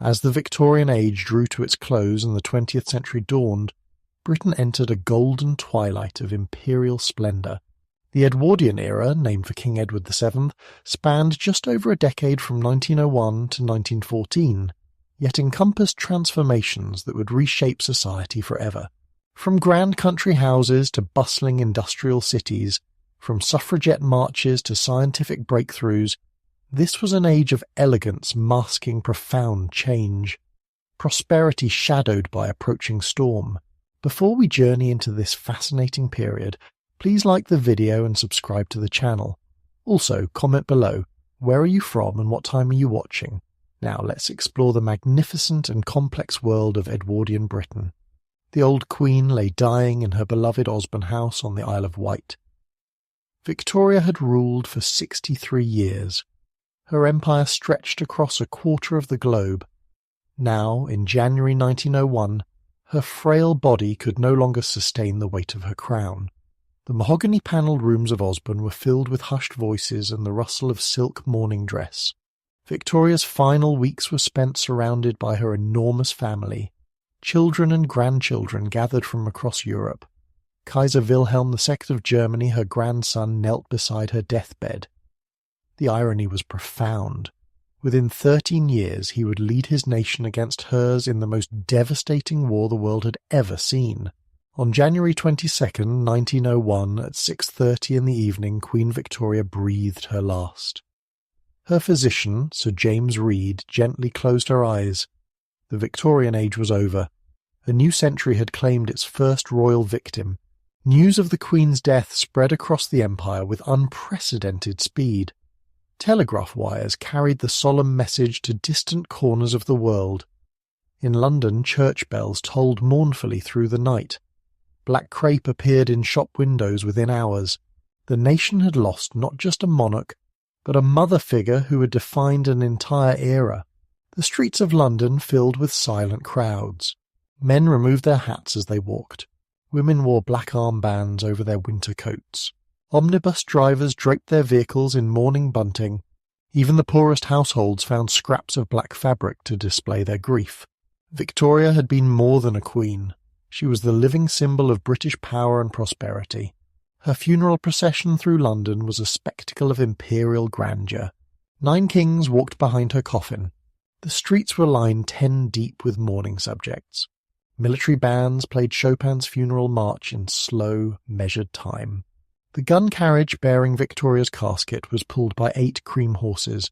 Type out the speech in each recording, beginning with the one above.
As the Victorian age drew to its close and the 20th century dawned, Britain entered a golden twilight of imperial splendour. The Edwardian era, named for King Edward VII, spanned just over a decade from 1901 to 1914, yet encompassed transformations that would reshape society forever. From grand country houses to bustling industrial cities, from suffragette marches to scientific breakthroughs, this was an age of elegance masking profound change. Prosperity shadowed by approaching storm. Before we journey into this fascinating period, please like the video and subscribe to the channel. Also, comment below, where are you from and what time are you watching? Now let's explore the magnificent and complex world of Edwardian Britain. The old Queen lay dying in her beloved Osborne House on the Isle of Wight. Victoria had ruled for 63 years. Her empire stretched across a quarter of the globe. Now, in January 1901, her frail body could no longer sustain the weight of her crown. The mahogany-panelled rooms of Osborne were filled with hushed voices and the rustle of silk morning dress. Victoria's final weeks were spent surrounded by her enormous family. Children and grandchildren gathered from across Europe. Kaiser Wilhelm II of Germany, her grandson, knelt beside her deathbed. The irony was profound. Within 13 years he would lead his nation against hers in the most devastating war the world had ever seen. On January 22, 1901, at 6:30 in the evening, Queen Victoria breathed her last. Her physician, Sir James Reed, gently closed her eyes. The Victorian age was over. A new century had claimed its first royal victim. News of the Queen's death spread across the empire with unprecedented speed. Telegraph wires carried the solemn message to distant corners of the world. In London, church bells tolled mournfully through the night. Black crape appeared in shop windows within hours. The nation had lost not just a monarch, but a mother figure who had defined an entire era. The streets of London filled with silent crowds. Men removed their hats as they walked. Women wore black armbands over their winter coats. Omnibus drivers draped their vehicles in mourning bunting. Even the poorest households found scraps of black fabric to display their grief. Victoria had been more than a queen. She was the living symbol of British power and prosperity. Her funeral procession through London was a spectacle of imperial grandeur. 9 kings walked behind her coffin. The streets were lined 10 deep with mourning subjects. Military bands played Chopin's funeral march in slow, measured time. The gun carriage bearing Victoria's casket was pulled by 8 cream horses,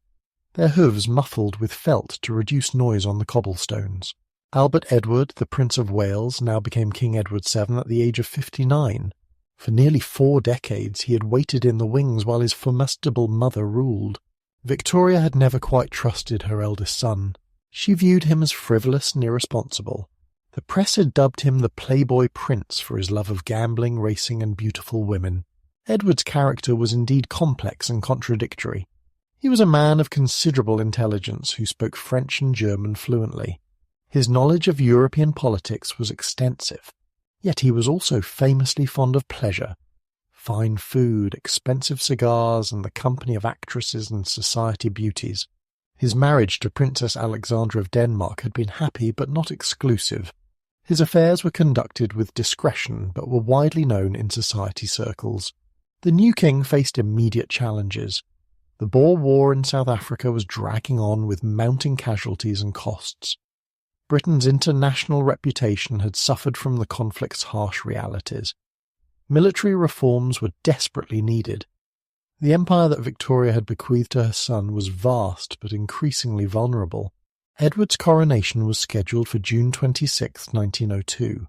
their hooves muffled with felt to reduce noise on the cobblestones. Albert Edward, the Prince of Wales, now became King Edward VII at the age of 59. For nearly 4 decades he had waited in the wings while his formidable mother ruled. Victoria had never quite trusted her eldest son. She viewed him as frivolous and irresponsible. The press had dubbed him the Playboy Prince for his love of gambling, racing, and beautiful women. Edward's character was indeed complex and contradictory. He was a man of considerable intelligence who spoke French and German fluently. His knowledge of European politics was extensive, yet he was also famously fond of pleasure. Fine food, expensive cigars, and the company of actresses and society beauties. His marriage to Princess Alexandra of Denmark had been happy but not exclusive. His affairs were conducted with discretion but were widely known in society circles. The new king faced immediate challenges. The Boer War in South Africa was dragging on with mounting casualties and costs. Britain's international reputation had suffered from the conflict's harsh realities. Military reforms were desperately needed. The empire that Victoria had bequeathed to her son was vast but increasingly vulnerable. Edward's coronation was scheduled for June 26, 1902.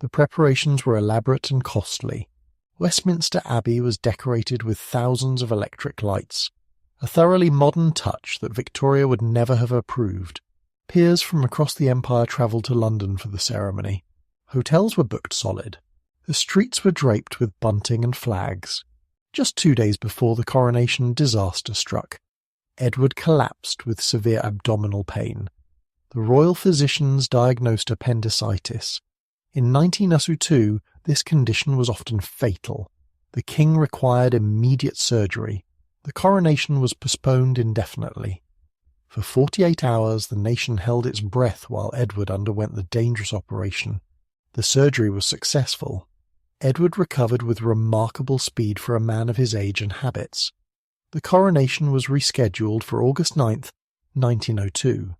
The preparations were elaborate and costly. Westminster Abbey was decorated with thousands of electric lights, a thoroughly modern touch that Victoria would never have approved. Peers from across the empire travelled to London for the ceremony. Hotels were booked solid. The streets were draped with bunting and flags. Just 2 days before the coronation, disaster struck. Edward collapsed with severe abdominal pain. The royal physicians diagnosed appendicitis. In 1902, this condition was often fatal. The king required immediate surgery. The coronation was postponed indefinitely. For 48 hours the nation held its breath while Edward underwent the dangerous operation. The surgery was successful. Edward recovered with remarkable speed for a man of his age and habits. The coronation was rescheduled for August 9th, 1902.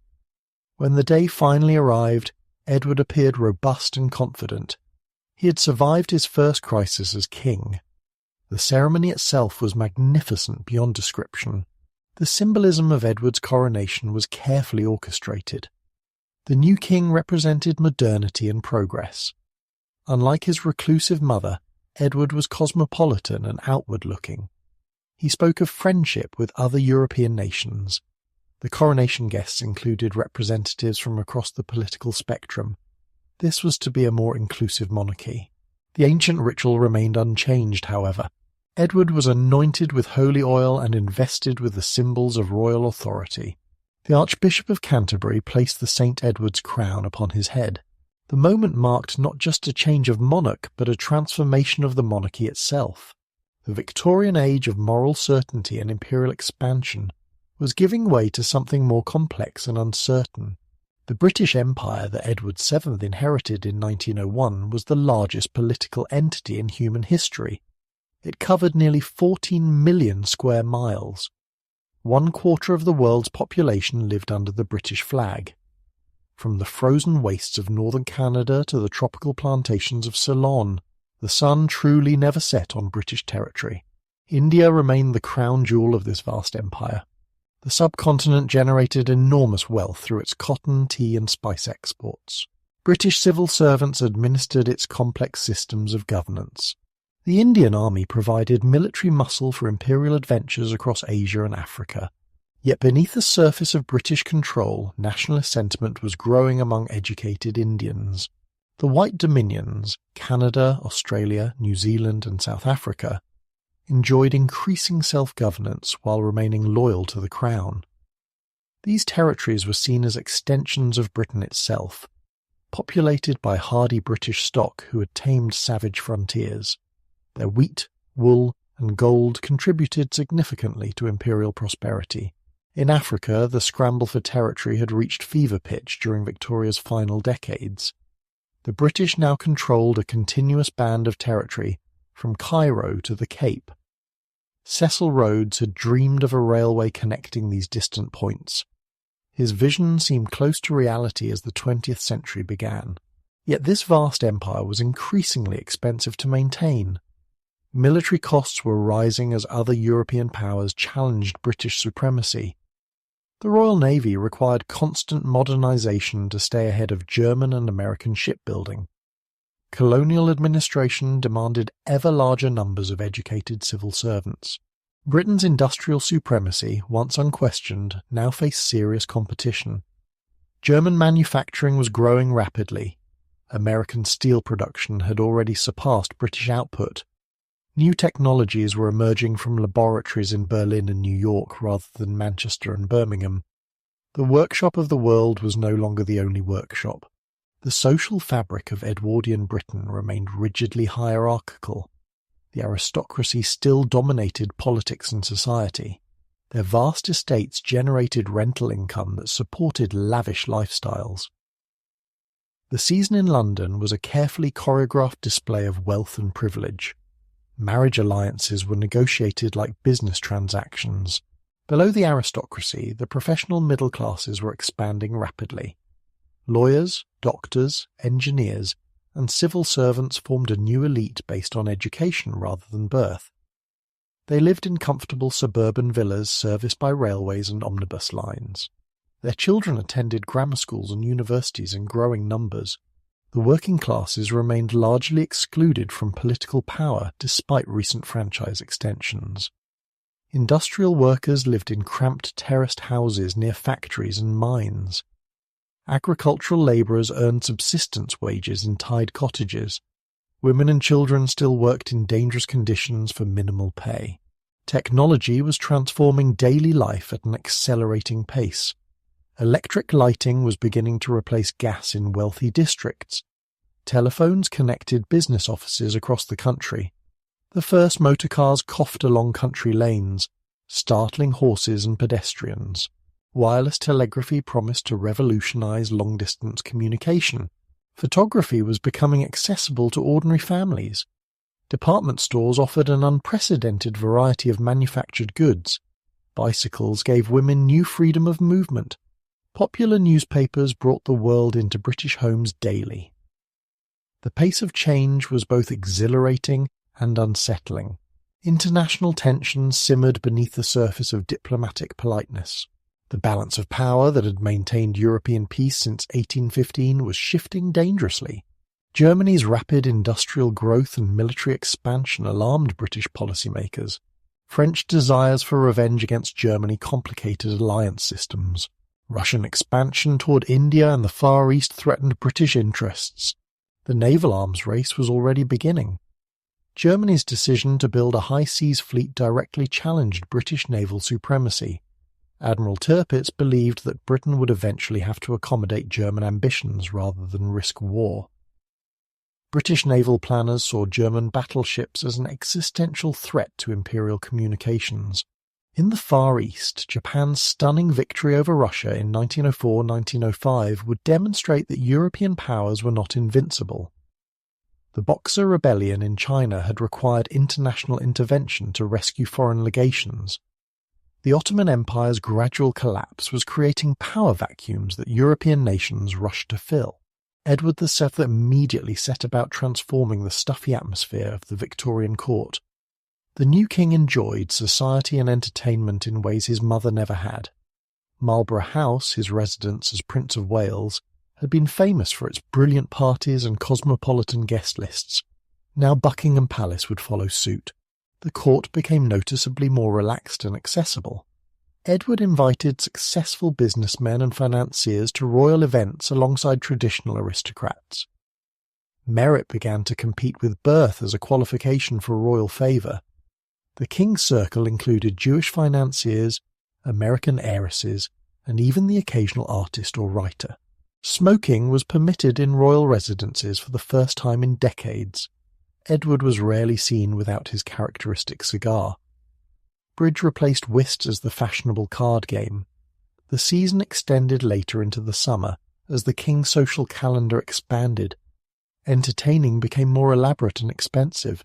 When the day finally arrived, Edward appeared robust and confident. He had survived his first crisis as king. The ceremony itself was magnificent beyond description. The symbolism of Edward's coronation was carefully orchestrated. The new king represented modernity and progress. Unlike his reclusive mother, Edward was cosmopolitan and outward-looking. He spoke of friendship with other European nations. The coronation guests included representatives from across the political spectrum. This was to be a more inclusive monarchy. The ancient ritual remained unchanged, however. Edward was anointed with holy oil and invested with the symbols of royal authority. The Archbishop of Canterbury placed the St. Edward's crown upon his head. The moment marked not just a change of monarch, but a transformation of the monarchy itself. The Victorian age of moral certainty and imperial expansion was giving way to something more complex and uncertain. The British Empire that Edward VII inherited in 1901 was the largest political entity in human history. It covered nearly 14 million square miles. 1/4 of the world's population lived under the British flag. From the frozen wastes of northern Canada to the tropical plantations of Ceylon, the sun truly never set on British territory. India remained the crown jewel of this vast empire. The subcontinent generated enormous wealth through its cotton, tea and spice exports. British civil servants administered its complex systems of governance. The Indian Army provided military muscle for imperial adventures across Asia and Africa. Yet beneath the surface of British control, nationalist sentiment was growing among educated Indians. The White Dominions, Canada, Australia, New Zealand and South Africa, enjoyed increasing self-governance while remaining loyal to the crown. These territories were seen as extensions of Britain itself, populated by hardy British stock who had tamed savage frontiers. Their wheat, wool and gold contributed significantly to imperial prosperity. In Africa, the scramble for territory had reached fever pitch during Victoria's final decades. The British now controlled a continuous band of territory from Cairo to the Cape. Cecil Rhodes had dreamed of a railway connecting these distant points. His vision seemed close to reality as the 20th century began. Yet this vast empire was increasingly expensive to maintain. Military costs were rising as other European powers challenged British supremacy. The Royal Navy required constant modernization to stay ahead of German and American shipbuilding. Colonial administration demanded ever larger numbers of educated civil servants. Britain's industrial supremacy, once unquestioned, now faced serious competition. German manufacturing was growing rapidly. American steel production had already surpassed British output. New technologies were emerging from laboratories in Berlin and New York rather than Manchester and Birmingham. The workshop of the world was no longer the only workshop. The social fabric of Edwardian Britain remained rigidly hierarchical. The aristocracy still dominated politics and society. Their vast estates generated rental income that supported lavish lifestyles. The season in London was a carefully choreographed display of wealth and privilege. Marriage alliances were negotiated like business transactions. Below the aristocracy, the professional middle classes were expanding rapidly. Lawyers, doctors, engineers, and civil servants formed a new elite based on education rather than birth. They lived in comfortable suburban villas serviced by railways and omnibus lines. Their children attended grammar schools and universities in growing numbers. The working classes remained largely excluded from political power despite recent franchise extensions. Industrial workers lived in cramped terraced houses near factories and mines. Agricultural labourers earned subsistence wages in tied cottages. Women and children still worked in dangerous conditions for minimal pay. Technology was transforming daily life at an accelerating pace. Electric lighting was beginning to replace gas in wealthy districts. Telephones connected business offices across the country. The first motorcars coughed along country lanes, startling horses and pedestrians. Wireless telegraphy promised to revolutionize long-distance communication. Photography was becoming accessible to ordinary families. Department stores offered an unprecedented variety of manufactured goods. Bicycles gave women new freedom of movement. Popular newspapers brought the world into British homes daily. The pace of change was both exhilarating and unsettling. International tensions simmered beneath the surface of diplomatic politeness. The balance of power that had maintained European peace since 1815 was shifting dangerously. Germany's rapid industrial growth and military expansion alarmed British policymakers. French desires for revenge against Germany complicated alliance systems. Russian expansion toward India and the Far East threatened British interests. The naval arms race was already beginning. Germany's decision to build a high-seas fleet directly challenged British naval supremacy. Admiral Tirpitz believed that Britain would eventually have to accommodate German ambitions rather than risk war. British naval planners saw German battleships as an existential threat to imperial communications. In the Far East, Japan's stunning victory over Russia in 1904-1905 would demonstrate that European powers were not invincible. The Boxer Rebellion in China had required international intervention to rescue foreign legations. The Ottoman Empire's gradual collapse was creating power vacuums that European nations rushed to fill. Edward VII immediately set about transforming the stuffy atmosphere of the Victorian court. The new king enjoyed society and entertainment in ways his mother never had. Marlborough House, his residence as Prince of Wales, had been famous for its brilliant parties and cosmopolitan guest lists. Now Buckingham Palace would follow suit. The court became noticeably more relaxed and accessible. Edward invited successful businessmen and financiers to royal events alongside traditional aristocrats. Merit began to compete with birth as a qualification for royal favour. The king's circle included Jewish financiers, American heiresses, and even the occasional artist or writer. Smoking was permitted in royal residences for the first time in decades. Edward was rarely seen without his characteristic cigar. Bridge replaced whist as the fashionable card game. The season extended later into the summer as the king's social calendar expanded. Entertaining became more elaborate and expensive.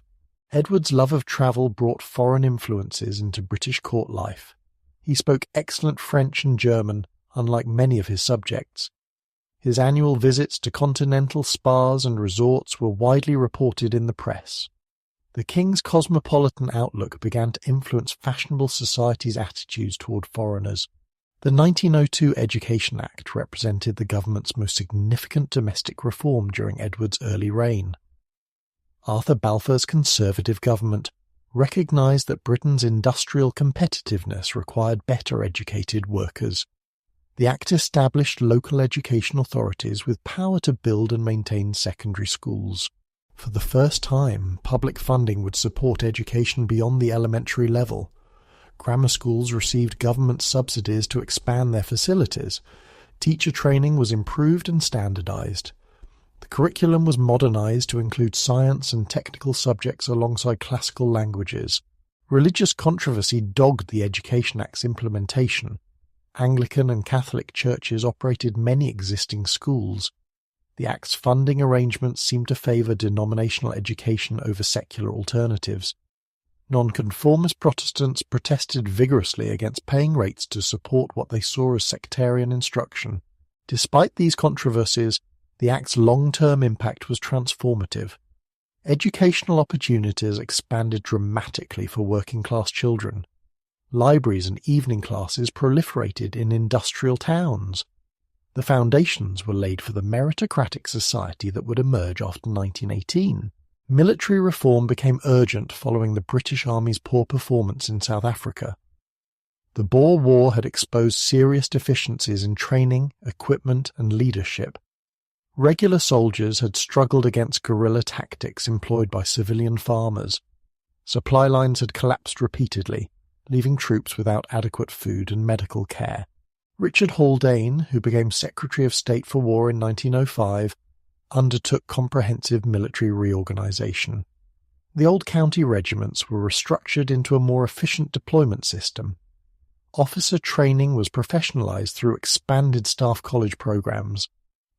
Edward's love of travel brought foreign influences into British court life. He spoke excellent French and German, unlike many of his subjects. His annual visits to continental spas and resorts were widely reported in the press. The king's cosmopolitan outlook began to influence fashionable society's attitudes toward foreigners. The 1902 Education Act represented the government's most significant domestic reform during Edward's early reign. Arthur Balfour's Conservative government recognised that Britain's industrial competitiveness required better educated workers. The Act established local education authorities with power to build and maintain secondary schools. For the first time, public funding would support education beyond the elementary level. Grammar schools received government subsidies to expand their facilities. Teacher training was improved and standardized. The curriculum was modernized to include science and technical subjects alongside classical languages. Religious controversy dogged the Education Act's implementation. Anglican and Catholic churches operated many existing schools. The Act's funding arrangements seemed to favour denominational education over secular alternatives. Nonconformist Protestants protested vigorously against paying rates to support what they saw as sectarian instruction. Despite these controversies, the Act's long-term impact was transformative. Educational opportunities expanded dramatically for working-class children. Libraries and evening classes proliferated in industrial towns. The foundations were laid for the meritocratic society that would emerge after 1918. Military reform became urgent following the British Army's poor performance in South Africa. The Boer War had exposed serious deficiencies in training, equipment, and leadership. Regular soldiers had struggled against guerrilla tactics employed by civilian farmers. Supply lines had collapsed repeatedly, leaving troops without adequate food and medical care. Richard Haldane, who became Secretary of State for War in 1905, undertook comprehensive military reorganisation. The old county regiments were restructured into a more efficient deployment system. Officer training was professionalised through expanded staff college programmes.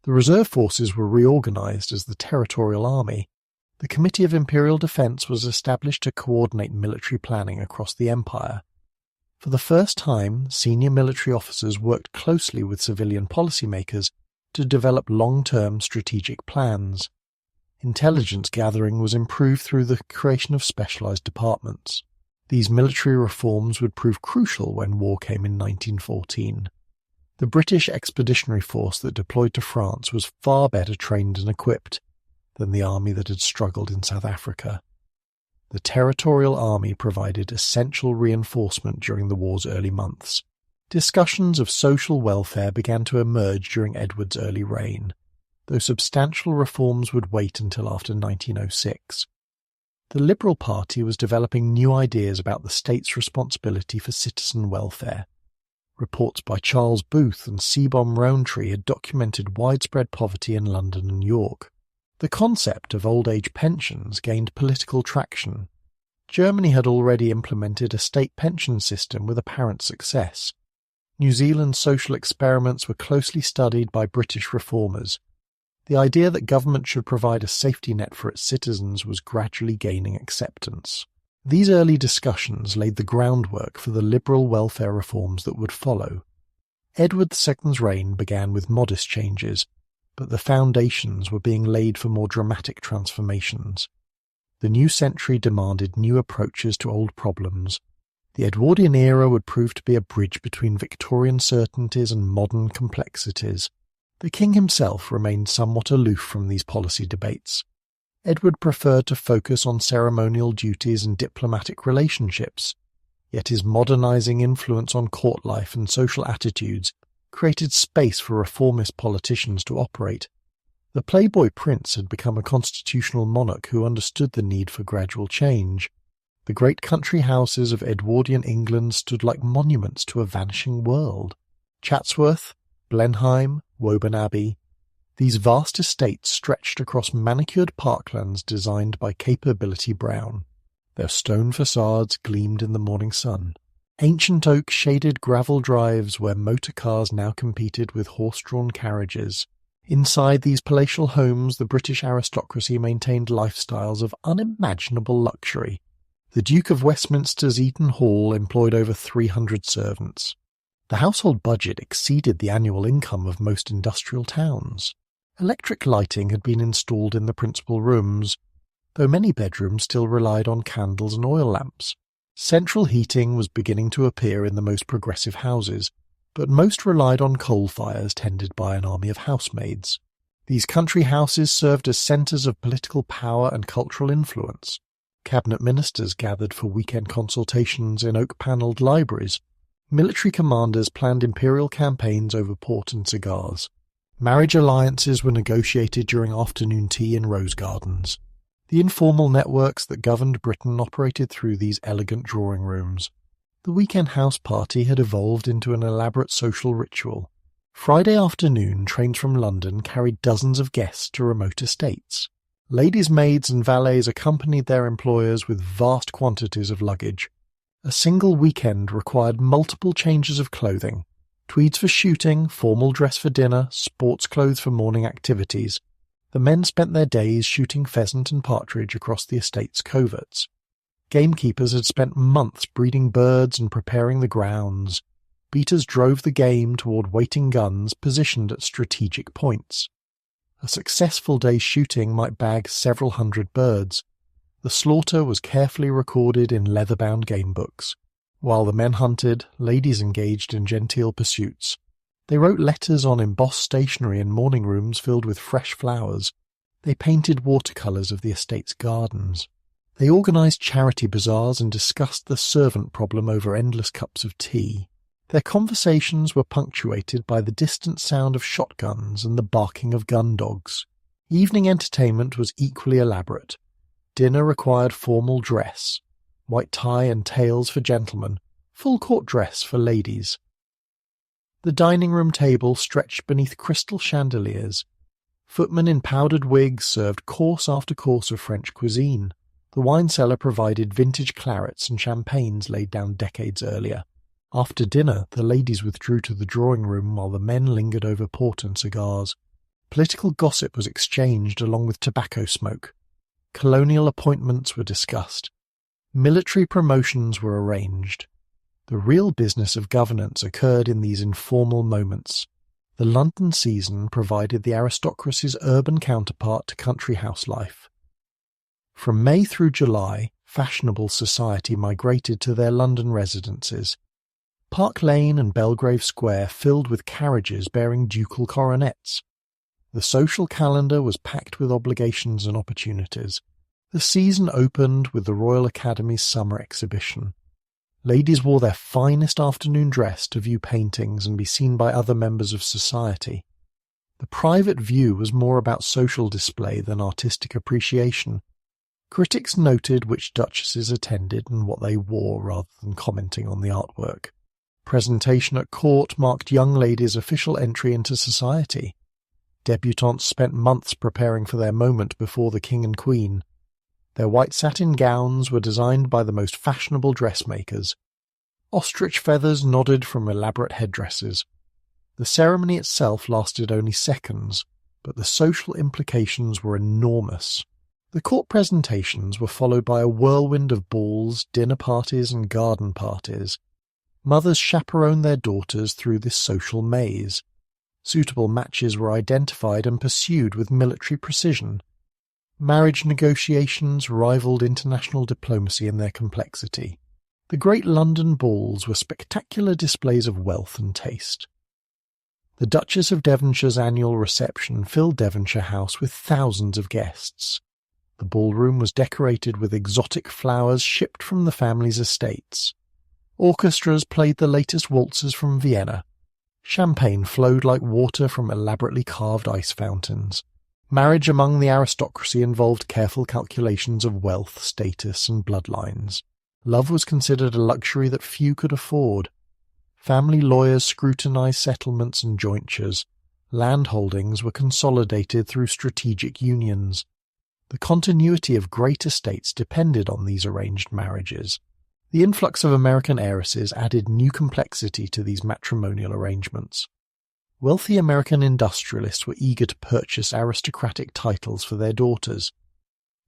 The reserve forces were reorganised as the Territorial Army. The Committee of Imperial Defence was established to coordinate military planning across the empire. For the first time, senior military officers worked closely with civilian policymakers to develop long-term strategic plans. Intelligence gathering was improved through the creation of specialised departments. These military reforms would prove crucial when war came in 1914. The British expeditionary force that deployed to France was far better trained and equipped than the army that had struggled in South Africa. The Territorial Army provided essential reinforcement during the war's early months. Discussions of social welfare began to emerge during Edward's early reign, though substantial reforms would wait until after 1906. The Liberal Party was developing new ideas about the state's responsibility for citizen welfare. Reports by Charles Booth and Seebohm Rowntree had documented widespread poverty in London and York. The concept of old age pensions gained political traction. Germany had already implemented a state pension system with apparent success. New Zealand's social experiments were closely studied by British reformers. The idea that government should provide a safety net for its citizens was gradually gaining acceptance. These early discussions laid the groundwork for the liberal welfare reforms that would follow. Edward II's reign began with modest changes, but the foundations were being laid for more dramatic transformations. The new century demanded new approaches to old problems. The Edwardian era would prove to be a bridge between Victorian certainties and modern complexities. The king himself remained somewhat aloof from these policy debates. Edward preferred to focus on ceremonial duties and diplomatic relationships, yet his modernising influence on court life and social attitudes created space for reformist politicians to operate. The playboy prince had become a constitutional monarch who understood the need for gradual change. The great country houses of Edwardian England stood like monuments to a vanishing world. Chatsworth, Blenheim, Woburn Abbey. These vast estates stretched across manicured parklands designed by Capability Brown. Their stone facades gleamed in the morning sun. Ancient oak shaded gravel drives where motor cars now competed with horse-drawn carriages. Inside these palatial homes, the British aristocracy maintained lifestyles of unimaginable luxury. The Duke of Westminster's Eaton Hall employed over 300 servants. The household budget exceeded the annual income of most industrial towns. Electric lighting had been installed in the principal rooms, though many bedrooms still relied on candles and oil lamps. Central heating was beginning to appear in the most progressive houses, but most relied on coal fires tended by an army of housemaids. These country houses served as centres of political power and cultural influence. Cabinet ministers gathered for weekend consultations in oak-panelled libraries. Military commanders planned imperial campaigns over port and cigars. Marriage alliances were negotiated during afternoon tea in rose gardens. The informal networks that governed Britain operated through these elegant drawing rooms. The weekend house party had evolved into an elaborate social ritual. Friday afternoon, trains from London carried dozens of guests to remote estates. Ladies' maids and valets accompanied their employers with vast quantities of luggage. A single weekend required multiple changes of clothing. Tweeds for shooting, formal dress for dinner, sports clothes for morning activities. The men spent their days shooting pheasant and partridge across the estate's coverts. Gamekeepers had spent months breeding birds and preparing the grounds. Beaters drove the game toward waiting guns positioned at strategic points. A successful day's shooting might bag several hundred birds. The slaughter was carefully recorded in leather-bound game books. While the men hunted, ladies engaged in genteel pursuits. They wrote letters on embossed stationery in morning rooms filled with fresh flowers. They painted watercolours of the estate's gardens. They organised charity bazaars and discussed the servant problem over endless cups of tea. Their conversations were punctuated by the distant sound of shotguns and the barking of gun dogs. Evening entertainment was equally elaborate. Dinner required formal dress, white tie and tails for gentlemen, full court dress for ladies. The dining-room table stretched beneath crystal chandeliers. Footmen in powdered wigs served course after course of French cuisine. The wine cellar provided vintage clarets and champagnes laid down decades earlier. After dinner, the ladies withdrew to the drawing room while the men lingered over port and cigars. Political gossip was exchanged along with tobacco smoke. Colonial appointments were discussed. Military promotions were arranged. The real business of governance occurred in these informal moments. The London season provided the aristocracy's urban counterpart to country house life. From May through July, fashionable society migrated to their London residences. Park Lane and Belgrave Square filled with carriages bearing ducal coronets. The social calendar was packed with obligations and opportunities. The season opened with the Royal Academy's summer exhibition. Ladies wore their finest afternoon dress to view paintings and be seen by other members of society. The private view was more about social display than artistic appreciation. Critics noted which duchesses attended and what they wore rather than commenting on the artwork. Presentation at court marked young ladies' official entry into society. Debutantes spent months preparing for their moment before the king and queen. Their white satin gowns were designed by the most fashionable dressmakers. Ostrich feathers nodded from elaborate headdresses. The ceremony itself lasted only seconds, but the social implications were enormous. The court presentations were followed by a whirlwind of balls, dinner parties and garden parties. Mothers chaperoned their daughters through this social maze. Suitable matches were identified and pursued with military precision. Marriage negotiations rivaled international diplomacy in their complexity. The great London balls were spectacular displays of wealth and taste. The Duchess of Devonshire's annual reception filled Devonshire House with thousands of guests. The ballroom was decorated with exotic flowers shipped from the family's estates. Orchestras played the latest waltzes from Vienna. Champagne flowed like water from elaborately carved ice fountains. Marriage among the aristocracy involved careful calculations of wealth, status, and bloodlines. Love was considered a luxury that few could afford. Family lawyers scrutinized settlements and jointures. Land holdings were consolidated through strategic unions. The continuity of great estates depended on these arranged marriages. The influx of American heiresses added new complexity to these matrimonial arrangements. Wealthy American industrialists were eager to purchase aristocratic titles for their daughters.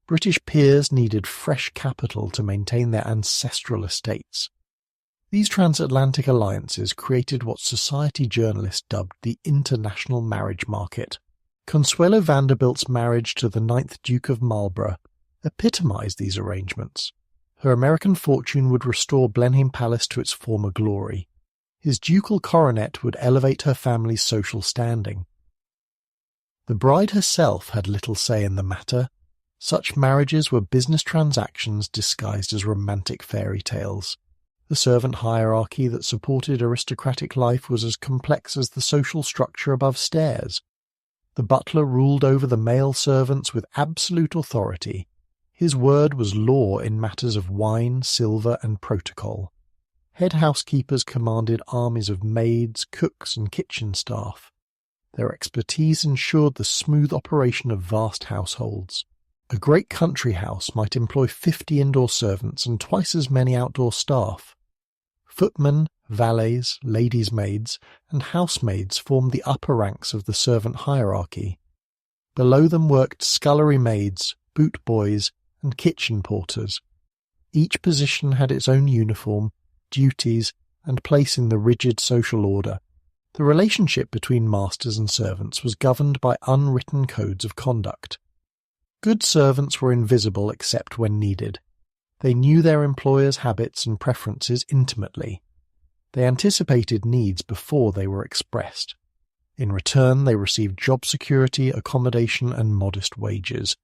British peers needed fresh capital to maintain their ancestral estates. These transatlantic alliances created what society journalists dubbed the international marriage market. Consuelo Vanderbilt's marriage to the 9th Duke of Marlborough epitomized these arrangements. Her American fortune would restore Blenheim Palace to its former glory. His ducal coronet would elevate her family's social standing. The bride herself had little say in the matter. Such marriages were business transactions disguised as romantic fairy tales. The servant hierarchy that supported aristocratic life was as complex as the social structure above stairs. The butler ruled over the male servants with absolute authority. His word was law in matters of wine, silver, and protocol. Head housekeepers commanded armies of maids, cooks, and kitchen staff. Their expertise ensured the smooth operation of vast households. A great country house might employ 50 indoor servants and twice as many outdoor staff. Footmen, valets, ladies' maids, and housemaids formed the upper ranks of the servant hierarchy. Below them worked scullery maids, boot boys, and kitchen porters. Each position had its own uniform, duties, and place in the rigid social order. The relationship between masters and servants was governed by unwritten codes of conduct. Good servants were invisible except when needed. They knew their employers' habits and preferences intimately. They anticipated needs before they were expressed. In return, they received job security, accommodation, and modest wages.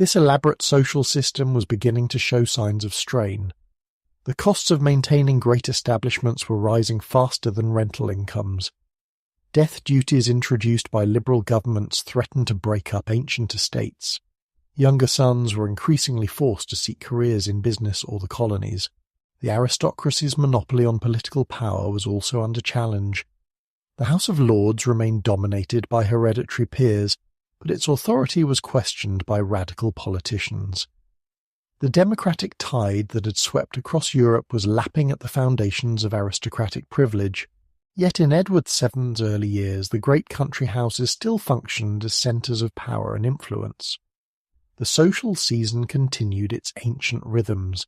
This elaborate social system was beginning to show signs of strain. The costs of maintaining great establishments were rising faster than rental incomes. Death duties introduced by liberal governments threatened to break up ancient estates. Younger sons were increasingly forced to seek careers in business or the colonies. The aristocracy's monopoly on political power was also under challenge. The House of Lords remained dominated by hereditary peers, but its authority was questioned by radical politicians. The democratic tide that had swept across Europe was lapping at the foundations of aristocratic privilege, yet in Edward VII's early years the great country houses still functioned as centres of power and influence. The social season continued its ancient rhythms.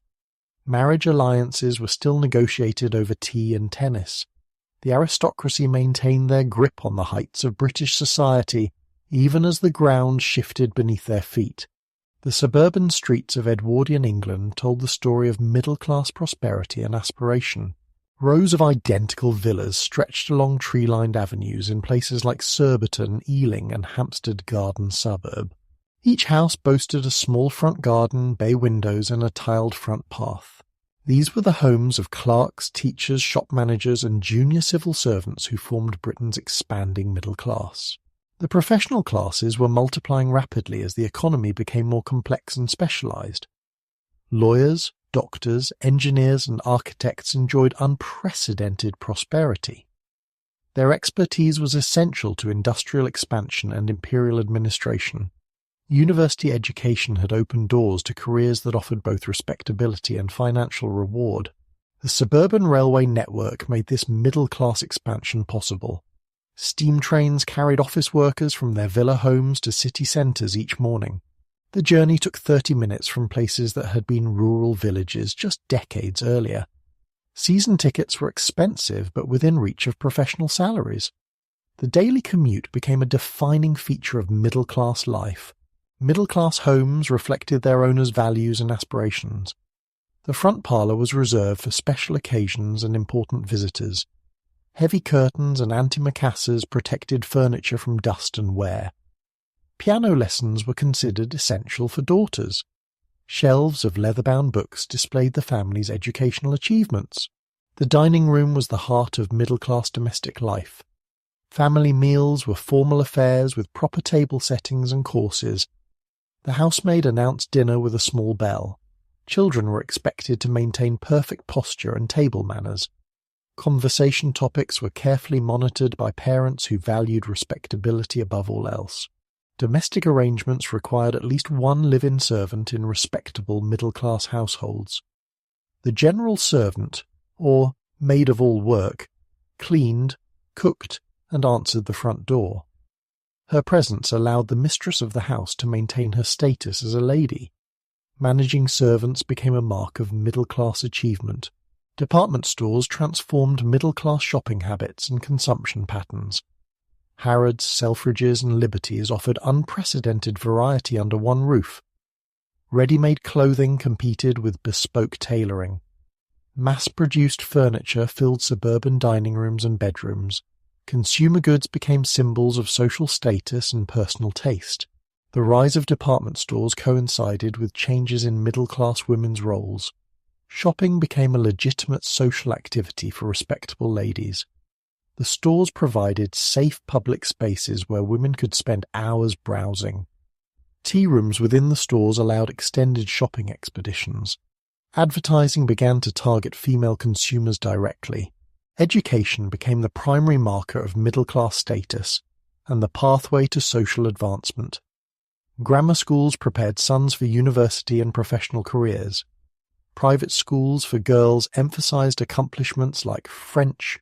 Marriage alliances were still negotiated over tea and tennis. The aristocracy maintained their grip on the heights of British society, even as the ground shifted beneath their feet. The suburban streets of Edwardian England told the story of middle-class prosperity and aspiration. Rows of identical villas stretched along tree-lined avenues in places like Surbiton, Ealing and Hampstead Garden suburb. Each house boasted a small front garden, bay windows and a tiled front path. These were the homes of clerks, teachers, shop managers and junior civil servants who formed Britain's expanding middle class. The professional classes were multiplying rapidly as the economy became more complex and specialised. Lawyers, doctors, engineers and architects enjoyed unprecedented prosperity. Their expertise was essential to industrial expansion and imperial administration. University education had opened doors to careers that offered both respectability and financial reward. The suburban railway network made this middle-class expansion possible. Steam trains carried office workers from their villa homes to city centres each morning. The journey took 30 minutes from places that had been rural villages just decades earlier. Season tickets were expensive but within reach of professional salaries. The daily commute became a defining feature of middle-class life. Middle-class homes reflected their owners' values and aspirations. The front parlour was reserved for special occasions and important visitors. Heavy curtains and antimacassars protected furniture from dust and wear. Piano lessons were considered essential for daughters. Shelves of leather-bound books displayed the family's educational achievements. The dining room was the heart of middle-class domestic life. Family meals were formal affairs with proper table settings and courses. The housemaid announced dinner with a small bell. Children were expected to maintain perfect posture and table manners. Conversation topics were carefully monitored by parents who valued respectability above all else. Domestic arrangements required at least one live-in servant in respectable middle-class households. The general servant, or maid-of-all-work, cleaned, cooked, and answered the front door. Her presence allowed the mistress of the house to maintain her status as a lady. Managing servants became a mark of middle-class achievement. Department stores transformed middle-class shopping habits and consumption patterns. Harrods, Selfridges and Liberties offered unprecedented variety under one roof. Ready-made clothing competed with bespoke tailoring. Mass-produced furniture filled suburban dining rooms and bedrooms. Consumer goods became symbols of social status and personal taste. The rise of department stores coincided with changes in middle-class women's roles. Shopping became a legitimate social activity for respectable ladies. The stores provided safe public spaces where women could spend hours browsing. Tea rooms within the stores allowed extended shopping expeditions. Advertising began to target female consumers directly. Education became the primary marker of middle-class status and the pathway to social advancement. Grammar schools prepared sons for university and professional careers. Private schools for girls emphasized accomplishments like French,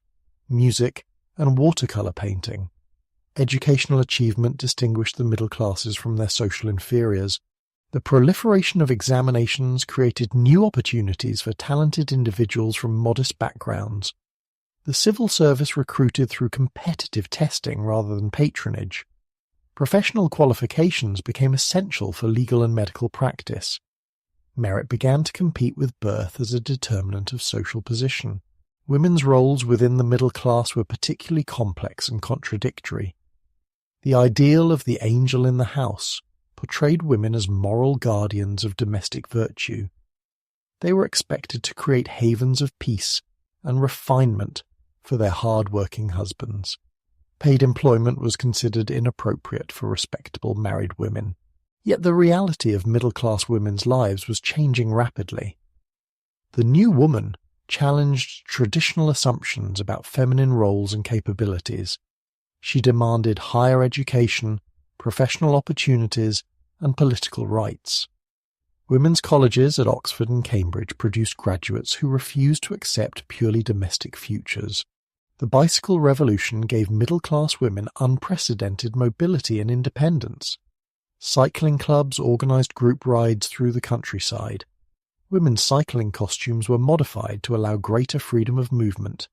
music, and watercolor painting. Educational achievement distinguished the middle classes from their social inferiors. The proliferation of examinations created new opportunities for talented individuals from modest backgrounds. The civil service recruited through competitive testing rather than patronage. Professional qualifications became essential for legal and medical practice. Merit began to compete with birth as a determinant of social position. Women's roles within the middle class were particularly complex and contradictory. The ideal of the angel in the house portrayed women as moral guardians of domestic virtue. They were expected to create havens of peace and refinement for their hard-working husbands. Paid employment was considered inappropriate for respectable married women. Yet the reality of middle-class women's lives was changing rapidly. The new woman challenged traditional assumptions about feminine roles and capabilities. She demanded higher education, professional opportunities, and political rights. Women's colleges at Oxford and Cambridge produced graduates who refused to accept purely domestic futures. The bicycle revolution gave middle-class women unprecedented mobility and independence. Cycling clubs organised group rides through the countryside. Women's cycling costumes were modified to allow greater freedom of movement.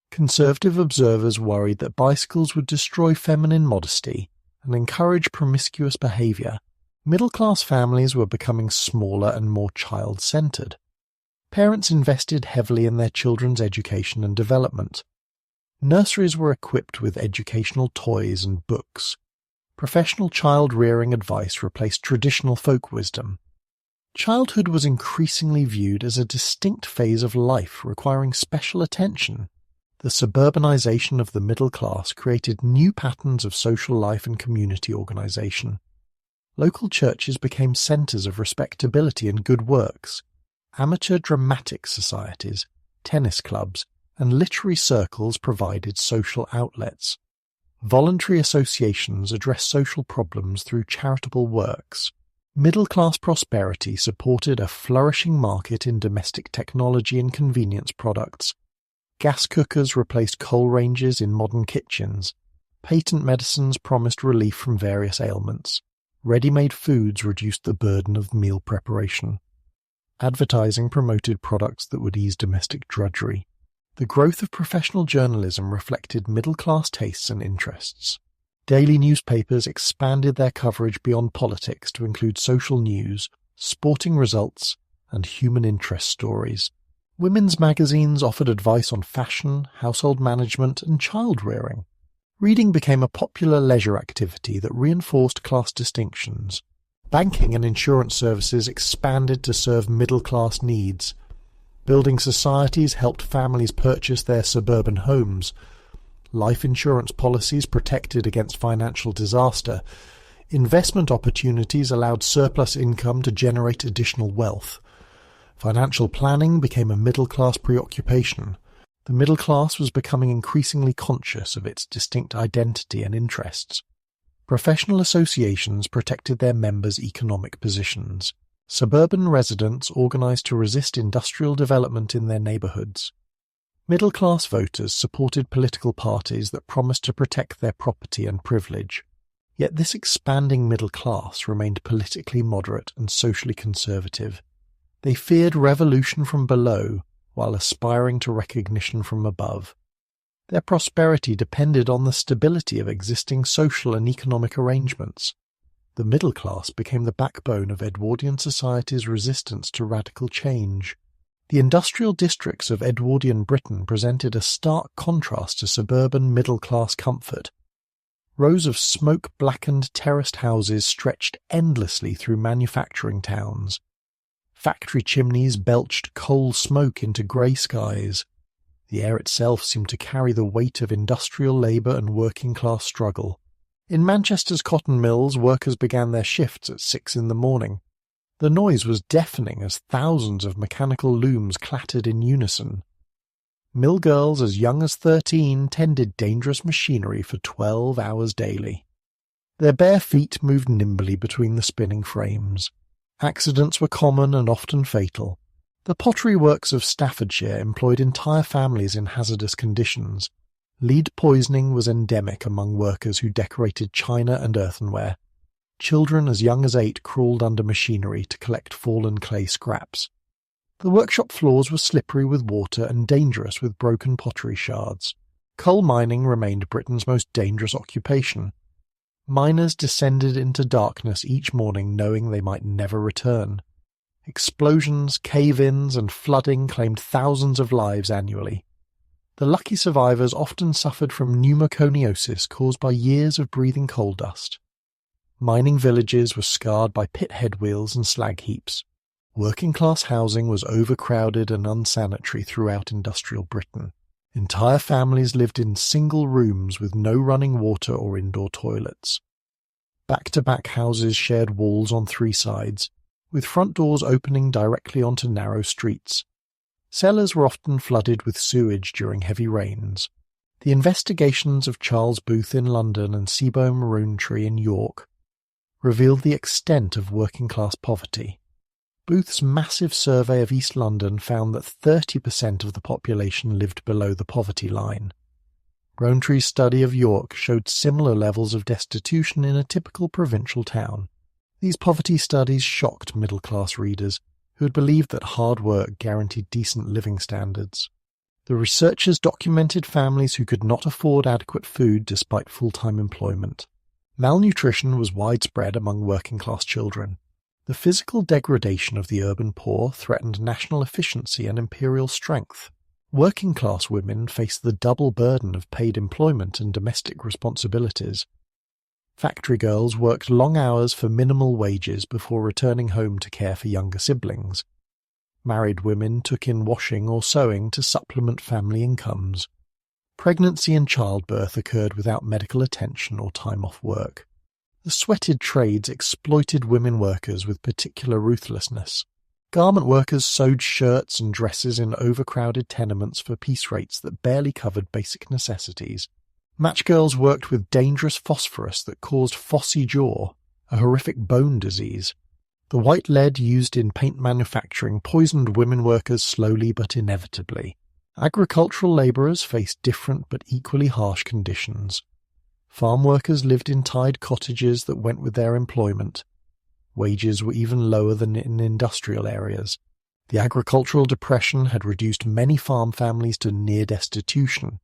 Conservative observers worried that bicycles would destroy feminine modesty and encourage promiscuous behaviour. Middle-class families were becoming smaller and more child-centred. Parents invested heavily in their children's education and development. Nurseries were equipped with educational toys and books. Professional child-rearing advice replaced traditional folk wisdom. Childhood was increasingly viewed as a distinct phase of life requiring special attention. The suburbanization of the middle class created new patterns of social life and community organization. Local churches became centers of respectability and good works. Amateur dramatic societies, tennis clubs, and literary circles provided social outlets. Voluntary associations addressed social problems through charitable works. Middle-class prosperity supported a flourishing market in domestic technology and convenience products. Gas cookers replaced coal ranges in modern kitchens. Patent medicines promised relief from various ailments. Ready-made foods reduced the burden of meal preparation. Advertising promoted products that would ease domestic drudgery. The growth of professional journalism reflected middle-class tastes and interests. Daily newspapers expanded their coverage beyond politics to include social news, sporting results, and human interest stories. Women's magazines offered advice on fashion, household management, and child-rearing. Reading became a popular leisure activity that reinforced class distinctions. Banking and insurance services expanded to serve middle-class needs. Building societies helped families purchase their suburban homes. Life insurance policies protected against financial disaster. Investment opportunities allowed surplus income to generate additional wealth. Financial planning became a middle-class preoccupation. The middle class was becoming increasingly conscious of its distinct identity and interests. Professional associations protected their members' economic positions. Suburban residents organized to resist industrial development in their neighborhoods. Middle-class voters supported political parties that promised to protect their property and privilege. Yet this expanding middle class remained politically moderate and socially conservative. They feared revolution from below while aspiring to recognition from above. Their prosperity depended on the stability of existing social and economic arrangements. The middle class became the backbone of Edwardian society's resistance to radical change. The industrial districts of Edwardian Britain presented a stark contrast to suburban middle-class comfort. Rows of smoke-blackened terraced houses stretched endlessly through manufacturing towns. Factory chimneys belched coal smoke into grey skies. The air itself seemed to carry the weight of industrial labour and working-class struggle. In Manchester's cotton mills, workers began their shifts at 6 in the morning. The noise was deafening as thousands of mechanical looms clattered in unison. Mill girls as young as 13 tended dangerous machinery for 12 hours daily. Their bare feet moved nimbly between the spinning frames. Accidents were common and often fatal. The pottery works of Staffordshire employed entire families in hazardous conditions. Lead poisoning was endemic among workers who decorated china and earthenware. Children as young as 8 crawled under machinery to collect fallen clay scraps. The workshop floors were slippery with water and dangerous with broken pottery shards. Coal mining remained Britain's most dangerous occupation. Miners descended into darkness each morning knowing they might never return. Explosions, cave-ins, and flooding claimed thousands of lives annually. The lucky survivors often suffered from pneumoconiosis caused by years of breathing coal dust. Mining villages were scarred by pit headwheels and slag heaps. Working-class housing was overcrowded and unsanitary throughout industrial Britain. Entire families lived in single rooms with no running water or indoor toilets. Back-to-back houses shared walls on 3 sides, with front doors opening directly onto narrow streets. Cellars were often flooded with sewage during heavy rains. The investigations of Charles Booth in London and Seabohm Rowntree in York revealed the extent of working-class poverty. Booth's massive survey of East London found that 30% of the population lived below the poverty line. Rowntree's study of York showed similar levels of destitution in a typical provincial town. These poverty studies shocked middle-class readers, who had believed that hard work guaranteed decent living standards. The researchers documented families who could not afford adequate food despite full-time employment. Malnutrition was widespread among working-class children. The physical degradation of the urban poor threatened national efficiency and imperial strength. Working-class women faced the double burden of paid employment and domestic responsibilities. Factory girls worked long hours for minimal wages before returning home to care for younger siblings. Married women took in washing or sewing to supplement family incomes. Pregnancy and childbirth occurred without medical attention or time off work. The sweated trades exploited women workers with particular ruthlessness. Garment workers sewed shirts and dresses in overcrowded tenements for piece rates that barely covered basic necessities. Matchgirls worked with dangerous phosphorus that caused phossy jaw, a horrific bone disease. The white lead used in paint manufacturing poisoned women workers slowly but inevitably. Agricultural labourers faced different but equally harsh conditions. Farm workers lived in tied cottages that went with their employment. Wages were even lower than in industrial areas. The agricultural depression had reduced many farm families to near destitution.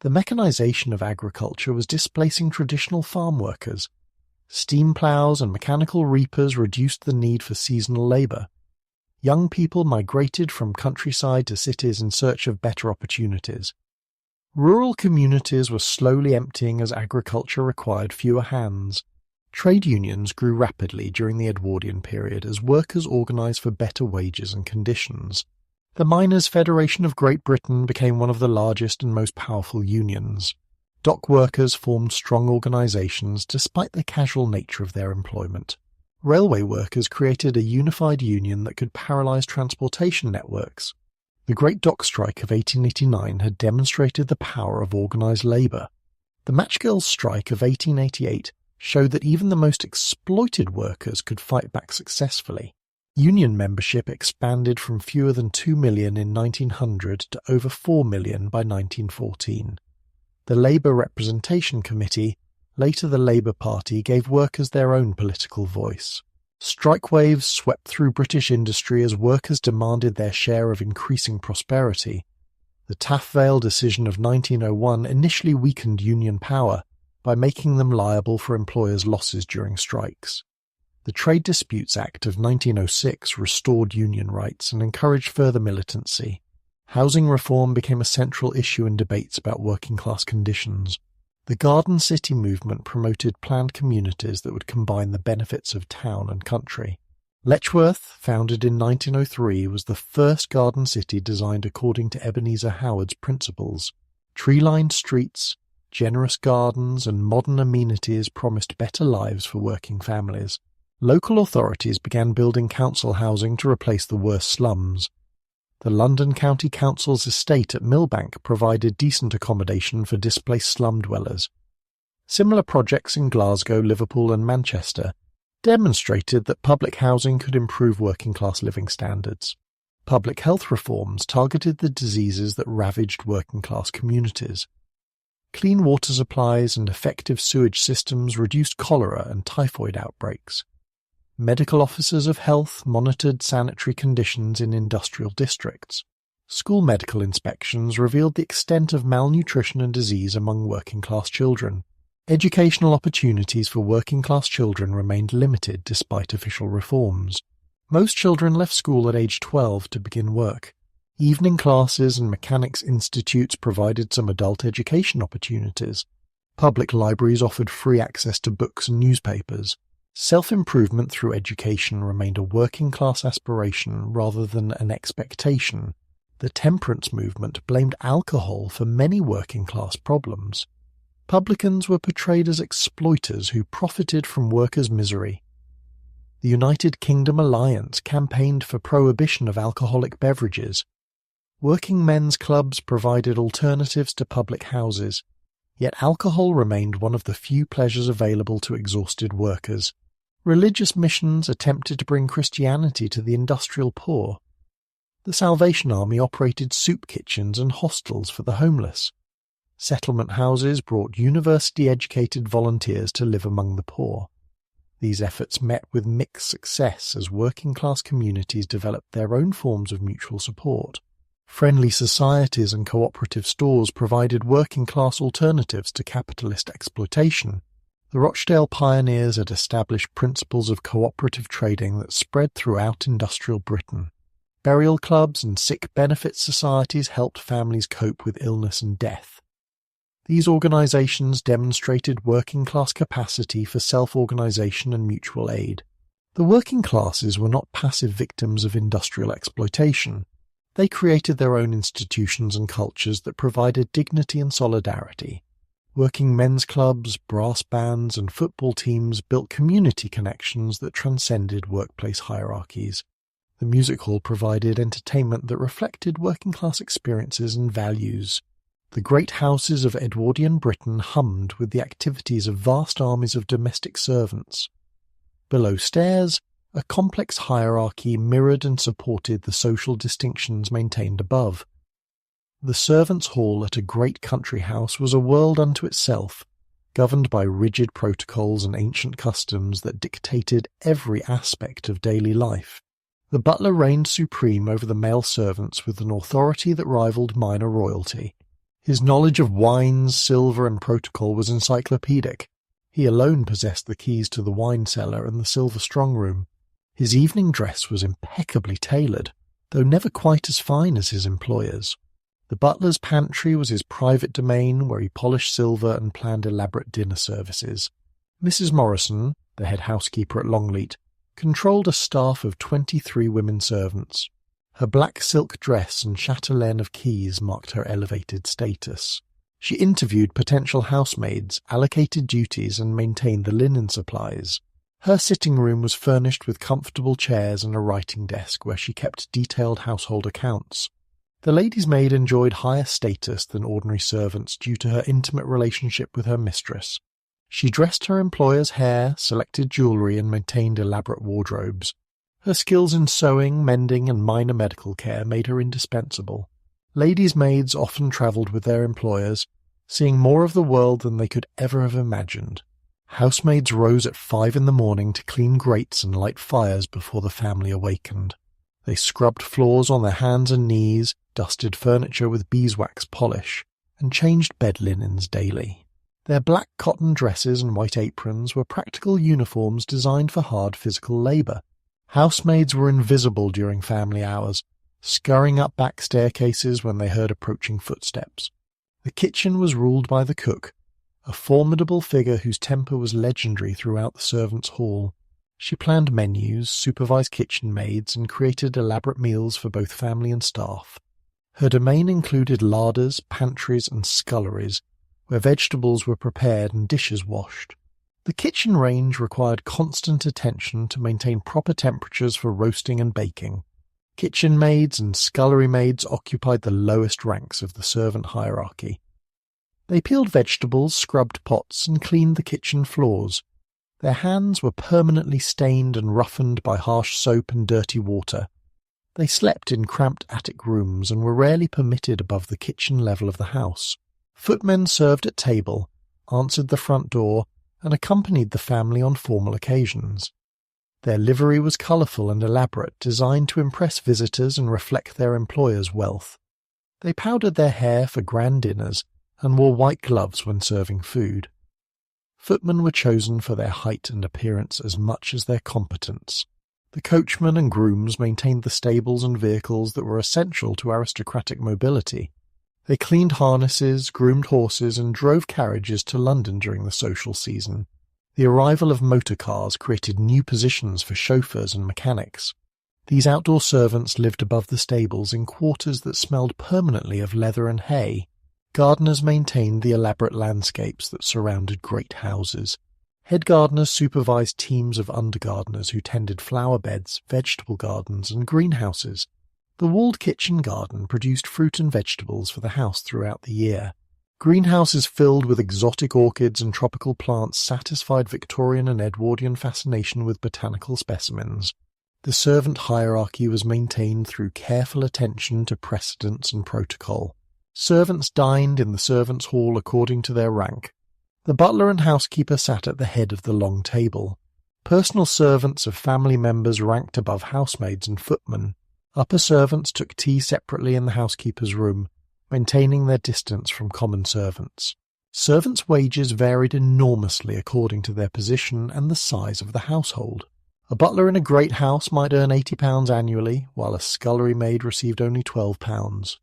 The mechanization of agriculture was displacing traditional farm workers. Steam ploughs and mechanical reapers reduced the need for seasonal labour. Young people migrated from countryside to cities in search of better opportunities. Rural communities were slowly emptying as agriculture required fewer hands. Trade unions grew rapidly during the Edwardian period as workers organised for better wages and conditions. The Miners' Federation of Great Britain became one of the largest and most powerful unions. Dock workers formed strong organisations despite the casual nature of their employment. Railway workers created a unified union that could paralyse transportation networks. The Great Dock Strike of 1889 had demonstrated the power of organised labour. The Matchgirls' Strike of 1888 showed that even the most exploited workers could fight back successfully. Union membership expanded from fewer than 2 million in 1900 to over 4 million by 1914. The Labour Representation Committee, later the Labour Party, gave workers their own political voice. Strike waves swept through British industry as workers demanded their share of increasing prosperity. The Taff Vale decision of 1901 initially weakened union power by making them liable for employers' losses during strikes. The Trade Disputes Act of 1906 restored union rights and encouraged further militancy. Housing reform became a central issue in debates about working-class conditions. The Garden City movement promoted planned communities that would combine the benefits of town and country. Letchworth, founded in 1903, was the first garden city designed according to Ebenezer Howard's principles. Tree-lined streets, generous gardens, and modern amenities promised better lives for working families. Local authorities began building council housing to replace the worst slums. The London County Council's estate at Millbank provided decent accommodation for displaced slum dwellers. Similar projects in Glasgow, Liverpool and Manchester demonstrated that public housing could improve working-class living standards. Public health reforms targeted the diseases that ravaged working-class communities. Clean water supplies and effective sewage systems reduced cholera and typhoid outbreaks. Medical officers of health monitored sanitary conditions in industrial districts. School medical inspections revealed the extent of malnutrition and disease among working-class children. Educational opportunities for working-class children remained limited despite official reforms. Most children left school at age 12 to begin work. Evening classes and mechanics institutes provided some adult education opportunities. Public libraries offered free access to books and newspapers. Self-improvement through education remained a working-class aspiration rather than an expectation. The temperance movement blamed alcohol for many working-class problems. Publicans were portrayed as exploiters who profited from workers' misery. The United Kingdom Alliance campaigned for prohibition of alcoholic beverages. Working men's clubs provided alternatives to public houses, yet alcohol remained one of the few pleasures available to exhausted workers. Religious missions attempted to bring Christianity to the industrial poor. The Salvation Army operated soup kitchens and hostels for the homeless. Settlement houses brought university-educated volunteers to live among the poor. These efforts met with mixed success as working-class communities developed their own forms of mutual support. Friendly societies and cooperative stores provided working-class alternatives to capitalist exploitation. The Rochdale pioneers had established principles of cooperative trading that spread throughout industrial Britain. Burial clubs and sick benefit societies helped families cope with illness and death. These organizations demonstrated working-class capacity for self-organization and mutual aid. The working classes were not passive victims of industrial exploitation. They created their own institutions and cultures that provided dignity and solidarity. Working men's clubs, brass bands, and football teams built community connections that transcended workplace hierarchies. The music hall provided entertainment that reflected working-class experiences and values. The great houses of Edwardian Britain hummed with the activities of vast armies of domestic servants. Below stairs, a complex hierarchy mirrored and supported the social distinctions maintained above. The servants' hall at a great country house was a world unto itself, governed by rigid protocols and ancient customs that dictated every aspect of daily life. The butler reigned supreme over the male servants with an authority that rivaled minor royalty. His knowledge of wines, silver, and protocol was encyclopedic. He alone possessed the keys to the wine cellar and the silver strong-room. His evening dress was impeccably tailored, though never quite as fine as his employer's. The butler's pantry was his private domain where he polished silver and planned elaborate dinner services. Mrs. Morrison, the head housekeeper at Longleat, controlled a staff of 23 women servants. Her black silk dress and chatelaine of keys marked her elevated status. She interviewed potential housemaids, allocated duties, and maintained the linen supplies. Her sitting room was furnished with comfortable chairs and a writing desk where she kept detailed household accounts. The lady's maid enjoyed higher status than ordinary servants due to her intimate relationship with her mistress. She dressed her employer's hair, selected jewellery, and maintained elaborate wardrobes. Her skills in sewing, mending, and minor medical care made her indispensable. Ladies' maids often travelled with their employers, seeing more of the world than they could ever have imagined. Housemaids rose at 5 a.m. to clean grates and light fires before the family awakened. They scrubbed floors on their hands and knees, dusted furniture with beeswax polish, and changed bed linens daily. Their black cotton dresses and white aprons were practical uniforms designed for hard physical labour. Housemaids were invisible during family hours, scurrying up back staircases when they heard approaching footsteps. The kitchen was ruled by the cook, a formidable figure whose temper was legendary throughout the servants' hall. She planned menus, supervised kitchen maids, and created elaborate meals for both family and staff. Her domain included larders, pantries, and sculleries, where vegetables were prepared and dishes washed. The kitchen range required constant attention to maintain proper temperatures for roasting and baking. Kitchen maids and scullery maids occupied the lowest ranks of the servant hierarchy. They peeled vegetables, scrubbed pots, and cleaned the kitchen floors. Their hands were permanently stained and roughened by harsh soap and dirty water. They slept in cramped attic rooms and were rarely permitted above the kitchen level of the house. Footmen served at table, answered the front door, and accompanied the family on formal occasions. Their livery was colourful and elaborate, designed to impress visitors and reflect their employers' wealth. They powdered their hair for grand dinners and wore white gloves when serving food. Footmen were chosen for their height and appearance as much as their competence. The coachmen and grooms maintained the stables and vehicles that were essential to aristocratic mobility. They cleaned harnesses, groomed horses, and drove carriages to London during the social season. The arrival of motor cars created new positions for chauffeurs and mechanics. These outdoor servants lived above the stables in quarters that smelled permanently of leather and hay. Gardeners maintained the elaborate landscapes that surrounded great houses. Head gardeners supervised teams of undergardeners who tended flower beds, vegetable gardens, and greenhouses. The walled kitchen garden produced fruit and vegetables for the house throughout the year. Greenhouses filled with exotic orchids and tropical plants satisfied Victorian and Edwardian fascination with botanical specimens. The servant hierarchy was maintained through careful attention to precedence and protocol. Servants dined in the servants' hall according to their rank. The butler and housekeeper sat at the head of the long table. Personal servants of family members ranked above housemaids and footmen. Upper servants took tea separately in the housekeeper's room, maintaining their distance from common servants. Servants' wages varied enormously according to their position and the size of the household. A butler in a great house might earn £80 annually, while a scullery maid received only £12.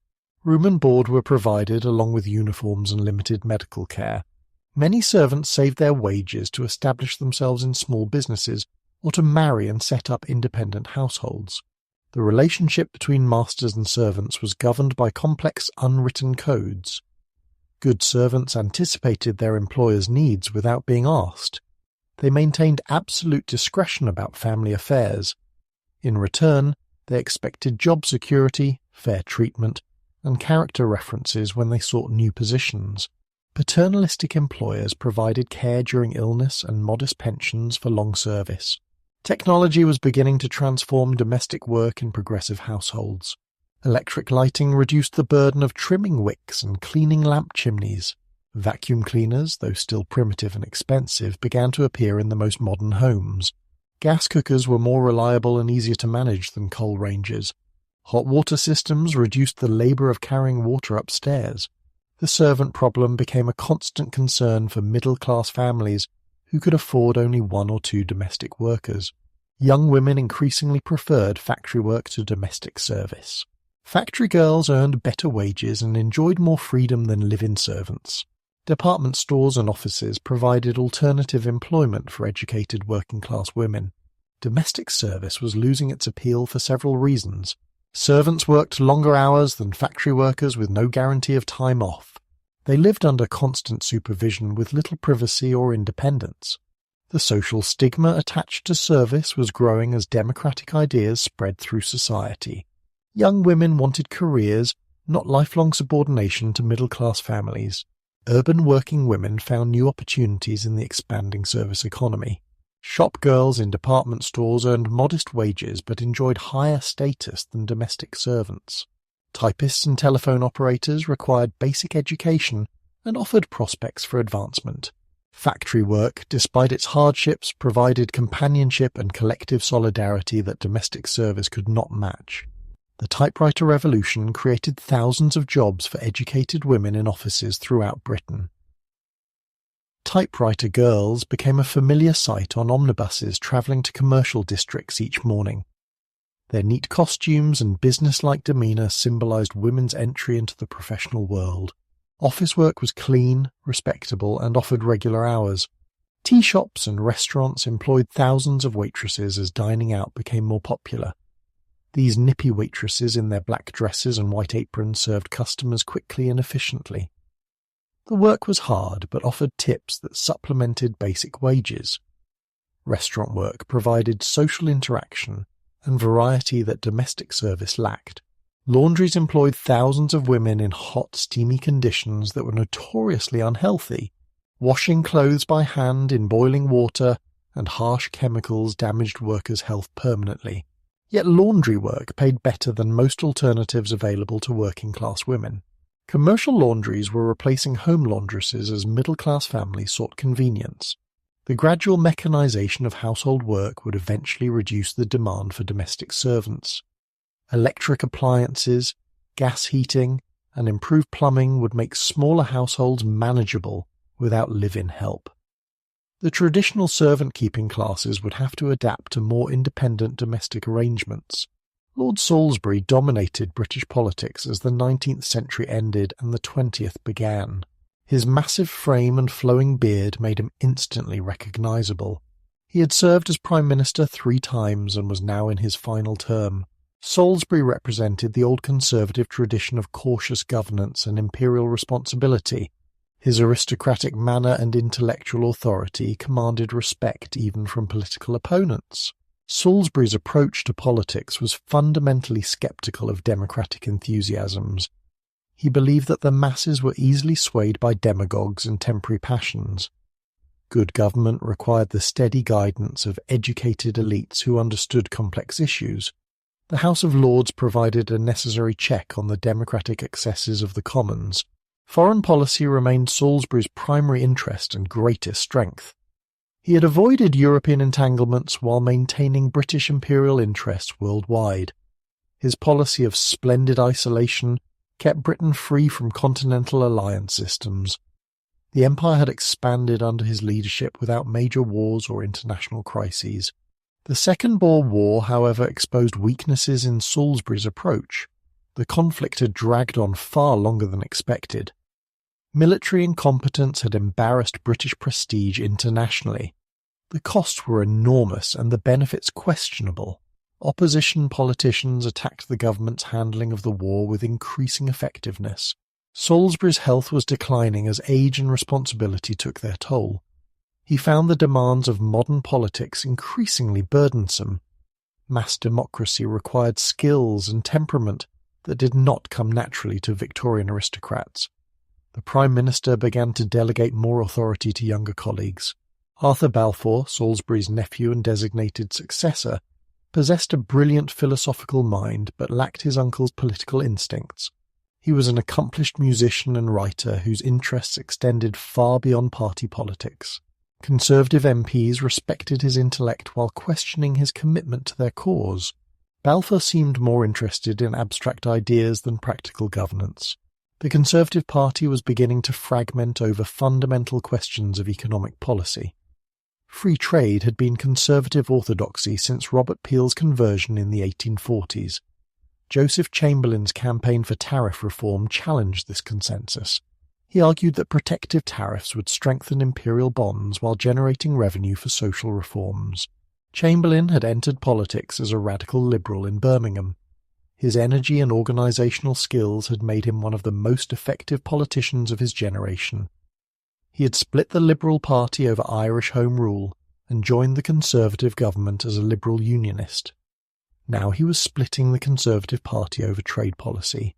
Room and board were provided along with uniforms and limited medical care. Many servants saved their wages to establish themselves in small businesses or to marry and set up independent households. The relationship between masters and servants was governed by complex unwritten codes. Good servants anticipated their employers' needs without being asked. They maintained absolute discretion about family affairs. In return, they expected job security, fair treatment, and character references when they sought new positions. Paternalistic employers provided care during illness and modest pensions for long service. Technology was beginning to transform domestic work in progressive households. Electric lighting reduced the burden of trimming wicks and cleaning lamp chimneys. Vacuum cleaners, though still primitive and expensive, began to appear in the most modern homes. Gas cookers were more reliable and easier to manage than coal ranges. Hot water systems reduced the labour of carrying water upstairs. The servant problem became a constant concern for middle-class families who could afford only 1 or 2 domestic workers. Young women increasingly preferred factory work to domestic service. Factory girls earned better wages and enjoyed more freedom than live-in servants. Department stores and offices provided alternative employment for educated working-class women. Domestic service was losing its appeal for several reasons. Servants worked longer hours than factory workers with no guarantee of time off. They lived under constant supervision with little privacy or independence. The social stigma attached to service was growing as democratic ideas spread through society. Young women wanted careers, not lifelong subordination to middle-class families. Urban working women found new opportunities in the expanding service economy. Shop girls in department stores earned modest wages but enjoyed higher status than domestic servants. Typists and telephone operators required basic education and offered prospects for advancement. Factory work, despite its hardships, provided companionship and collective solidarity that domestic service could not match. The typewriter revolution created thousands of jobs for educated women in offices throughout Britain. Typewriter girls became a familiar sight on omnibuses travelling to commercial districts each morning. Their neat costumes and business-like demeanour symbolised women's entry into the professional world. Office work was clean, respectable, and offered regular hours. Tea shops and restaurants employed thousands of waitresses as dining out became more popular. These nippy waitresses in their black dresses and white aprons served customers quickly and efficiently. The work was hard, but offered tips that supplemented basic wages. Restaurant work provided social interaction and variety that domestic service lacked. Laundries employed thousands of women in hot, steamy conditions that were notoriously unhealthy. Washing clothes by hand in boiling water and harsh chemicals damaged workers' health permanently. Yet laundry work paid better than most alternatives available to working-class women. Commercial laundries were replacing home laundresses as middle-class families sought convenience. The gradual mechanization of household work would eventually reduce the demand for domestic servants. Electric appliances, gas heating, and improved plumbing would make smaller households manageable without live-in help. The traditional servant-keeping classes would have to adapt to more independent domestic arrangements. Lord Salisbury dominated British politics as the 19th century ended and the 20th began. His massive frame and flowing beard made him instantly recognisable. He had served as Prime Minister 3 times and was now in his final term. Salisbury represented the old conservative tradition of cautious governance and imperial responsibility. His aristocratic manner and intellectual authority commanded respect even from political opponents. Salisbury's approach to politics was fundamentally sceptical of democratic enthusiasms. He believed that the masses were easily swayed by demagogues and temporary passions. Good government required the steady guidance of educated elites who understood complex issues. The House of Lords provided a necessary check on the democratic excesses of the Commons. Foreign policy remained Salisbury's primary interest and greatest strength. He had avoided European entanglements while maintaining British imperial interests worldwide. His policy of splendid isolation kept Britain free from continental alliance systems. The empire had expanded under his leadership without major wars or international crises. The Second Boer War, however, exposed weaknesses in Salisbury's approach. The conflict had dragged on far longer than expected. Military incompetence had embarrassed British prestige internationally. The costs were enormous and the benefits questionable. Opposition politicians attacked the government's handling of the war with increasing effectiveness. Salisbury's health was declining as age and responsibility took their toll. He found the demands of modern politics increasingly burdensome. Mass democracy required skills and temperament that did not come naturally to Victorian aristocrats. The Prime Minister began to delegate more authority to younger colleagues. Arthur Balfour, Salisbury's nephew and designated successor, possessed a brilliant philosophical mind but lacked his uncle's political instincts. He was an accomplished musician and writer whose interests extended far beyond party politics. Conservative MPs respected his intellect while questioning his commitment to their cause. Balfour seemed more interested in abstract ideas than practical governance. The Conservative Party was beginning to fragment over fundamental questions of economic policy. Free trade had been conservative orthodoxy since Robert Peel's conversion in the 1840s. Joseph Chamberlain's campaign for tariff reform challenged this consensus. He argued that protective tariffs would strengthen imperial bonds while generating revenue for social reforms. Chamberlain had entered politics as a radical liberal in Birmingham. His energy and organisational skills had made him one of the most effective politicians of his generation. He had split the Liberal Party over Irish Home Rule and joined the Conservative government as a Liberal Unionist. Now he was splitting the Conservative Party over trade policy.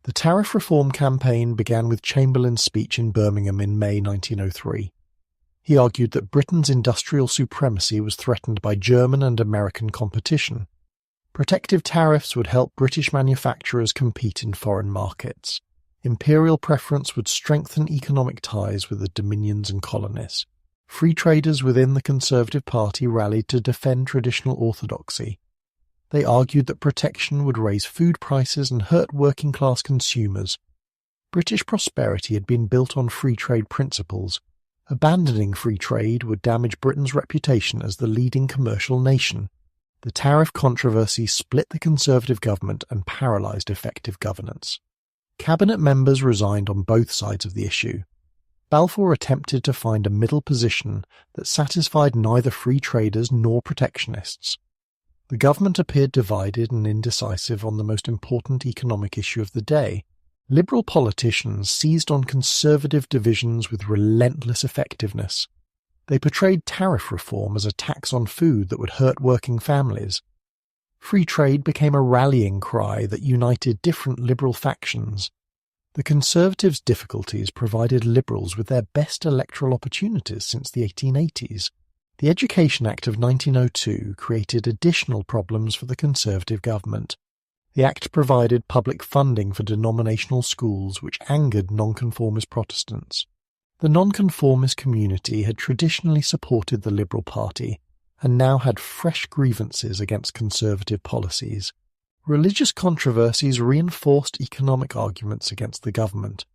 The tariff reform campaign began with Chamberlain's speech in Birmingham in May 1903. He argued that Britain's industrial supremacy was threatened by German and American competition. Protective tariffs would help British manufacturers compete in foreign markets. Imperial preference would strengthen economic ties with the dominions and colonies. Free traders within the Conservative Party rallied to defend traditional orthodoxy. They argued that protection would raise food prices and hurt working-class consumers. British prosperity had been built on free trade principles. Abandoning free trade would damage Britain's reputation as the leading commercial nation. The tariff controversy split the Conservative government and paralysed effective governance. Cabinet members resigned on both sides of the issue. Balfour attempted to find a middle position that satisfied neither free traders nor protectionists. The government appeared divided and indecisive on the most important economic issue of the day. Liberal politicians seized on conservative divisions with relentless effectiveness. They portrayed tariff reform as a tax on food that would hurt working families. Free trade became a rallying cry that united different liberal factions. The Conservatives' difficulties provided Liberals with their best electoral opportunities since the 1880s. The Education Act of 1902 created additional problems for the Conservative government. The Act provided public funding for denominational schools which angered nonconformist Protestants. The nonconformist community had traditionally supported the Liberal Party and now had fresh grievances against Conservative policies. Religious controversies reinforced economic arguments against the government.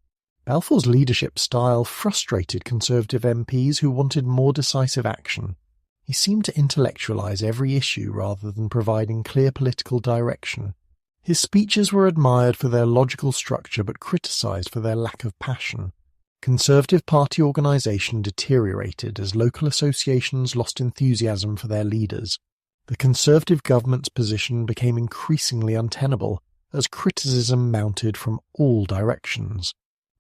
Balfour's leadership style frustrated Conservative MPs who wanted more decisive action. He seemed to intellectualise every issue rather than providing clear political direction. His speeches were admired for their logical structure but criticised for their lack of passion. Conservative Party organisation deteriorated as local associations lost enthusiasm for their leaders. The Conservative government's position became increasingly untenable as criticism mounted from all directions.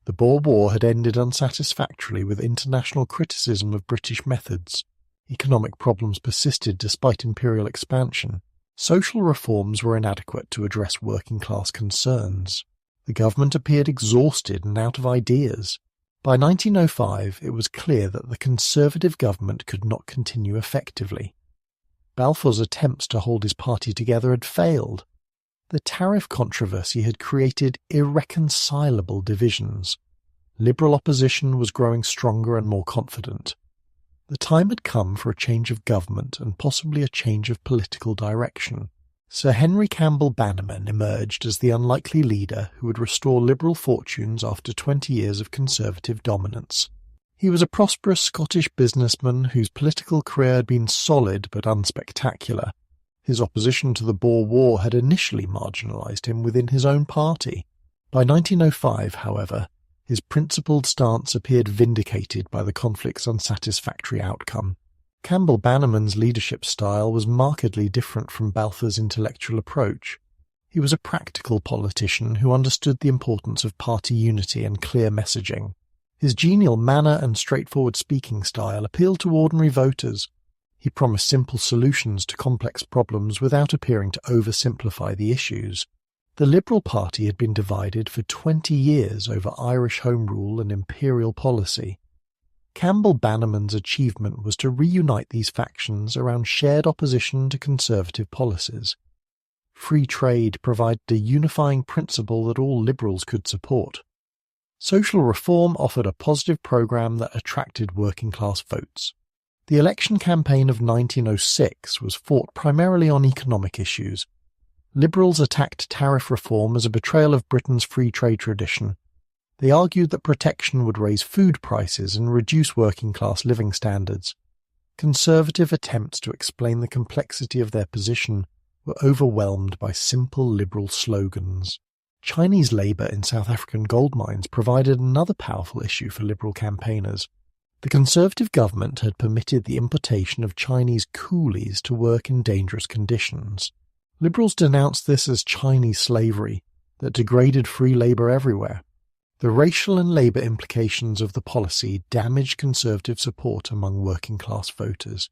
The Boer War had ended unsatisfactorily with international criticism of British methods. Economic problems persisted despite imperial expansion. Social reforms were inadequate to address working-class concerns. The government appeared exhausted and out of ideas. By 1905, it was clear that the Conservative government could not continue effectively. Balfour's attempts to hold his party together had failed. The tariff controversy had created irreconcilable divisions. Liberal opposition was growing stronger and more confident. The time had come for a change of government and possibly a change of political direction. Sir Henry Campbell Bannerman emerged as the unlikely leader who would restore Liberal fortunes after 20 years of Conservative dominance. He was a prosperous Scottish businessman whose political career had been solid but unspectacular. His opposition to the Boer War had initially marginalised him within his own party. By 1905, however, his principled stance appeared vindicated by the conflict's unsatisfactory outcome. Campbell Bannerman's leadership style was markedly different from Balfour's intellectual approach. He was a practical politician who understood the importance of party unity and clear messaging. His genial manner and straightforward speaking style appealed to ordinary voters. He promised simple solutions to complex problems without appearing to oversimplify the issues. The Liberal Party had been divided for 20 years over Irish Home Rule and imperial policy. Campbell Bannerman's achievement was to reunite these factions around shared opposition to Conservative policies. Free trade provided a unifying principle that all Liberals could support. Social reform offered a positive programme that attracted working-class votes. The election campaign of 1906 was fought primarily on economic issues. Liberals attacked tariff reform as a betrayal of Britain's free trade tradition. They argued that protection would raise food prices and reduce working-class living standards. Conservative attempts to explain the complexity of their position were overwhelmed by simple Liberal slogans. Chinese labour in South African gold mines provided another powerful issue for Liberal campaigners. The Conservative government had permitted the importation of Chinese coolies to work in dangerous conditions. Liberals denounced this as Chinese slavery that degraded free labour everywhere. The racial and labour implications of the policy damaged Conservative support among working-class voters.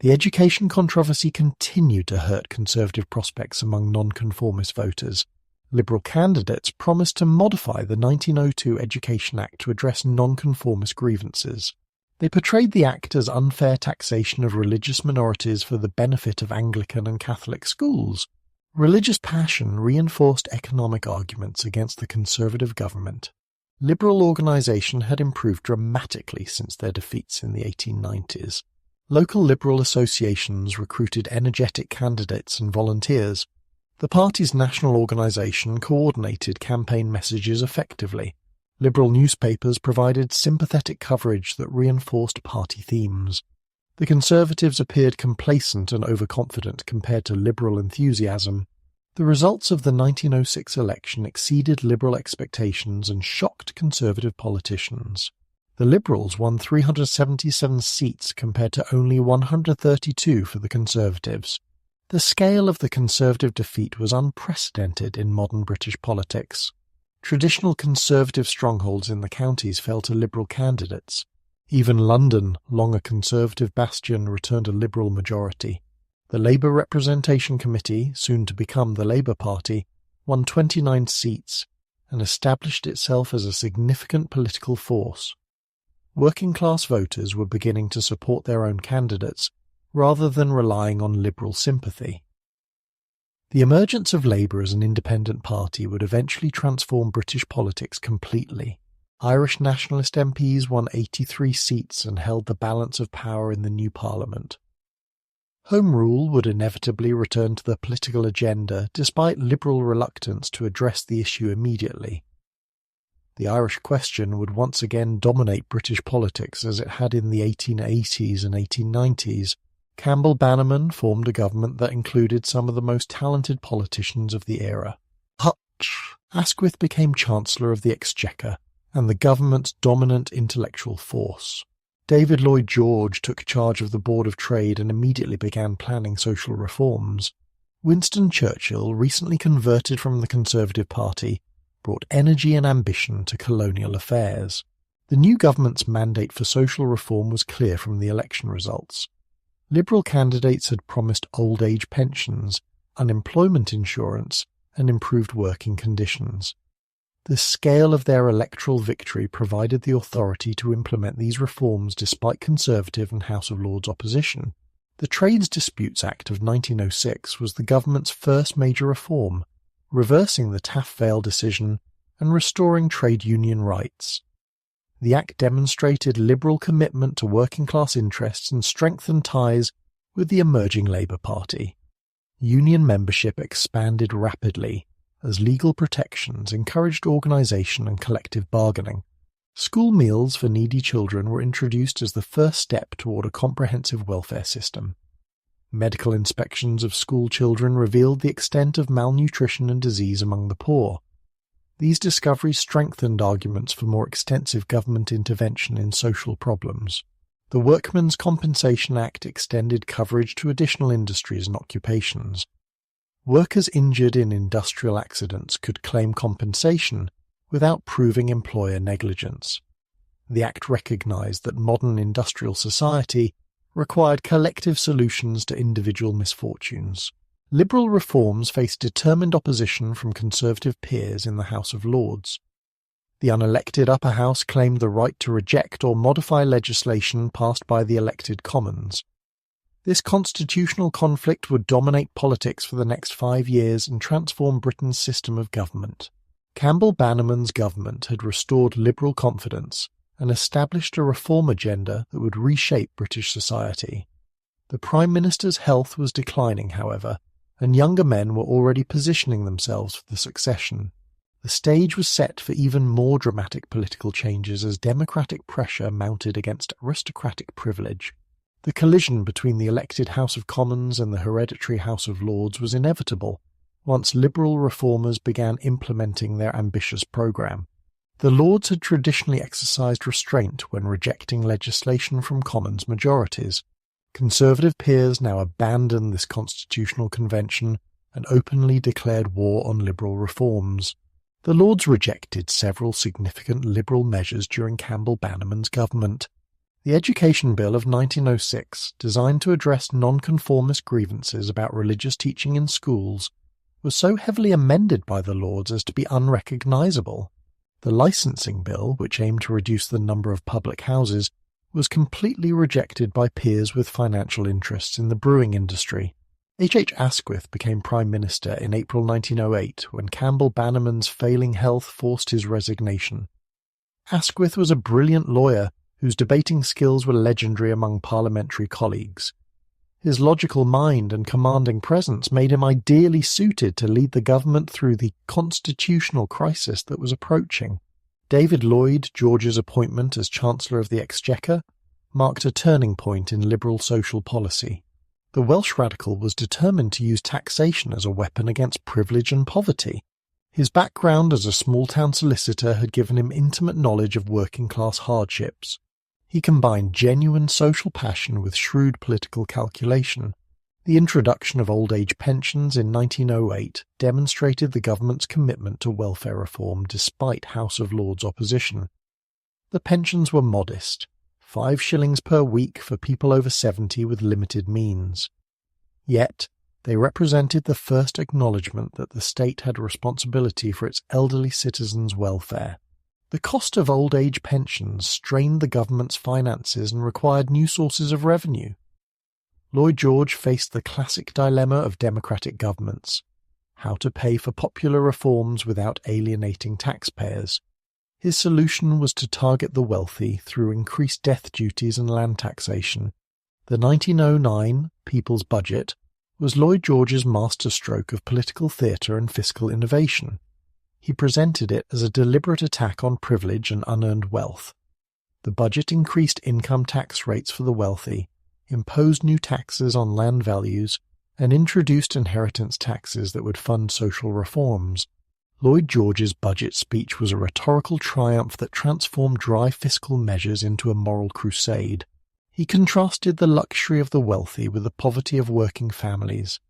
The education controversy continued to hurt Conservative prospects among nonconformist voters. Liberal candidates promised to modify the 1902 Education Act to address nonconformist grievances. They portrayed the act as unfair taxation of religious minorities for the benefit of Anglican and Catholic schools. Religious passion reinforced economic arguments against the Conservative government. Liberal organisation had improved dramatically since their defeats in the 1890s. Local Liberal associations recruited energetic candidates and volunteers. The party's national organisation coordinated campaign messages effectively. Liberal newspapers provided sympathetic coverage that reinforced party themes. The Conservatives appeared complacent and overconfident compared to Liberal enthusiasm. The results of the 1906 election exceeded Liberal expectations and shocked Conservative politicians. The Liberals won 377 seats compared to only 132 for the Conservatives. The scale of the Conservative defeat was unprecedented in modern British politics. Traditional Conservative strongholds in the counties fell to Liberal candidates. Even London, long a Conservative bastion, returned a Liberal majority. The Labour Representation Committee, soon to become the Labour Party, won 29 seats and established itself as a significant political force. Working-class voters were beginning to support their own candidates rather than relying on Liberal sympathy. The emergence of Labour as an independent party would eventually transform British politics completely. Irish nationalist MPs won 83 seats and held the balance of power in the new Parliament. Home Rule would inevitably return to the political agenda despite Liberal reluctance to address the issue immediately. The Irish question would once again dominate British politics as it had in the 1880s and 1890s. Campbell Bannerman formed a government that included some of the most talented politicians of the era. Asquith became Chancellor of the Exchequer and the government's dominant intellectual force. David Lloyd George took charge of the Board of Trade and immediately began planning social reforms. Winston Churchill, recently converted from the Conservative Party, brought energy and ambition to colonial affairs. The new government's mandate for social reform was clear from the election results. Liberal candidates had promised old age pensions, unemployment insurance, and improved working conditions. The scale of their electoral victory provided the authority to implement these reforms despite Conservative and House of Lords opposition. The Trades Disputes Act of 1906 was the government's first major reform, reversing the Taft Vale decision and restoring trade union rights. The Act demonstrated liberal commitment to working-class interests and strengthened ties with the emerging Labour Party. Union membership expanded rapidly as legal protections encouraged organisation and collective bargaining. School meals for needy children were introduced as the first step toward a comprehensive welfare system. Medical inspections of school children revealed the extent of malnutrition and disease among the poor. These discoveries strengthened arguments for more extensive government intervention in social problems. The Workmen's Compensation Act extended coverage to additional industries and occupations. Workers injured in industrial accidents could claim compensation without proving employer negligence. The Act recognized that modern industrial society required collective solutions to individual misfortunes. Liberal reforms faced determined opposition from Conservative peers in the House of Lords. The unelected Upper House claimed the right to reject or modify legislation passed by the elected Commons. This constitutional conflict would dominate politics for the next 5 years and transform Britain's system of government. Campbell Bannerman's government had restored liberal confidence and established a reform agenda that would reshape British society. The Prime Minister's health was declining, however, and younger men were already positioning themselves for the succession. The stage was set for even more dramatic political changes as democratic pressure mounted against aristocratic privilege. The collision between the elected House of Commons and the hereditary House of Lords was inevitable once liberal reformers began implementing their ambitious programme. The Lords had traditionally exercised restraint when rejecting legislation from Commons majorities. Conservative peers now abandoned this constitutional convention and openly declared war on liberal reforms. The Lords rejected several significant liberal measures during Campbell Bannerman's government. The Education Bill of 1906, designed to address nonconformist grievances about religious teaching in schools, was so heavily amended by the Lords as to be unrecognisable. The Licensing Bill, which aimed to reduce the number of public houses, was completely rejected by peers with financial interests in the brewing industry. H. Asquith became Prime Minister in April 1908 when Campbell Bannerman's failing health forced his resignation. Asquith was a brilliant lawyer whose debating skills were legendary among parliamentary colleagues. His logical mind and commanding presence made him ideally suited to lead the government through the constitutional crisis that was approaching. David Lloyd George's appointment as Chancellor of the Exchequer marked a turning point in liberal social policy. The Welsh radical was determined to use taxation as a weapon against privilege and poverty. His background as a small-town solicitor had given him intimate knowledge of working-class hardships. He combined genuine social passion with shrewd political calculation. The introduction of old-age pensions in 1908 demonstrated the government's commitment to welfare reform despite House of Lords opposition. The pensions were modest, 5 shillings per week for people over 70 with limited means. Yet, they represented the first acknowledgement that the state had a responsibility for its elderly citizens' welfare. The cost of old-age pensions strained the government's finances and required new sources of revenue. Lloyd George faced the classic dilemma of democratic governments: how to pay for popular reforms without alienating taxpayers. His solution was to target the wealthy through increased death duties and land taxation. The 1909 People's Budget was Lloyd George's masterstroke of political theatre and fiscal innovation. He presented it as a deliberate attack on privilege and unearned wealth. The budget increased income tax rates for the wealthy, imposed new taxes on land values, and introduced inheritance taxes that would fund social reforms. Lloyd George's budget speech was a rhetorical triumph that transformed dry fiscal measures into a moral crusade. He contrasted the luxury of the wealthy with the poverty of working families.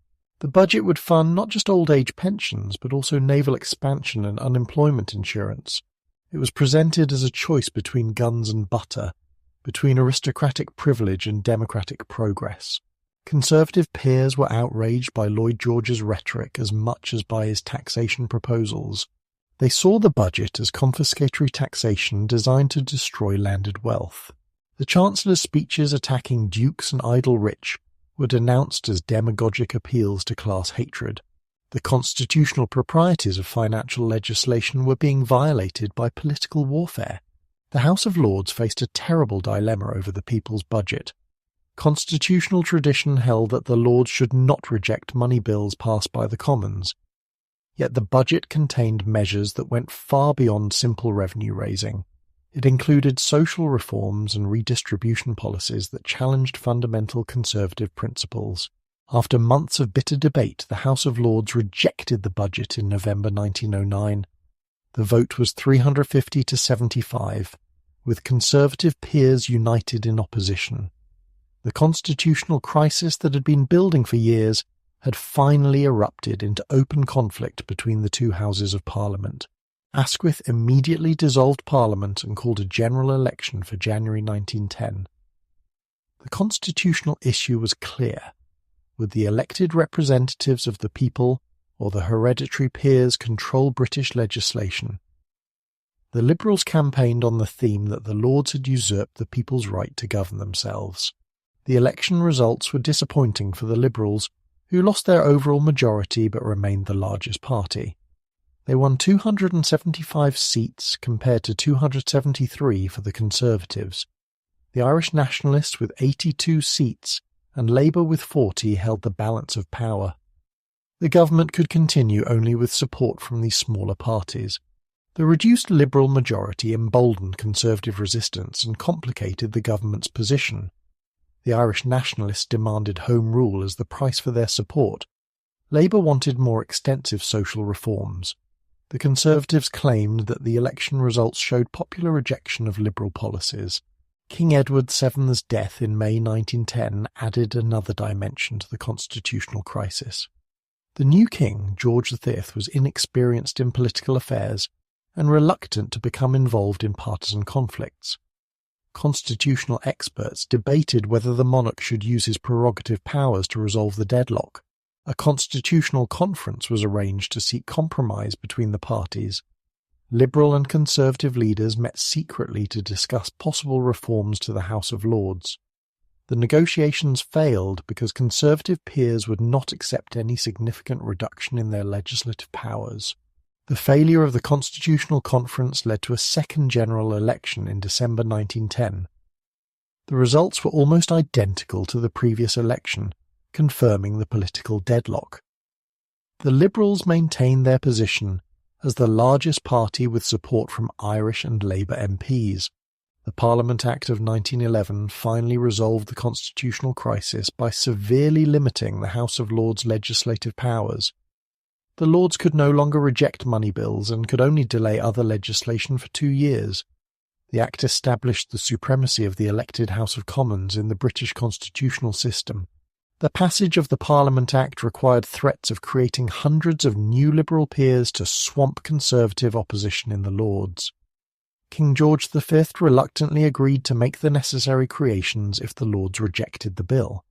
The budget would fund not just old-age pensions, but also naval expansion and unemployment insurance. It was presented as a choice between guns and butter, between aristocratic privilege and democratic progress. Conservative peers were outraged by Lloyd George's rhetoric as much as by his taxation proposals. They saw the budget as confiscatory taxation designed to destroy landed wealth. The Chancellor's speeches attacking dukes and idle rich were denounced as demagogic appeals to class hatred. The constitutional proprieties of financial legislation were being violated by political warfare. The House of Lords faced a terrible dilemma over the people's budget. Constitutional tradition held that the Lords should not reject money bills passed by the Commons. Yet the budget contained measures that went far beyond simple revenue raising. It included social reforms and redistribution policies that challenged fundamental conservative principles. After months of bitter debate, the House of Lords rejected the budget in November 1909. The vote was 350 to 75, with Conservative peers united in opposition. The constitutional crisis that had been building for years had finally erupted into open conflict between the two Houses of Parliament. Asquith immediately dissolved Parliament and called a general election for January 1910. The constitutional issue was clear. Would the elected representatives of the people or the hereditary peers control British legislation? The Liberals campaigned on the theme that the Lords had usurped the people's right to govern themselves. The election results were disappointing for the Liberals, who lost their overall majority but remained the largest party. They won 275 seats compared to 273 for the Conservatives. The Irish Nationalists with 82 seats and Labour with 40 held the balance of power. The government could continue only with support from these smaller parties. The reduced Liberal majority emboldened Conservative resistance and complicated the government's position. The Irish Nationalists demanded Home Rule as the price for their support. Labour wanted more extensive social reforms. The Conservatives claimed that the election results showed popular rejection of Liberal policies. King Edward VII's death in May 1910 added another dimension to the constitutional crisis. The new king, George V, was inexperienced in political affairs and reluctant to become involved in partisan conflicts. Constitutional experts debated whether the monarch should use his prerogative powers to resolve the deadlock. A constitutional conference was arranged to seek compromise between the parties. Liberal and Conservative leaders met secretly to discuss possible reforms to the House of Lords. The negotiations failed because Conservative peers would not accept any significant reduction in their legislative powers. The failure of the Constitutional Conference led to a second general election in December 1910. The results were almost identical to the previous election, confirming the political deadlock. The Liberals maintained their position as the largest party with support from Irish and Labour MPs. The Parliament Act of 1911 finally resolved the constitutional crisis by severely limiting the House of Lords' legislative powers. The Lords could no longer reject money bills and could only delay other legislation for 2 years. The Act established the supremacy of the elected House of Commons in the British constitutional system. The passage of the Parliament Act required threats of creating hundreds of new Liberal peers to swamp Conservative opposition in the Lords. King George V reluctantly agreed to make the necessary creations if the Lords rejected the bill.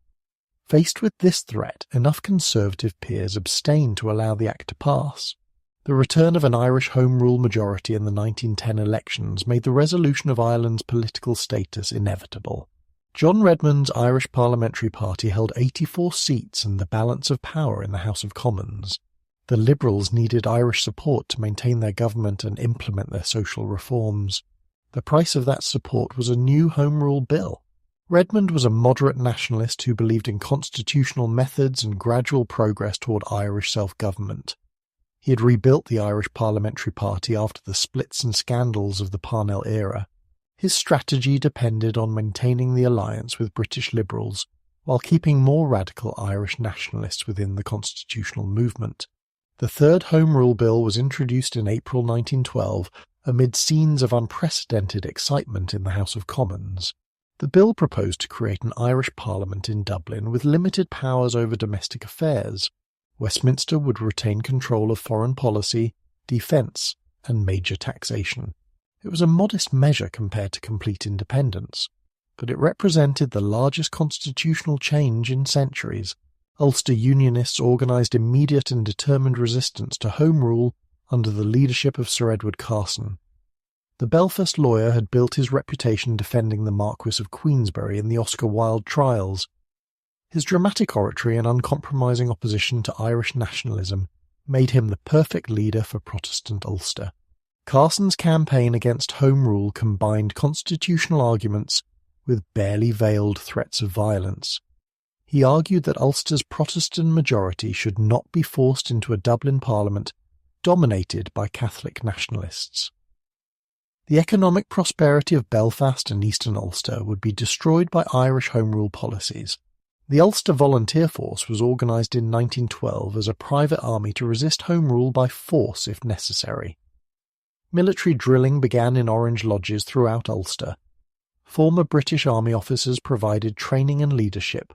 Faced with this threat, enough Conservative peers abstained to allow the Act to pass. The return of an Irish Home Rule majority in the 1910 elections made the resolution of Ireland's political status inevitable. John Redmond's Irish Parliamentary Party held 84 seats and the balance of power in the House of Commons. The Liberals needed Irish support to maintain their government and implement their social reforms. The price of that support was a new Home Rule bill. Redmond was a moderate nationalist who believed in constitutional methods and gradual progress toward Irish self-government. He had rebuilt the Irish Parliamentary Party after the splits and scandals of the Parnell era. His strategy depended on maintaining the alliance with British Liberals while keeping more radical Irish nationalists within the constitutional movement. The Third Home Rule Bill was introduced in April 1912 amid scenes of unprecedented excitement in the House of Commons. The bill proposed to create an Irish Parliament in Dublin with limited powers over domestic affairs. Westminster would retain control of foreign policy, defence, and major taxation. It was a modest measure compared to complete independence, but it represented the largest constitutional change in centuries. Ulster Unionists organised immediate and determined resistance to Home Rule under the leadership of Sir Edward Carson. The Belfast lawyer had built his reputation defending the Marquis of Queensberry in the Oscar Wilde trials. His dramatic oratory and uncompromising opposition to Irish nationalism made him the perfect leader for Protestant Ulster. Carson's campaign against Home Rule combined constitutional arguments with barely veiled threats of violence. He argued that Ulster's Protestant majority should not be forced into a Dublin Parliament dominated by Catholic nationalists. The economic prosperity of Belfast and eastern Ulster would be destroyed by Irish Home Rule policies. The Ulster Volunteer Force was organised in 1912 as a private army to resist Home Rule by force if necessary. Military drilling began in Orange lodges throughout Ulster. Former British Army officers provided training and leadership.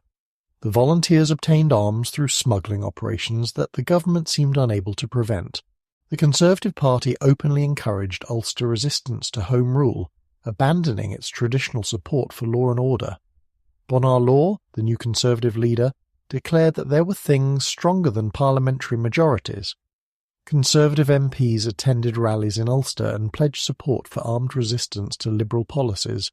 The volunteers obtained arms through smuggling operations that the government seemed unable to prevent. The Conservative Party openly encouraged Ulster resistance to Home Rule, abandoning its traditional support for law and order. Bonar Law, the new Conservative leader, declared that there were things stronger than parliamentary majorities. Conservative MPs attended rallies in Ulster and pledged support for armed resistance to Liberal policies.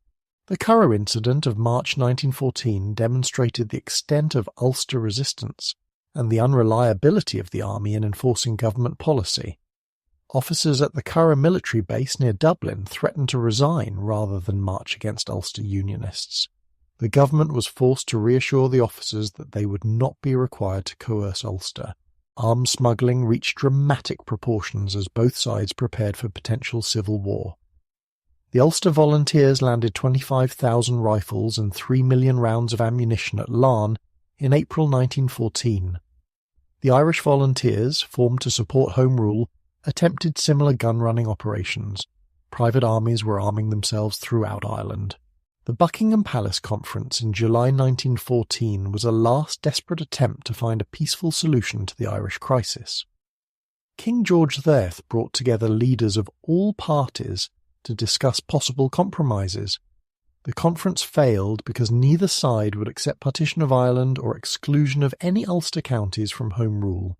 The Curragh incident of March 1914 demonstrated the extent of Ulster resistance and the unreliability of the army in enforcing government policy. Officers at the Curragh military base near Dublin threatened to resign rather than march against Ulster Unionists. The government was forced to reassure the officers that they would not be required to coerce Ulster. Arms smuggling reached dramatic proportions as both sides prepared for potential civil war. The Ulster Volunteers landed 25,000 rifles and 3 million rounds of ammunition at Larne in April 1914. The Irish Volunteers, formed to support Home Rule, attempted similar gun-running operations. Private armies were arming themselves throughout Ireland. The Buckingham Palace Conference in July 1914 was a last desperate attempt to find a peaceful solution to the Irish crisis. King George VIII brought together leaders of all parties to discuss possible compromises. The conference failed because neither side would accept partition of Ireland or exclusion of any Ulster counties from Home Rule.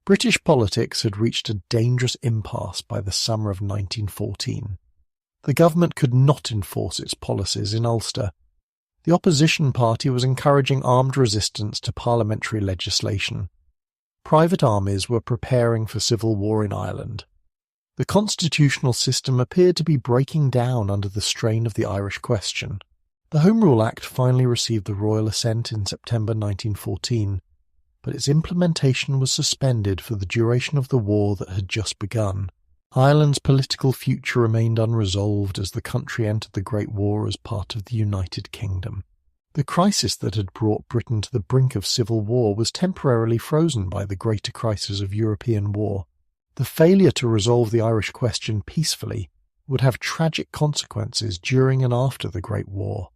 British politics had reached a dangerous impasse by the summer of 1914. The government could not enforce its policies in Ulster. The opposition party was encouraging armed resistance to parliamentary legislation. Private armies were preparing for civil war in Ireland. The constitutional system appeared to be breaking down under the strain of the Irish question. The Home Rule Act finally received the royal assent in September 1914, but its implementation was suspended for the duration of the war that had just begun. Ireland's political future remained unresolved as the country entered the Great War as part of the United Kingdom. The crisis that had brought Britain to the brink of civil war was temporarily frozen by the greater crisis of European war. The failure to resolve the Irish question peacefully would have tragic consequences during and after the Great War.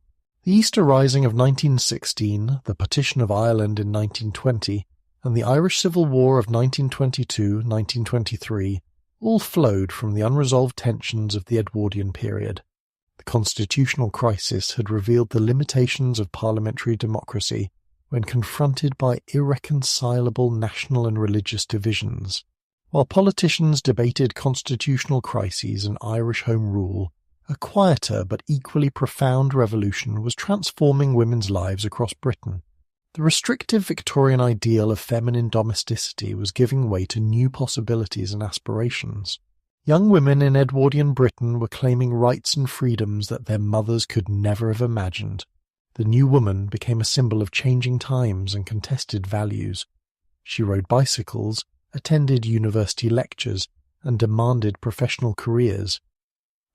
The Easter Rising of 1916, the partition of Ireland in 1920, and the Irish Civil War of 1922-1923 all flowed from the unresolved tensions of the Edwardian period. The constitutional crisis had revealed the limitations of parliamentary democracy when confronted by irreconcilable national and religious divisions. While politicians debated constitutional crises and Irish Home Rule, a quieter but equally profound revolution was transforming women's lives across Britain. The restrictive Victorian ideal of feminine domesticity was giving way to new possibilities and aspirations. Young women in Edwardian Britain were claiming rights and freedoms that their mothers could never have imagined. The new woman became a symbol of changing times and contested values. She rode bicycles, attended university lectures, and demanded professional careers.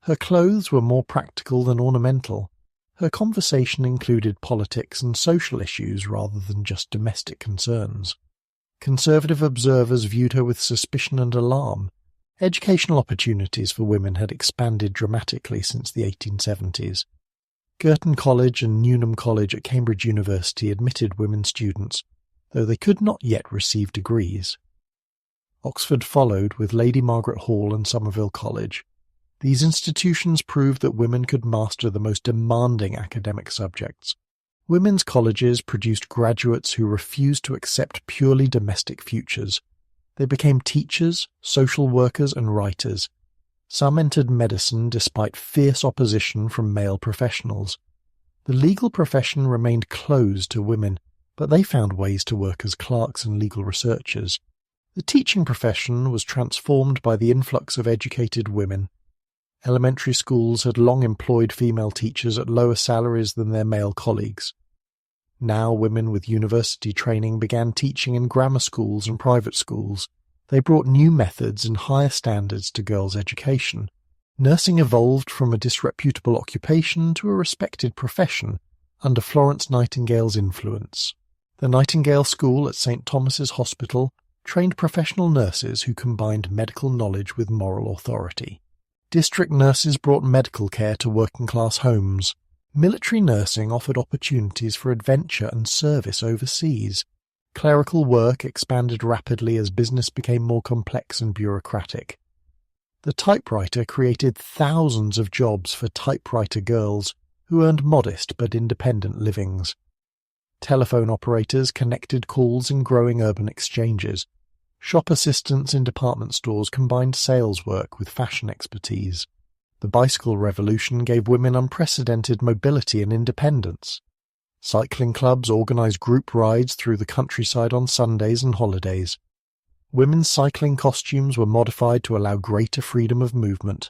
Her clothes were more practical than ornamental. Her conversation included politics and social issues rather than just domestic concerns. Conservative observers viewed her with suspicion and alarm. Educational opportunities for women had expanded dramatically since the 1870s. Girton College and Newnham College at Cambridge University admitted women students, though they could not yet receive degrees. Oxford followed with Lady Margaret Hall and Somerville College. These institutions proved that women could master the most demanding academic subjects. Women's colleges produced graduates who refused to accept purely domestic futures. They became teachers, social workers, and writers. Some entered medicine despite fierce opposition from male professionals. The legal profession remained closed to women, but they found ways to work as clerks and legal researchers. The teaching profession was transformed by the influx of educated women. Elementary schools had long employed female teachers at lower salaries than their male colleagues. Now women with university training began teaching in grammar schools and private schools. They brought new methods and higher standards to girls' education. Nursing evolved from a disreputable occupation to a respected profession under Florence Nightingale's influence. The Nightingale School at St. Thomas's Hospital trained professional nurses who combined medical knowledge with moral authority. District nurses brought medical care to working-class homes. Military nursing offered opportunities for adventure and service overseas. Clerical work expanded rapidly as business became more complex and bureaucratic. The typewriter created thousands of jobs for typewriter girls who earned modest but independent livings. Telephone operators connected calls in growing urban exchanges. Shop assistants in department stores combined sales work with fashion expertise. The bicycle revolution gave women unprecedented mobility and independence. Cycling clubs organized group rides through the countryside on Sundays and holidays. Women's cycling costumes were modified to allow greater freedom of movement.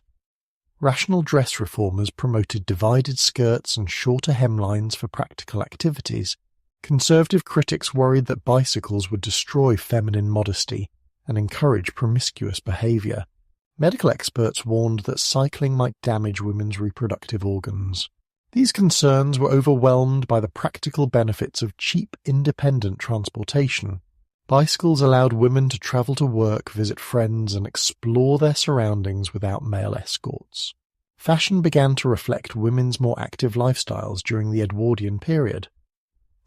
Rational dress reformers promoted divided skirts and shorter hemlines for practical activities. Conservative critics worried that bicycles would destroy feminine modesty and encourage promiscuous behavior. Medical experts warned that cycling might damage women's reproductive organs. These concerns were overwhelmed by the practical benefits of cheap, independent transportation. Bicycles allowed women to travel to work, visit friends, and explore their surroundings without male escorts. Fashion began to reflect women's more active lifestyles during the Edwardian period.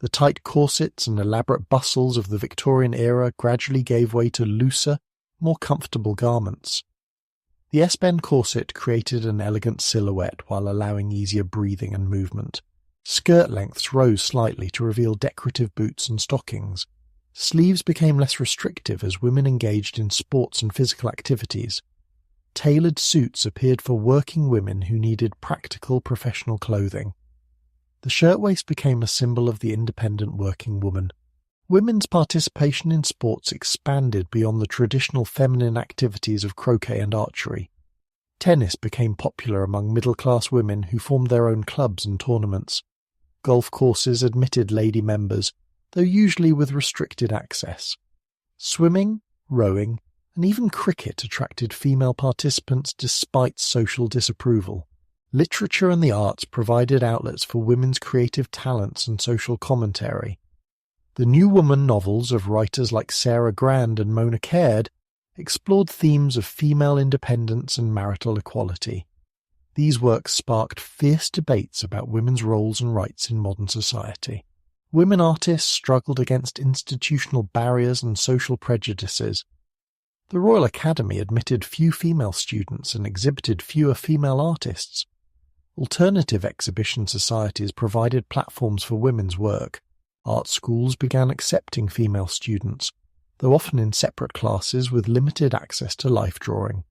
The tight corsets and elaborate bustles of the Victorian era gradually gave way to looser, more comfortable garments. The S-bend corset created an elegant silhouette while allowing easier breathing and movement. Skirt lengths rose slightly to reveal decorative boots and stockings. Sleeves became less restrictive as women engaged in sports and physical activities. Tailored suits appeared for working women who needed practical professional clothing. The shirtwaist became a symbol of the independent working woman. Women's participation in sports expanded beyond the traditional feminine activities of croquet and archery. Tennis became popular among middle-class women who formed their own clubs and tournaments. Golf courses admitted lady members, though usually with restricted access. Swimming, rowing, and even cricket attracted female participants despite social disapproval. Literature and the arts provided outlets for women's creative talents and social commentary. The New Woman novels of writers like Sarah Grand and Mona Caird explored themes of female independence and marital equality. These works sparked fierce debates about women's roles and rights in modern society. Women artists struggled against institutional barriers and social prejudices. The Royal Academy admitted few female students and exhibited fewer female artists. Alternative exhibition societies provided platforms for women's work. Art schools began accepting female students, though often in separate classes with limited access to life drawing.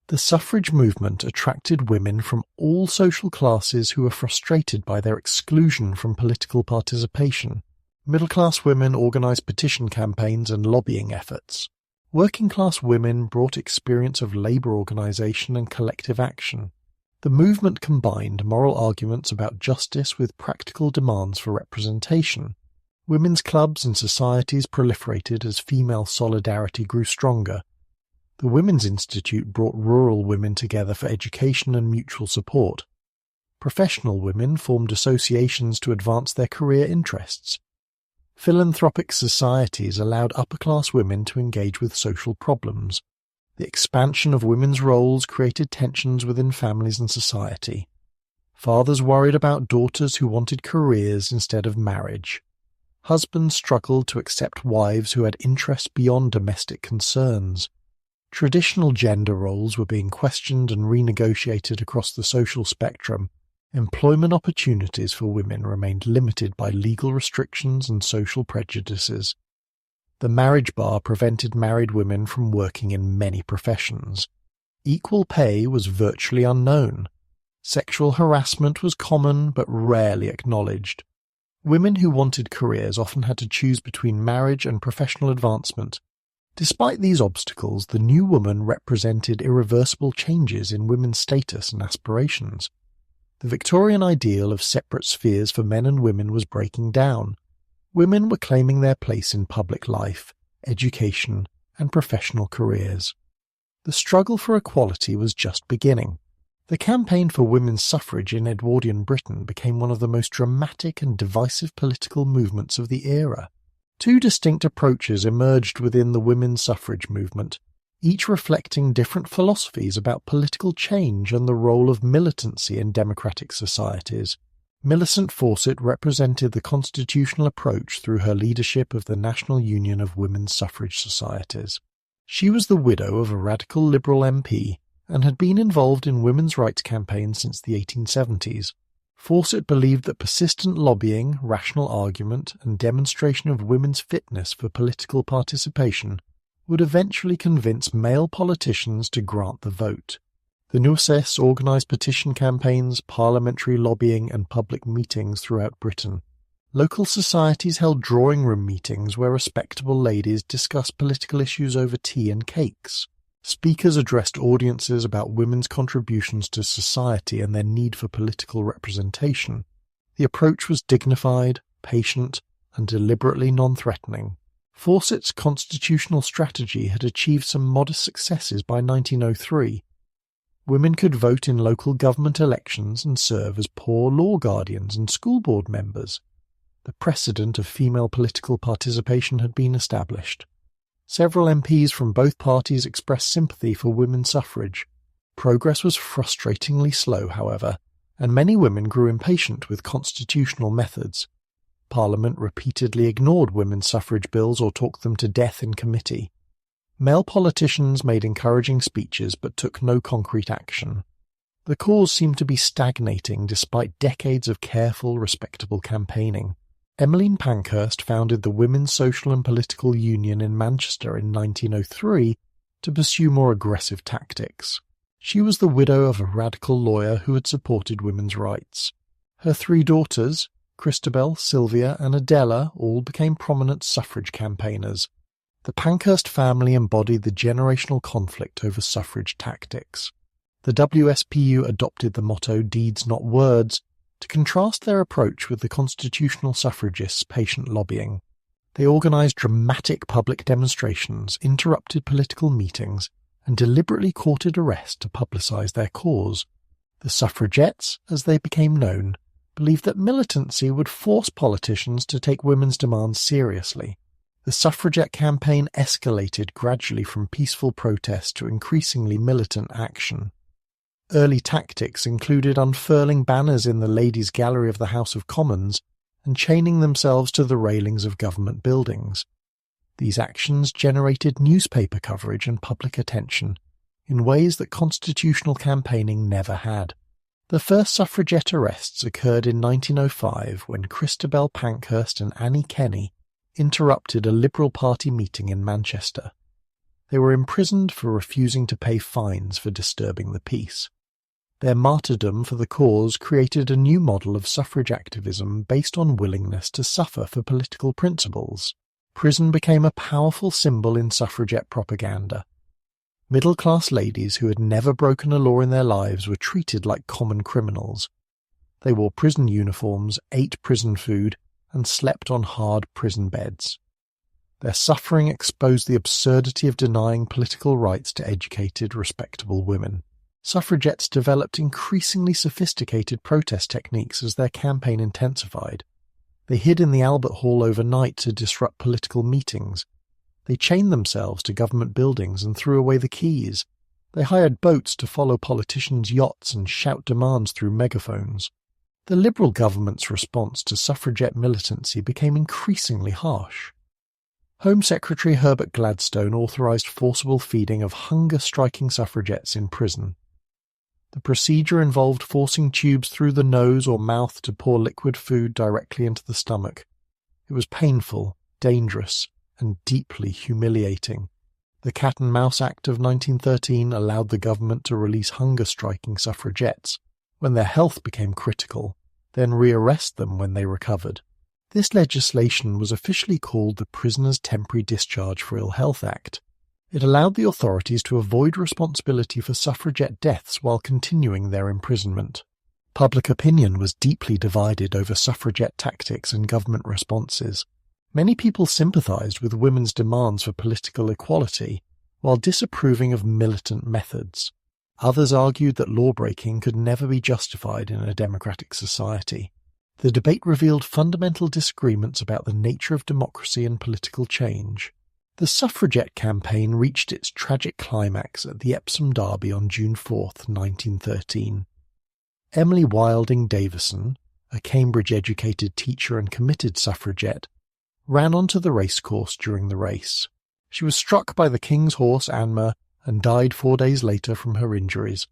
The suffrage movement attracted women from all social classes who were frustrated by their exclusion from political participation. Middle-class women organized petition campaigns and lobbying efforts. Working-class women brought experience of labor organization and collective action. The movement combined moral arguments about justice with practical demands for representation. Women's clubs and societies proliferated as female solidarity grew stronger. The Women's Institute brought rural women together for education and mutual support. Professional women formed associations to advance their career interests. Philanthropic societies allowed upper-class women to engage with social problems. The expansion of women's roles created tensions within families and society. Fathers worried about daughters who wanted careers instead of marriage. Husbands struggled to accept wives who had interests beyond domestic concerns. Traditional gender roles were being questioned and renegotiated across the social spectrum. Employment opportunities for women remained limited by legal restrictions and social prejudices. The marriage bar prevented married women from working in many professions. Equal pay was virtually unknown. Sexual harassment was common but rarely acknowledged. Women who wanted careers often had to choose between marriage and professional advancement. Despite these obstacles, the new woman represented irreversible changes in women's status and aspirations. The Victorian ideal of separate spheres for men and women was breaking down. Women were claiming their place in public life, education, and professional careers. The struggle for equality was just beginning. The campaign for women's suffrage in Edwardian Britain became one of the most dramatic and divisive political movements of the era. Two distinct approaches emerged within the women's suffrage movement, each reflecting different philosophies about political change and the role of militancy in democratic societies. Millicent Fawcett represented the constitutional approach through her leadership of the National Union of Women's Suffrage Societies. She was the widow of a radical Liberal MP and had been involved in women's rights campaigns since the 1870s. Fawcett believed that persistent lobbying, rational argument, and demonstration of women's fitness for political participation would eventually convince male politicians to grant the vote. The Nueces organised petition campaigns, parliamentary lobbying, and public meetings throughout Britain. Local societies held drawing-room meetings where respectable ladies discussed political issues over tea and cakes. Speakers addressed audiences about women's contributions to society and their need for political representation. The approach was dignified, patient, and deliberately non-threatening. Fawcett's constitutional strategy had achieved some modest successes by 1903. Women could vote in local government elections and serve as poor law guardians and school board members. The precedent of female political participation had been established. Several MPs from both parties expressed sympathy for women's suffrage. Progress was frustratingly slow, however, and many women grew impatient with constitutional methods. Parliament repeatedly ignored women's suffrage bills or talked them to death in committee. Male politicians made encouraging speeches but took no concrete action. The cause seemed to be stagnating despite decades of careful, respectable campaigning. Emmeline Pankhurst founded the Women's Social and Political Union in Manchester in 1903 to pursue more aggressive tactics. She was the widow of a radical lawyer who had supported women's rights. Her three daughters, Christabel, Sylvia, and Adela, all became prominent suffrage campaigners. The Pankhurst family embodied the generational conflict over suffrage tactics. The WSPU adopted the motto "Deeds Not Words" to contrast their approach with the constitutional suffragists' patient lobbying. They organised dramatic public demonstrations, interrupted political meetings, and deliberately courted arrest to publicise their cause. The suffragettes, as they became known, believed that militancy would force politicians to take women's demands seriously. The suffragette campaign escalated gradually from peaceful protest to increasingly militant action. Early tactics included unfurling banners in the Ladies' Gallery of the House of Commons and chaining themselves to the railings of government buildings. These actions generated newspaper coverage and public attention in ways that constitutional campaigning never had. The first suffragette arrests occurred in 1905 when Christabel Pankhurst and Annie Kenney interrupted a Liberal Party meeting in Manchester. They were imprisoned for refusing to pay fines for disturbing the peace. Their martyrdom for the cause created a new model of suffrage activism based on willingness to suffer for political principles. Prison became a powerful symbol in suffragette propaganda. Middle-class ladies who had never broken a law in their lives were treated like common criminals. They wore prison uniforms, ate prison food, and slept on hard prison beds. Their suffering exposed the absurdity of denying political rights to educated, respectable women. Suffragettes developed increasingly sophisticated protest techniques as their campaign intensified. They hid in the Albert Hall overnight to disrupt political meetings. They chained themselves to government buildings and threw away the keys. They hired boats to follow politicians' yachts and shout demands through megaphones. The Liberal government's response to suffragette militancy became increasingly harsh. Home Secretary Herbert Gladstone authorised forcible feeding of hunger-striking suffragettes in prison. The procedure involved forcing tubes through the nose or mouth to pour liquid food directly into the stomach. It was painful, dangerous, and deeply humiliating. The Cat and Mouse Act of 1913 allowed the government to release hunger-striking suffragettes when their health became critical, then rearrest them when they recovered. This legislation was officially called the Prisoner's Temporary Discharge for Ill Health Act. It allowed the authorities to avoid responsibility for suffragette deaths while continuing their imprisonment. Public opinion was deeply divided over suffragette tactics and government responses. Many people sympathized with women's demands for political equality, while disapproving of militant methods. Others argued that lawbreaking could never be justified in a democratic society. The debate revealed fundamental disagreements about the nature of democracy and political change. The suffragette campaign reached its tragic climax at the Epsom Derby on June 4, 1913. Emily Wilding Davison, a Cambridge-educated teacher and committed suffragette, ran onto the racecourse during the race. She was struck by the king's horse Anmer and died 4 days later from her injuries.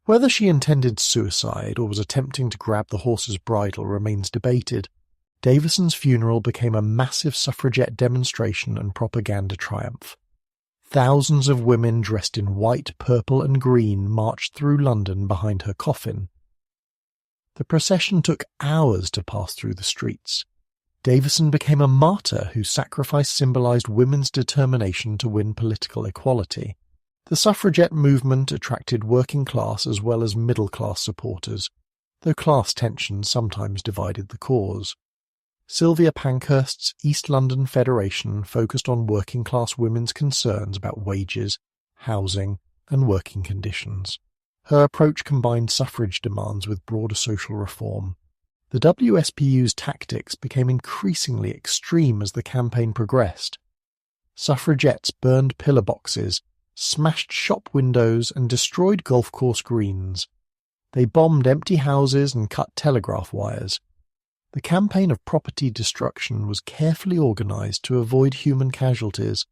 Whether she intended suicide or was attempting to grab the horse's bridle remains debated. Davison's funeral became a massive suffragette demonstration and propaganda triumph. Thousands of women dressed in white, purple and green marched through London behind her coffin. The procession took hours to pass through the streets. Davison became a martyr whose sacrifice symbolized women's determination to win political equality. The suffragette movement attracted working-class as well as middle-class supporters, though class tensions sometimes divided the cause. Sylvia Pankhurst's East London Federation focused on working-class women's concerns about wages, housing, and working conditions. Her approach combined suffrage demands with broader social reform. The WSPU's tactics became increasingly extreme as the campaign progressed. Suffragettes burned pillar boxes, smashed shop windows, and destroyed golf course greens. They bombed empty houses and cut telegraph wires. The campaign of property destruction was carefully organized to avoid human casualties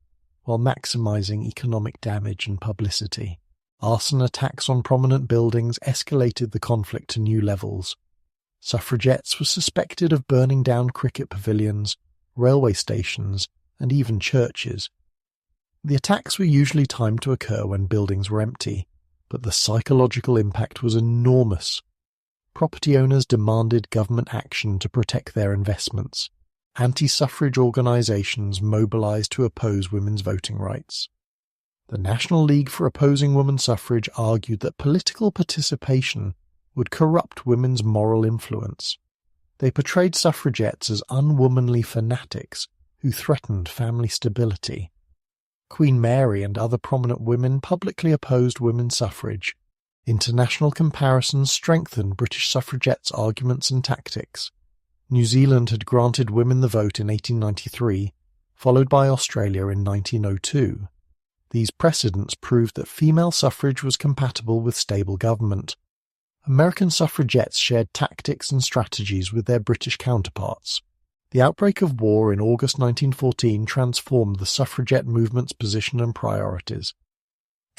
while maximizing economic damage and publicity. Arson attacks on prominent buildings escalated the conflict to new levels. Suffragettes were suspected of burning down cricket pavilions, railway stations, and even churches. The attacks were usually timed to occur when buildings were empty, but the psychological impact was enormous. Property owners demanded government action to protect their investments. Anti-suffrage organizations mobilized to oppose women's voting rights. The National League for Opposing Woman Suffrage argued that political participation would corrupt women's moral influence. They portrayed suffragettes as unwomanly fanatics who threatened family stability. Queen Mary and other prominent women publicly opposed women's suffrage. International comparisons strengthened British suffragettes' arguments and tactics. New Zealand had granted women the vote in 1893, followed by Australia in 1902. These precedents proved that female suffrage was compatible with stable government. American suffragettes shared tactics and strategies with their British counterparts. The outbreak of war in August 1914 transformed the suffragette movement's position and priorities.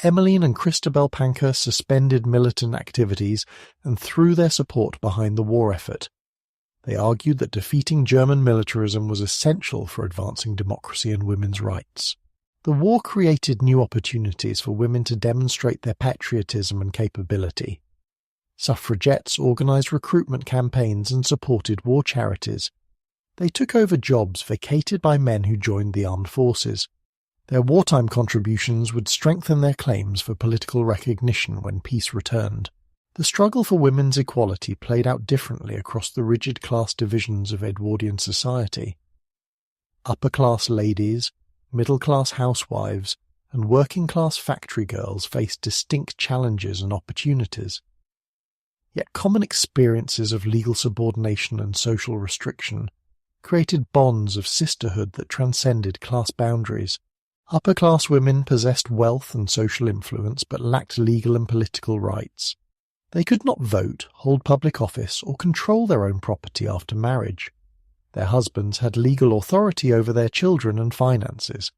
Emmeline and Christabel Pankhurst suspended militant activities and threw their support behind the war effort. They argued that defeating German militarism was essential for advancing democracy and women's rights. The war created new opportunities for women to demonstrate their patriotism and capability. Suffragettes organized recruitment campaigns and supported war charities. They took over jobs vacated by men who joined the armed forces. Their wartime contributions would strengthen their claims for political recognition when peace returned. The struggle for women's equality played out differently across the rigid class divisions of Edwardian society. Upper-class ladies, middle-class housewives, and working-class factory girls faced distinct challenges and opportunities. Yet common experiences of legal subordination and social restriction created bonds of sisterhood that transcended class boundaries. Upper-class women possessed wealth and social influence but lacked legal and political rights. They could not vote, hold public office, or control their own property after marriage. Their husbands had legal authority over their children and finances.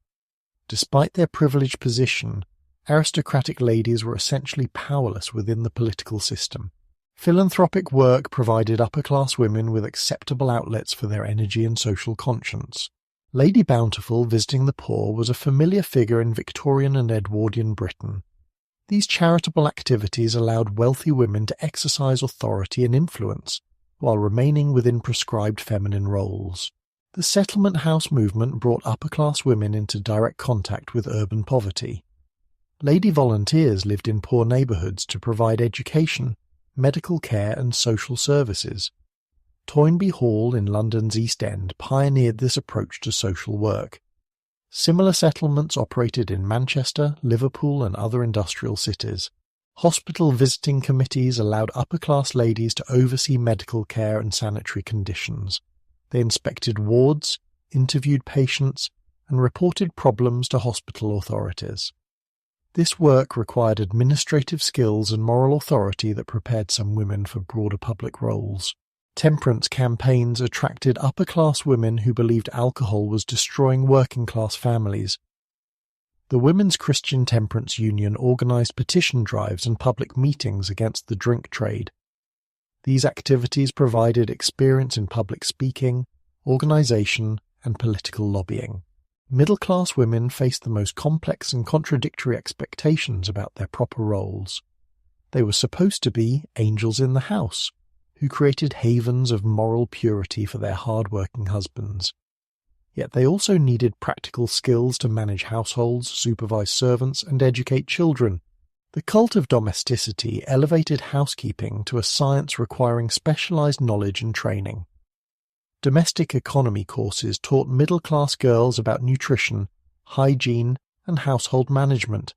Despite their privileged position, aristocratic ladies were essentially powerless within the political system. Philanthropic work provided upper-class women with acceptable outlets for their energy and social conscience. Lady Bountiful visiting the poor was a familiar figure in Victorian and Edwardian Britain. These charitable activities allowed wealthy women to exercise authority and influence, while remaining within prescribed feminine roles. The settlement house movement brought upper-class women into direct contact with urban poverty. Lady volunteers lived in poor neighbourhoods to provide education, medical care and social services. Toynbee Hall in London's East End pioneered this approach to social work. Similar settlements operated in Manchester, Liverpool and other industrial cities. Hospital visiting committees allowed upper-class ladies to oversee medical care and sanitary conditions. They inspected wards, interviewed patients, and reported problems to hospital authorities. This work required administrative skills and moral authority that prepared some women for broader public roles. Temperance campaigns attracted upper-class women who believed alcohol was destroying working-class families. The Women's Christian Temperance Union organised petition drives and public meetings against the drink trade. These activities provided experience in public speaking, organisation, and political lobbying. Middle-class women faced the most complex and contradictory expectations about their proper roles. They were supposed to be angels in the house, who created havens of moral purity for their hard-working husbands. Yet they also needed practical skills to manage households, supervise servants, and educate children. The cult of domesticity elevated housekeeping to a science requiring specialized knowledge and training. Domestic economy courses taught middle-class girls about nutrition, hygiene, and household management.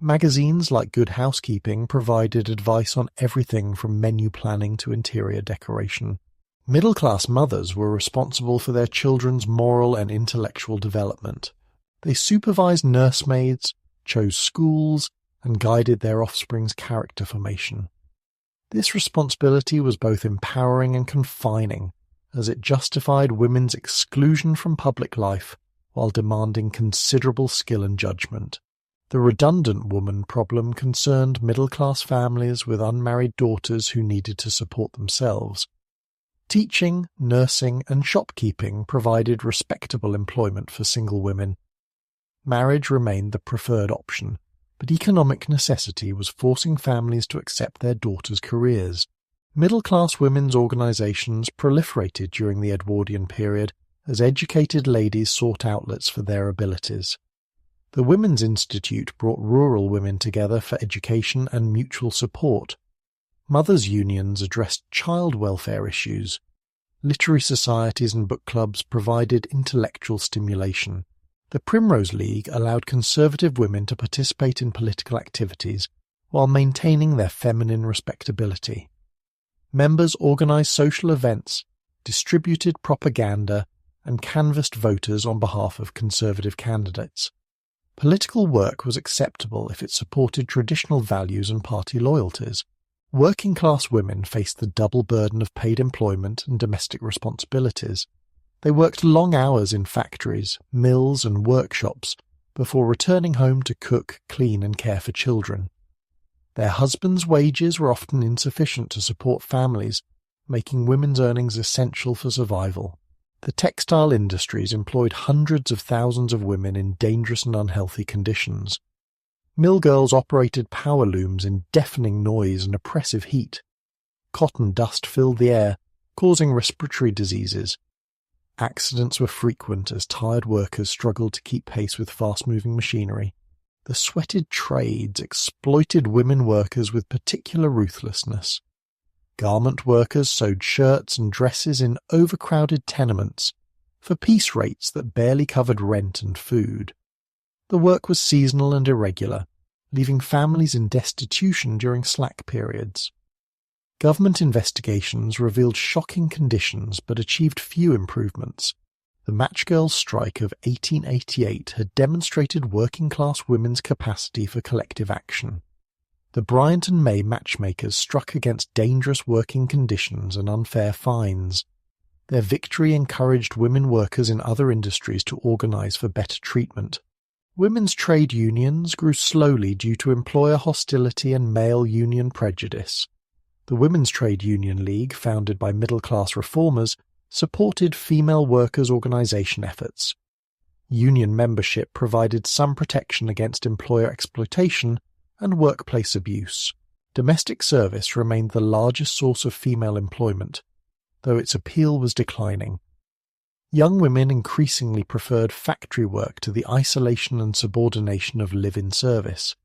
Magazines like Good Housekeeping provided advice on everything from menu planning to interior decoration. Middle-class mothers were responsible for their children's moral and intellectual development. They supervised nursemaids, chose schools, and guided their offspring's character formation. This responsibility was both empowering and confining, as it justified women's exclusion from public life while demanding considerable skill and judgment. The redundant woman problem concerned middle-class families with unmarried daughters who needed to support themselves. Teaching, nursing, and shopkeeping provided respectable employment for single women. Marriage remained the preferred option, but economic necessity was forcing families to accept their daughters' careers. Middle-class women's organisations proliferated during the Edwardian period as educated ladies sought outlets for their abilities. The Women's Institute brought rural women together for education and mutual support. Mothers' unions addressed child welfare issues. Literary societies and book clubs provided intellectual stimulation. The Primrose League allowed conservative women to participate in political activities while maintaining their feminine respectability. Members organised social events, distributed propaganda, and canvassed voters on behalf of conservative candidates. Political work was acceptable if it supported traditional values and party loyalties. Working-class women faced the double burden of paid employment and domestic responsibilities. They worked long hours in factories, mills and workshops before returning home to cook, clean and care for children. Their husbands' wages were often insufficient to support families, making women's earnings essential for survival. The textile industries employed hundreds of thousands of women in dangerous and unhealthy conditions. Mill girls operated power looms in deafening noise and oppressive heat. Cotton dust filled the air, causing respiratory diseases. Accidents were frequent as tired workers struggled to keep pace with fast-moving machinery. The sweated trades exploited women workers with particular ruthlessness. Garment workers sewed shirts and dresses in overcrowded tenements for piece rates that barely covered rent and food. The work was seasonal and irregular, leaving families in destitution during slack periods. Government investigations revealed shocking conditions but achieved few improvements. The Matchgirls' strike of 1888 had demonstrated working-class women's capacity for collective action. The Bryant and May matchmakers struck against dangerous working conditions and unfair fines. Their victory encouraged women workers in other industries to organise for better treatment. Women's trade unions grew slowly due to employer hostility and male union prejudice. The Women's Trade Union League, founded by middle-class reformers, supported female workers' organisation efforts. Union membership provided some protection against employer exploitation and workplace abuse. Domestic service remained the largest source of female employment, though its appeal was declining. Young women increasingly preferred factory work to the isolation and subordination of live-in service.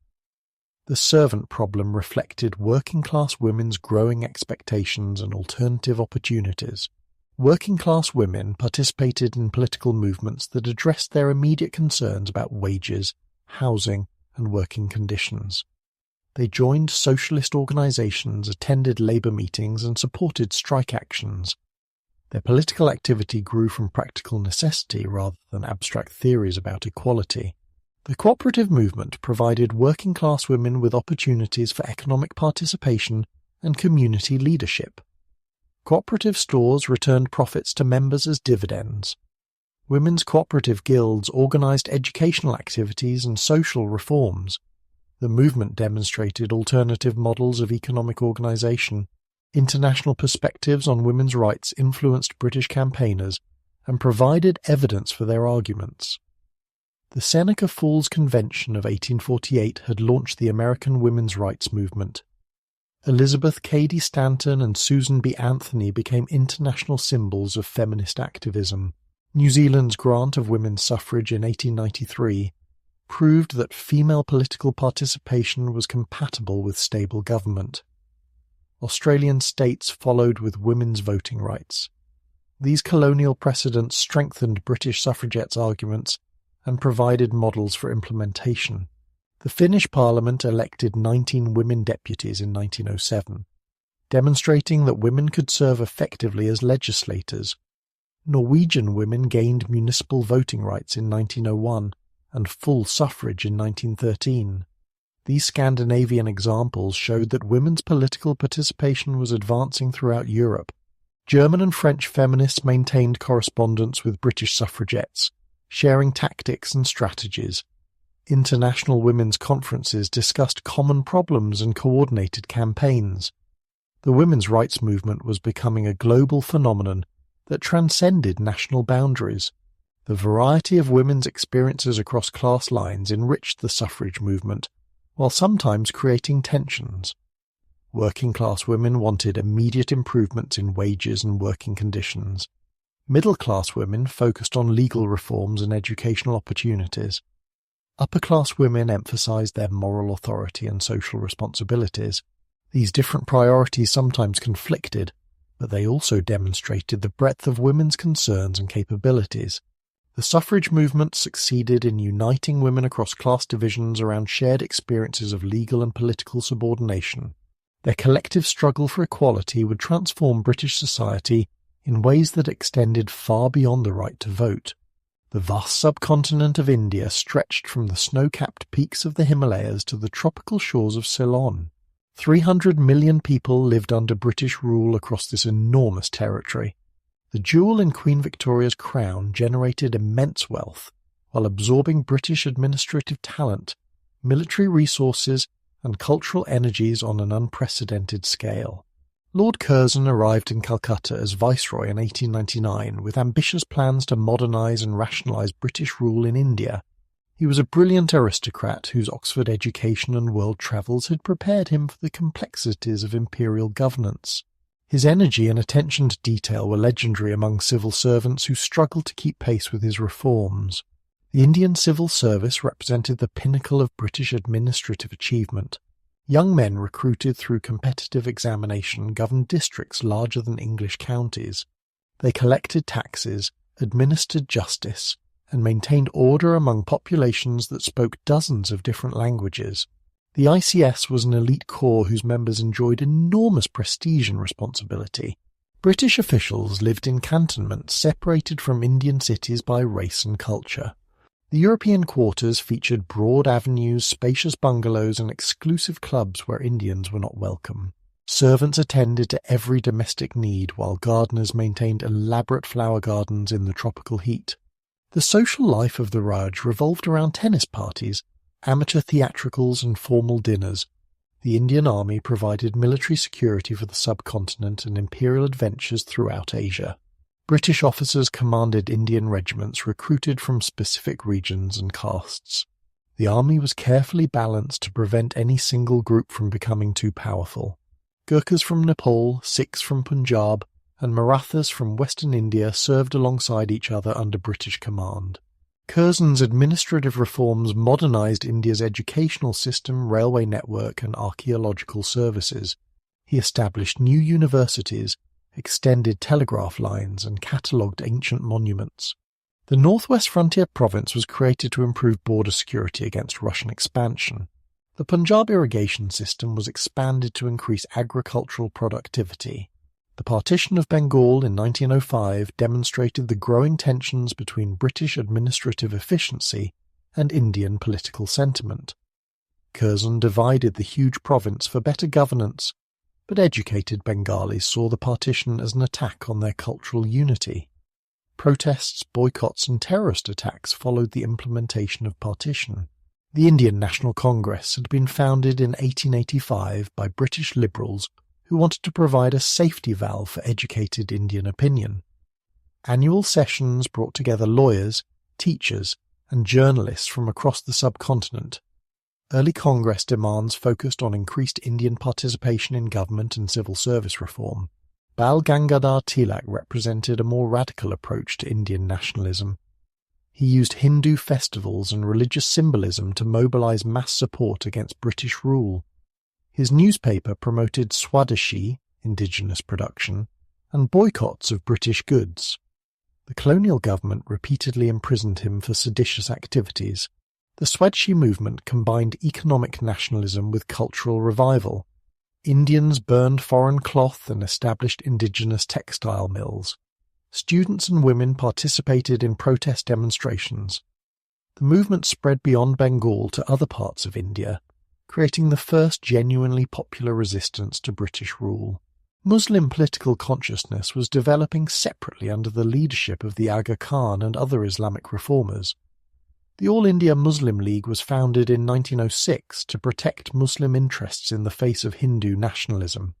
The servant problem reflected working-class women's growing expectations and alternative opportunities. Working-class women participated in political movements that addressed their immediate concerns about wages, housing, and working conditions. They joined socialist organisations, attended labour meetings, and supported strike actions. Their political activity grew from practical necessity rather than abstract theories about equality. The cooperative movement provided working-class women with opportunities for economic participation and community leadership. Cooperative stores returned profits to members as dividends. Women's cooperative guilds organised educational activities and social reforms. The movement demonstrated alternative models of economic organisation. International perspectives on women's rights influenced British campaigners and provided evidence for their arguments. The Seneca Falls Convention of 1848 had launched the American women's rights movement. Elizabeth Cady Stanton and Susan B. Anthony became international symbols of feminist activism. New Zealand's grant of women's suffrage in 1893 proved that female political participation was compatible with stable government. Australian states followed with women's voting rights. These colonial precedents strengthened British suffragettes' arguments and provided models for implementation. The Finnish Parliament elected 19 women deputies in 1907, demonstrating that women could serve effectively as legislators. Norwegian women gained municipal voting rights in 1901 and full suffrage in 1913. These Scandinavian examples showed that women's political participation was advancing throughout Europe. German and French feminists maintained correspondence with British suffragettes, sharing tactics and strategies. International women's conferences discussed common problems and coordinated campaigns. The women's rights movement was becoming a global phenomenon that transcended national boundaries. The variety of women's experiences across class lines enriched the suffrage movement, while sometimes creating tensions. Working-class women wanted immediate improvements in wages and working conditions. Middle-class women focused on legal reforms and educational opportunities. Upper-class women emphasized their moral authority and social responsibilities. These different priorities sometimes conflicted, but they also demonstrated the breadth of women's concerns and capabilities. The suffrage movement succeeded in uniting women across class divisions around shared experiences of legal and political subordination. Their collective struggle for equality would transform British society in ways that extended far beyond the right to vote. The vast subcontinent of India stretched from the snow-capped peaks of the Himalayas to the tropical shores of Ceylon. 300 million people lived under British rule across this enormous territory. The jewel in Queen Victoria's crown generated immense wealth, while absorbing British administrative talent, military resources, and cultural energies on an unprecedented scale. Lord Curzon arrived in Calcutta as Viceroy in 1899 with ambitious plans to modernise and rationalise British rule in India. He was a brilliant aristocrat whose Oxford education and world travels had prepared him for the complexities of imperial governance. His energy and attention to detail were legendary among civil servants who struggled to keep pace with his reforms. The Indian civil service represented the pinnacle of British administrative achievement. Young men recruited through competitive examination governed districts larger than English counties. They collected taxes, administered justice, and maintained order among populations that spoke dozens of different languages. The ICS was an elite corps whose members enjoyed enormous prestige and responsibility. British officials lived in cantonments separated from Indian cities by race and culture. The European quarters featured broad avenues, spacious bungalows, and exclusive clubs where Indians were not welcome. Servants attended to every domestic need, while gardeners maintained elaborate flower gardens in the tropical heat. The social life of the Raj revolved around tennis parties, amateur theatricals, and formal dinners. The Indian Army provided military security for the subcontinent and imperial adventures throughout Asia. British officers commanded Indian regiments recruited from specific regions and castes. The army was carefully balanced to prevent any single group from becoming too powerful. Gurkhas from Nepal, Sikhs from Punjab, and Marathas from Western India served alongside each other under British command. Curzon's administrative reforms modernised India's educational system, railway network, and archaeological services. He established new universities, extended telegraph lines, and catalogued ancient monuments. The Northwest Frontier Province was created to improve border security against Russian expansion. The Punjab irrigation system was expanded to increase agricultural productivity. The partition of Bengal in 1905 demonstrated the growing tensions between British administrative efficiency and Indian political sentiment. Curzon divided the huge province for better governance, but educated Bengalis saw the partition as an attack on their cultural unity. Protests, boycotts, and terrorist attacks followed the implementation of partition. The Indian National Congress had been founded in 1885 by British liberals who wanted to provide a safety valve for educated Indian opinion. Annual sessions brought together lawyers, teachers, and journalists from across the subcontinent. Early Congress demands focused on increased Indian participation in government and civil service reform. Bal Gangadhar Tilak represented a more radical approach to Indian nationalism. He used Hindu festivals and religious symbolism to mobilize mass support against British rule. His newspaper promoted Swadeshi, indigenous production, and boycotts of British goods. The colonial government repeatedly imprisoned him for seditious activities. The Swadeshi movement combined economic nationalism with cultural revival. Indians burned foreign cloth and established indigenous textile mills. Students and women participated in protest demonstrations. The movement spread beyond Bengal to other parts of India, creating the first genuinely popular resistance to British rule. Muslim political consciousness was developing separately under the leadership of the Aga Khan and other Islamic reformers. The All India Muslim League was founded in 1906 to protect Muslim interests in the face of Hindu nationalism.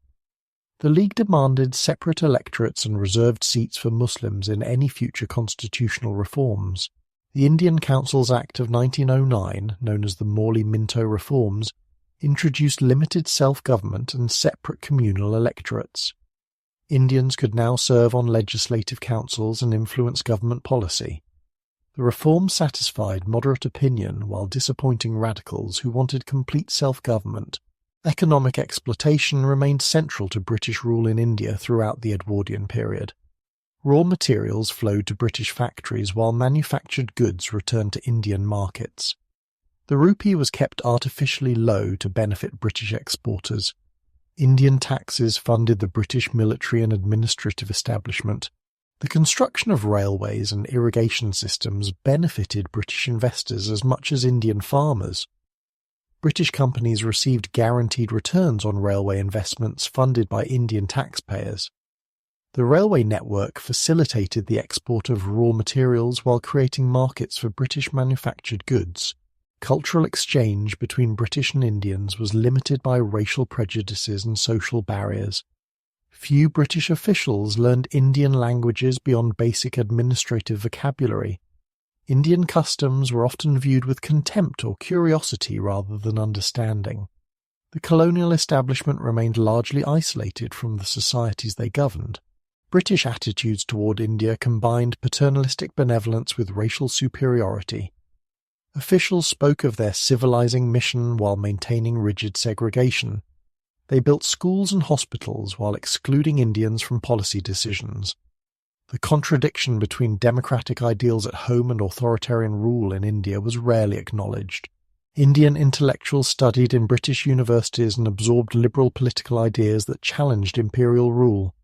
The League demanded separate electorates and reserved seats for Muslims in any future constitutional reforms. The Indian Councils Act of 1909, known as the Morley-Minto Reforms, introduced limited self-government and separate communal electorates. Indians could now serve on legislative councils and influence government policy. The reform satisfied moderate opinion while disappointing radicals who wanted complete self-government. Economic exploitation remained central to British rule in India throughout the Edwardian period. Raw materials flowed to British factories while manufactured goods returned to Indian markets. The rupee was kept artificially low to benefit British exporters. Indian taxes funded the British military and administrative establishment. The construction of railways and irrigation systems benefited British investors as much as Indian farmers. British companies received guaranteed returns on railway investments funded by Indian taxpayers. The railway network facilitated the export of raw materials while creating markets for British manufactured goods. Cultural exchange between British and Indians was limited by racial prejudices and social barriers. Few British officials learned Indian languages beyond basic administrative vocabulary. Indian customs were often viewed with contempt or curiosity rather than understanding. The colonial establishment remained largely isolated from the societies they governed. British attitudes toward India combined paternalistic benevolence with racial superiority. Officials spoke of their civilizing mission while maintaining rigid segregation. They built schools and hospitals while excluding Indians from policy decisions. The contradiction between democratic ideals at home and authoritarian rule in India was rarely acknowledged. Indian intellectuals studied in British universities and absorbed liberal political ideas that challenged imperial rule.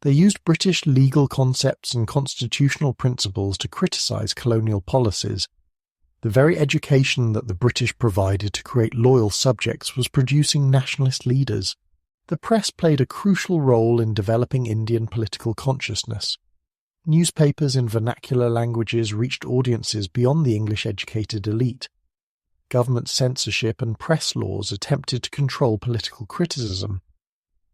They used British legal concepts and constitutional principles to criticize colonial policies. The very education that the British provided to create loyal subjects was producing nationalist leaders. The press played a crucial role in developing Indian political consciousness. Newspapers in vernacular languages reached audiences beyond the English-educated elite. Government censorship and press laws attempted to control political criticism.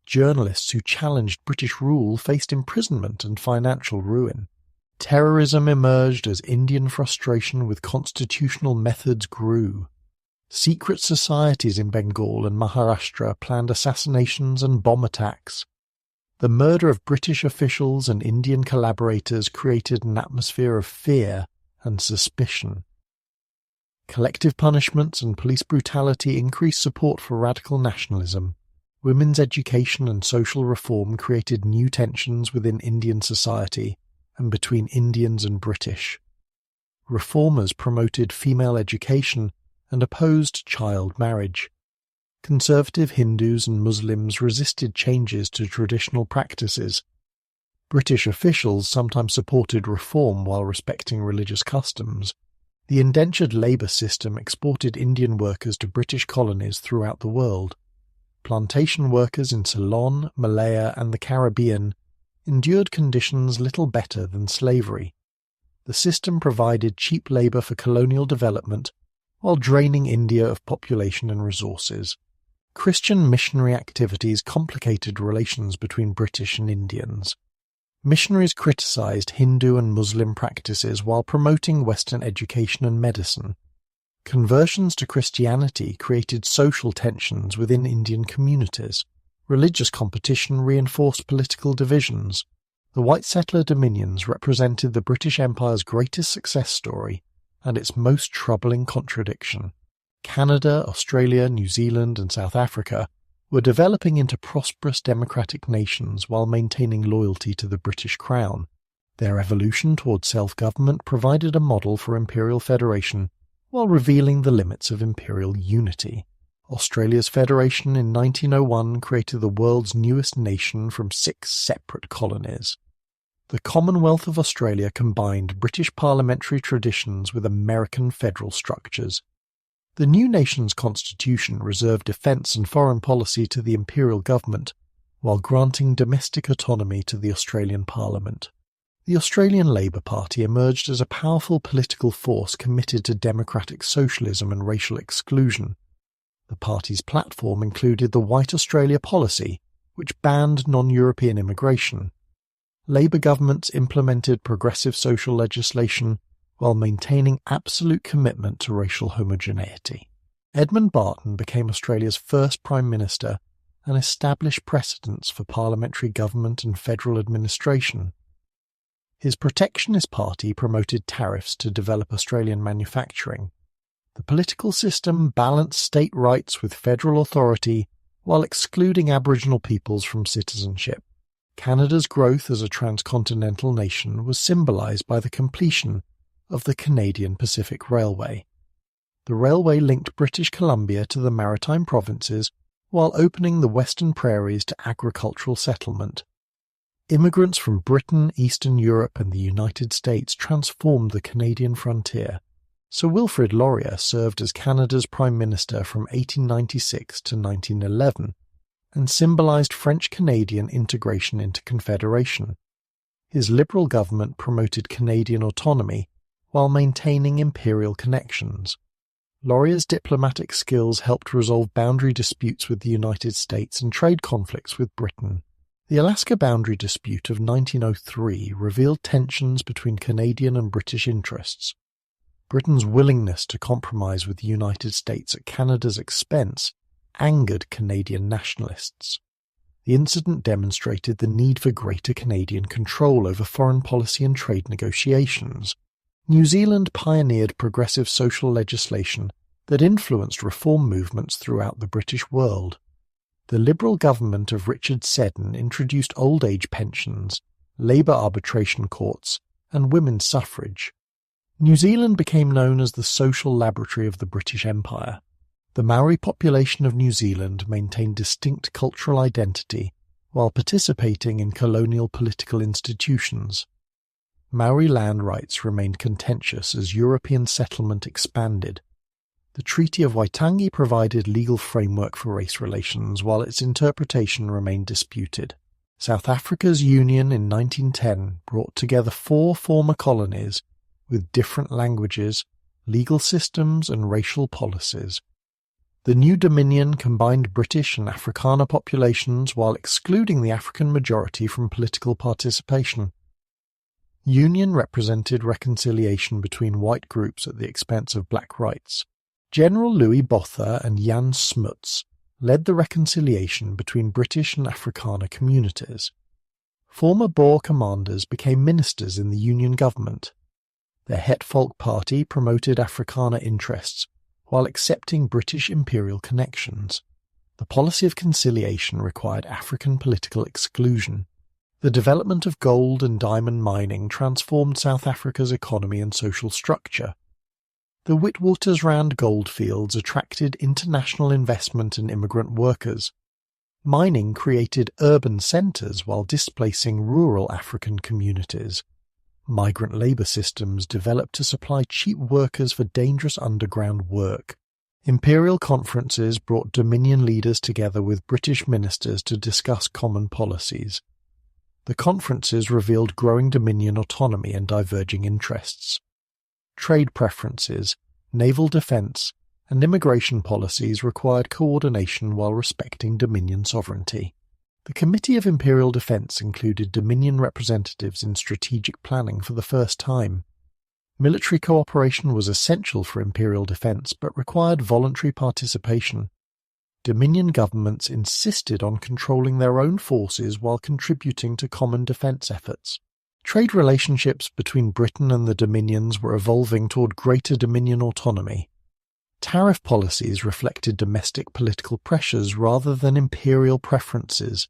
Journalists who challenged British rule faced imprisonment and financial ruin. Terrorism emerged as Indian frustration with constitutional methods grew. Secret societies in Bengal and Maharashtra planned assassinations and bomb attacks. The murder of British officials and Indian collaborators created an atmosphere of fear and suspicion. Collective punishments and police brutality increased support for radical nationalism. Women's education and social reform created new tensions within Indian society and between Indians and British. Reformers promoted female education and opposed child marriage. Conservative Hindus and Muslims resisted changes to traditional practices. British officials sometimes supported reform while respecting religious customs. The indentured labour system exported Indian workers to British colonies throughout the world. Plantation workers in Ceylon, Malaya and the Caribbean endured conditions little better than slavery. The system provided cheap labour for colonial development while draining India of population and resources. Christian missionary activities complicated relations between British and Indians. Missionaries criticised Hindu and Muslim practices while promoting Western education and medicine. Conversions to Christianity created social tensions within Indian communities. Religious competition reinforced political divisions. The white settler dominions represented the British Empire's greatest success story and its most troubling contradiction. Canada, Australia, New Zealand and South Africa were developing into prosperous democratic nations while maintaining loyalty to the British Crown. Their evolution towards self-government provided a model for imperial federation while revealing the limits of imperial unity. Australia's federation in 1901 created the world's newest nation from 6 separate colonies. The Commonwealth of Australia combined British parliamentary traditions with American federal structures. The new nation's constitution reserved defence and foreign policy to the imperial government, while granting domestic autonomy to the Australian Parliament. The Australian Labor Party emerged as a powerful political force committed to democratic socialism and racial exclusion. The party's platform included the White Australia policy, which banned non-European immigration. Labor governments implemented progressive social legislation while maintaining absolute commitment to racial homogeneity. Edmund Barton became Australia's first Prime Minister and established precedents for parliamentary government and federal administration. His protectionist party promoted tariffs to develop Australian manufacturing. The political system balanced state rights with federal authority while excluding Aboriginal peoples from citizenship. Canada's growth as a transcontinental nation was symbolised by the completion of the Canadian Pacific Railway. The railway linked British Columbia to the maritime provinces while opening the Western Prairies to agricultural settlement. Immigrants from Britain, Eastern Europe and the United States transformed the Canadian frontier. Sir Wilfrid Laurier served as Canada's Prime Minister from 1896 to 1911 and symbolised French-Canadian integration into Confederation. His Liberal government promoted Canadian autonomy while maintaining imperial connections. Laurier's diplomatic skills helped resolve boundary disputes with the United States and trade conflicts with Britain. The Alaska boundary dispute of 1903 revealed tensions between Canadian and British interests. Britain's willingness to compromise with the United States at Canada's expense angered Canadian nationalists. The incident demonstrated the need for greater Canadian control over foreign policy and trade negotiations. New Zealand pioneered progressive social legislation that influenced reform movements throughout the British world. The Liberal government of Richard Seddon introduced old age pensions, labour arbitration courts, and women's suffrage. New Zealand became known as the social laboratory of the British Empire. The Maori population of New Zealand maintained distinct cultural identity while participating in colonial political institutions. Maori land rights remained contentious as European settlement expanded. The Treaty of Waitangi provided legal framework for race relations while its interpretation remained disputed. South Africa's union in 1910 brought together 4 former colonies with different languages, legal systems and racial policies. The new dominion combined British and Afrikaner populations while excluding the African majority from political participation. Union represented reconciliation between white groups at the expense of black rights. General Louis Botha and Jan Smuts led the reconciliation between British and Afrikaner communities. Former Boer commanders became ministers in the Union government. The Het Volk Party promoted Afrikaner interests while accepting British imperial connections. The policy of conciliation required African political exclusion. The development of gold and diamond mining transformed South Africa's economy and social structure. The Witwatersrand goldfields attracted international investment and immigrant workers. Mining created urban centres while displacing rural African communities. Migrant labour systems developed to supply cheap workers for dangerous underground work. Imperial conferences brought Dominion leaders together with British ministers to discuss common policies. The conferences revealed growing Dominion autonomy and diverging interests. Trade preferences, naval defence, and immigration policies required coordination while respecting Dominion sovereignty. The Committee of Imperial Defence included Dominion representatives in strategic planning for the first time. Military cooperation was essential for imperial defence but required voluntary participation. Dominion governments insisted on controlling their own forces while contributing to common defence efforts. Trade relationships between Britain and the Dominions were evolving toward greater Dominion autonomy. Tariff policies reflected domestic political pressures rather than imperial preferences.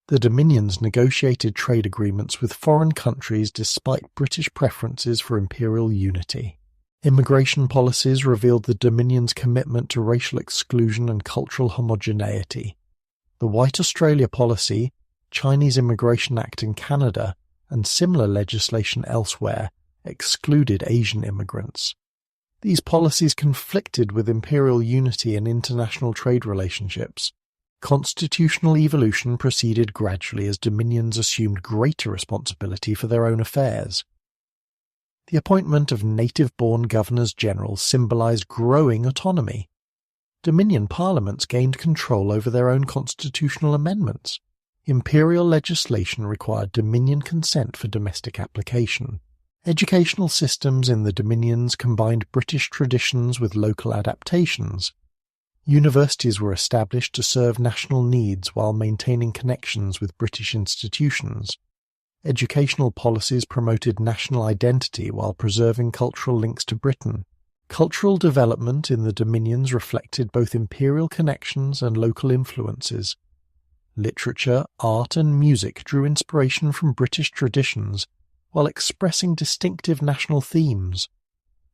The Dominions negotiated trade agreements with foreign countries despite British preferences for imperial unity. Immigration policies revealed the Dominions' commitment to racial exclusion and cultural homogeneity. The White Australia policy, Chinese Immigration Act in Canada, and similar legislation elsewhere excluded Asian immigrants. These policies conflicted with imperial unity and international trade relationships. Constitutional evolution proceeded gradually as dominions assumed greater responsibility for their own affairs. The appointment of native-born governors-general symbolised growing autonomy. Dominion parliaments gained control over their own constitutional amendments. Imperial legislation required Dominion consent for domestic application. Educational systems in the Dominions combined British traditions with local adaptations. Universities were established to serve national needs while maintaining connections with British institutions. Educational policies promoted national identity while preserving cultural links to Britain. Cultural development in the Dominions reflected both imperial connections and local influences. Literature, art and music drew inspiration from British traditions while expressing distinctive national themes.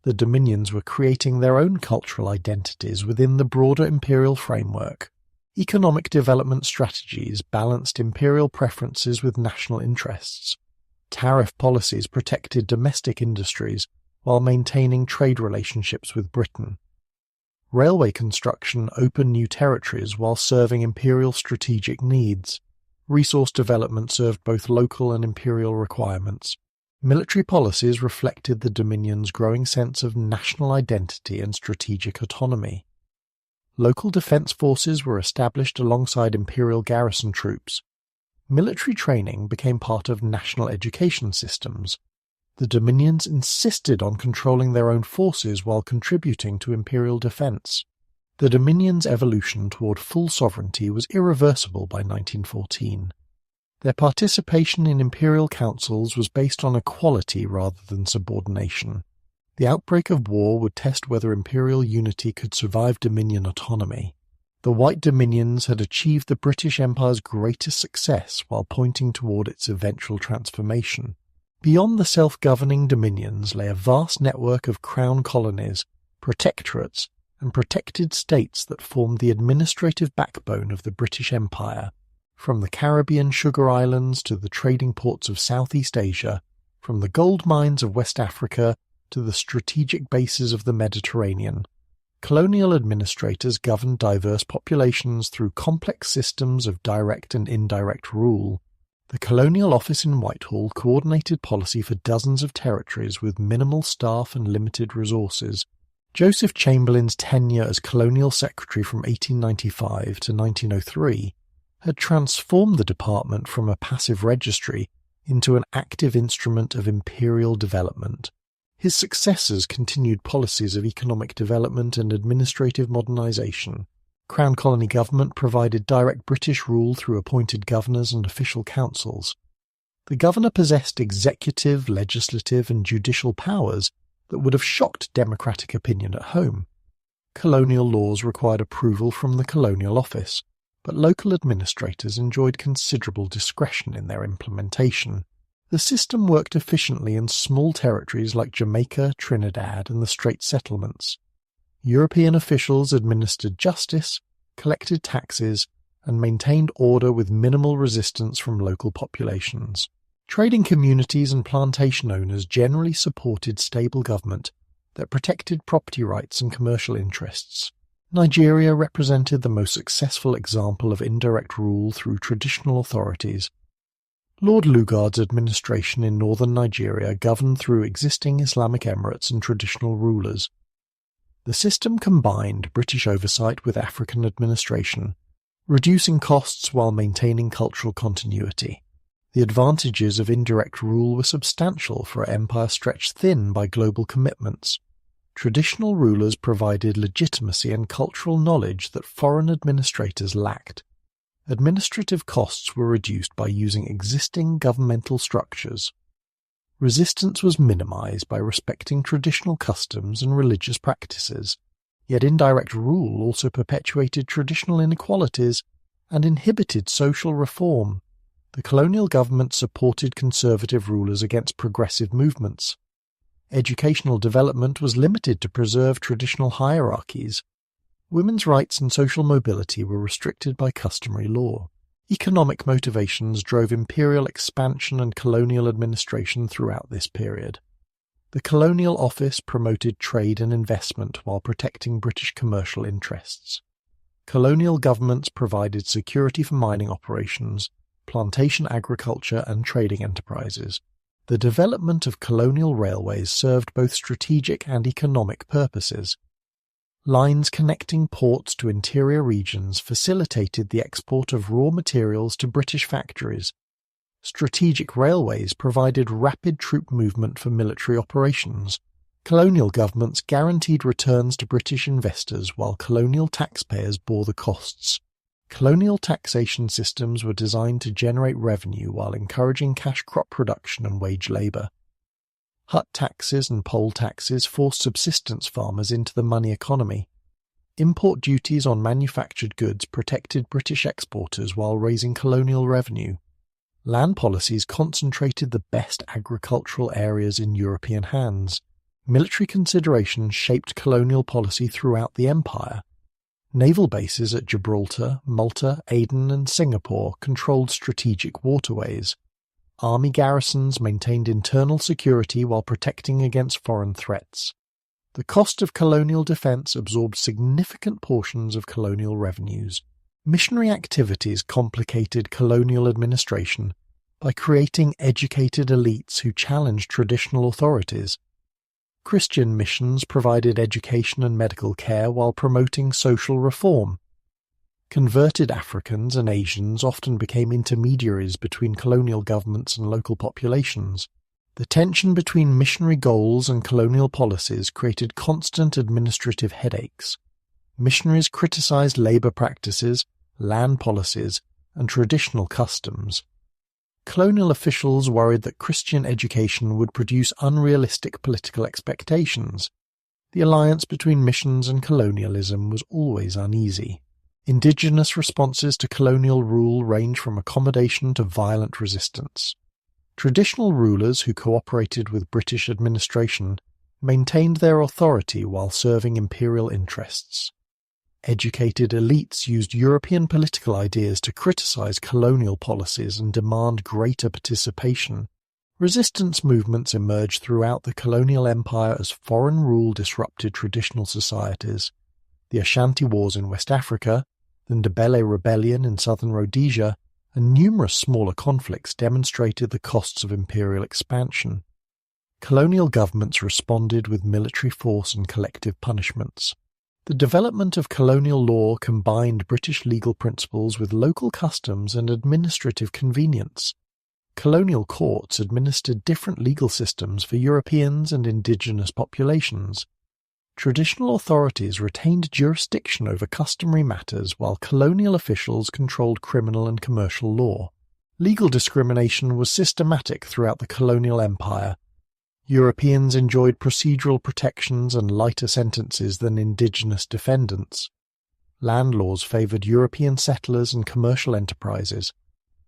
The Dominions were creating their own cultural identities within the broader imperial framework. Economic development strategies balanced imperial preferences with national interests. Tariff policies protected domestic industries while maintaining trade relationships with Britain. Railway construction opened new territories while serving imperial strategic needs. Resource development served both local and imperial requirements. Military policies reflected the Dominion's growing sense of national identity and strategic autonomy. Local defence forces were established alongside imperial garrison troops. Military training became part of national education systems. The Dominions insisted on controlling their own forces while contributing to imperial defence. The Dominions' evolution toward full sovereignty was irreversible by 1914. Their participation in imperial councils was based on equality rather than subordination. The outbreak of war would test whether imperial unity could survive Dominion autonomy. The White Dominions had achieved the British Empire's greatest success while pointing toward its eventual transformation. Beyond the self-governing Dominions lay a vast network of crown colonies, protectorates, and protected states that formed the administrative backbone of the British Empire. From the Caribbean sugar islands to the trading ports of Southeast Asia, from the gold mines of West Africa to the strategic bases of the Mediterranean, colonial administrators governed diverse populations through complex systems of direct and indirect rule. The Colonial Office in Whitehall coordinated policy for dozens of territories with minimal staff and limited resources. Joseph Chamberlain's tenure as colonial secretary from 1895 to 1903 had transformed the department from a passive registry into an active instrument of imperial development. His successors continued policies of economic development and administrative modernisation. Crown colony government provided direct British rule through appointed governors and official councils. The governor possessed executive, legislative and judicial powers that would have shocked democratic opinion at home. Colonial laws required approval from the Colonial Office, but local administrators enjoyed considerable discretion in their implementation. The system worked efficiently in small territories like Jamaica, Trinidad and the Straits Settlements. European officials administered justice, collected taxes, and maintained order with minimal resistance from local populations. Trading communities and plantation owners generally supported stable government that protected property rights and commercial interests. Nigeria represented the most successful example of indirect rule through traditional authorities. Lord Lugard's administration in northern Nigeria governed through existing Islamic emirates and traditional rulers. The system combined British oversight with African administration, reducing costs while maintaining cultural continuity. The advantages of indirect rule were substantial for an empire stretched thin by global commitments. Traditional rulers provided legitimacy and cultural knowledge that foreign administrators lacked. Administrative costs were reduced by using existing governmental structures. Resistance was minimized by respecting traditional customs and religious practices, yet indirect rule also perpetuated traditional inequalities and inhibited social reform. The colonial government supported conservative rulers against progressive movements. Educational development was limited to preserve traditional hierarchies. Women's rights and social mobility were restricted by customary law. Economic motivations drove imperial expansion and colonial administration throughout this period. The Colonial Office promoted trade and investment while protecting British commercial interests. Colonial governments provided security for mining operations, plantation agriculture and trading enterprises. The development of colonial railways served both strategic and economic purposes. Lines connecting ports to interior regions facilitated the export of raw materials to British factories. Strategic railways provided rapid troop movement for military operations. Colonial governments guaranteed returns to British investors while colonial taxpayers bore the costs. Colonial taxation systems were designed to generate revenue while encouraging cash crop production and wage labour. Hut taxes and poll taxes forced subsistence farmers into the money economy. Import duties on manufactured goods protected British exporters while raising colonial revenue. Land policies concentrated the best agricultural areas in European hands. Military considerations shaped colonial policy throughout the empire. Naval bases at Gibraltar, Malta, Aden and Singapore controlled strategic waterways. Army garrisons maintained internal security while protecting against foreign threats. The cost of colonial defence absorbed significant portions of colonial revenues. Missionary activities complicated colonial administration by creating educated elites who challenged traditional authorities. Christian missions provided education and medical care while promoting social reform. Converted Africans and Asians often became intermediaries between colonial governments and local populations. The tension between missionary goals and colonial policies created constant administrative headaches. Missionaries criticized labor practices, land policies, and traditional customs. Colonial officials worried that Christian education would produce unrealistic political expectations. The alliance between missions and colonialism was always uneasy. Indigenous responses to colonial rule range from accommodation to violent resistance. Traditional rulers who cooperated with British administration maintained their authority while serving imperial interests. Educated elites used European political ideas to criticize colonial policies and demand greater participation. Resistance movements emerged throughout the colonial empire as foreign rule disrupted traditional societies. The Ashanti Wars in West Africa, the Ndebele Rebellion in southern Rhodesia, and numerous smaller conflicts demonstrated the costs of imperial expansion. Colonial governments responded with military force and collective punishments. The development of colonial law combined British legal principles with local customs and administrative convenience. Colonial courts administered different legal systems for Europeans and indigenous populations. Traditional authorities retained jurisdiction over customary matters while colonial officials controlled criminal and commercial law. Legal discrimination was systematic throughout the colonial empire. Europeans enjoyed procedural protections and lighter sentences than indigenous defendants. Land laws favoured European settlers and commercial enterprises.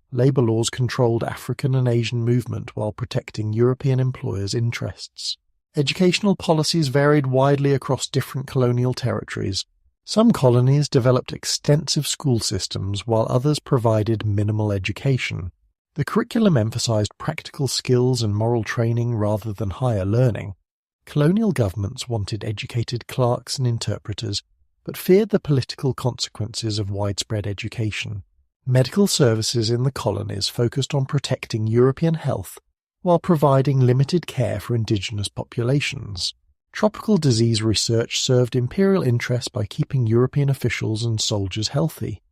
Labour laws controlled African and Asian movement while protecting European employers' interests. Educational policies varied widely across different colonial territories. Some colonies developed extensive school systems while others provided minimal education. The curriculum emphasized practical skills and moral training rather than higher learning. Colonial governments wanted educated clerks and interpreters, but feared the political consequences of widespread education. Medical services in the colonies focused on protecting European health while providing limited care for indigenous populations. Tropical disease research served imperial interests by keeping European officials and soldiers healthy.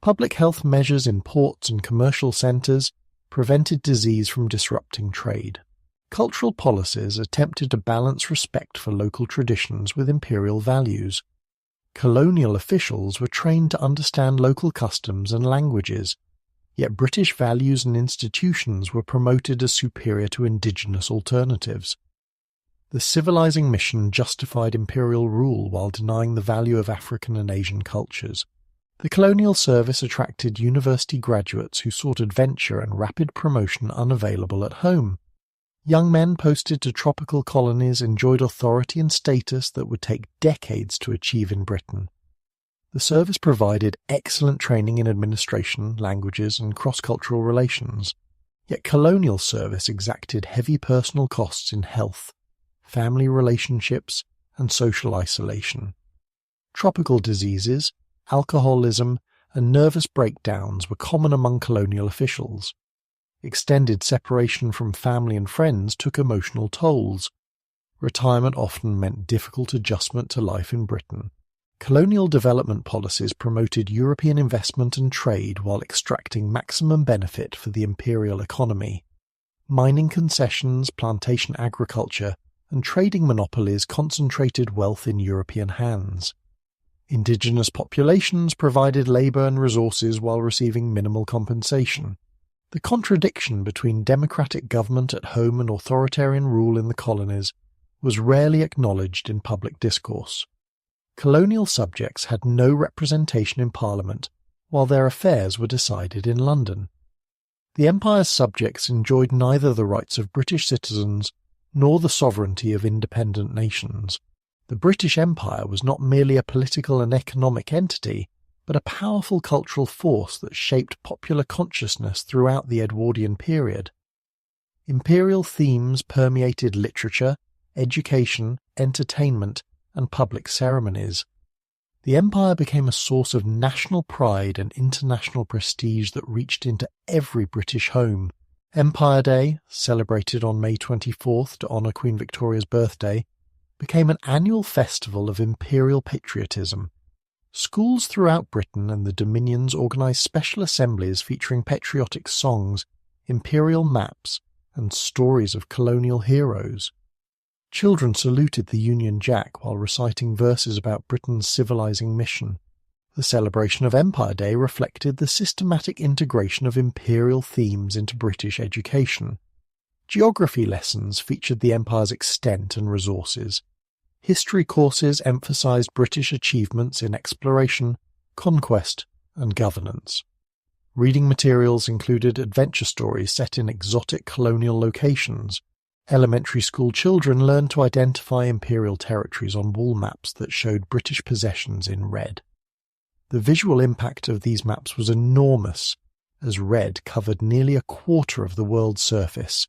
Public health measures in ports and commercial centres prevented disease from disrupting trade. Cultural policies attempted to balance respect for local traditions with imperial values. Colonial officials were trained to understand local customs and languages, yet British values and institutions were promoted as superior to indigenous alternatives. The civilizing mission justified imperial rule while denying the value of African and Asian cultures. The colonial service attracted university graduates who sought adventure and rapid promotion unavailable at home. Young men posted to tropical colonies enjoyed authority and status that would take decades to achieve in Britain. The service provided excellent training in administration, languages, and cross-cultural relations, yet colonial service exacted heavy personal costs in health, family relationships, and social isolation. Tropical diseases, alcoholism, and nervous breakdowns were common among colonial officials. Extended separation from family and friends took emotional tolls. Retirement often meant difficult adjustment to life in Britain. Colonial development policies promoted European investment and trade while extracting maximum benefit for the imperial economy. Mining concessions, plantation agriculture, and trading monopolies concentrated wealth in European hands. Indigenous populations provided labour and resources while receiving minimal compensation. The contradiction between democratic government at home and authoritarian rule in the colonies was rarely acknowledged in public discourse. Colonial subjects had no representation in Parliament, while their affairs were decided in London. The Empire's subjects enjoyed neither the rights of British citizens nor the sovereignty of independent nations. The British Empire was not merely a political and economic entity, but a powerful cultural force that shaped popular consciousness throughout the Edwardian period. Imperial themes permeated literature, education, entertainment, and public ceremonies. The empire became a source of national pride and international prestige that reached into every British home. Empire Day, celebrated on May 24th to honour Queen Victoria's birthday, became an annual festival of imperial patriotism. Schools throughout Britain and the Dominions organised special assemblies featuring patriotic songs, imperial maps, and stories of colonial heroes. Children saluted the Union Jack while reciting verses about Britain's civilizing mission. The celebration of Empire Day reflected the systematic integration of imperial themes into British education. Geography lessons featured the Empire's extent and resources. History courses emphasized British achievements in exploration, conquest, and governance. Reading materials included adventure stories set in exotic colonial locations. Elementary school children learned to identify imperial territories on wall maps that showed British possessions in red. The visual impact of these maps was enormous, as red covered nearly a quarter of the world's surface.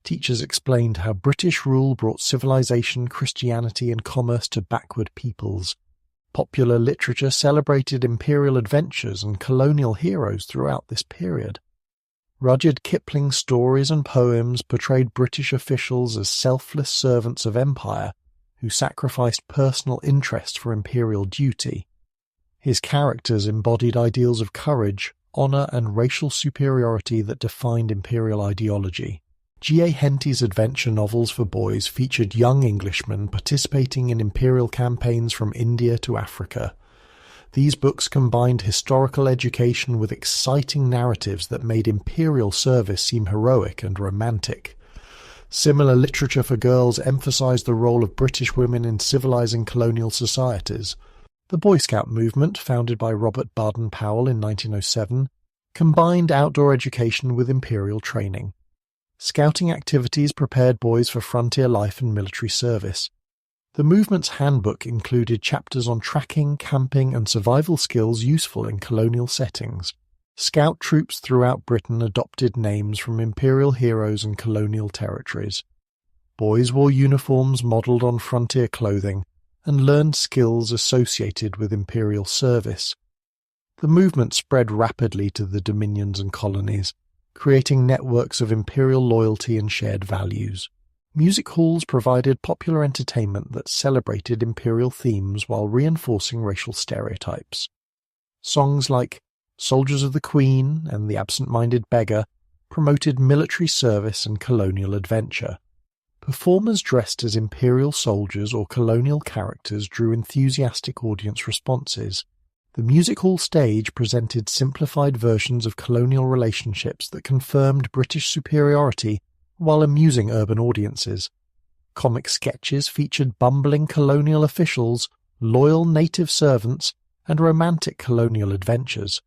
Teachers explained how British rule brought civilization, Christianity, and commerce to backward peoples. Popular literature celebrated imperial adventures and colonial heroes throughout this period. Rudyard Kipling's stories and poems portrayed British officials as selfless servants of empire who sacrificed personal interest for imperial duty. His characters embodied ideals of courage, honour and racial superiority that defined imperial ideology. G.A. Henty's adventure novels for boys featured young Englishmen participating in imperial campaigns from India to Africa. These books combined historical education with exciting narratives that made imperial service seem heroic and romantic. Similar literature for girls emphasized the role of British women in civilizing colonial societies. The Boy Scout movement, founded by Robert Baden-Powell in 1907, combined outdoor education with imperial training. Scouting activities prepared boys for frontier life and military service. The movement's handbook included chapters on tracking, camping, and survival skills useful in colonial settings. Scout troops throughout Britain adopted names from imperial heroes and colonial territories. Boys wore uniforms modelled on frontier clothing and learned skills associated with imperial service. The movement spread rapidly to the dominions and colonies, creating networks of imperial loyalty and shared values. Music halls provided popular entertainment that celebrated imperial themes while reinforcing racial stereotypes. Songs like Soldiers of the Queen and The Absent-Minded Beggar promoted military service and colonial adventure. Performers dressed as imperial soldiers or colonial characters drew enthusiastic audience responses. The music hall stage presented simplified versions of colonial relationships that confirmed British superiority while amusing urban audiences. Comic sketches featured bumbling colonial officials, loyal native servants, and romantic colonial adventures.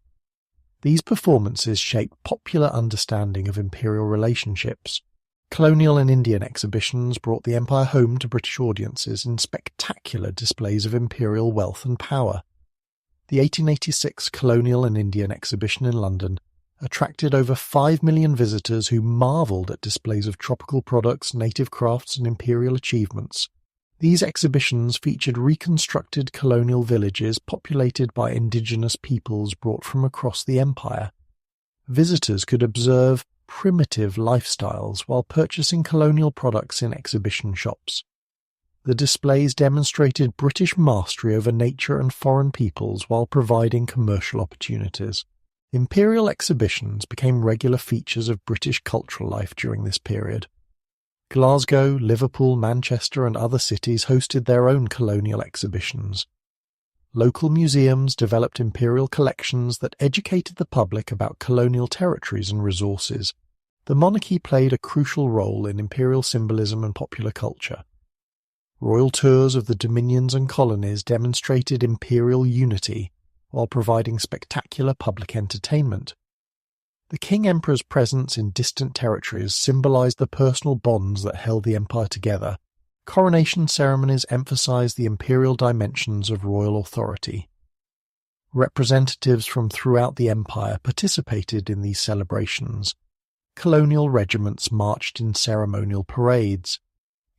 These performances shaped popular understanding of imperial relationships. Colonial and Indian exhibitions brought the empire home to British audiences in spectacular displays of imperial wealth and power. The 1886 Colonial and Indian Exhibition in London attracted over 5 million visitors who marvelled at displays of tropical products, native crafts and imperial achievements. These exhibitions featured reconstructed colonial villages populated by indigenous peoples brought from across the empire. Visitors could observe primitive lifestyles while purchasing colonial products in exhibition shops. The displays demonstrated British mastery over nature and foreign peoples while providing commercial opportunities. Imperial exhibitions became regular features of British cultural life during this period. Glasgow, Liverpool, Manchester and other cities hosted their own colonial exhibitions. Local museums developed imperial collections that educated the public about colonial territories and resources. The monarchy played a crucial role in imperial symbolism and popular culture. Royal tours of the dominions and colonies demonstrated imperial unity while providing spectacular public entertainment. The King Emperor's presence in distant territories symbolized the personal bonds that held the empire together. Coronation ceremonies emphasized the imperial dimensions of royal authority. Representatives from throughout the empire participated in these celebrations. Colonial regiments marched in ceremonial parades.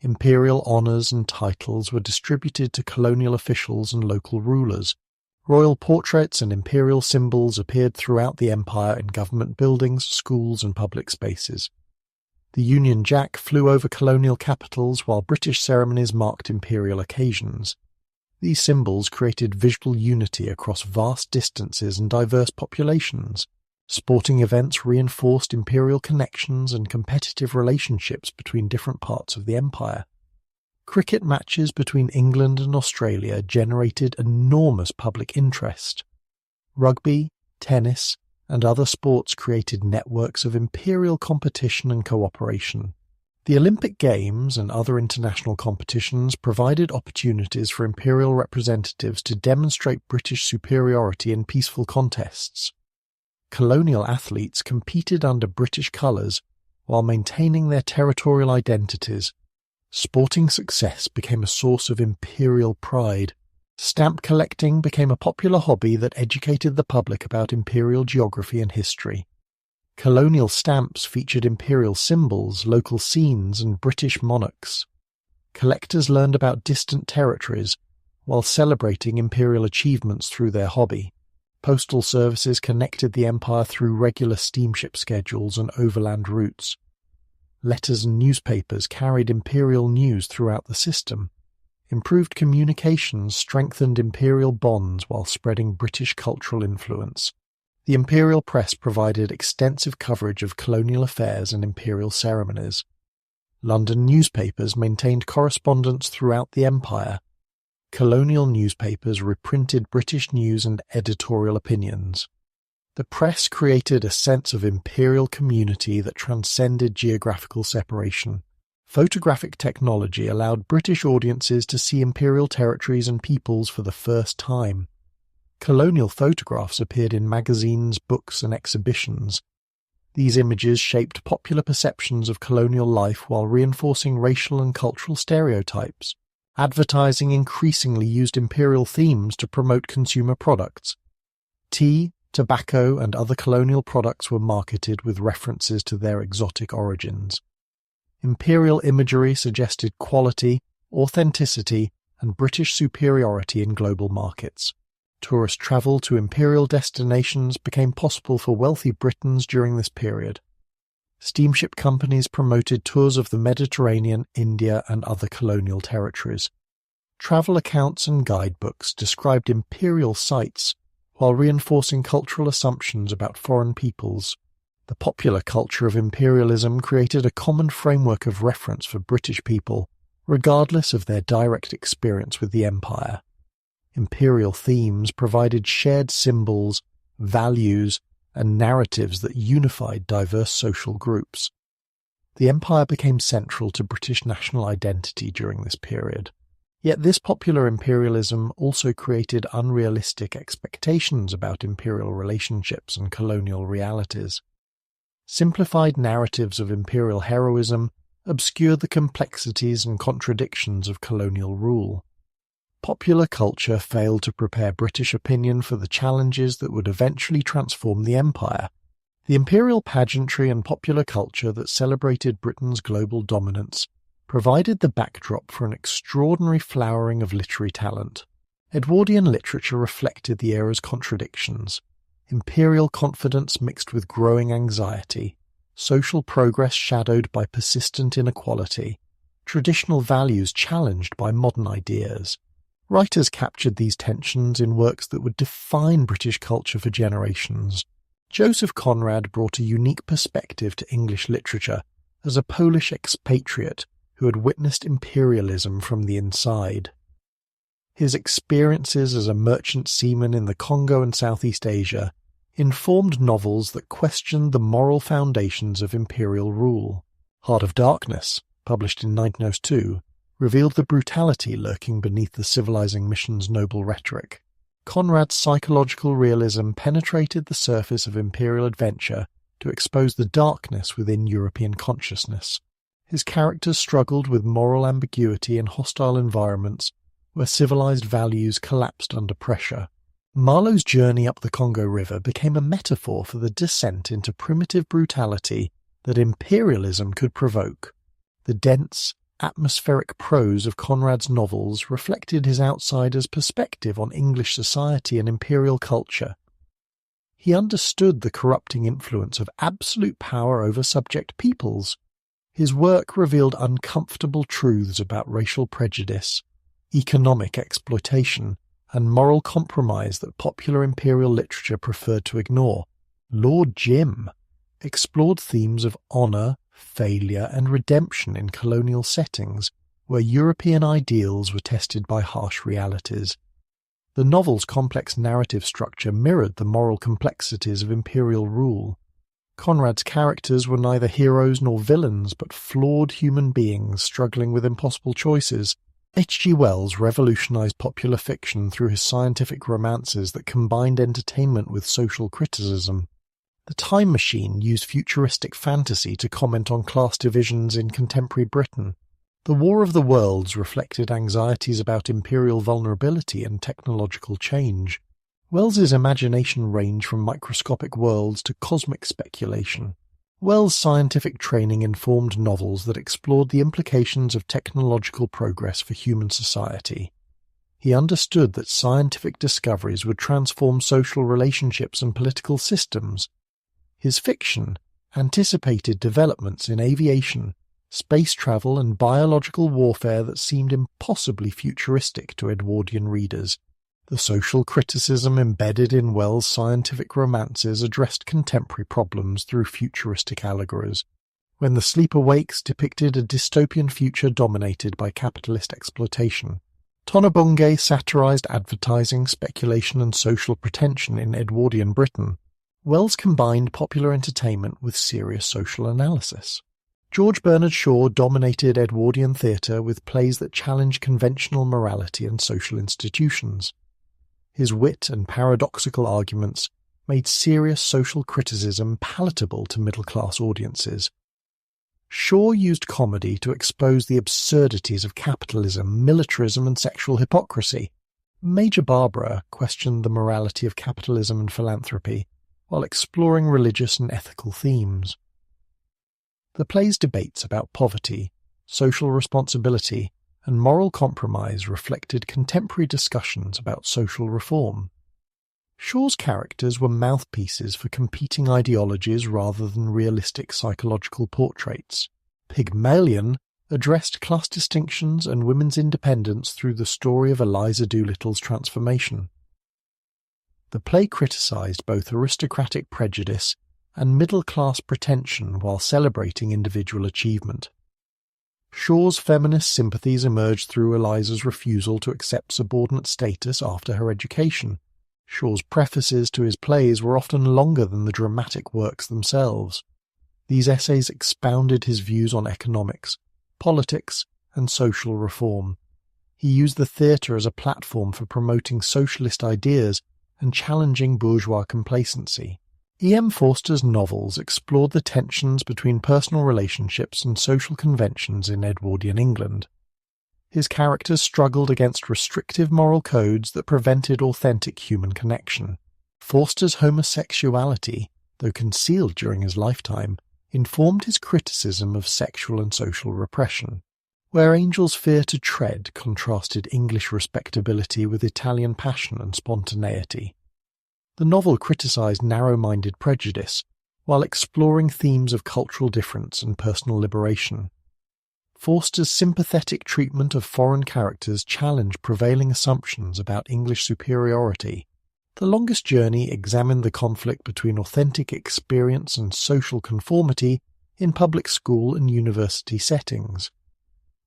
Imperial honours and titles were distributed to colonial officials and local rulers. Royal portraits and imperial symbols appeared throughout the empire in government buildings, schools and public spaces. The Union Jack flew over colonial capitals while British ceremonies marked imperial occasions. These symbols created visual unity across vast distances and diverse populations. Sporting events reinforced imperial connections and competitive relationships between different parts of the empire. Cricket matches between England and Australia generated enormous public interest. Rugby, tennis, and other sports created networks of imperial competition and cooperation. The Olympic Games and other international competitions provided opportunities for imperial representatives to demonstrate British superiority in peaceful contests. Colonial athletes competed under British colours while maintaining their territorial identities. Sporting success became a source of imperial pride. Stamp collecting became a popular hobby that educated the public about imperial geography and history. Colonial stamps featured imperial symbols, local scenes, and British monarchs. Collectors learned about distant territories while celebrating imperial achievements through their hobby. Postal services connected the empire through regular steamship schedules and overland routes. Letters and newspapers carried imperial news throughout the system. Improved communications strengthened imperial bonds while spreading British cultural influence. The imperial press provided extensive coverage of colonial affairs and imperial ceremonies. London newspapers maintained correspondence throughout the empire. Colonial newspapers reprinted British news and editorial opinions. The press created a sense of imperial community that transcended geographical separation. Photographic technology allowed British audiences to see imperial territories and peoples for the first time. Colonial photographs appeared in magazines, books, and exhibitions. These images shaped popular perceptions of colonial life while reinforcing racial and cultural stereotypes. Advertising increasingly used imperial themes to promote consumer products. Tea, tobacco, and other colonial products were marketed with references to their exotic origins. Imperial imagery suggested quality, authenticity, and British superiority in global markets. Tourist travel to imperial destinations became possible for wealthy Britons during this period. Steamship companies promoted tours of the Mediterranean, India, and other colonial territories. Travel accounts and guidebooks described imperial sites while reinforcing cultural assumptions about foreign peoples. The popular culture of imperialism created a common framework of reference for British people, regardless of their direct experience with the empire. Imperial themes provided shared symbols, values, and narratives that unified diverse social groups. The empire became central to British national identity during this period. Yet this popular imperialism also created unrealistic expectations about imperial relationships and colonial realities. Simplified narratives of imperial heroism obscured the complexities and contradictions of colonial rule. Popular culture failed to prepare British opinion for the challenges that would eventually transform the empire. The imperial pageantry and popular culture that celebrated Britain's global dominance provided the backdrop for an extraordinary flowering of literary talent. Edwardian literature reflected the era's contradictions. Imperial confidence mixed with growing anxiety, social progress shadowed by persistent inequality, traditional values challenged by modern ideas. Writers captured these tensions in works that would define British culture for generations. Joseph Conrad brought a unique perspective to English literature as a Polish expatriate who had witnessed imperialism from the inside. His experiences as a merchant seaman in the Congo and Southeast Asia informed novels that questioned the moral foundations of imperial rule. Heart of Darkness, published in 1902, revealed the brutality lurking beneath the civilizing mission's noble rhetoric. Conrad's psychological realism penetrated the surface of imperial adventure to expose the darkness within European consciousness. His characters struggled with moral ambiguity in hostile environments where civilized values collapsed under pressure. Marlowe's journey up the Congo River became a metaphor for the descent into primitive brutality that imperialism could provoke. The dense, atmospheric prose of Conrad's novels reflected his outsider's perspective on English society and imperial culture. He understood the corrupting influence of absolute power over subject peoples. His work revealed uncomfortable truths about racial prejudice, economic exploitation, and moral compromise that popular imperial literature preferred to ignore. Lord Jim explored themes of honour, failure, and redemption in colonial settings where European ideals were tested by harsh realities. The novel's complex narrative structure mirrored the moral complexities of imperial rule. Conrad's characters were neither heroes nor villains, but flawed human beings struggling with impossible choices. H.G. Wells revolutionized popular fiction through his scientific romances that combined entertainment with social criticism. The Time Machine used futuristic fantasy to comment on class divisions in contemporary Britain. The War of the Worlds reflected anxieties about imperial vulnerability and technological change. Wells's imagination ranged from microscopic worlds to cosmic speculation. Wells' scientific training informed novels that explored the implications of technological progress for human society. He understood that scientific discoveries would transform social relationships and political systems. His fiction anticipated developments in aviation, space travel, and biological warfare that seemed impossibly futuristic to Edwardian readers. The social criticism embedded in Wells' scientific romances addressed contemporary problems through futuristic allegories. When the Sleeper Wakes depicted a dystopian future dominated by capitalist exploitation. Tonabunge satirized advertising, speculation, and social pretension in Edwardian Britain. Wells combined popular entertainment with serious social analysis. George Bernard Shaw dominated Edwardian theatre with plays that challenged conventional morality and social institutions. His wit and paradoxical arguments made serious social criticism palatable to middle-class audiences. Shaw used comedy to expose the absurdities of capitalism, militarism, and sexual hypocrisy. Major Barbara questioned the morality of capitalism and philanthropy, while exploring religious and ethical themes. The play's debates about poverty, social responsibility, and moral compromise reflected contemporary discussions about social reform. Shaw's characters were mouthpieces for competing ideologies rather than realistic psychological portraits. Pygmalion addressed class distinctions and women's independence through the story of Eliza Doolittle's transformation. The play criticised both aristocratic prejudice and middle-class pretension while celebrating individual achievement. Shaw's feminist sympathies emerged through Eliza's refusal to accept subordinate status after her education. Shaw's prefaces to his plays were often longer than the dramatic works themselves. These essays expounded his views on economics, politics, and social reform. He used the theatre as a platform for promoting socialist ideas and challenging bourgeois complacency. E.M. Forster's novels explored the tensions between personal relationships and social conventions in Edwardian England. His characters struggled against restrictive moral codes that prevented authentic human connection. Forster's homosexuality, though concealed during his lifetime, informed his criticism of sexual and social repression. Where angels fear to tread contrasted English respectability with Italian passion and spontaneity. The novel criticised narrow-minded prejudice, while exploring themes of cultural difference and personal liberation. Forster's sympathetic treatment of foreign characters challenged prevailing assumptions about English superiority. The Longest Journey examined the conflict between authentic experience and social conformity in public school and university settings.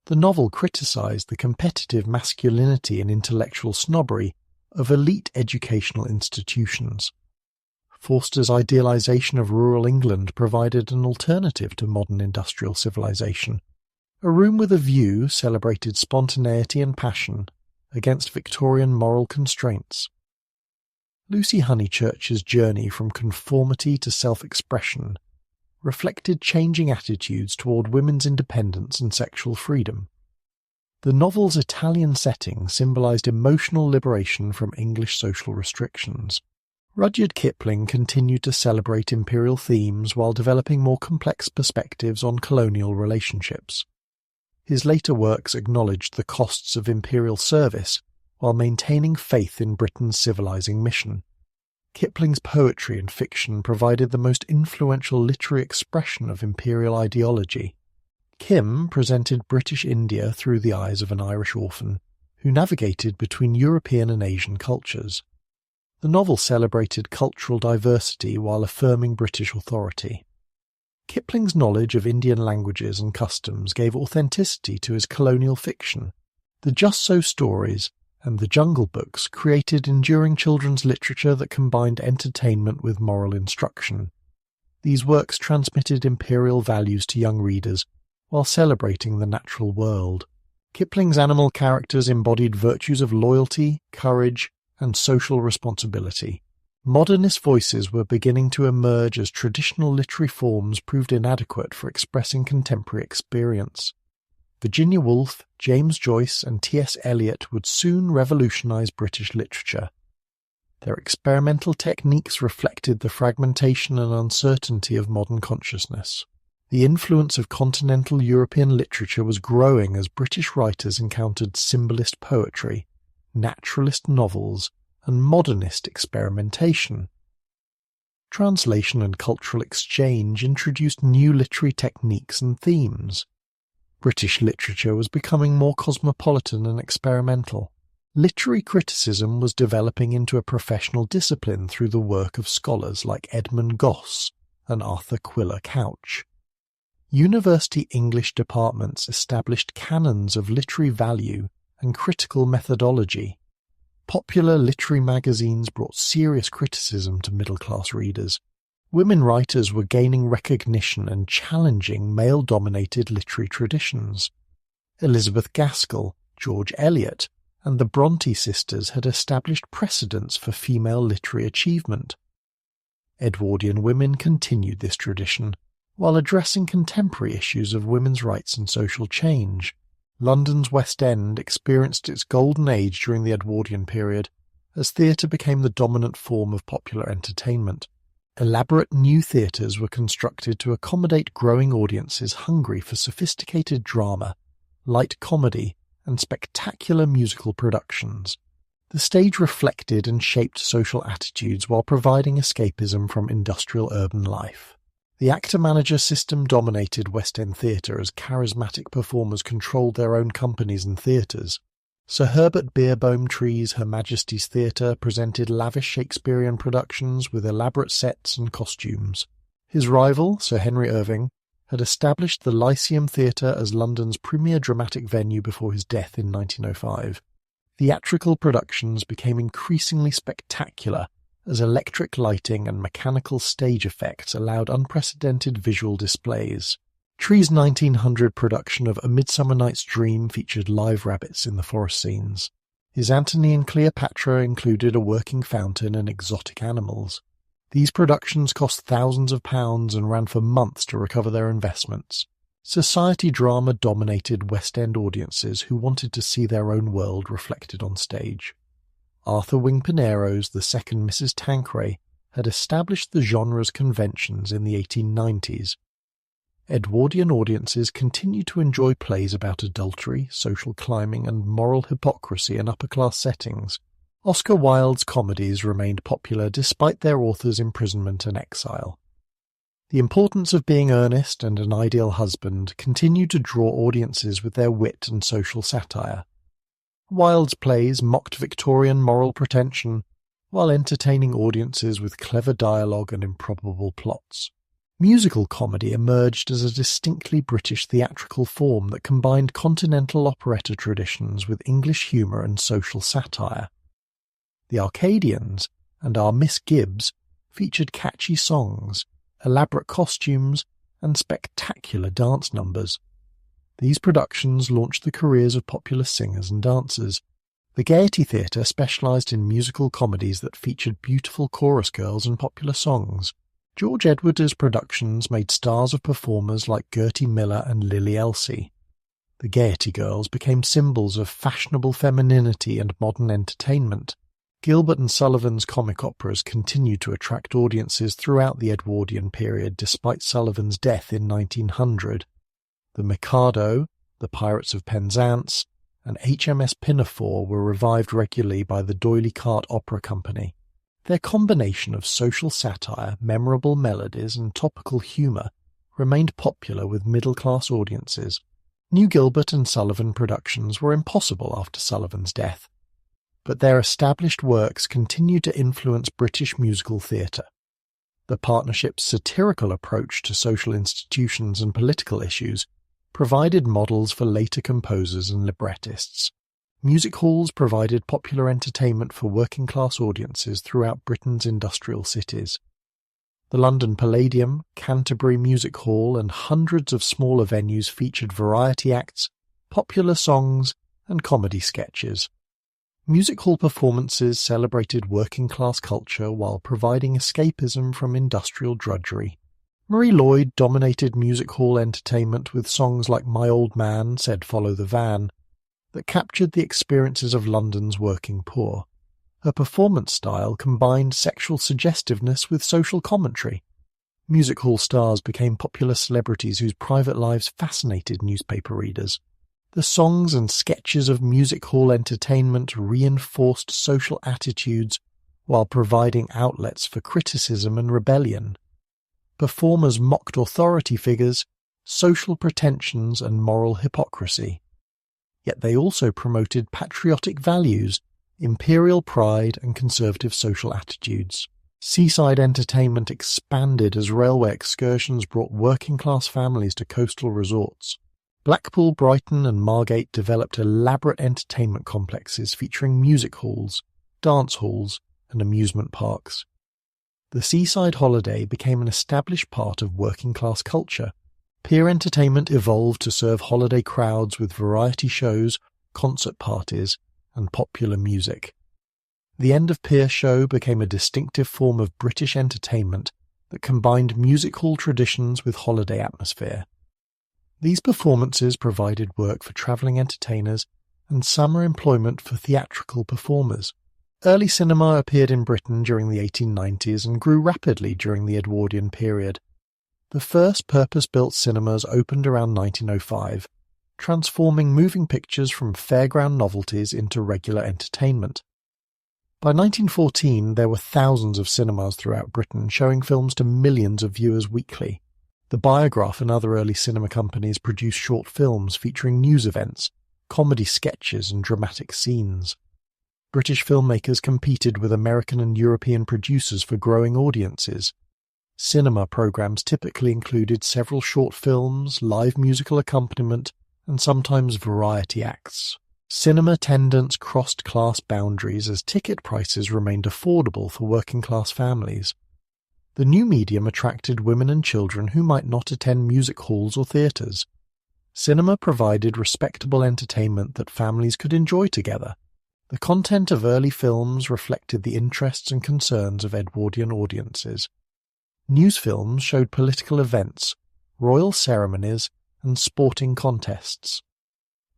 The novel criticised the competitive masculinity and intellectual snobbery of elite educational institutions. Forster's idealisation of rural England provided an alternative to modern industrial civilization. A Room with a View celebrated spontaneity and passion against Victorian moral constraints. Lucy Honeychurch's journey from conformity to self-expression reflected changing attitudes toward women's independence and sexual freedom. The novel's Italian setting symbolised emotional liberation from English social restrictions. Rudyard Kipling continued to celebrate imperial themes while developing more complex perspectives on colonial relationships. His later works acknowledged the costs of imperial service while maintaining faith in Britain's civilizing mission. Kipling's poetry and fiction provided the most influential literary expression of imperial ideology. Kim presented British India through the eyes of an Irish orphan, who navigated between European and Asian cultures. The novel celebrated cultural diversity while affirming British authority. Kipling's knowledge of Indian languages and customs gave authenticity to his colonial fiction. The Just So stories and the Jungle Books created enduring children's literature that combined entertainment with moral instruction. These works transmitted imperial values to young readers while celebrating the natural world. Kipling's animal characters embodied virtues of loyalty, courage, and social responsibility. Modernist voices were beginning to emerge as traditional literary forms proved inadequate for expressing contemporary experience. Virginia Woolf, James Joyce, and T.S. Eliot would soon revolutionize British literature. Their experimental techniques reflected the fragmentation and uncertainty of modern consciousness. The influence of continental European literature was growing as British writers encountered symbolist poetry, naturalist novels, and modernist experimentation. Translation and cultural exchange introduced new literary techniques and themes. British literature was becoming more cosmopolitan and experimental. Literary criticism was developing into a professional discipline through the work of scholars like Edmund Gosse and Arthur Quiller Couch. University English departments established canons of literary value and critical methodology. Popular literary magazines brought serious criticism to middle-class readers. Women writers were gaining recognition and challenging male-dominated literary traditions. Elizabeth Gaskell, George Eliot, and the Bronte sisters had established precedents for female literary achievement. Edwardian women continued this tradition, while addressing contemporary issues of women's rights and social change. London's West End experienced its golden age during the Edwardian period, as theatre became the dominant form of popular entertainment. Elaborate new theatres were constructed to accommodate growing audiences hungry for sophisticated drama, light comedy, and spectacular musical productions. The stage reflected and shaped social attitudes while providing escapism from industrial urban life. The actor-manager system dominated West End theatre as charismatic performers controlled their own companies and theatres. Sir Herbert Beerbohm-Tree's Her Majesty's Theatre presented lavish Shakespearean productions with elaborate sets and costumes. His rival, Sir Henry Irving, had established the Lyceum Theatre as London's premier dramatic venue before his death in 1905. Theatrical productions became increasingly spectacular as electric lighting and mechanical stage effects allowed unprecedented visual displays. Tree's 1900 production of A Midsummer Night's Dream featured live rabbits in the forest scenes. His Antony and Cleopatra included a working fountain and exotic animals. These productions cost thousands of pounds and ran for months to recover their investments. Society drama dominated West End audiences who wanted to see their own world reflected on stage. Arthur Wing Pinero's The Second Mrs. Tanqueray had established the genre's conventions in the 1890s. Edwardian audiences continued to enjoy plays about adultery, social climbing, and moral hypocrisy in upper-class settings. Oscar Wilde's comedies remained popular despite their author's imprisonment and exile. The importance of being earnest and an ideal husband continued to draw audiences with their wit and social satire. Wilde's plays mocked Victorian moral pretension, while entertaining audiences with clever dialogue and improbable plots. Musical comedy emerged as a distinctly British theatrical form that combined continental operetta traditions with English humour and social satire. The Arcadians and Our Miss Gibbs featured catchy songs, elaborate costumes, and spectacular dance numbers. These productions launched the careers of popular singers and dancers. The Gaiety Theatre specialised in musical comedies that featured beautiful chorus girls and popular songs. George Edwards' productions made stars of performers like Gertie Miller and Lily Elsie. The Gaiety Girls became symbols of fashionable femininity and modern entertainment. Gilbert and Sullivan's comic operas continued to attract audiences throughout the Edwardian period despite Sullivan's death in 1900. The Mikado, The Pirates of Penzance, and HMS Pinafore were revived regularly by the D'Oyly Carte Opera Company. Their combination of social satire, memorable melodies, and topical humour remained popular with middle-class audiences. New Gilbert and Sullivan productions were impossible after Sullivan's death, but their established works continued to influence British musical theatre. The partnership's satirical approach to social institutions and political issues provided models for later composers and librettists. Music halls provided popular entertainment for working-class audiences throughout Britain's industrial cities. The London Palladium, Canterbury Music Hall, and hundreds of smaller venues featured variety acts, popular songs, and comedy sketches. Music hall performances celebrated working-class culture while providing escapism from industrial drudgery. Marie Lloyd dominated music hall entertainment with songs like My Old Man Said Follow the Van, that captured the experiences of London's working poor. Her performance style combined sexual suggestiveness with social commentary. Music hall stars became popular celebrities whose private lives fascinated newspaper readers. The songs and sketches of music hall entertainment reinforced social attitudes while providing outlets for criticism and rebellion. Performers mocked authority figures, social pretensions, and moral hypocrisy. Yet they also promoted patriotic values, imperial pride, and conservative social attitudes. Seaside entertainment expanded as railway excursions brought working-class families to coastal resorts. Blackpool, Brighton, and Margate developed elaborate entertainment complexes featuring music halls, dance halls, and amusement parks. The seaside holiday became an established part of working-class culture. Pier entertainment evolved to serve holiday crowds with variety shows, concert parties, and popular music. The end of pier show became a distinctive form of British entertainment that combined music hall traditions with holiday atmosphere. These performances provided work for travelling entertainers and summer employment for theatrical performers. Early cinema appeared in Britain during the 1890s and grew rapidly during the Edwardian period. The first purpose-built cinemas opened around 1905, transforming moving pictures from fairground novelties into regular entertainment. By 1914, there were thousands of cinemas throughout Britain showing films to millions of viewers weekly. The Biograph and other early cinema companies produced short films featuring news events, comedy sketches, and dramatic scenes. British filmmakers competed with American and European producers for growing audiences. Cinema programs typically included several short films, live musical accompaniment, and sometimes variety acts. Cinema attendance crossed class boundaries as ticket prices remained affordable for working-class families. The new medium attracted women and children who might not attend music halls or theatres. Cinema provided respectable entertainment that families could enjoy together. The content of early films reflected the interests and concerns of Edwardian audiences. News films showed political events, royal ceremonies, and sporting contests.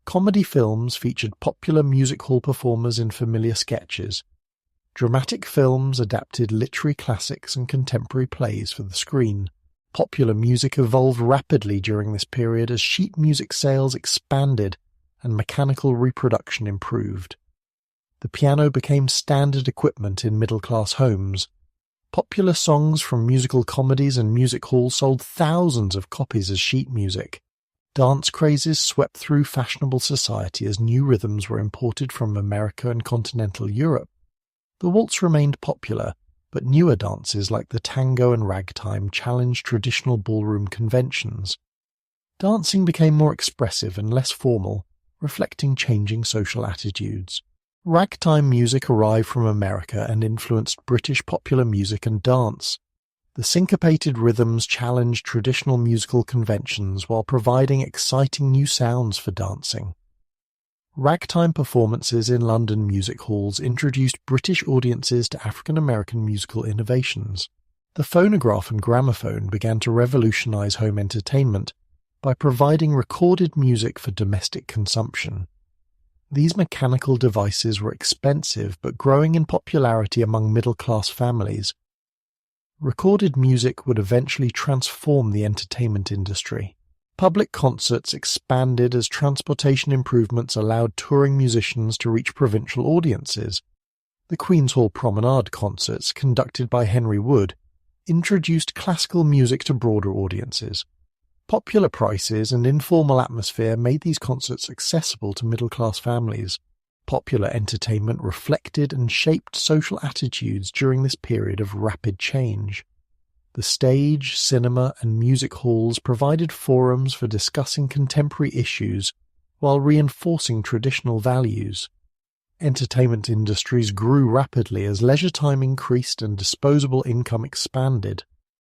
Comedy films featured popular music hall performers in familiar sketches. Dramatic films adapted literary classics and contemporary plays for the screen. Popular music evolved rapidly during this period as sheet music sales expanded and mechanical reproduction improved. The piano became standard equipment in middle-class homes. Popular songs from musical comedies and music halls sold thousands of copies as sheet music. Dance crazes swept through fashionable society as new rhythms were imported from America and continental Europe. The waltz remained popular, but newer dances like the tango and ragtime challenged traditional ballroom conventions. Dancing became more expressive and less formal, reflecting changing social attitudes. Ragtime music arrived from America and influenced British popular music and dance. The syncopated rhythms challenged traditional musical conventions while providing exciting new sounds for dancing. Ragtime performances in London music halls introduced British audiences to African American musical innovations. The phonograph and gramophone began to revolutionize home entertainment by providing recorded music for domestic consumption. These mechanical devices were expensive but growing in popularity among middle-class families. Recorded music would eventually transform the entertainment industry. Public concerts expanded as transportation improvements allowed touring musicians to reach provincial audiences. The Queen's Hall Promenade concerts, conducted by Henry Wood, introduced classical music to broader audiences. Popular prices and informal atmosphere made these concerts accessible to middle-class families. Popular entertainment reflected and shaped social attitudes during this period of rapid change. The stage, cinema, and music halls provided forums for discussing contemporary issues while reinforcing traditional values. Entertainment industries grew rapidly as leisure time increased and disposable income expanded.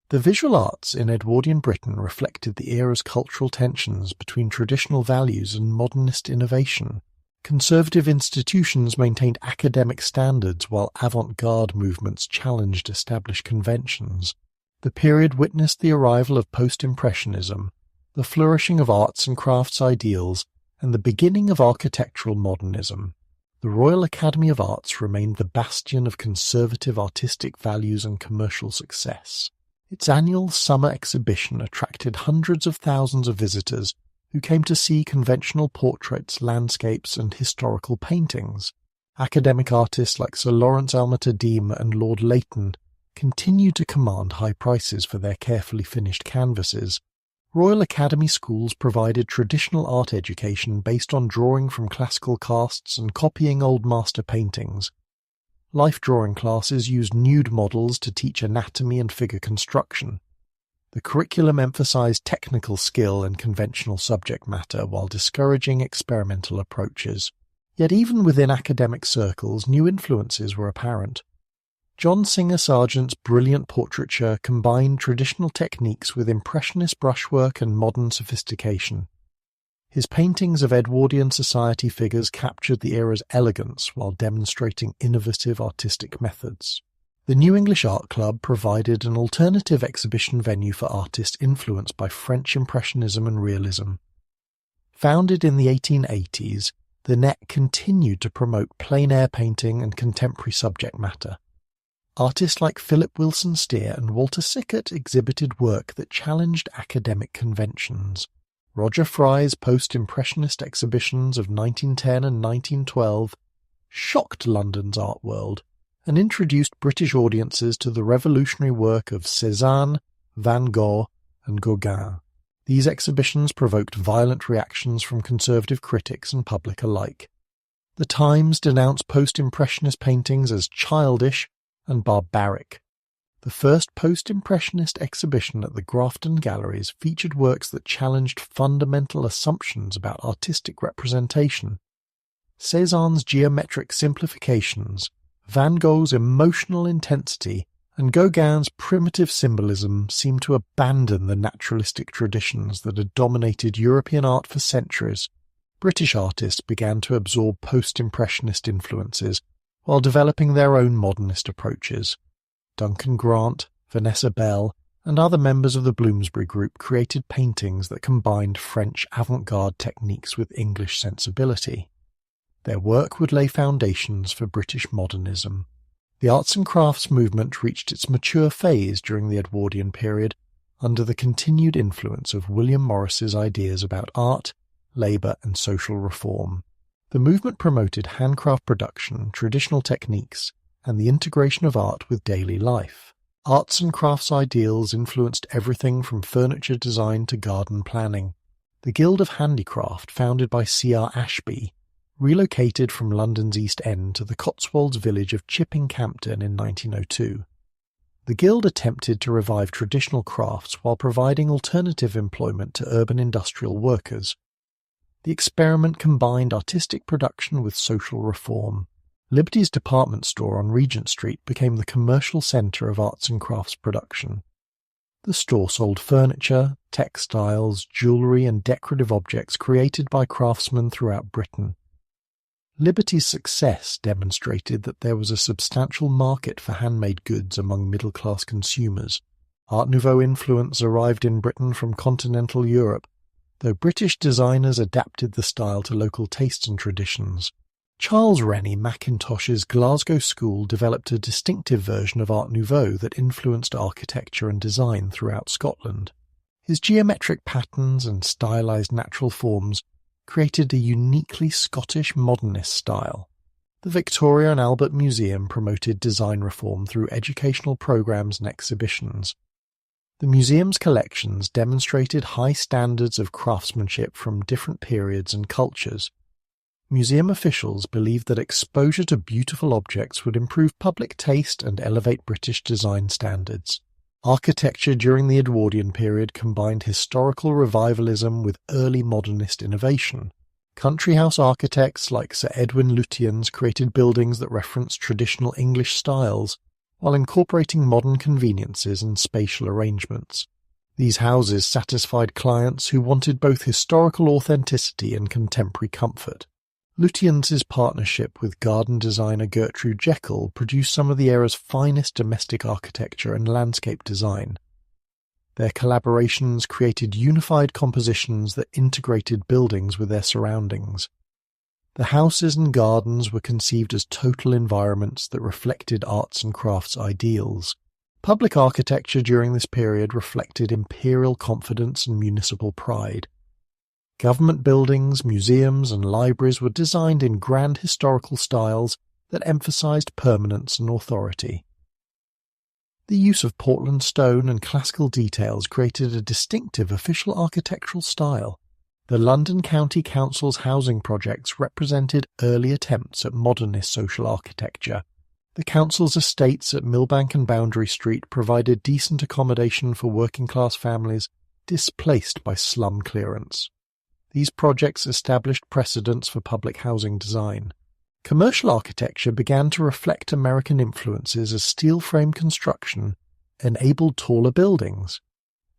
The visual arts in Edwardian Britain reflected the era's cultural tensions between traditional values and modernist innovation. Conservative institutions maintained academic standards while avant-garde movements challenged established conventions. The period witnessed the arrival of post-impressionism, the flourishing of arts and crafts ideals, and the beginning of architectural modernism. The Royal Academy of Arts remained the bastion of conservative artistic values and commercial success. Its annual summer exhibition attracted hundreds of thousands of visitors who came to see conventional portraits, landscapes, and historical paintings. Academic artists like Sir Lawrence Alma-Tadema and Lord Leighton continued to command high prices for their carefully finished canvases. Royal Academy schools provided traditional art education based on drawing from classical casts and copying old master paintings. Life drawing classes used nude models to teach anatomy and figure construction. The curriculum emphasized technical skill and conventional subject matter while discouraging experimental approaches. Yet even within academic circles, new influences were apparent. John Singer Sargent's brilliant portraiture combined traditional techniques with impressionist brushwork and modern sophistication. His paintings of Edwardian society figures captured the era's elegance while demonstrating innovative artistic methods. The New English Art Club provided an alternative exhibition venue for artists influenced by French Impressionism and Realism. Founded in the 1880s, the Net continued to promote plein-air painting and contemporary subject matter. Artists like Philip Wilson Steer and Walter Sickert exhibited work that challenged academic conventions. Roger Fry's post-impressionist exhibitions of 1910 and 1912 shocked London's art world and introduced British audiences to the revolutionary work of Cézanne, Van Gogh, and Gauguin. These exhibitions provoked violent reactions from conservative critics and public alike. The Times denounced post-impressionist paintings as childish and barbaric. The first post-impressionist exhibition at the Grafton Galleries featured works that challenged fundamental assumptions about artistic representation. Cézanne's geometric simplifications, Van Gogh's emotional intensity, and Gauguin's primitive symbolism seemed to abandon the naturalistic traditions that had dominated European art for centuries. British artists began to absorb post-impressionist influences while developing their own modernist approaches. Duncan Grant, Vanessa Bell, and other members of the Bloomsbury Group created paintings that combined French avant-garde techniques with English sensibility. Their work would lay foundations for British modernism. The arts and crafts movement reached its mature phase during the Edwardian period under the continued influence of William Morris's ideas about art, labour and social reform. The movement promoted handcraft production, traditional techniques, and the integration of art with daily life. Arts and crafts ideals influenced everything from furniture design to garden planning. The Guild of Handicraft, founded by C.R. Ashby, relocated from London's East End to the Cotswolds village of Chipping Campden in 1902. The Guild attempted to revive traditional crafts while providing alternative employment to urban industrial workers. The experiment combined artistic production with social reform. Liberty's department store on Regent Street became the commercial centre of arts and crafts production. The store sold furniture, textiles, jewellery and decorative objects created by craftsmen throughout Britain. Liberty's success demonstrated that there was a substantial market for handmade goods among middle-class consumers. Art Nouveau influence arrived in Britain from continental Europe, though British designers adapted the style to local tastes and traditions. Charles Rennie Mackintosh's Glasgow School developed a distinctive version of Art Nouveau that influenced architecture and design throughout Scotland. His geometric patterns and stylized natural forms created a uniquely Scottish modernist style. The Victoria and Albert Museum promoted design reform through educational programs and exhibitions. The museum's collections demonstrated high standards of craftsmanship from different periods and cultures. Museum officials believed that exposure to beautiful objects would improve public taste and elevate British design standards. Architecture during the Edwardian period combined historical revivalism with early modernist innovation. Country house architects like Sir Edwin Lutyens created buildings that referenced traditional English styles, while incorporating modern conveniences and spatial arrangements. These houses satisfied clients who wanted both historical authenticity and contemporary comfort. Lutyens's partnership with garden designer Gertrude Jekyll produced some of the era's finest domestic architecture and landscape design. Their collaborations created unified compositions that integrated buildings with their surroundings. The houses and gardens were conceived as total environments that reflected arts and crafts ideals. Public architecture during this period reflected imperial confidence and municipal pride. Government buildings, museums, and libraries were designed in grand historical styles that emphasized permanence and authority. The use of Portland stone and classical details created a distinctive official architectural style. The London County Council's housing projects represented early attempts at modernist social architecture. The council's estates at Millbank and Boundary Street provided decent accommodation for working-class families displaced by slum clearance. These projects established precedents for public housing design. Commercial architecture began to reflect American influences as steel frame construction enabled taller buildings.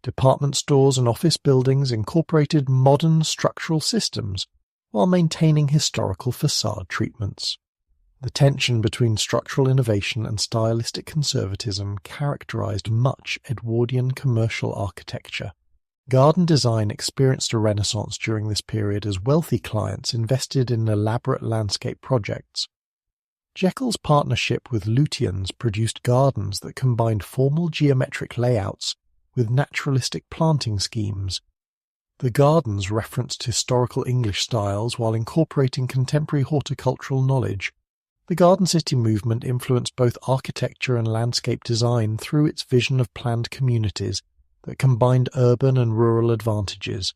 Department stores and office buildings incorporated modern structural systems while maintaining historical facade treatments. The tension between structural innovation and stylistic conservatism characterized much Edwardian commercial architecture. Garden design experienced a renaissance during this period as wealthy clients invested in elaborate landscape projects. Jekyll's partnership with Lutyens produced gardens that combined formal geometric layouts with naturalistic planting schemes. The gardens referenced historical English styles while incorporating contemporary horticultural knowledge. The Garden City movement influenced both architecture and landscape design through its vision of planned communities that combined urban and rural advantages.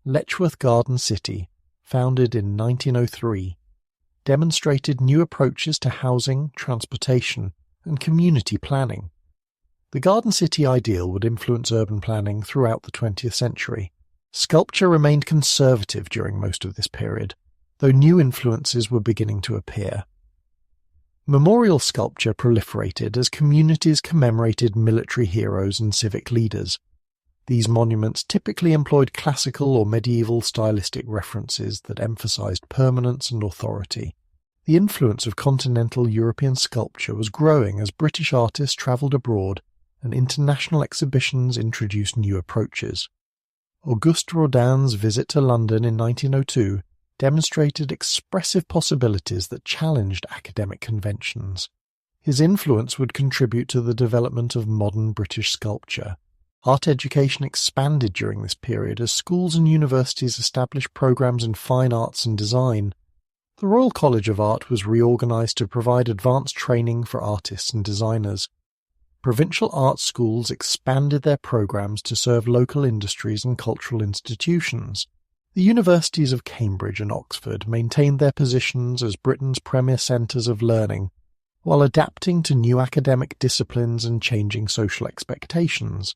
Letchworth Garden City, founded in 1903, demonstrated new approaches to housing, transportation, and community planning. The Garden City ideal would influence urban planning throughout the 20th century. Sculpture remained conservative during most of this period, though new influences were beginning to appear. Memorial sculpture proliferated as communities commemorated military heroes and civic leaders. These monuments typically employed classical or medieval stylistic references that emphasized permanence and authority. The influence of continental European sculpture was growing as British artists travelled abroad and international exhibitions introduced new approaches. Auguste Rodin's visit to London in 1902 demonstrated expressive possibilities that challenged academic conventions. His influence would contribute to the development of modern British sculpture. Art education expanded during this period as schools and universities established programs in fine arts and design. The Royal College of Art was reorganised to provide advanced training for artists and designers. Provincial art schools expanded their programs to serve local industries and cultural institutions. The universities of Cambridge and Oxford maintained their positions as Britain's premier centres of learning, while adapting to new academic disciplines and changing social expectations.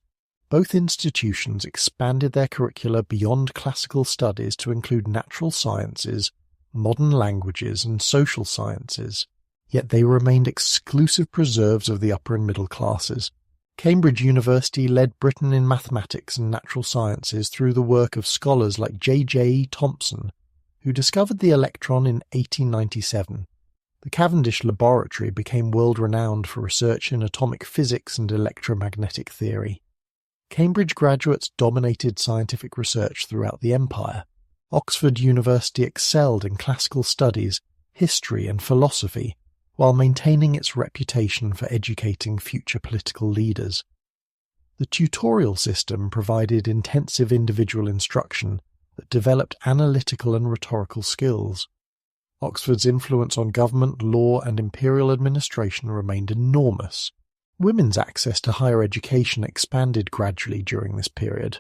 Both institutions expanded their curricula beyond classical studies to include natural sciences, modern languages, and social sciences, yet they remained exclusive preserves of the upper and middle classes. Cambridge University led Britain in mathematics and natural sciences through the work of scholars like J.J. Thomson, who discovered the electron in 1897. The Cavendish Laboratory became world-renowned for research in atomic physics and electromagnetic theory. Cambridge graduates dominated scientific research throughout the empire. Oxford University excelled in classical studies, history and philosophy, while maintaining its reputation for educating future political leaders. The tutorial system provided intensive individual instruction that developed analytical and rhetorical skills. Oxford's influence on government, law, and imperial administration remained enormous. Women's access to higher education expanded gradually during this period.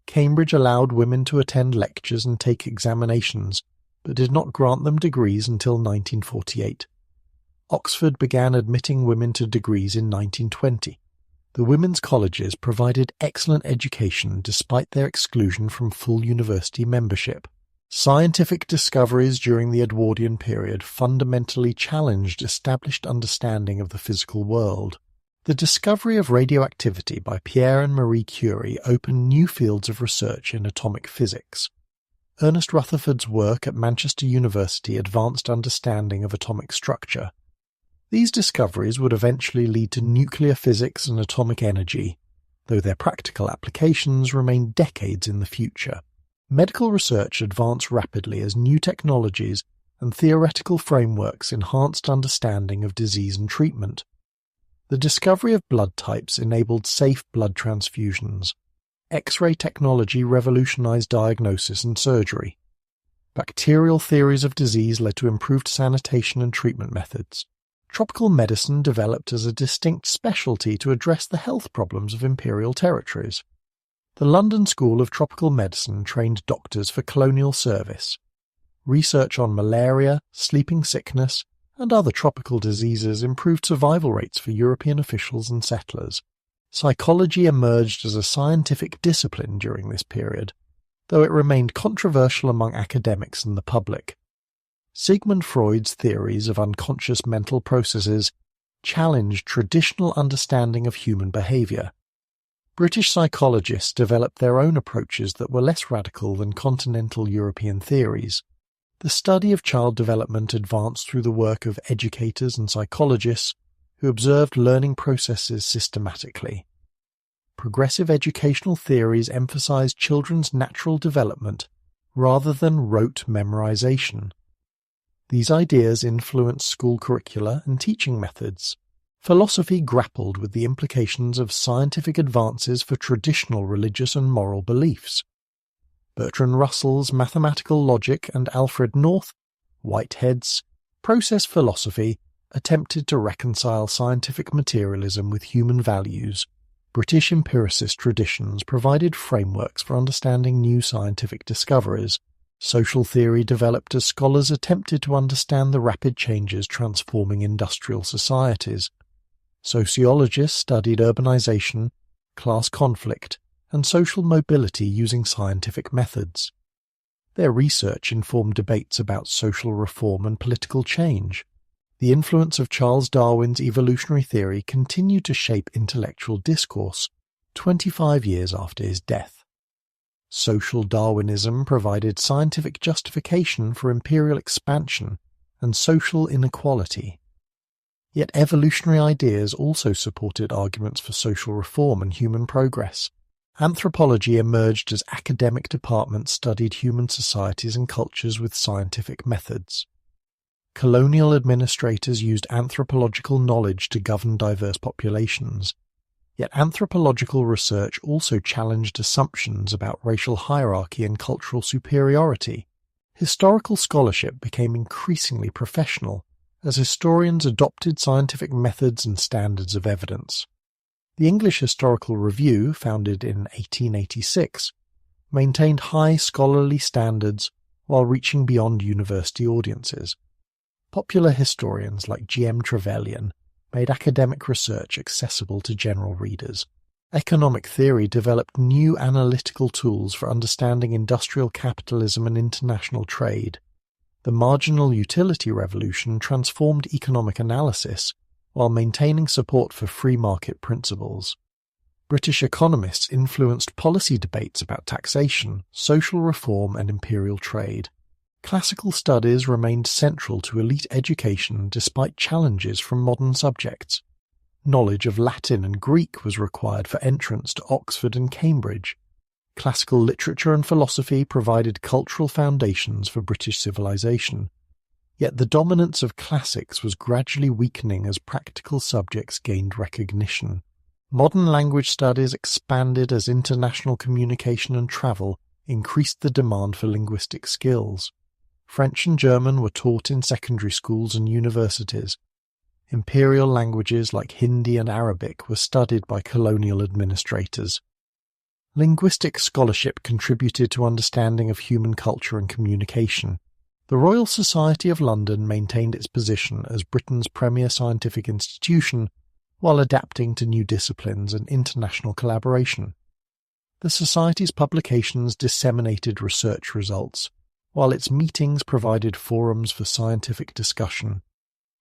Cambridge allowed women to attend lectures and take examinations, but did not grant them degrees until 1948. Oxford began admitting women to degrees in 1920. The women's colleges provided excellent education despite their exclusion from full university membership. Scientific discoveries during the Edwardian period fundamentally challenged established understanding of the physical world. The discovery of radioactivity by Pierre and Marie Curie opened new fields of research in atomic physics. Ernest Rutherford's work at Manchester University advanced understanding of atomic structure. These discoveries would eventually lead to nuclear physics and atomic energy, though their practical applications remained decades in the future. Medical research advanced rapidly as new technologies and theoretical frameworks enhanced understanding of disease and treatment. The discovery of blood types enabled safe blood transfusions. X-ray technology revolutionized diagnosis and surgery. Bacterial theories of disease led to improved sanitation and treatment methods. Tropical medicine developed as a distinct specialty to address the health problems of imperial territories. The London School of Tropical Medicine trained doctors for colonial service. Research on malaria, sleeping sickness, and other tropical diseases improved survival rates for European officials and settlers. Psychology emerged as a scientific discipline during this period, though it remained controversial among academics and the public. Sigmund Freud's theories of unconscious mental processes challenged traditional understanding of human behaviour. British psychologists developed their own approaches that were less radical than continental European theories. The study of child development advanced through the work of educators and psychologists who observed learning processes systematically. Progressive educational theories emphasized children's natural development rather than rote memorization. These ideas influenced school curricula and teaching methods. Philosophy grappled with the implications of scientific advances for traditional religious and moral beliefs. Bertrand Russell's mathematical logic and Alfred North, Whitehead's process philosophy attempted to reconcile scientific materialism with human values. British empiricist traditions provided frameworks for understanding new scientific discoveries. Social theory developed as scholars attempted to understand the rapid changes transforming industrial societies. Sociologists studied urbanization, class conflict, and social mobility using scientific methods. Their research informed debates about social reform and political change. The influence of Charles Darwin's evolutionary theory continued to shape intellectual discourse 25 years after his death. Social Darwinism provided scientific justification for imperial expansion and social inequality. Yet evolutionary ideas also supported arguments for social reform and human progress. Anthropology emerged as academic departments studied human societies and cultures with scientific methods. Colonial administrators used anthropological knowledge to govern diverse populations. Yet anthropological research also challenged assumptions about racial hierarchy and cultural superiority. Historical scholarship became increasingly professional as historians adopted scientific methods and standards of evidence. The English Historical Review, founded in 1886, maintained high scholarly standards while reaching beyond university audiences. Popular historians like G. M. Trevelyan made academic research accessible to general readers. Economic theory developed new analytical tools for understanding industrial capitalism and international trade. The marginal utility revolution transformed economic analysis while maintaining support for free market principles. British economists influenced policy debates about taxation, social reform, and imperial trade. Classical studies remained central to elite education despite challenges from modern subjects. Knowledge of Latin and Greek was required for entrance to Oxford and Cambridge. Classical literature and philosophy provided cultural foundations for British civilization. Yet the dominance of classics was gradually weakening as practical subjects gained recognition. Modern language studies expanded as international communication and travel increased the demand for linguistic skills. French and German were taught in secondary schools and universities. Imperial languages like Hindi and Arabic were studied by colonial administrators. Linguistic scholarship contributed to understanding of human culture and communication. The Royal Society of London maintained its position as Britain's premier scientific institution while adapting to new disciplines and international collaboration. The Society's publications disseminated research results, while its meetings provided forums for scientific discussion.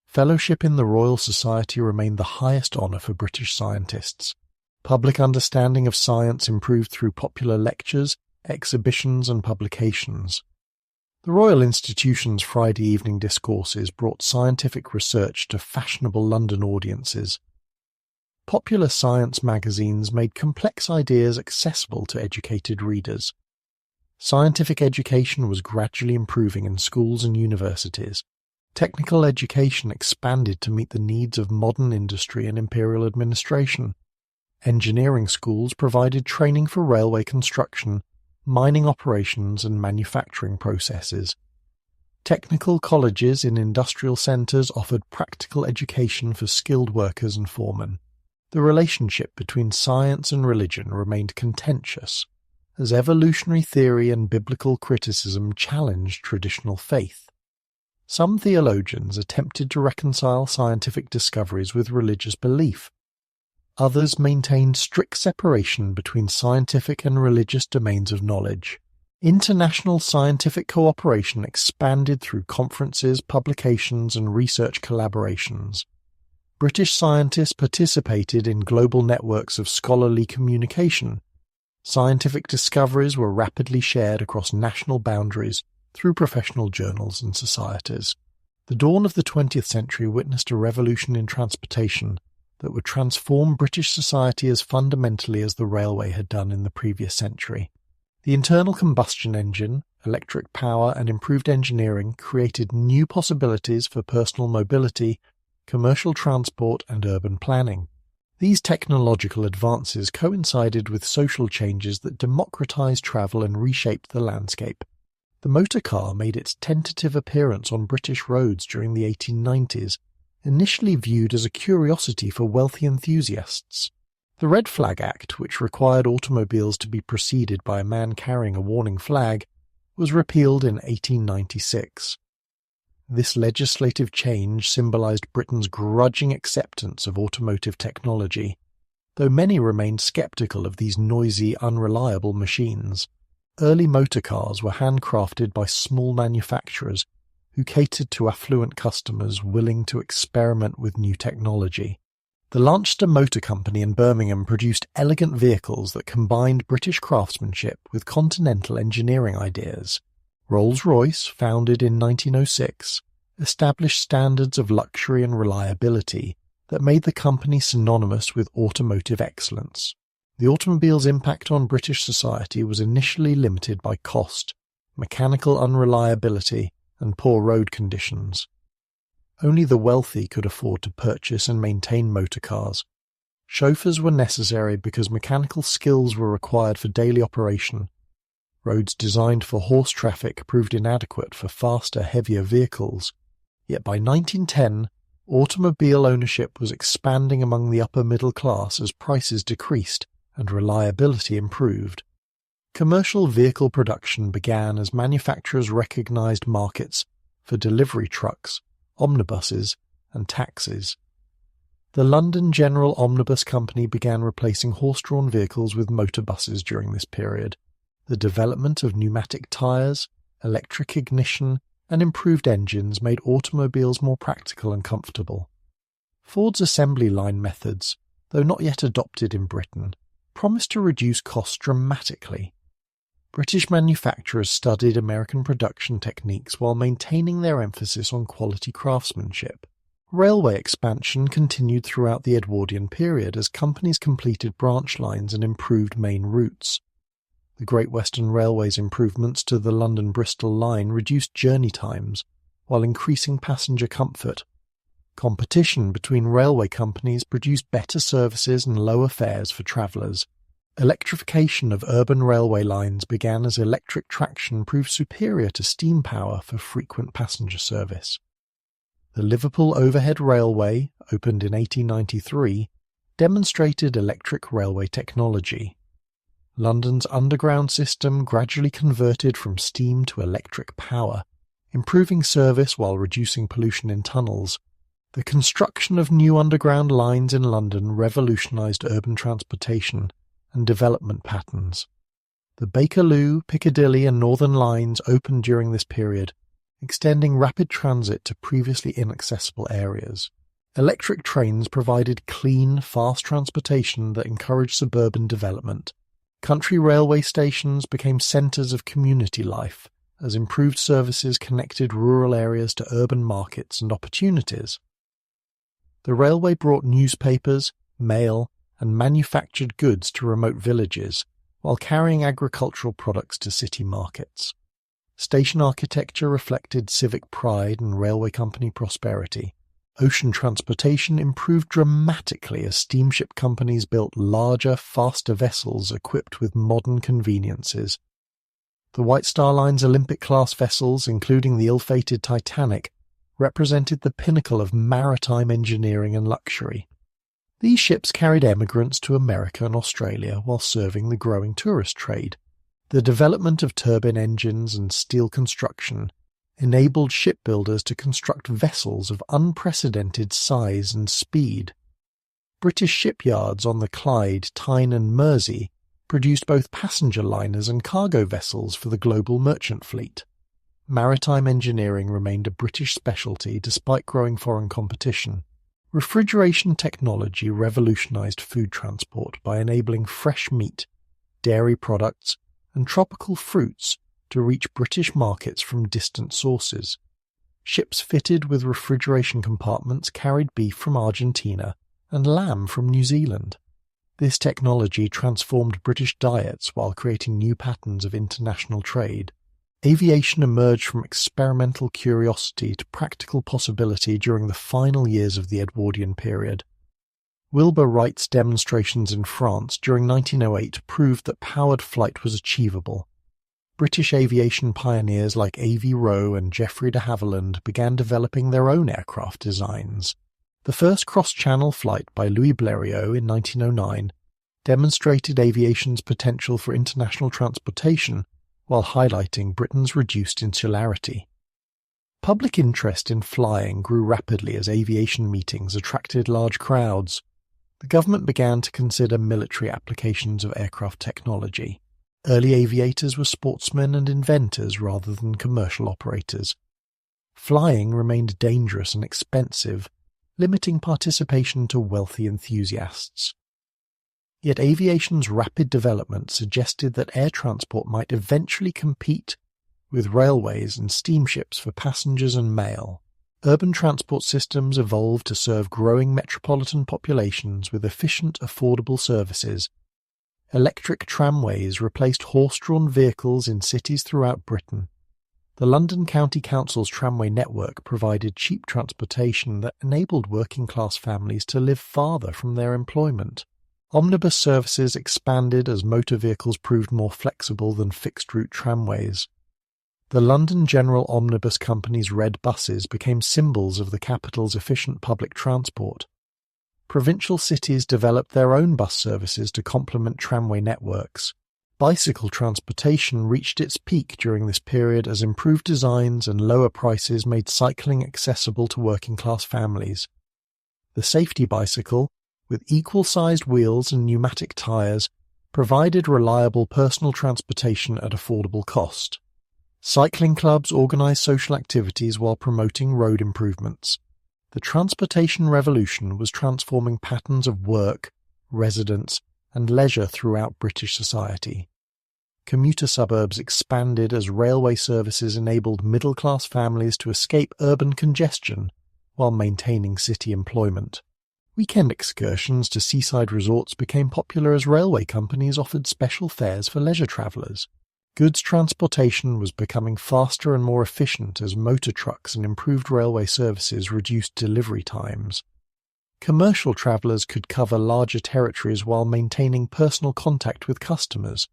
Fellowship in the Royal Society remained the highest honour for British scientists. Public understanding of science improved through popular lectures, exhibitions and publications. The Royal Institution's Friday evening discourses brought scientific research to fashionable London audiences. Popular science magazines made complex ideas accessible to educated readers. Scientific education was gradually improving in schools and universities. Technical education expanded to meet the needs of modern industry and imperial administration. Engineering schools provided training for railway construction, mining operations and manufacturing processes. Technical colleges in industrial centres offered practical education for skilled workers and foremen. The relationship between science and religion remained contentious, as evolutionary theory and biblical criticism challenged traditional faith. Some theologians attempted to reconcile scientific discoveries with religious belief. Others maintained strict separation between scientific and religious domains of knowledge. International scientific cooperation expanded through conferences, publications, and research collaborations. British scientists participated in global networks of scholarly communication. Scientific discoveries were rapidly shared across national boundaries through professional journals and societies. The dawn of the 20th century witnessed a revolution in transportation that would transform British society as fundamentally as the railway had done in the previous century. The internal combustion engine, electric power, and improved engineering created new possibilities for personal mobility, commercial transport, and urban planning. These technological advances coincided with social changes that democratized travel and reshaped the landscape. The motor car made its tentative appearance on British roads during the 1890s, initially viewed as a curiosity for wealthy enthusiasts. The Red Flag Act, which required automobiles to be preceded by a man carrying a warning flag, was repealed in 1896. This legislative change symbolized Britain's grudging acceptance of automotive technology, though many remained skeptical of these noisy, unreliable machines. Early motor cars were handcrafted by small manufacturers who catered to affluent customers willing to experiment with new technology. The Lanchester Motor Company in Birmingham produced elegant vehicles that combined British craftsmanship with continental engineering ideas. Rolls-Royce, founded in 1906, established standards of luxury and reliability that made the company synonymous with automotive excellence. The automobile's impact on British society was initially limited by cost, mechanical unreliability, and poor road conditions. Only the wealthy could afford to purchase and maintain motor cars. Chauffeurs were necessary because mechanical skills were required for daily operation. Roads designed for horse traffic proved inadequate for faster, heavier vehicles. Yet by 1910, automobile ownership was expanding among the upper middle class as prices decreased and reliability improved. Commercial vehicle production began as manufacturers recognized markets for delivery trucks, omnibuses, and taxis. The London General Omnibus Company began replacing horse-drawn vehicles with motor buses during this period. The development of pneumatic tyres, electric ignition, and improved engines made automobiles more practical and comfortable. Ford's assembly line methods, though not yet adopted in Britain, promised to reduce costs dramatically. British manufacturers studied American production techniques while maintaining their emphasis on quality craftsmanship. Railway expansion continued throughout the Edwardian period as companies completed branch lines and improved main routes. The Great Western Railway's improvements to the London-Bristol line reduced journey times while increasing passenger comfort. Competition between railway companies produced better services and lower fares for travellers. Electrification of urban railway lines began as electric traction proved superior to steam power for frequent passenger service. The Liverpool Overhead Railway, opened in 1893, demonstrated electric railway technology. London's underground system gradually converted from steam to electric power, improving service while reducing pollution in tunnels. The construction of new underground lines in London revolutionized urban transportation and development patterns. The Bakerloo, Piccadilly and Northern lines opened during this period, extending rapid transit to previously inaccessible areas. Electric trains provided clean, fast transportation that encouraged suburban development. Country railway stations became centres of community life, as improved services connected rural areas to urban markets and opportunities. The railway brought newspapers, mail, and manufactured goods to remote villages, while carrying agricultural products to city markets. Station architecture reflected civic pride and railway company prosperity. Ocean transportation improved dramatically as steamship companies built larger, faster vessels equipped with modern conveniences. The White Star Line's Olympic-class vessels, including the ill-fated Titanic, represented the pinnacle of maritime engineering and luxury. These ships carried emigrants to America and Australia while serving the growing tourist trade. The development of turbine engines and steel construction enabled shipbuilders to construct vessels of unprecedented size and speed. British shipyards on the Clyde, Tyne and Mersey produced both passenger liners and cargo vessels for the global merchant fleet. Maritime engineering remained a British specialty despite growing foreign competition. Refrigeration technology revolutionized food transport by enabling fresh meat, dairy products, and tropical fruits to reach British markets from distant sources. Ships fitted with refrigeration compartments carried beef from Argentina and lamb from New Zealand. This technology transformed British diets while creating new patterns of international trade. Aviation emerged from experimental curiosity to practical possibility during the final years of the Edwardian period. Wilbur Wright's demonstrations in France during 1908 proved that powered flight was achievable. British aviation pioneers like A.V. Roe and Geoffrey de Havilland began developing their own aircraft designs. The first cross-channel flight by Louis Blériot in 1909 demonstrated aviation's potential for international transportation while highlighting Britain's reduced insularity. Public interest in flying grew rapidly as aviation meetings attracted large crowds. The government began to consider military applications of aircraft technology. Early aviators were sportsmen and inventors rather than commercial operators. Flying remained dangerous and expensive, limiting participation to wealthy enthusiasts. Yet aviation's rapid development suggested that air transport might eventually compete with railways and steamships for passengers and mail. Urban transport systems evolved to serve growing metropolitan populations with efficient, affordable services. Electric tramways replaced horse-drawn vehicles in cities throughout Britain. The London County Council's tramway network provided cheap transportation that enabled working-class families to live farther from their employment. Omnibus services expanded as motor vehicles proved more flexible than fixed-route tramways. The London General Omnibus Company's red buses became symbols of the capital's efficient public transport. Provincial cities developed their own bus services to complement tramway networks. Bicycle transportation reached its peak during this period as improved designs and lower prices made cycling accessible to working-class families. The safety bicycle, with equal-sized wheels and pneumatic tyres, provided reliable personal transportation at affordable cost. Cycling clubs organised social activities while promoting road improvements. The transportation revolution was transforming patterns of work, residence, and leisure throughout British society. Commuter suburbs expanded as railway services enabled middle-class families to escape urban congestion while maintaining city employment. Weekend excursions to seaside resorts became popular as railway companies offered special fares for leisure travellers. Goods transportation was becoming faster and more efficient as motor trucks and improved railway services reduced delivery times. Commercial travellers could cover larger territories while maintaining personal contact with customers.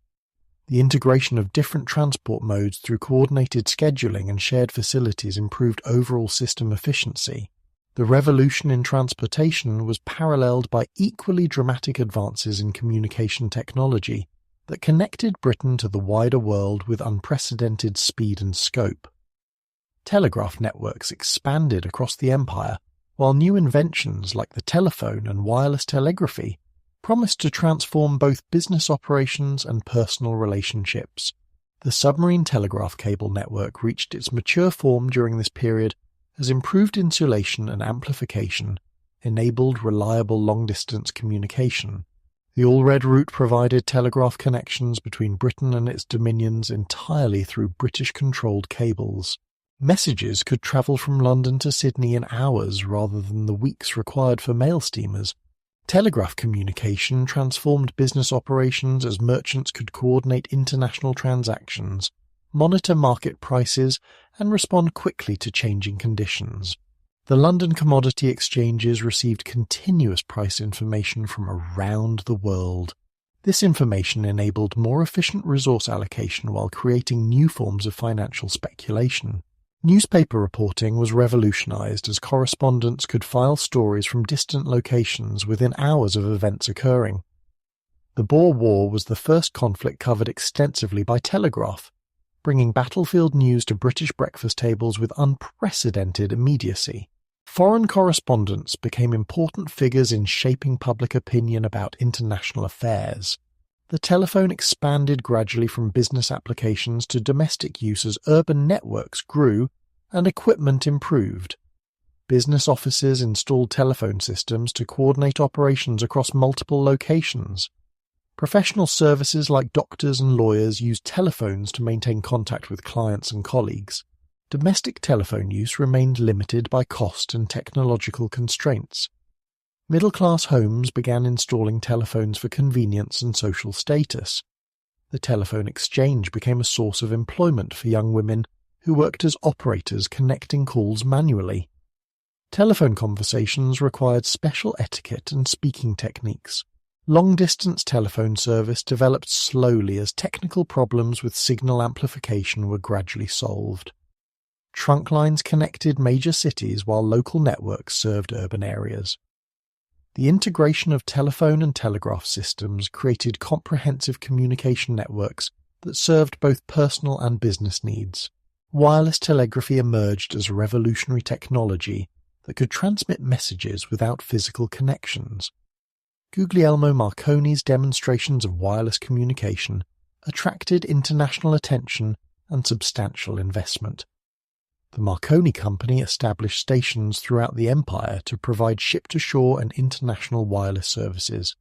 The integration of different transport modes through coordinated scheduling and shared facilities improved overall system efficiency. The revolution in transportation was paralleled by equally dramatic advances in communication technology that connected Britain to the wider world with unprecedented speed and scope. Telegraph networks expanded across the empire, while new inventions like the telephone and wireless telegraphy promised to transform both business operations and personal relationships. The submarine telegraph cable network reached its mature form during this period as improved insulation and amplification enabled reliable long-distance communication. The All-Red route provided telegraph connections between Britain and its dominions entirely through British-controlled cables. Messages could travel from London to Sydney in hours rather than the weeks required for mail steamers. Telegraph communication transformed business operations as merchants could coordinate international transactions, monitor market prices, and respond quickly to changing conditions. The London commodity exchanges received continuous price information from around the world. This information enabled more efficient resource allocation while creating new forms of financial speculation. Newspaper reporting was revolutionized as correspondents could file stories from distant locations within hours of events occurring. The Boer War was the first conflict covered extensively by telegraph, bringing battlefield news to British breakfast tables with unprecedented immediacy. Foreign correspondents became important figures in shaping public opinion about international affairs. The telephone expanded gradually from business applications to domestic use as urban networks grew and equipment improved. Business offices installed telephone systems to coordinate operations across multiple locations. Professional services like doctors and lawyers used telephones to maintain contact with clients and colleagues. Domestic telephone use remained limited by cost and technological constraints. Middle-class homes began installing telephones for convenience and social status. The telephone exchange became a source of employment for young women who worked as operators connecting calls manually. Telephone conversations required special etiquette and speaking techniques. Long-distance telephone service developed slowly as technical problems with signal amplification were gradually solved. Trunk lines connected major cities while local networks served urban areas. The integration of telephone and telegraph systems created comprehensive communication networks that served both personal and business needs. Wireless telegraphy emerged as a revolutionary technology that could transmit messages without physical connections. Guglielmo Marconi's demonstrations of wireless communication attracted international attention and substantial investment. The Marconi Company established stations throughout the empire to provide ship-to-shore and international wireless services.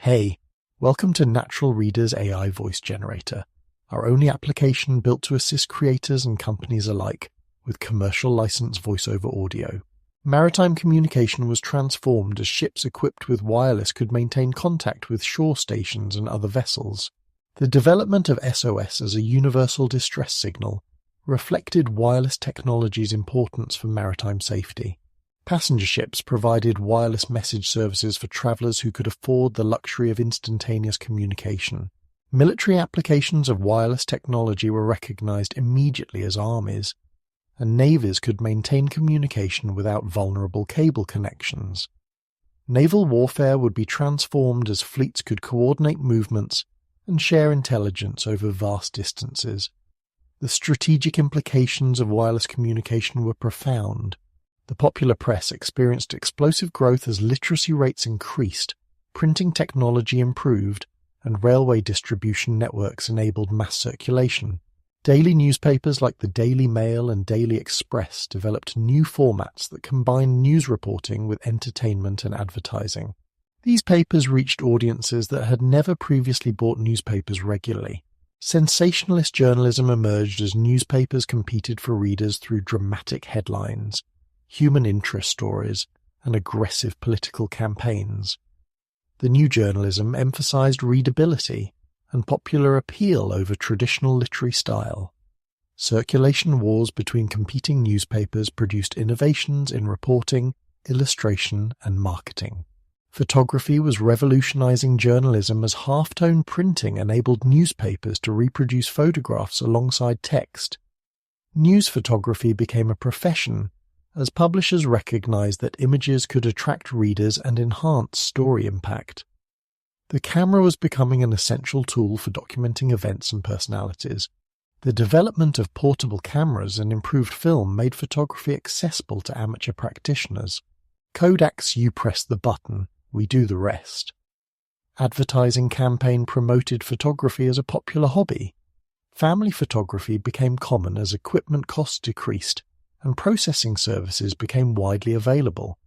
Hey, welcome to Natural Reader's AI voice generator, our only application built to assist creators and companies alike with commercial license voiceover audio. Maritime communication was transformed as ships equipped with wireless could maintain contact with shore stations and other vessels. The development of SOS as a universal distress signal reflected wireless technology's importance for maritime safety. Passenger ships provided wireless message services for travelers who could afford the luxury of instantaneous communication. Military applications of wireless technology were recognized immediately as armies, and navies could maintain communication without vulnerable cable connections. Naval warfare would be transformed as fleets could coordinate movements and share intelligence over vast distances. The strategic implications of wireless communication were profound. The popular press experienced explosive growth as literacy rates increased, printing technology improved, and railway distribution networks enabled mass circulation. Daily newspapers like the Daily Mail and Daily Express developed new formats that combined news reporting with entertainment and advertising. These papers reached audiences that had never previously bought newspapers regularly. Sensationalist journalism emerged as newspapers competed for readers through dramatic headlines, human interest stories, and aggressive political campaigns. The new journalism emphasized readability and popular appeal over traditional literary style. Circulation wars between competing newspapers produced innovations in reporting, illustration, and marketing. Photography was revolutionizing journalism as half-tone printing enabled newspapers to reproduce photographs alongside text. News photography became a profession as publishers recognized that images could attract readers and enhance story impact. The camera was becoming an essential tool for documenting events and personalities. The development of portable cameras and improved film made photography accessible to amateur practitioners. Kodak's "You press the button, we do the rest" advertising campaign promoted photography as a popular hobby. Family photography became common as equipment costs decreased and processing services became widely available.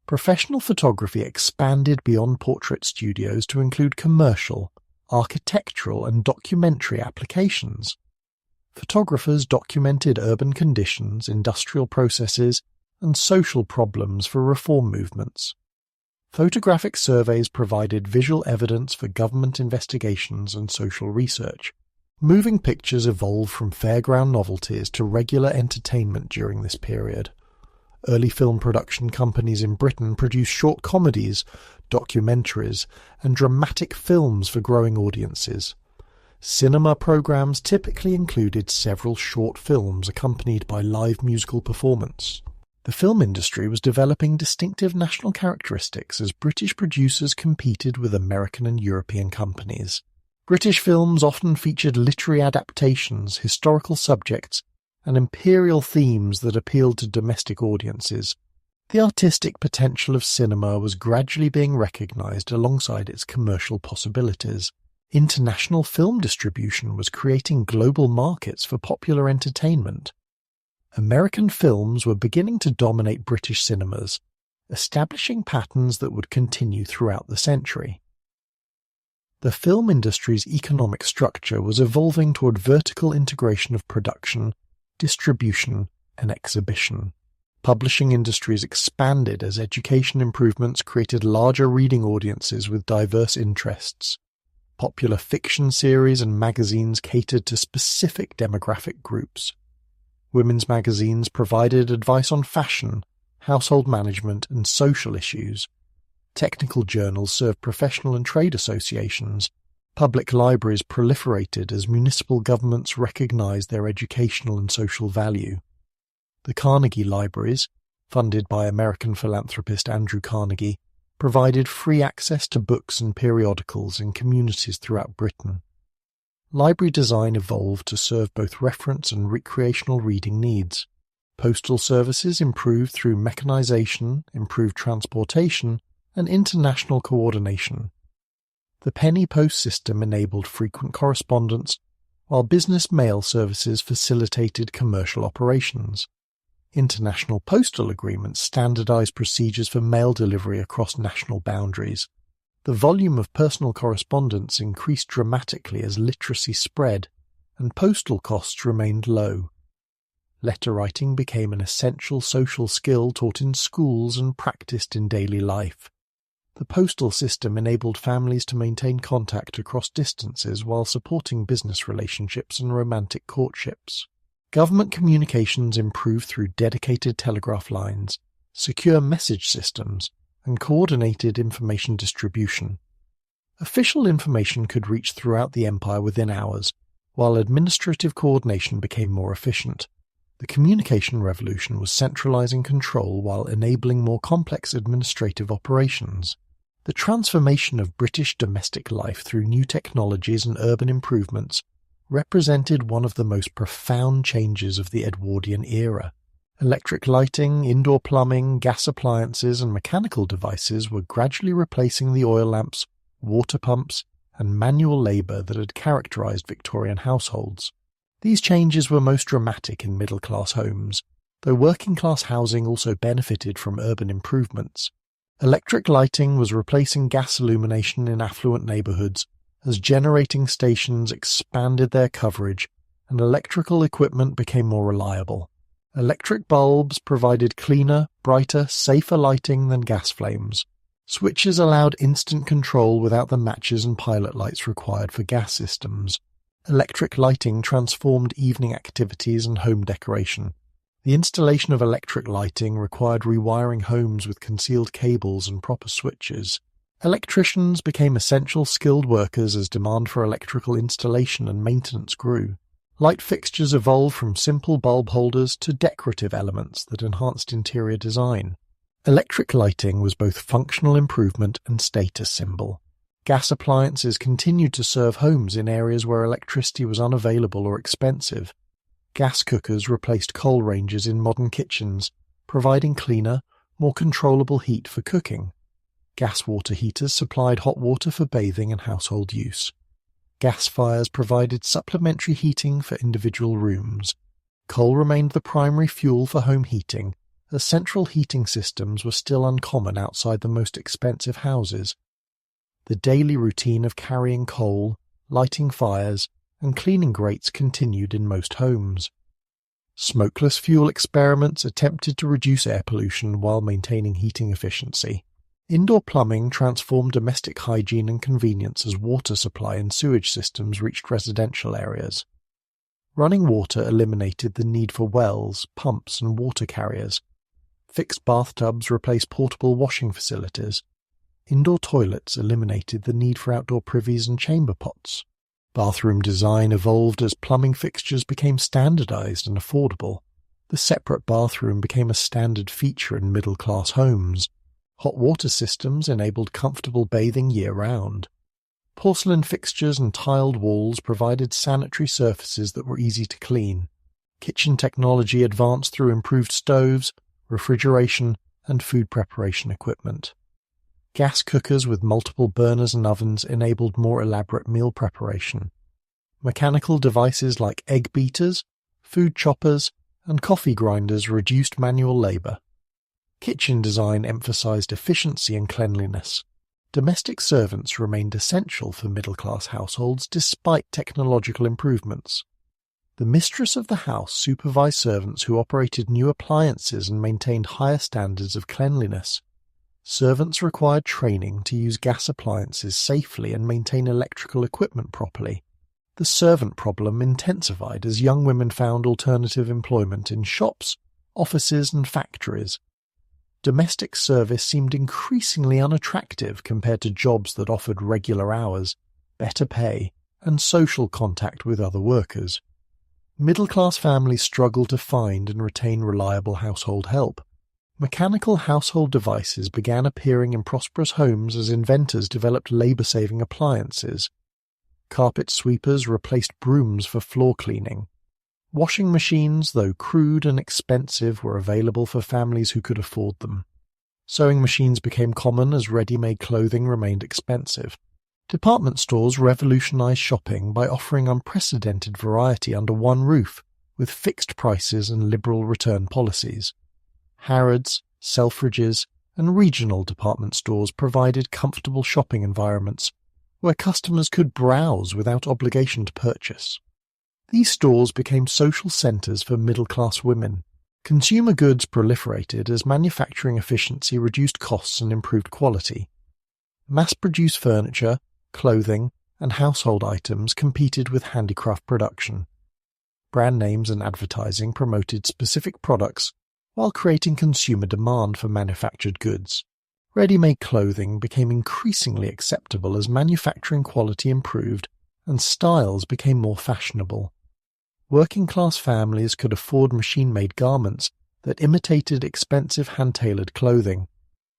Professional photography expanded beyond portrait studios to include commercial, architectural, and documentary applications. Photographers documented urban conditions, industrial processes, and social problems for reform movements. Photographic surveys provided visual evidence for government investigations and social research. Moving pictures evolved from fairground novelties to regular entertainment during this period. Early film production companies in Britain produced short comedies, documentaries, and dramatic films for growing audiences. Cinema programs typically included several short films accompanied by live musical performance. The film industry was developing distinctive national characteristics as British producers competed with American and European companies. British films often featured literary adaptations, historical subjects, and imperial themes that appealed to domestic audiences. The artistic potential of cinema was gradually being recognised alongside its commercial possibilities. International film distribution was creating global markets for popular entertainment. American films were beginning to dominate British cinemas, establishing patterns that would continue throughout the century. The film industry's economic structure was evolving toward vertical integration of production, distribution, and exhibition. Publishing industries expanded as education improvements created larger reading audiences with diverse interests. Popular fiction series and magazines catered to specific demographic groups. Women's magazines provided advice on fashion, household management, and social issues. Technical journals served professional and trade associations. Public libraries proliferated as municipal governments recognized their educational and social value. The Carnegie Libraries, funded by American philanthropist Andrew Carnegie, provided free access to books and periodicals in communities throughout Britain. Library design evolved to serve both reference and recreational reading needs. Postal services improved through mechanization, improved transportation, and international coordination. The penny post system enabled frequent correspondence, while business mail services facilitated commercial operations. International postal agreements standardized procedures for mail delivery across national boundaries. The volume of personal correspondence increased dramatically as literacy spread, and postal costs remained low. Letter writing became an essential social skill taught in schools and practiced in daily life. The postal system enabled families to maintain contact across distances while supporting business relationships and romantic courtships. Government communications improved through dedicated telegraph lines, secure message systems, and coordinated information distribution. Official information could reach throughout the empire within hours, while administrative coordination became more efficient. The communication revolution was centralizing control while enabling more complex administrative operations. The transformation of British domestic life through new technologies and urban improvements represented one of the most profound changes of the Edwardian era. Electric lighting, indoor plumbing, gas appliances, and mechanical devices were gradually replacing the oil lamps, water pumps, and manual labour that had characterised Victorian households. These changes were most dramatic in middle-class homes, though working-class housing also benefited from urban improvements. Electric lighting was replacing gas illumination in affluent neighbourhoods as generating stations expanded their coverage and electrical equipment became more reliable. Electric bulbs provided cleaner, brighter, safer lighting than gas flames. Switches allowed instant control without the matches and pilot lights required for gas systems. Electric lighting transformed evening activities and home decoration. The installation of electric lighting required rewiring homes with concealed cables and proper switches. Electricians became essential skilled workers as demand for electrical installation and maintenance grew. Light fixtures evolved from simple bulb holders to decorative elements that enhanced interior design. Electric lighting was both functional improvement and status symbol. Gas appliances continued to serve homes in areas where electricity was unavailable or expensive. Gas cookers replaced coal ranges in modern kitchens, providing cleaner, more controllable heat for cooking. Gas water heaters supplied hot water for bathing and household use. Gas fires provided supplementary heating for individual rooms. Coal remained the primary fuel for home heating, as central heating systems were still uncommon outside the most expensive houses. The daily routine of carrying coal, lighting fires, and cleaning grates continued in most homes. Smokeless fuel experiments attempted to reduce air pollution while maintaining heating efficiency. Indoor plumbing transformed domestic hygiene and convenience as water supply and sewage systems reached residential areas. Running water eliminated the need for wells, pumps, and water carriers. Fixed bathtubs replaced portable washing facilities. Indoor toilets eliminated the need for outdoor privies and chamber pots. Bathroom design evolved as plumbing fixtures became standardized and affordable. The separate bathroom became a standard feature in middle-class homes. Hot water systems enabled comfortable bathing year-round. Porcelain fixtures and tiled walls provided sanitary surfaces that were easy to clean. Kitchen technology advanced through improved stoves, refrigeration, and food preparation equipment. Gas cookers with multiple burners and ovens enabled more elaborate meal preparation. Mechanical devices like egg beaters, food choppers, and coffee grinders reduced manual labor. Kitchen design emphasized efficiency and cleanliness. Domestic servants remained essential for middle-class households despite technological improvements. The mistress of the house supervised servants who operated new appliances and maintained higher standards of cleanliness. Servants required training to use gas appliances safely and maintain electrical equipment properly. The servant problem intensified as young women found alternative employment in shops, offices, and factories. Domestic service seemed increasingly unattractive compared to jobs that offered regular hours, better pay, and social contact with other workers. Middle-class families struggled to find and retain reliable household help. Mechanical household devices began appearing in prosperous homes as inventors developed labor-saving appliances. Carpet sweepers replaced brooms for floor cleaning. Washing machines, though crude and expensive, were available for families who could afford them. Sewing machines became common as ready-made clothing remained expensive. Department stores revolutionized shopping by offering unprecedented variety under one roof, with fixed prices and liberal return policies. Harrods, Selfridges, and regional department stores provided comfortable shopping environments where customers could browse without obligation to purchase. These stores became social centers for middle-class women. Consumer goods proliferated as manufacturing efficiency reduced costs and improved quality. Mass-produced furniture, clothing, and household items competed with handicraft production. Brand names and advertising promoted specific products while creating consumer demand for manufactured goods. Ready-made clothing became increasingly acceptable as manufacturing quality improved and styles became more fashionable. Working-class families could afford machine-made garments that imitated expensive hand-tailored clothing.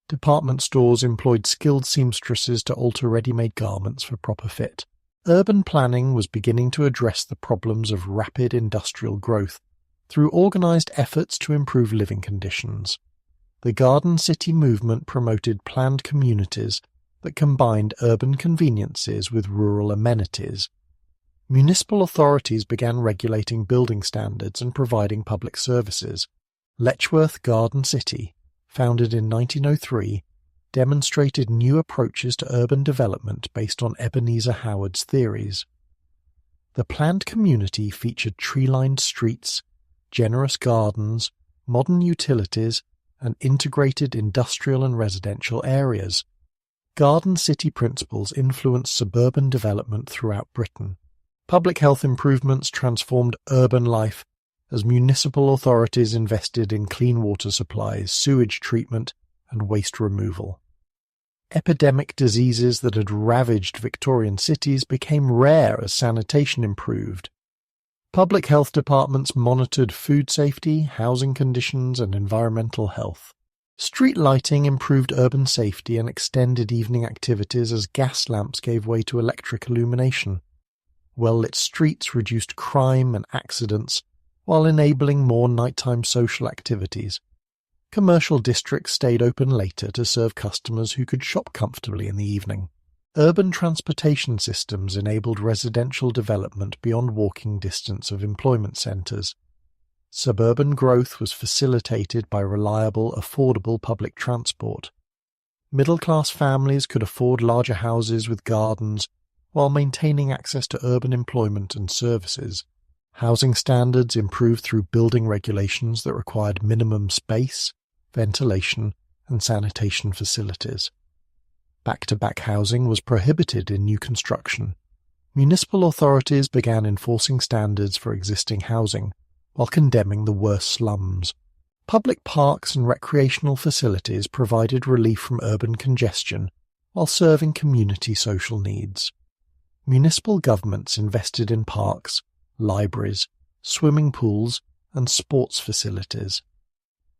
Department stores employed skilled seamstresses to alter ready-made garments for proper fit. Urban planning was beginning to address the problems of rapid industrial growth through organized efforts to improve living conditions. The Garden City movement promoted planned communities that combined urban conveniences with rural amenities. Municipal authorities began regulating building standards and providing public services. Letchworth Garden City, founded in 1903, demonstrated new approaches to urban development based on Ebenezer Howard's theories. The planned community featured tree-lined streets, generous gardens, modern utilities, and integrated industrial and residential areas. Garden City principles influenced suburban development throughout Britain. Public health improvements transformed urban life as municipal authorities invested in clean water supplies, sewage treatment, and waste removal. Epidemic diseases that had ravaged Victorian cities became rare as sanitation improved. Public health departments monitored food safety, housing conditions, and environmental health. Street lighting improved urban safety and extended evening activities as gas lamps gave way to electric illumination. Well-lit streets reduced crime and accidents while enabling more nighttime social activities. Commercial districts stayed open later to serve customers who could shop comfortably in the evening. Urban transportation systems enabled residential development beyond walking distance of employment centres. Suburban growth was facilitated by reliable, affordable public transport. Middle-class families could afford larger houses with gardens while maintaining access to urban employment and services. Housing standards improved through building regulations that required minimum space, ventilation, and sanitation facilities. Back-to-back housing was prohibited in new construction. Municipal authorities began enforcing standards for existing housing, while condemning the worst slums. Public parks and recreational facilities provided relief from urban congestion while serving community social needs. Municipal governments invested in parks, libraries, swimming pools, and sports facilities.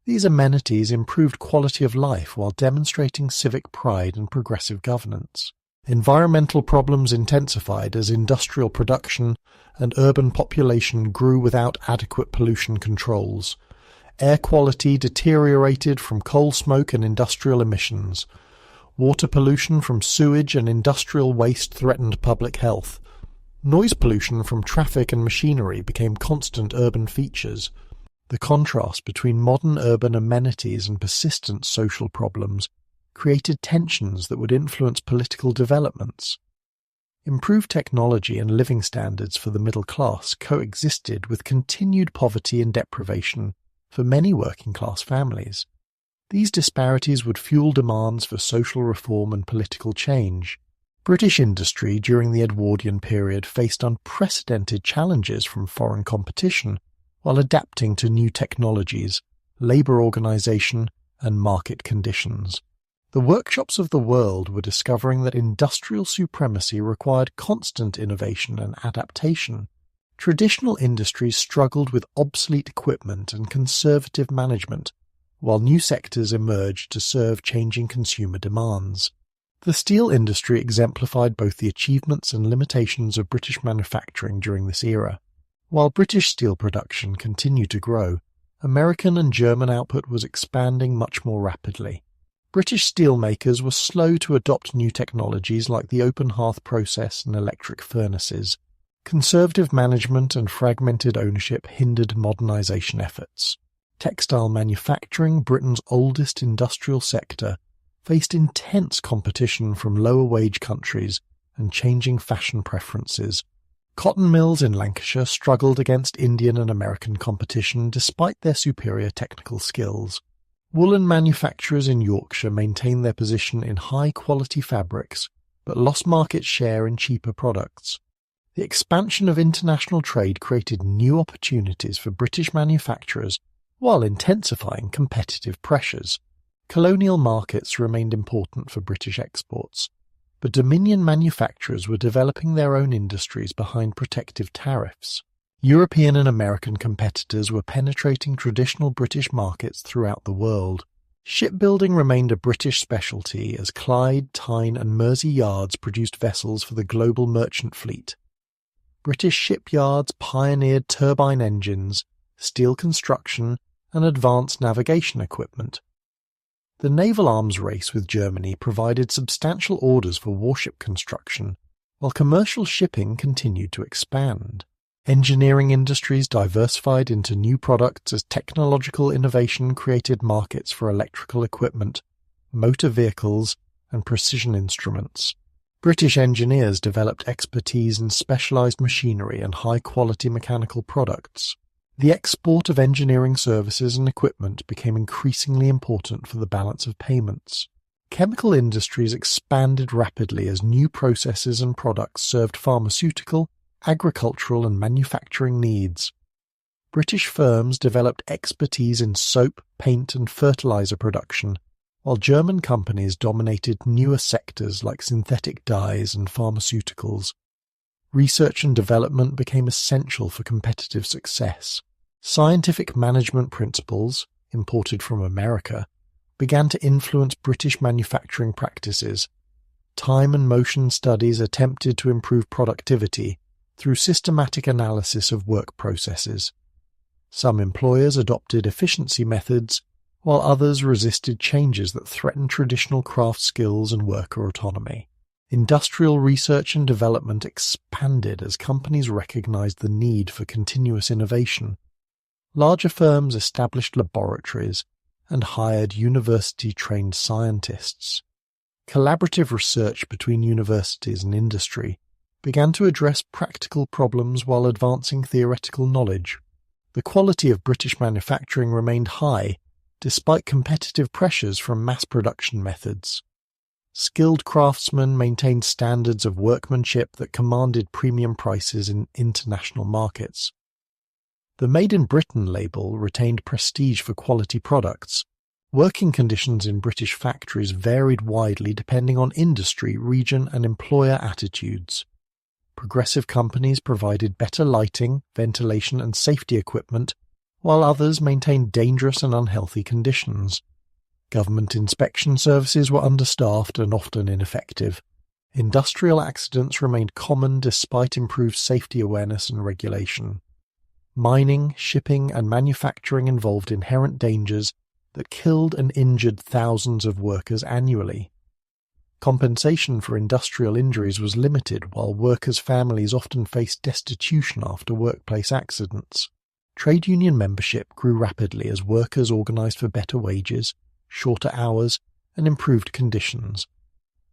These amenities improved quality of life while demonstrating civic pride and progressive governance. Environmental problems intensified as industrial production and urban population grew without adequate pollution controls. Air quality deteriorated from coal smoke and industrial emissions. Water pollution from sewage and industrial waste threatened public health. Noise pollution from traffic and machinery became constant urban features. The contrast between modern urban amenities and persistent social problems created tensions that would influence political developments. Improved technology and living standards for the middle class coexisted with continued poverty and deprivation for many working-class families. These disparities would fuel demands for social reform and political change. British industry during the Edwardian period faced unprecedented challenges from foreign competition while adapting to new technologies, labour organisation, and market conditions. The workshops of the world were discovering that industrial supremacy required constant innovation and adaptation. Traditional industries struggled with obsolete equipment and conservative management, while new sectors emerged to serve changing consumer demands. The steel industry exemplified both the achievements and limitations of British manufacturing during this era. While British steel production continued to grow, American and German output was expanding much more rapidly. British steelmakers were slow to adopt new technologies like the open hearth process and electric furnaces. Conservative management and fragmented ownership hindered modernisation efforts. Textile manufacturing, Britain's oldest industrial sector, faced intense competition from lower-wage countries and changing fashion preferences. Cotton mills in Lancashire struggled against Indian and American competition despite their superior technical skills. Woolen manufacturers in Yorkshire maintained their position in high-quality fabrics, but lost market share in cheaper products. The expansion of international trade created new opportunities for British manufacturers while intensifying competitive pressures. Colonial markets remained important for British exports, but Dominion manufacturers were developing their own industries behind protective tariffs. European and American competitors were penetrating traditional British markets throughout the world. Shipbuilding remained a British specialty as Clyde, Tyne and Mersey yards produced vessels for the global merchant fleet. British shipyards pioneered turbine engines, steel construction and advanced navigation equipment. The naval arms race with Germany provided substantial orders for warship construction, while commercial shipping continued to expand. Engineering industries diversified into new products as technological innovation created markets for electrical equipment, motor vehicles, and precision instruments. British engineers developed expertise in specialised machinery and high-quality mechanical products. The export of engineering services and equipment became increasingly important for the balance of payments. Chemical industries expanded rapidly as new processes and products served pharmaceutical, agricultural and manufacturing needs. British firms developed expertise in soap, paint and fertilizer production, while German companies dominated newer sectors like synthetic dyes and pharmaceuticals. Research and development became essential for competitive success. Scientific management principles, imported from America, began to influence British manufacturing practices. Time and motion studies attempted to improve productivity through systematic analysis of work processes. Some employers adopted efficiency methods, while others resisted changes that threatened traditional craft skills and worker autonomy. Industrial research and development expanded as companies recognized the need for continuous innovation. Larger firms established laboratories and hired university-trained scientists. Collaborative research between universities and industry began to address practical problems while advancing theoretical knowledge. The quality of British manufacturing remained high, despite competitive pressures from mass production methods. Skilled craftsmen maintained standards of workmanship that commanded premium prices in international markets. The Made in Britain label retained prestige for quality products. Working conditions in British factories varied widely depending on industry, region, and employer attitudes. Progressive companies provided better lighting, ventilation, and safety equipment, while others maintained dangerous and unhealthy conditions. Government inspection services were understaffed and often ineffective. Industrial accidents remained common despite improved safety awareness and regulation. Mining, shipping, and manufacturing involved inherent dangers that killed and injured thousands of workers annually. Compensation for industrial injuries was limited, while workers' families often faced destitution after workplace accidents. Trade union membership grew rapidly as workers organized for better wages, shorter hours, and improved conditions.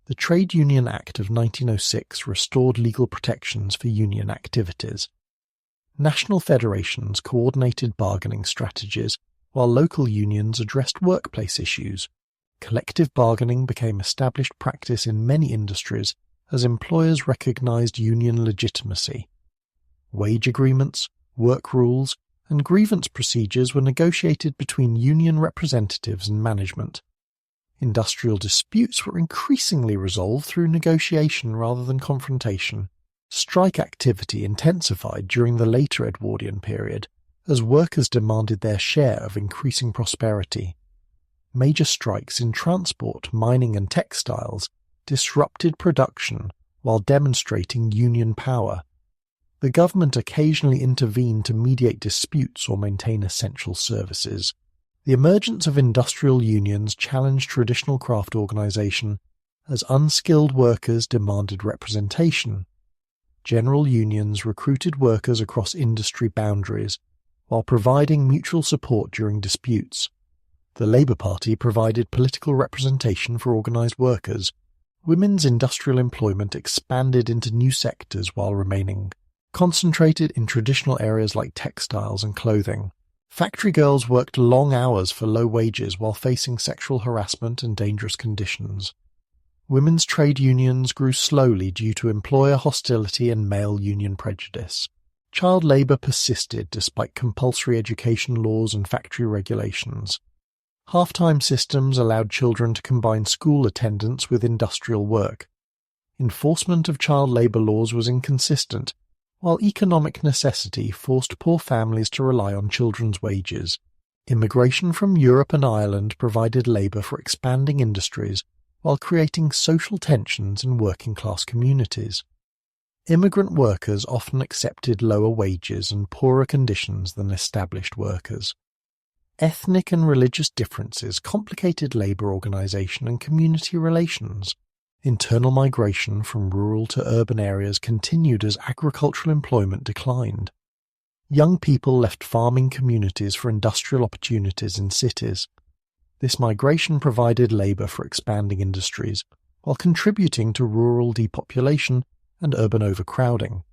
The Trade Union Act of 1906 restored legal protections for union activities. National federations coordinated bargaining strategies, while local unions addressed workplace issues. Collective bargaining became established practice in many industries as employers recognized union legitimacy. Wage agreements, work rules, and grievance procedures were negotiated between union representatives and management. Industrial disputes were increasingly resolved through negotiation rather than confrontation. Strike activity intensified during the later Edwardian period, as workers demanded their share of increasing prosperity. Major strikes in transport, mining, and textiles disrupted production while demonstrating union power. The government occasionally intervened to mediate disputes or maintain essential services. The emergence of industrial unions challenged traditional craft organization as unskilled workers demanded representation. General unions recruited workers across industry boundaries while providing mutual support during disputes. The Labour Party provided political representation for organised workers. Women's industrial employment expanded into new sectors while remaining concentrated in traditional areas like textiles and clothing. Factory girls worked long hours for low wages while facing sexual harassment and dangerous conditions. Women's trade unions grew slowly due to employer hostility and male union prejudice. Child labour persisted despite compulsory education laws and factory regulations. Half-time systems allowed children to combine school attendance with industrial work. Enforcement of child labour laws was inconsistent, while economic necessity forced poor families to rely on children's wages. Immigration from Europe and Ireland provided labour for expanding industries while creating social tensions in working-class communities. Immigrant workers often accepted lower wages and poorer conditions than established workers. Ethnic and religious differences complicated labour organisation and community relations. Internal migration from rural to urban areas continued as agricultural employment declined. Young people left farming communities for industrial opportunities in cities. This migration provided labour for expanding industries, while contributing to rural depopulation and urban overcrowding.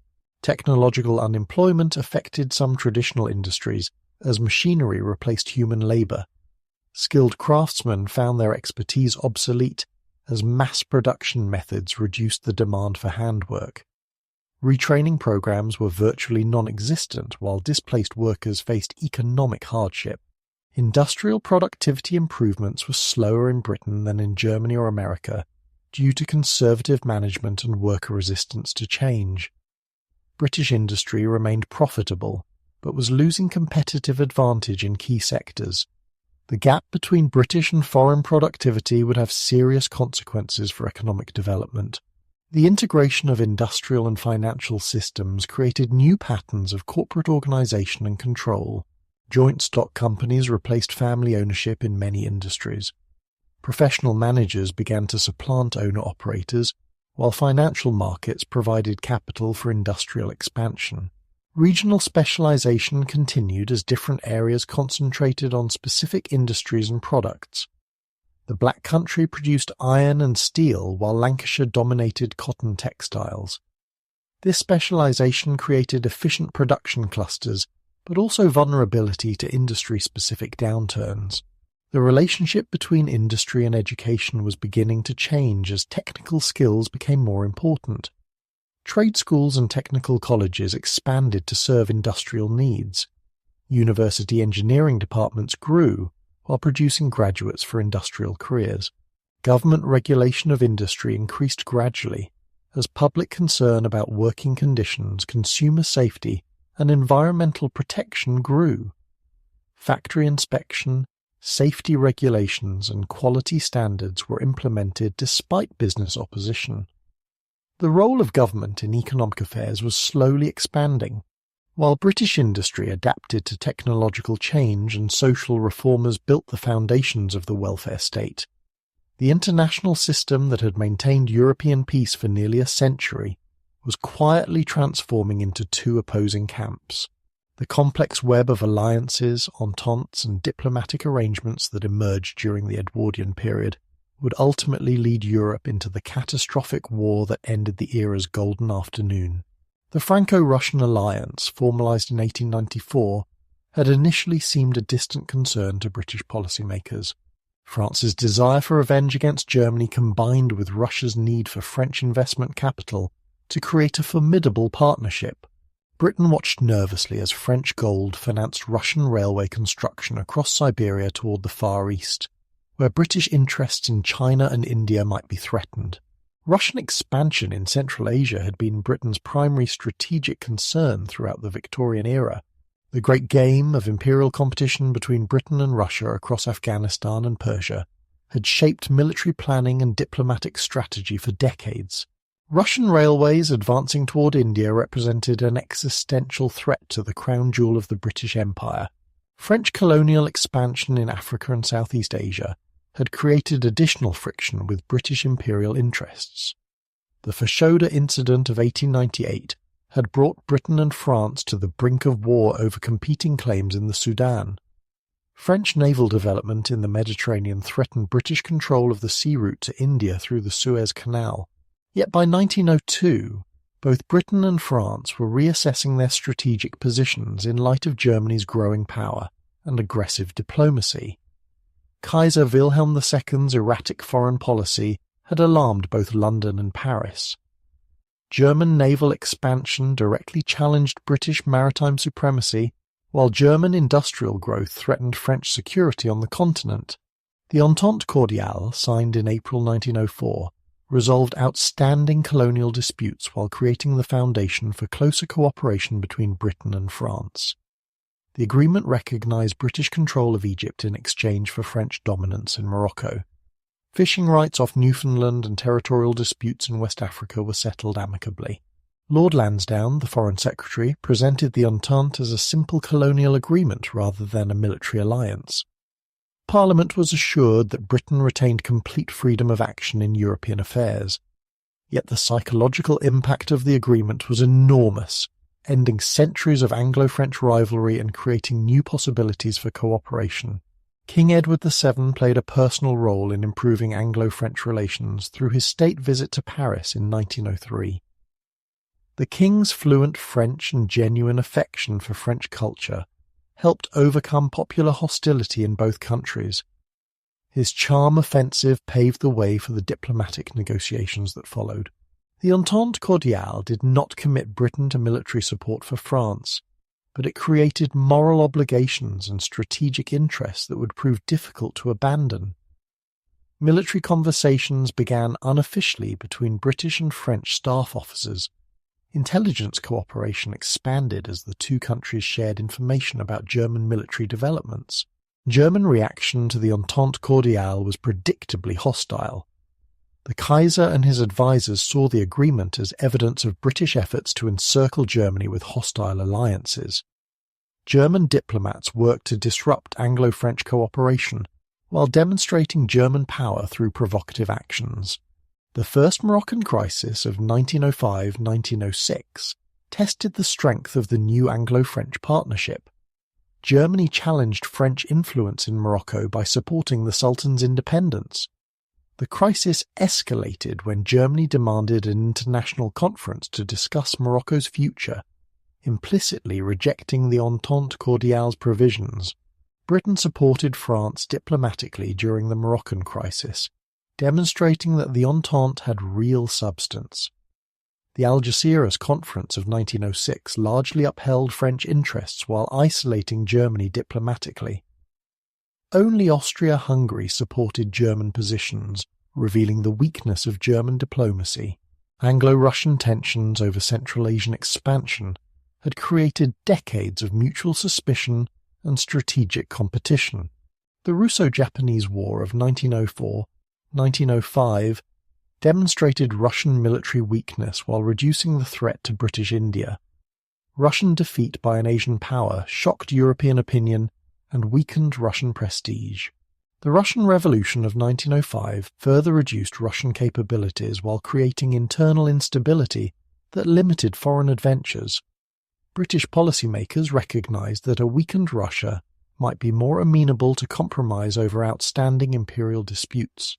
Technological unemployment affected some traditional industries as machinery replaced human labour. Skilled craftsmen found their expertise obsolete as mass production methods reduced the demand for handwork. Retraining programs were virtually non-existent while displaced workers faced economic hardship. Industrial productivity improvements were slower in Britain than in Germany or America due to conservative management and worker resistance to change. British industry remained profitable, but was losing competitive advantage in key sectors. The gap between British and foreign productivity would have serious consequences for economic development. The integration of industrial and financial systems created new patterns of corporate organisation and control. Joint stock companies replaced family ownership in many industries. Professional managers began to supplant owner-operators, while financial markets provided capital for industrial expansion. Regional specialization continued as different areas concentrated on specific industries and products. The Black Country produced iron and steel, while Lancashire dominated cotton textiles. This specialization created efficient production clusters, but also vulnerability to industry-specific downturns. The relationship between industry and education was beginning to change as technical skills became more important. Trade schools and technical colleges expanded to serve industrial needs. University engineering departments grew while producing graduates for industrial careers. Government regulation of industry increased gradually as public concern about working conditions, consumer safety, and environmental protection grew. Factory inspection, safety regulations, and quality standards were implemented despite business opposition. The role of government in economic affairs was slowly expanding. While British industry adapted to technological change and social reformers built the foundations of the welfare state, the international system that had maintained European peace for nearly a century was quietly transforming into two opposing camps. The complex web of alliances, ententes, and diplomatic arrangements that emerged during the Edwardian period would ultimately lead Europe into the catastrophic war that ended the era's golden afternoon. The Franco-Russian alliance, formalised in 1894, had initially seemed a distant concern to British policymakers. France's desire for revenge against Germany combined with Russia's need for French investment capital to create a formidable partnership. Britain watched nervously as French gold financed Russian railway construction across Siberia toward the Far East, where British interests in China and India might be threatened. Russian expansion in Central Asia had been Britain's primary strategic concern throughout the Victorian era. The great game of imperial competition between Britain and Russia across Afghanistan and Persia had shaped military planning and diplomatic strategy for decades. Russian railways advancing toward India represented an existential threat to the crown jewel of the British Empire. French colonial expansion in Africa and Southeast Asia had created additional friction with British imperial interests. The Fashoda incident of 1898 had brought Britain and France to the brink of war over competing claims in the Sudan. French naval development in the Mediterranean threatened British control of the sea route to India through the Suez Canal. Yet by 1902, both Britain and France were reassessing their strategic positions in light of Germany's growing power and aggressive diplomacy. Kaiser Wilhelm II's erratic foreign policy had alarmed both London and Paris. German naval expansion directly challenged British maritime supremacy, while German industrial growth threatened French security on the continent. The Entente Cordiale, signed in April 1904, resolved outstanding colonial disputes while creating the foundation for closer cooperation between Britain and France. The agreement recognized British control of Egypt in exchange for French dominance in Morocco. Fishing rights off Newfoundland and territorial disputes in West Africa were settled amicably. Lord Lansdowne, the Foreign Secretary, presented the Entente as a simple colonial agreement rather than a military alliance. Parliament was assured that Britain retained complete freedom of action in European affairs. Yet the psychological impact of the agreement was enormous, ending centuries of Anglo-French rivalry and creating new possibilities for cooperation. King Edward VII played a personal role in improving Anglo-French relations through his state visit to Paris in 1903. The King's fluent French and genuine affection for French culture helped overcome popular hostility in both countries. His charm offensive paved the way for the diplomatic negotiations that followed. The Entente Cordiale did not commit Britain to military support for France, but it created moral obligations and strategic interests that would prove difficult to abandon. Military conversations began unofficially between British and French staff officers. Intelligence cooperation expanded as the two countries shared information about German military developments. German reaction to the Entente Cordiale was predictably hostile. The Kaiser and his advisers saw the agreement as evidence of British efforts to encircle Germany with hostile alliances. German diplomats worked to disrupt Anglo-French cooperation while demonstrating German power through provocative actions. The First Moroccan Crisis of 1905–1906 tested the strength of the new Anglo-French partnership. Germany challenged French influence in Morocco by supporting the Sultan's independence. The crisis escalated when Germany demanded an international conference to discuss Morocco's future, implicitly rejecting the Entente Cordiale's provisions. Britain supported France diplomatically during the Moroccan crisis, demonstrating that the Entente had real substance. The Algeciras Conference of 1906 largely upheld French interests while isolating Germany diplomatically. Only Austria-Hungary supported German positions, revealing the weakness of German diplomacy. Anglo-Russian tensions over Central Asian expansion had created decades of mutual suspicion and strategic competition. The Russo-Japanese War of 1904-1905 demonstrated Russian military weakness while reducing the threat to British India. Russian defeat by an Asian power shocked European opinion and weakened Russian prestige. The Russian Revolution of 1905 further reduced Russian capabilities while creating internal instability that limited foreign adventures. British policymakers recognized that a weakened Russia might be more amenable to compromise over outstanding imperial disputes.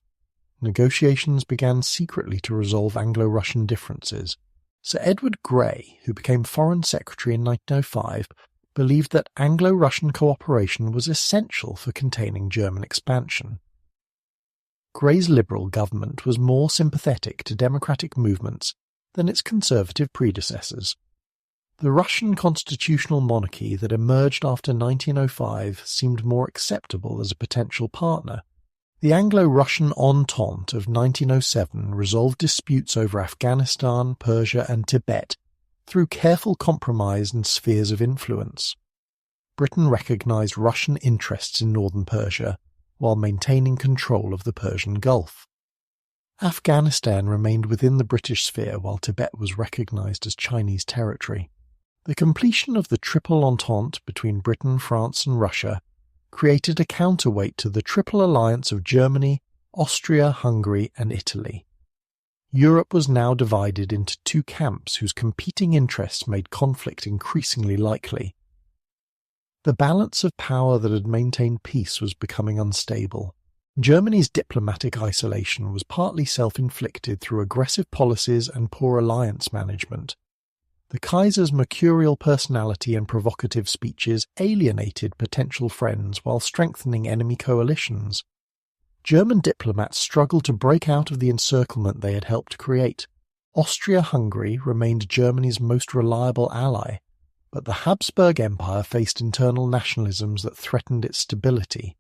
Negotiations began secretly to resolve Anglo-Russian differences. Sir Edward Grey, who became Foreign Secretary in 1905, believed that Anglo-Russian cooperation was essential for containing German expansion. Grey's Liberal government was more sympathetic to democratic movements than its conservative predecessors. The Russian constitutional monarchy that emerged after 1905 seemed more acceptable as a potential partner. The Anglo-Russian Entente of 1907 resolved disputes over Afghanistan, Persia, and Tibet through careful compromise and spheres of influence. Britain recognized Russian interests in northern Persia while maintaining control of the Persian Gulf. Afghanistan remained within the British sphere while Tibet was recognized as Chinese territory. The completion of the Triple Entente between Britain, France, and Russia created a counterweight to the Triple Alliance of Germany, Austria, Hungary, and Italy. Europe was now divided into two camps whose competing interests made conflict increasingly likely. The balance of power that had maintained peace was becoming unstable. Germany's diplomatic isolation was partly self-inflicted through aggressive policies and poor alliance management. The Kaiser's mercurial personality and provocative speeches alienated potential friends while strengthening enemy coalitions. German diplomats struggled to break out of the encirclement they had helped create. Austria-Hungary remained Germany's most reliable ally, but the Habsburg Empire faced internal nationalisms that threatened its stability.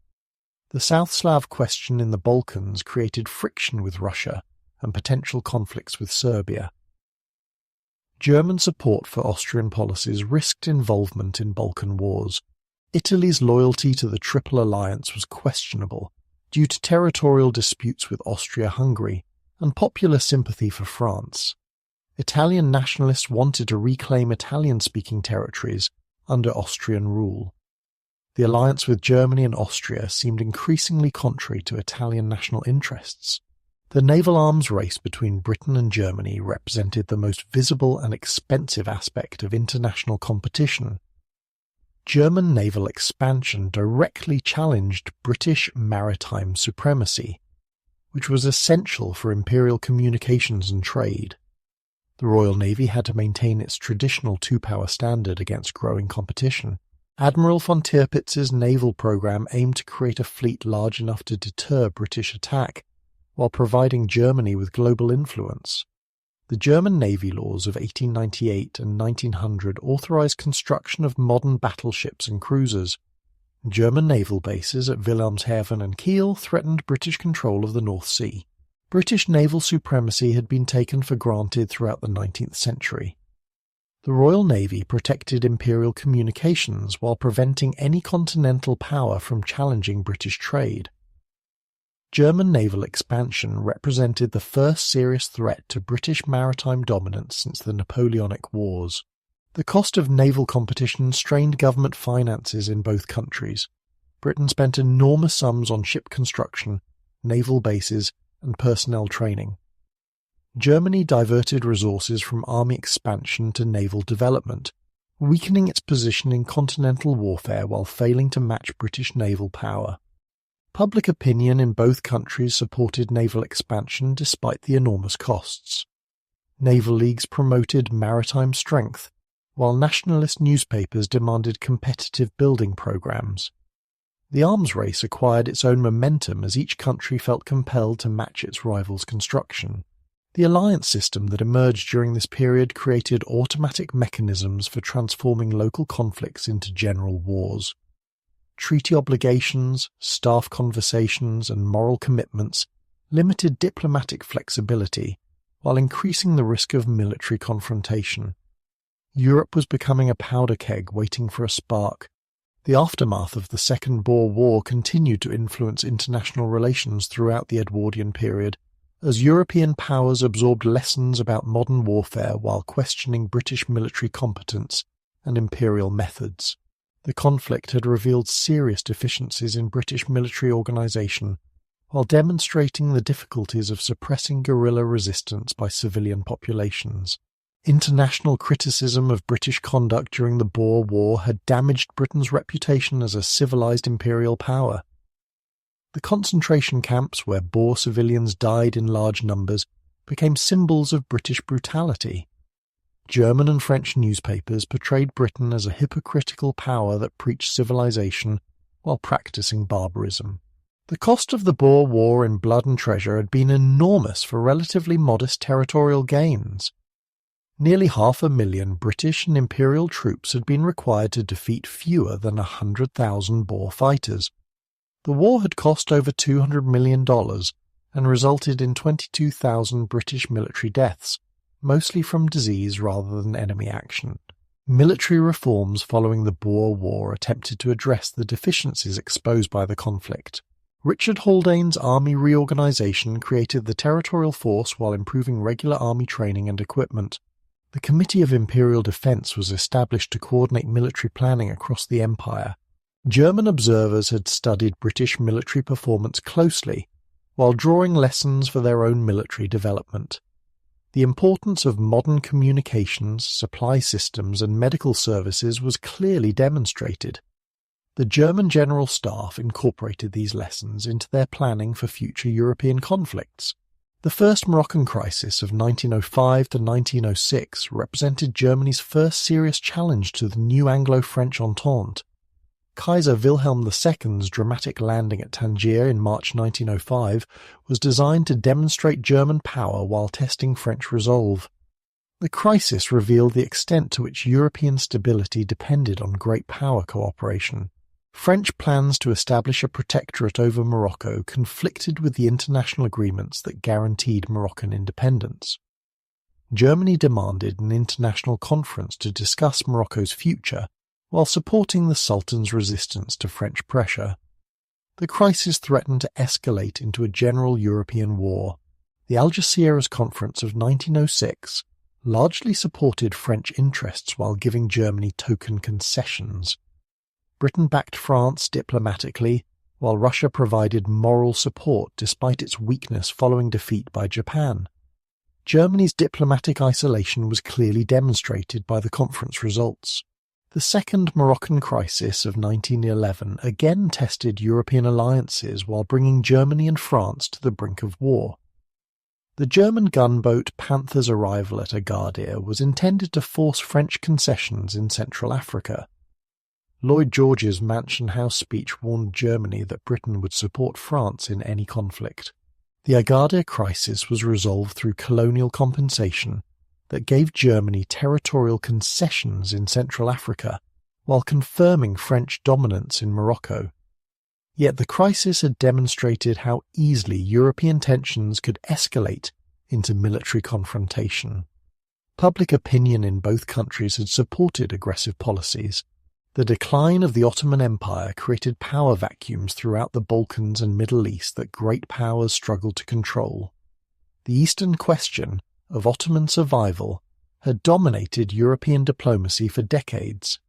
The South Slav question in the Balkans created friction with Russia and potential conflicts with Serbia. German support for Austrian policies risked involvement in Balkan wars. Italy's loyalty to the Triple Alliance was questionable due to territorial disputes with Austria-Hungary and popular sympathy for France. Italian nationalists wanted to reclaim Italian-speaking territories under Austrian rule. The alliance with Germany and Austria seemed increasingly contrary to Italian national interests. The naval arms race between Britain and Germany represented the most visible and expensive aspect of international competition. German naval expansion directly challenged British maritime supremacy, which was essential for imperial communications and trade. The Royal Navy had to maintain its traditional two-power standard against growing competition. Admiral von Tirpitz's naval program aimed to create a fleet large enough to deter British attack, while providing Germany with global influence. The German Navy laws of 1898 and 1900 authorized construction of modern battleships and cruisers. German naval bases at Wilhelmshaven and Kiel threatened British control of the North Sea. British naval supremacy had been taken for granted throughout the 19th century. The Royal Navy protected imperial communications while preventing any continental power from challenging British trade. German naval expansion represented the first serious threat to British maritime dominance since the Napoleonic Wars. The cost of naval competition strained government finances in both countries. Britain spent enormous sums on ship construction, naval bases, and personnel training. Germany diverted resources from army expansion to naval development, weakening its position in continental warfare while failing to match British naval power. Public opinion in both countries supported naval expansion despite the enormous costs. Naval leagues promoted maritime strength, while nationalist newspapers demanded competitive building programs. The arms race acquired its own momentum as each country felt compelled to match its rival's construction. The alliance system that emerged during this period created automatic mechanisms for transforming local conflicts into general wars. Treaty obligations, staff conversations, and moral commitments limited diplomatic flexibility while increasing the risk of military confrontation. Europe was becoming a powder keg waiting for a spark. The aftermath of the Second Boer War continued to influence international relations throughout the Edwardian period, as European powers absorbed lessons about modern warfare while questioning British military competence and imperial methods. The conflict had revealed serious deficiencies in British military organisation, while demonstrating the difficulties of suppressing guerrilla resistance by civilian populations. International criticism of British conduct during the Boer War had damaged Britain's reputation as a civilised imperial power. The concentration camps where Boer civilians died in large numbers became symbols of British brutality. German and French newspapers portrayed Britain as a hypocritical power that preached civilization while practicing barbarism. The cost of the Boer War in blood and treasure had been enormous for relatively modest territorial gains. Nearly 500,000 British and Imperial troops had been required to defeat fewer than 100,000 Boer fighters. The war had cost over $200 million and resulted in 22,000 British military deaths, mostly from disease rather than enemy action. Military reforms following the Boer War attempted to address the deficiencies exposed by the conflict. Richard Haldane's army reorganisation created the territorial force while improving regular army training and equipment. The Committee of Imperial Defence was established to coordinate military planning across the empire. German observers had studied British military performance closely, while drawing lessons for their own military development. The importance of modern communications, supply systems, and medical services was clearly demonstrated. The German General Staff incorporated these lessons into their planning for future European conflicts. The First Moroccan Crisis of 1905 to 1906 represented Germany's first serious challenge to the new Anglo-French Entente. Kaiser Wilhelm II's dramatic landing at Tangier in March 1905 was designed to demonstrate German power while testing French resolve. The crisis revealed the extent to which European stability depended on great power cooperation. French plans to establish a protectorate over Morocco conflicted with the international agreements that guaranteed Moroccan independence. Germany demanded an international conference to discuss Morocco's future, while supporting the Sultan's resistance to French pressure. The crisis threatened to escalate into a general European war. The Algeciras Conference of 1906 largely supported French interests while giving Germany token concessions. Britain backed France diplomatically, while Russia provided moral support despite its weakness following defeat by Japan. Germany's diplomatic isolation was clearly demonstrated by the conference results. The Second Moroccan Crisis of 1911 again tested European alliances while bringing Germany and France to the brink of war. The German gunboat Panther's arrival at Agadir was intended to force French concessions in Central Africa. Lloyd George's Mansion House speech warned Germany that Britain would support France in any conflict. The Agadir crisis was resolved through colonial compensation that gave Germany territorial concessions in Central Africa while confirming French dominance in Morocco. Yet the crisis had demonstrated how easily European tensions could escalate into military confrontation. Public opinion in both countries had supported aggressive policies. The decline of the Ottoman Empire created power vacuums throughout the Balkans and Middle East that great powers struggled to control. The Eastern question of Ottoman survival had dominated European diplomacy for decades.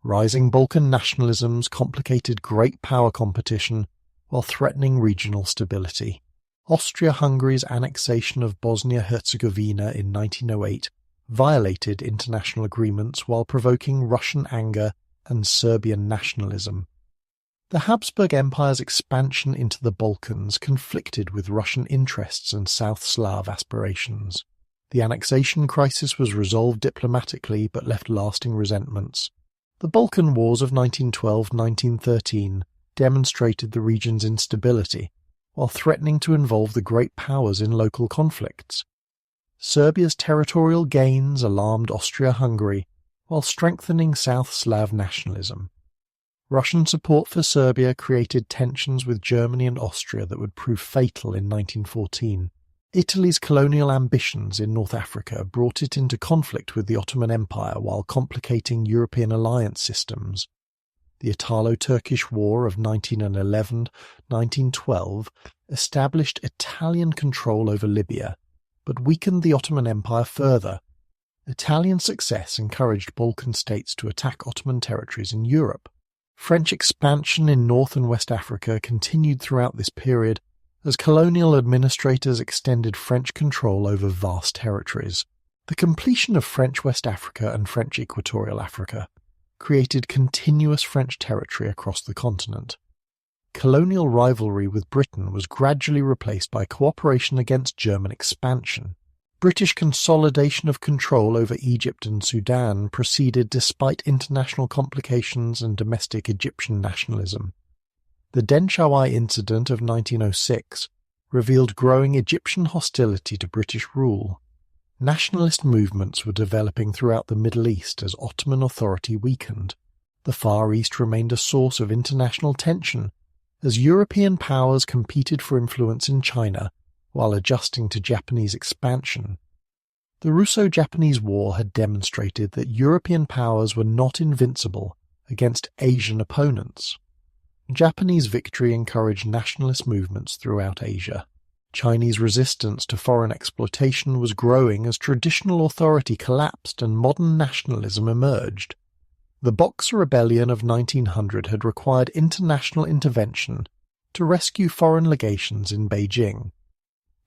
Rising Balkan nationalisms complicated great power competition while threatening regional stability. Austria-Hungary's annexation of Bosnia-Herzegovina in 1908 violated international agreements while provoking Russian anger and Serbian nationalism. The Habsburg Empire's expansion into the Balkans conflicted with Russian interests and South Slav aspirations. The annexation crisis was resolved diplomatically but left lasting resentments. The Balkan Wars of 1912-1913 demonstrated the region's instability, while threatening to involve the great powers in local conflicts. Serbia's territorial gains alarmed Austria-Hungary while strengthening South Slav nationalism. Russian support for Serbia created tensions with Germany and Austria that would prove fatal in 1914. Italy's colonial ambitions in North Africa brought it into conflict with the Ottoman Empire while complicating European alliance systems. The Italo-Turkish War of 1911-1912 established Italian control over Libya, but weakened the Ottoman Empire further. Italian success encouraged Balkan states to attack Ottoman territories in Europe. French expansion in North and West Africa continued throughout this period as colonial administrators extended French control over vast territories. The completion of French West Africa and French Equatorial Africa created continuous French territory across the continent. Colonial rivalry with Britain was gradually replaced by cooperation against German expansion. British consolidation of control over Egypt and Sudan proceeded despite international complications and domestic Egyptian nationalism. The Denshawi incident of 1906 revealed growing Egyptian hostility to British rule. Nationalist movements were developing throughout the Middle East as Ottoman authority weakened. The Far East remained a source of international tension as European powers competed for influence in China while adjusting to Japanese expansion. The Russo-Japanese War had demonstrated that European powers were not invincible against Asian opponents. Japanese victory encouraged nationalist movements throughout Asia. Chinese resistance to foreign exploitation was growing as traditional authority collapsed and modern nationalism emerged. The Boxer Rebellion of 1900 had required international intervention to rescue foreign legations in Beijing.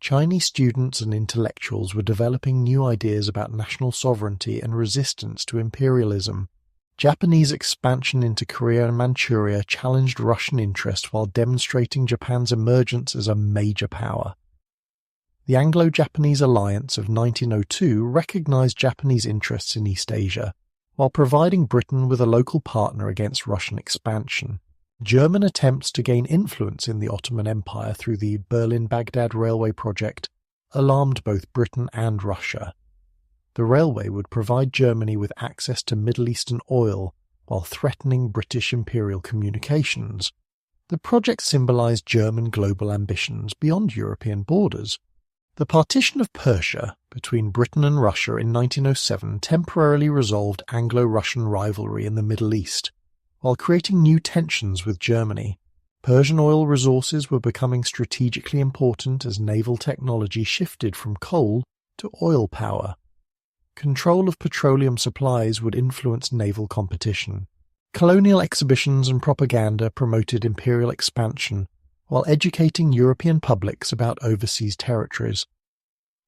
Chinese students and intellectuals were developing new ideas about national sovereignty and resistance to imperialism. Japanese expansion into Korea and Manchuria challenged Russian interest while demonstrating Japan's emergence as a major power. The Anglo-Japanese Alliance of 1902 recognized Japanese interests in East Asia, while providing Britain with a local partner against Russian expansion. German attempts to gain influence in the Ottoman Empire through the Berlin-Baghdad railway project alarmed both Britain and Russia. The railway would provide Germany with access to Middle Eastern oil while threatening British imperial communications. The project symbolized German global ambitions beyond European borders. The partition of Persia between Britain and Russia in 1907 temporarily resolved Anglo-Russian rivalry in the Middle East, while creating new tensions with Germany. Persian oil resources were becoming strategically important as naval technology shifted from coal to oil power. Control of petroleum supplies would influence naval competition. Colonial exhibitions and propaganda promoted imperial expansion while educating European publics about overseas territories.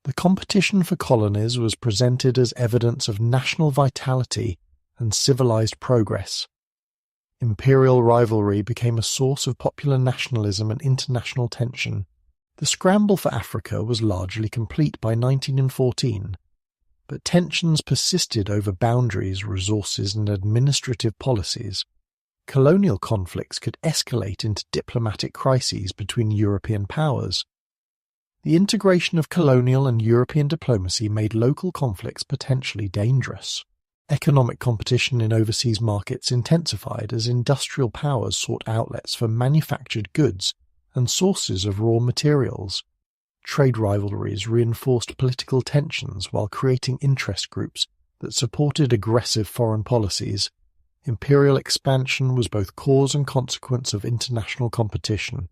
The competition for colonies was presented as evidence of national vitality and civilized progress. Imperial rivalry became a source of popular nationalism and international tension. The scramble for Africa was largely complete by 1914. But tensions persisted over boundaries, resources, and administrative policies. Colonial conflicts could escalate into diplomatic crises between European powers. The integration of colonial and European diplomacy made local conflicts potentially dangerous. Economic competition in overseas markets intensified as industrial powers sought outlets for manufactured goods and sources of raw materials. Trade rivalries reinforced political tensions while creating interest groups that supported aggressive foreign policies. Imperial expansion was both cause and consequence of international competition.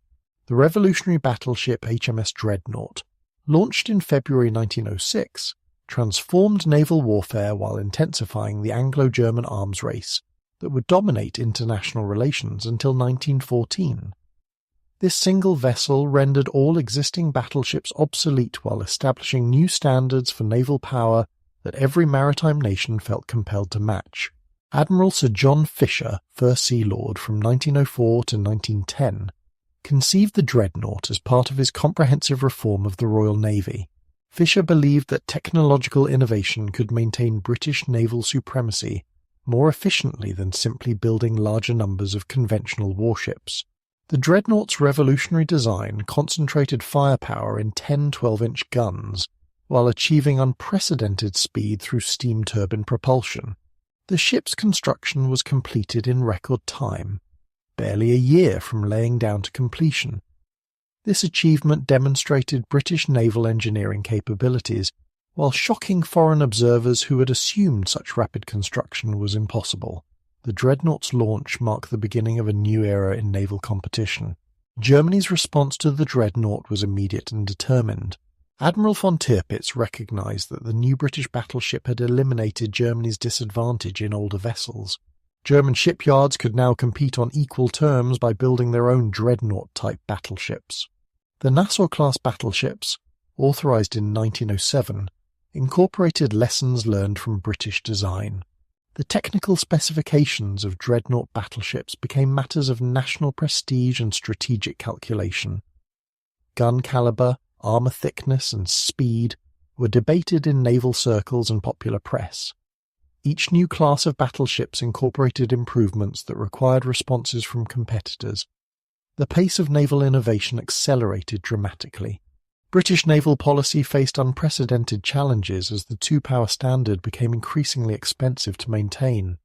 The revolutionary battleship HMS Dreadnought, launched in February 1906, transformed naval warfare while intensifying the Anglo-German arms race that would dominate international relations until 1914. This single vessel rendered all existing battleships obsolete while establishing new standards for naval power that every maritime nation felt compelled to match. Admiral Sir John Fisher, First Sea Lord from 1904 to 1910, conceived the Dreadnought as part of his comprehensive reform of the Royal Navy. Fisher believed that technological innovation could maintain British naval supremacy more efficiently than simply building larger numbers of conventional warships. The Dreadnought's revolutionary design concentrated firepower in 10 12-inch guns, while achieving unprecedented speed through steam turbine propulsion. The ship's construction was completed in record time, barely a year from laying down to completion. This achievement demonstrated British naval engineering capabilities, while shocking foreign observers who had assumed such rapid construction was impossible. The dreadnought's launch marked the beginning of a new era in naval competition. Germany's response to the dreadnought was immediate and determined. Admiral von Tirpitz recognised that the new British battleship had eliminated Germany's disadvantage in older vessels. German shipyards could now compete on equal terms by building their own dreadnought-type battleships. The Nassau-class battleships, authorised in 1907, incorporated lessons learned from British design. The technical specifications of dreadnought battleships became matters of national prestige and strategic calculation. Gun calibre, armour thickness and speed were debated in naval circles and popular press. Each new class of battleships incorporated improvements that required responses from competitors. The pace of naval innovation accelerated dramatically. British naval policy faced unprecedented challenges as the two-power standard became increasingly expensive to maintain.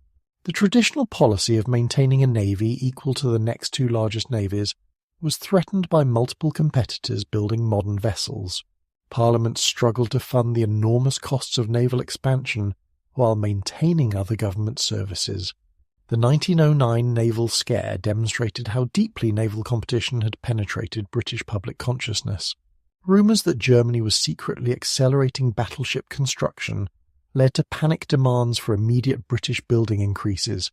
The traditional policy of maintaining a navy equal to the next two largest navies was threatened by multiple competitors building modern vessels. Parliament struggled to fund the enormous costs of naval expansion while maintaining other government services. The 1909 naval scare demonstrated how deeply naval competition had penetrated British public consciousness. Rumours that Germany was secretly accelerating battleship construction led to panic demands for immediate British building increases.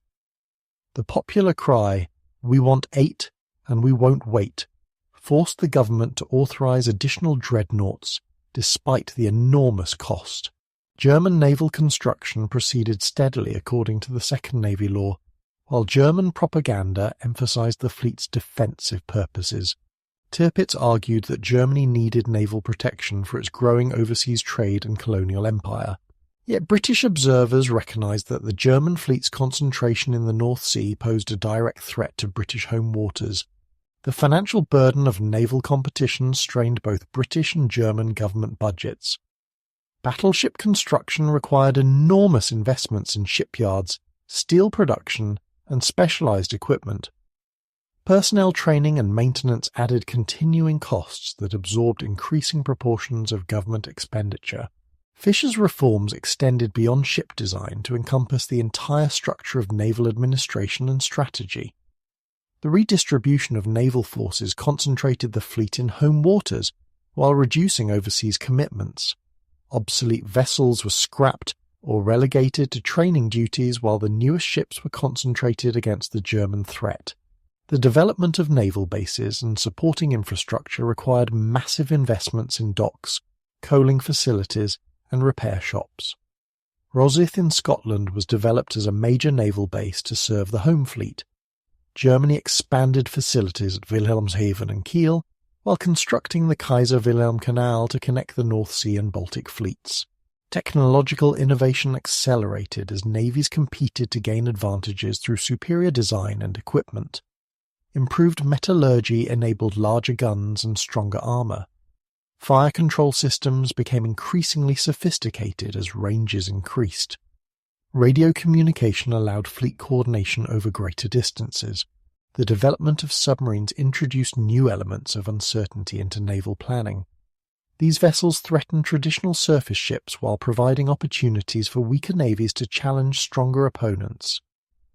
The popular cry, "We want 8 and we won't wait," forced the government to authorise additional dreadnoughts, despite the enormous cost. German naval construction proceeded steadily according to the Second Navy Law, while German propaganda emphasised the fleet's defensive purposes. Tirpitz argued that Germany needed naval protection for its growing overseas trade and colonial empire. Yet British observers recognised that the German fleet's concentration in the North Sea posed a direct threat to British home waters. The financial burden of naval competition strained both British and German government budgets. Battleship construction required enormous investments in shipyards, steel production, and specialised equipment. Personnel training and maintenance added continuing costs that absorbed increasing proportions of government expenditure. Fisher's reforms extended beyond ship design to encompass the entire structure of naval administration and strategy. The redistribution of naval forces concentrated the fleet in home waters while reducing overseas commitments. Obsolete vessels were scrapped or relegated to training duties while the newest ships were concentrated against the German threat. The development of naval bases and supporting infrastructure required massive investments in docks, coaling facilities, and repair shops. Rosyth in Scotland was developed as a major naval base to serve the home fleet. Germany expanded facilities at Wilhelmshaven and Kiel, while constructing the Kaiser Wilhelm Canal to connect the North Sea and Baltic fleets. Technological innovation accelerated as navies competed to gain advantages through superior design and equipment. Improved metallurgy enabled larger guns and stronger armour. Fire control systems became increasingly sophisticated as ranges increased. Radio communication allowed fleet coordination over greater distances. The development of submarines introduced new elements of uncertainty into naval planning. These vessels threatened traditional surface ships while providing opportunities for weaker navies to challenge stronger opponents.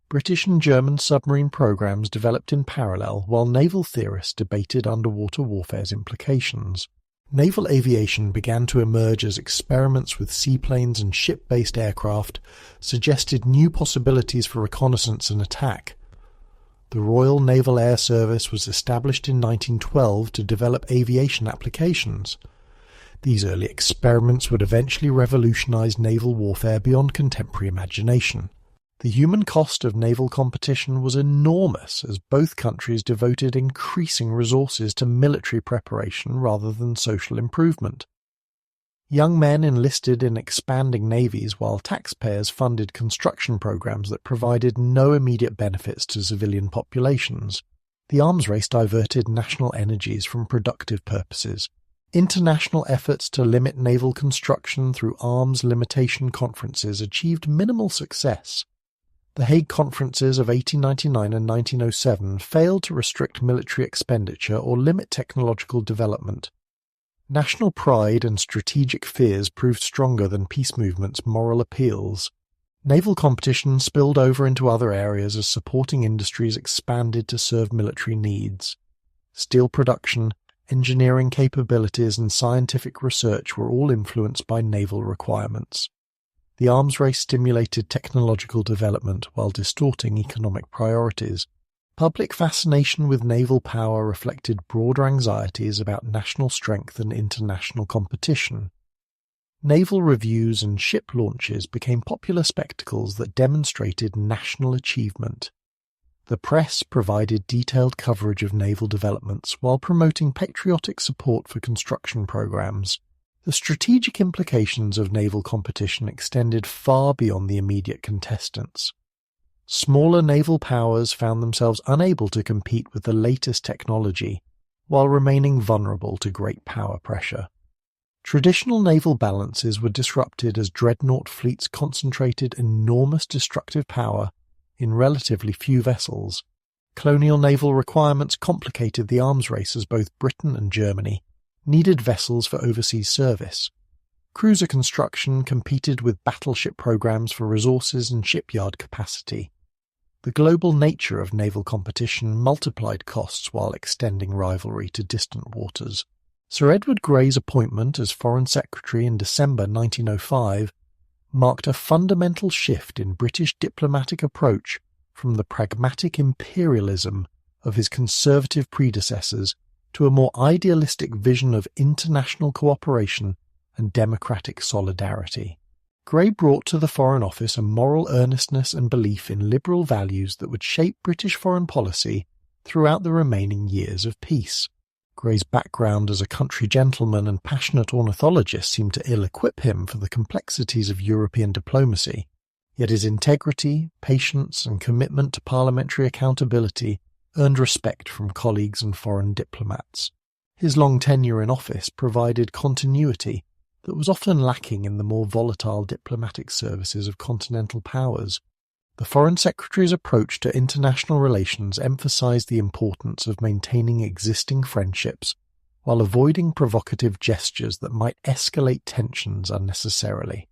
British and German submarine programs developed in parallel while naval theorists debated underwater warfare's implications. Naval aviation began to emerge as experiments with seaplanes and ship-based aircraft suggested new possibilities for reconnaissance and attack. The Royal Naval Air Service was established in 1912 to develop aviation applications. These early experiments would eventually revolutionize naval warfare beyond contemporary imagination. The human cost of naval competition was enormous as both countries devoted increasing resources to military preparation rather than social improvement. Young men enlisted in expanding navies while taxpayers funded construction programs that provided no immediate benefits to civilian populations. The arms race diverted national energies from productive purposes. International efforts to limit naval construction through arms limitation conferences achieved minimal success. The Hague Conferences of 1899 and 1907 failed to restrict military expenditure or limit technological development. National pride and strategic fears proved stronger than peace movements' moral appeals. Naval competition spilled over into other areas as supporting industries expanded to serve military needs. Steel production, engineering capabilities, and scientific research were all influenced by naval requirements. The arms race stimulated technological development while distorting economic priorities. Public fascination with naval power reflected broader anxieties about national strength and international competition. Naval reviews and ship launches became popular spectacles that demonstrated national achievement. The press provided detailed coverage of naval developments while promoting patriotic support for construction programs. The strategic implications of naval competition extended far beyond the immediate contestants. Smaller naval powers found themselves unable to compete with the latest technology, while remaining vulnerable to great power pressure. Traditional naval balances were disrupted as dreadnought fleets concentrated enormous destructive power in relatively few vessels. Colonial naval requirements complicated the arms race as both Britain and Germany needed vessels for overseas service. Cruiser construction competed with battleship programs for resources and shipyard capacity. The global nature of naval competition multiplied costs while extending rivalry to distant waters. Sir Edward Grey's appointment as Foreign Secretary in December 1905 marked a fundamental shift in British diplomatic approach from the pragmatic imperialism of his conservative predecessors to a more idealistic vision of international cooperation and democratic solidarity. Grey brought to the Foreign Office a moral earnestness and belief in liberal values that would shape British foreign policy throughout the remaining years of peace. Grey's background as a country gentleman and passionate ornithologist seemed to ill-equip him for the complexities of European diplomacy, yet his integrity, patience, and commitment to parliamentary accountability earned respect from colleagues and foreign diplomats. His long tenure in office provided continuity that was often lacking in the more volatile diplomatic services of continental powers. The Foreign Secretary's approach to international relations emphasized the importance of maintaining existing friendships while avoiding provocative gestures that might escalate tensions unnecessarily.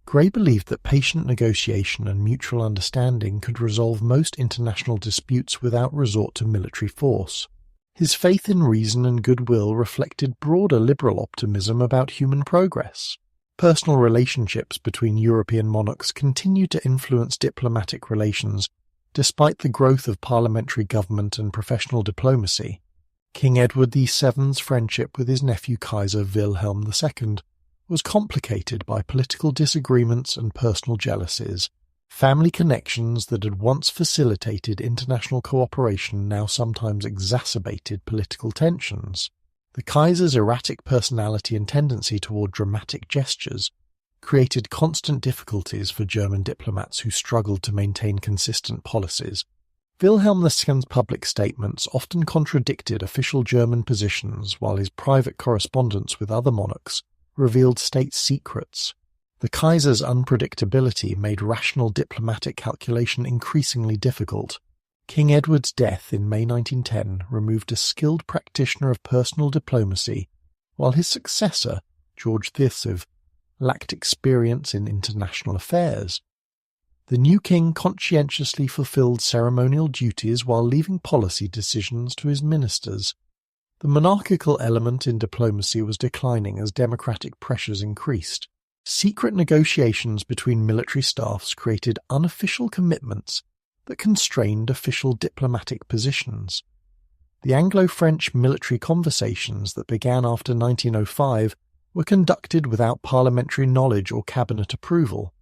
Grey believed that patient negotiation and mutual understanding could resolve most international disputes without resort to military force. His faith in reason and goodwill reflected broader liberal optimism about human progress. Personal relationships between European monarchs continued to influence diplomatic relations, despite the growth of parliamentary government and professional diplomacy. King Edward VII's friendship with his nephew Kaiser Wilhelm II was complicated by political disagreements and personal jealousies. Family connections that had once facilitated international cooperation now sometimes exacerbated political tensions. The Kaiser's erratic personality and tendency toward dramatic gestures created constant difficulties for German diplomats who struggled to maintain consistent policies. Wilhelm II's public statements often contradicted official German positions, while his private correspondence with other monarchs revealed state secrets. The Kaiser's unpredictability made rational diplomatic calculation increasingly difficult. King Edward's death in May 1910 removed a skilled practitioner of personal diplomacy, while his successor, George VI, lacked experience in international affairs. The new king conscientiously fulfilled ceremonial duties while leaving policy decisions to his ministers. The monarchical element in diplomacy was declining as democratic pressures increased. Secret negotiations between military staffs created unofficial commitments that constrained official diplomatic positions. The Anglo-French military conversations that began after 1905 were conducted without parliamentary knowledge or cabinet approval.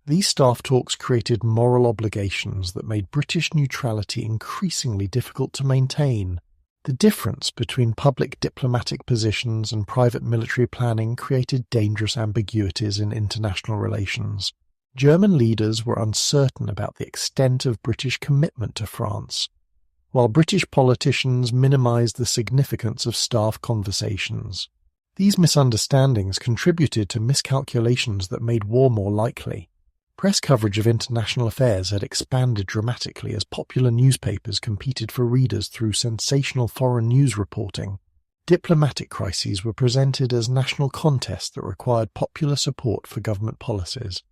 These staff talks created moral obligations that made British neutrality increasingly difficult to maintain. The difference between public diplomatic positions and private military planning created dangerous ambiguities in international relations. German leaders were uncertain about the extent of British commitment to France, while British politicians minimized the significance of staff conversations. These misunderstandings contributed to miscalculations that made war more likely. Press coverage of international affairs had expanded dramatically as popular newspapers competed for readers through sensational foreign news reporting. Diplomatic crises were presented as national contests that required popular support for government policies.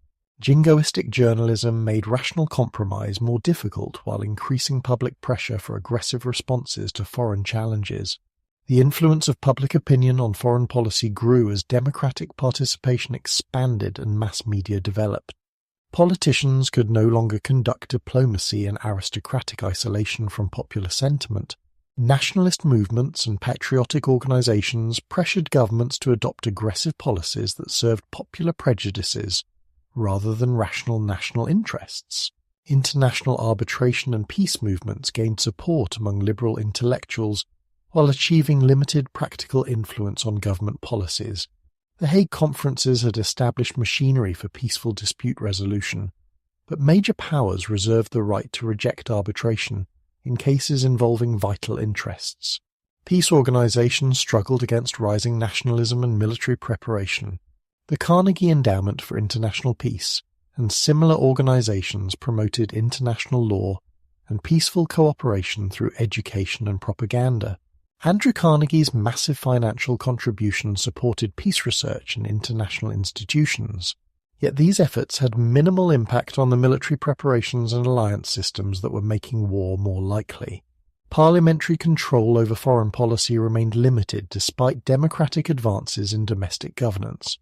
Jingoistic journalism made rational compromise more difficult while increasing public pressure for aggressive responses to foreign challenges. The influence of public opinion on foreign policy grew as democratic participation expanded and mass media developed. Politicians could no longer conduct diplomacy in aristocratic isolation from popular sentiment. Nationalist movements and patriotic organizations pressured governments to adopt aggressive policies that served popular prejudices rather than rational national interests. International arbitration and peace movements gained support among liberal intellectuals while achieving limited practical influence on government policies. The Hague Conferences had established machinery for peaceful dispute resolution, but major powers reserved the right to reject arbitration in cases involving vital interests. Peace organizations struggled against rising nationalism and military preparation. The Carnegie Endowment for International Peace and similar organizations promoted international law and peaceful cooperation through education and propaganda. Andrew Carnegie's massive financial contributions supported peace research in international institutions, yet these efforts had minimal impact on the military preparations and alliance systems that were making war more likely. Parliamentary control over foreign policy remained limited despite democratic advances in domestic governance.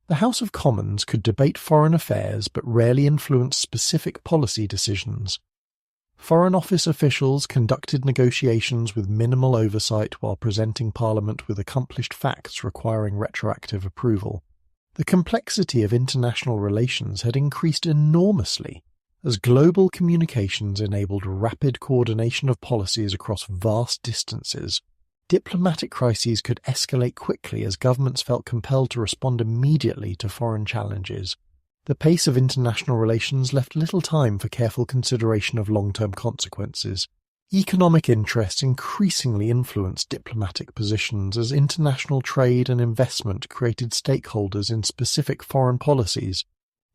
The House of Commons could debate foreign affairs but rarely influence specific policy decisions. Foreign Office officials conducted negotiations with minimal oversight while presenting Parliament with accomplished facts requiring retroactive approval. The complexity of international relations had increased enormously as global communications enabled rapid coordination of policies across vast distances. Diplomatic crises could escalate quickly as governments felt compelled to respond immediately to foreign challenges. The pace of international relations left little time for careful consideration of long-term consequences. Economic interests increasingly influenced diplomatic positions as international trade and investment created stakeholders in specific foreign policies.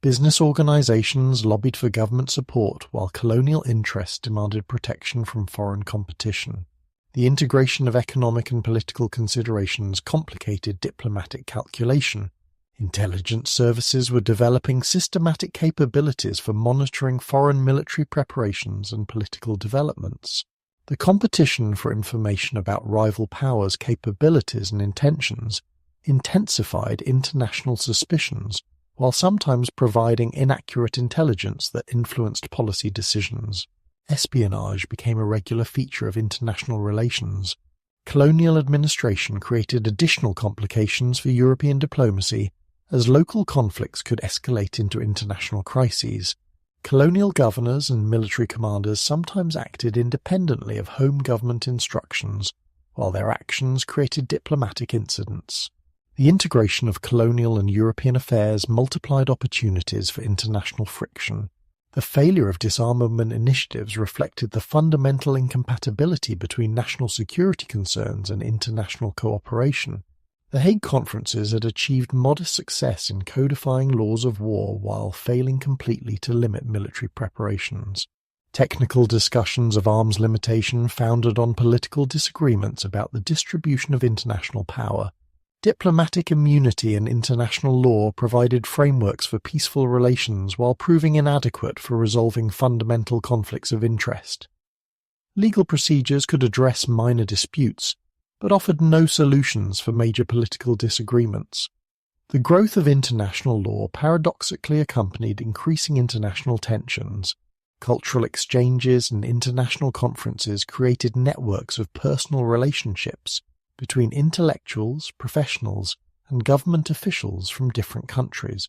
Business organizations lobbied for government support while colonial interests demanded protection from foreign competition. The integration of economic and political considerations complicated diplomatic calculation. Intelligence services were developing systematic capabilities for monitoring foreign military preparations and political developments. The competition for information about rival powers' capabilities and intentions intensified international suspicions, while sometimes providing inaccurate intelligence that influenced policy decisions. Espionage became a regular feature of international relations. Colonial administration created additional complications for European diplomacy, as local conflicts could escalate into international crises. Colonial governors and military commanders sometimes acted independently of home government instructions, while their actions created diplomatic incidents. The integration of colonial and European affairs multiplied opportunities for international friction. The failure of disarmament initiatives reflected the fundamental incompatibility between national security concerns and international cooperation. The Hague Conferences had achieved modest success in codifying laws of war while failing completely to limit military preparations. Technical discussions of arms limitation founded on political disagreements about the distribution of international power. Diplomatic immunity and international law provided frameworks for peaceful relations while proving inadequate for resolving fundamental conflicts of interest. Legal procedures could address minor disputes, but offered no solutions for major political disagreements. The growth of international law paradoxically accompanied increasing international tensions. Cultural exchanges and international conferences created networks of personal relationships between intellectuals, professionals, and government officials from different countries.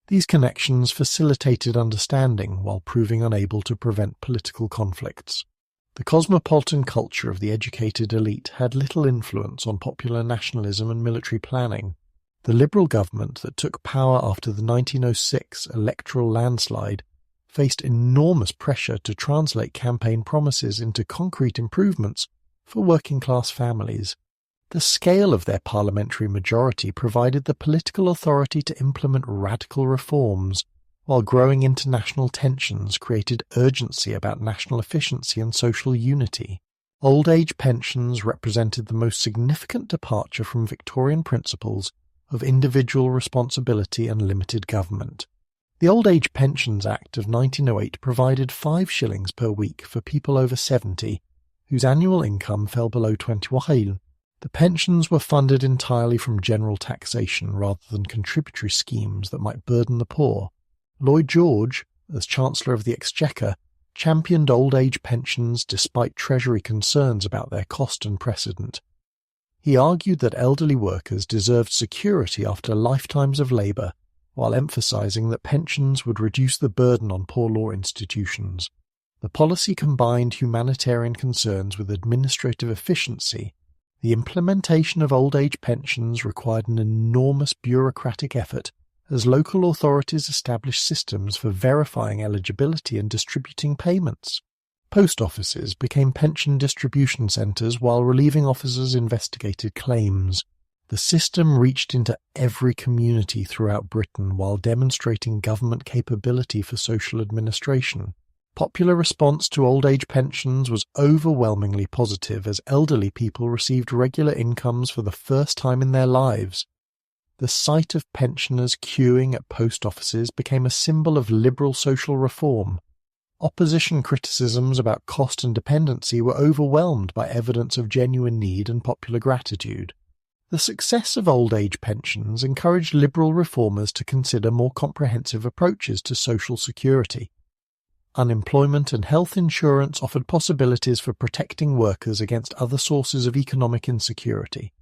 These connections facilitated understanding while proving unable to prevent political conflicts. The cosmopolitan culture of the educated elite had little influence on popular nationalism and military planning. The Liberal government that took power after the 1906 electoral landslide faced enormous pressure to translate campaign promises into concrete improvements for working-class families. The scale of their parliamentary majority provided the political authority to implement radical reforms, while growing international tensions created urgency about national efficiency and social unity. Old age pensions represented the most significant departure from Victorian principles of individual responsibility and limited government. The Old Age Pensions Act of 1908 provided 5 shillings per week for people over 70 whose annual income fell below 20 The pensions were funded entirely from general taxation rather than contributory schemes that might burden the poor. Lloyd George, as Chancellor of the Exchequer, championed old age pensions despite Treasury concerns about their cost and precedent. He argued that elderly workers deserved security after lifetimes of labour, while emphasising that pensions would reduce the burden on poor law institutions. The policy combined humanitarian concerns with administrative efficiency. The implementation of old age pensions required an enormous bureaucratic effort, as local authorities established systems for verifying eligibility and distributing payments. Post offices became pension distribution centres while relieving officers investigated claims. The system reached into every community throughout Britain while demonstrating government capability for social administration. Popular response to old age pensions was overwhelmingly positive as elderly people received regular incomes for the first time in their lives. The sight of pensioners queuing at post offices became a symbol of liberal social reform. Opposition criticisms about cost and dependency were overwhelmed by evidence of genuine need and popular gratitude. The success of old age pensions encouraged liberal reformers to consider more comprehensive approaches to social security. Unemployment and health insurance offered possibilities for protecting workers against other sources of economic insecurity.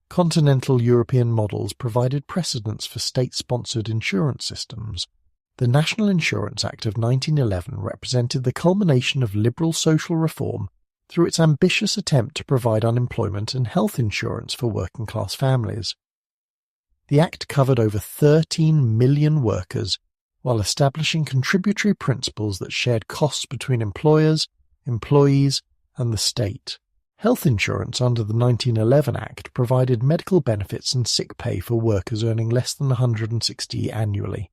Continental European models provided precedents for state-sponsored insurance systems. The National Insurance Act of 1911 represented the culmination of liberal social reform through its ambitious attempt to provide unemployment and health insurance for working-class families. The Act covered over 13 million workers, while establishing contributory principles that shared costs between employers, employees, and the state. Health insurance under the 1911 Act provided medical benefits and sick pay for workers earning less than 160 annually.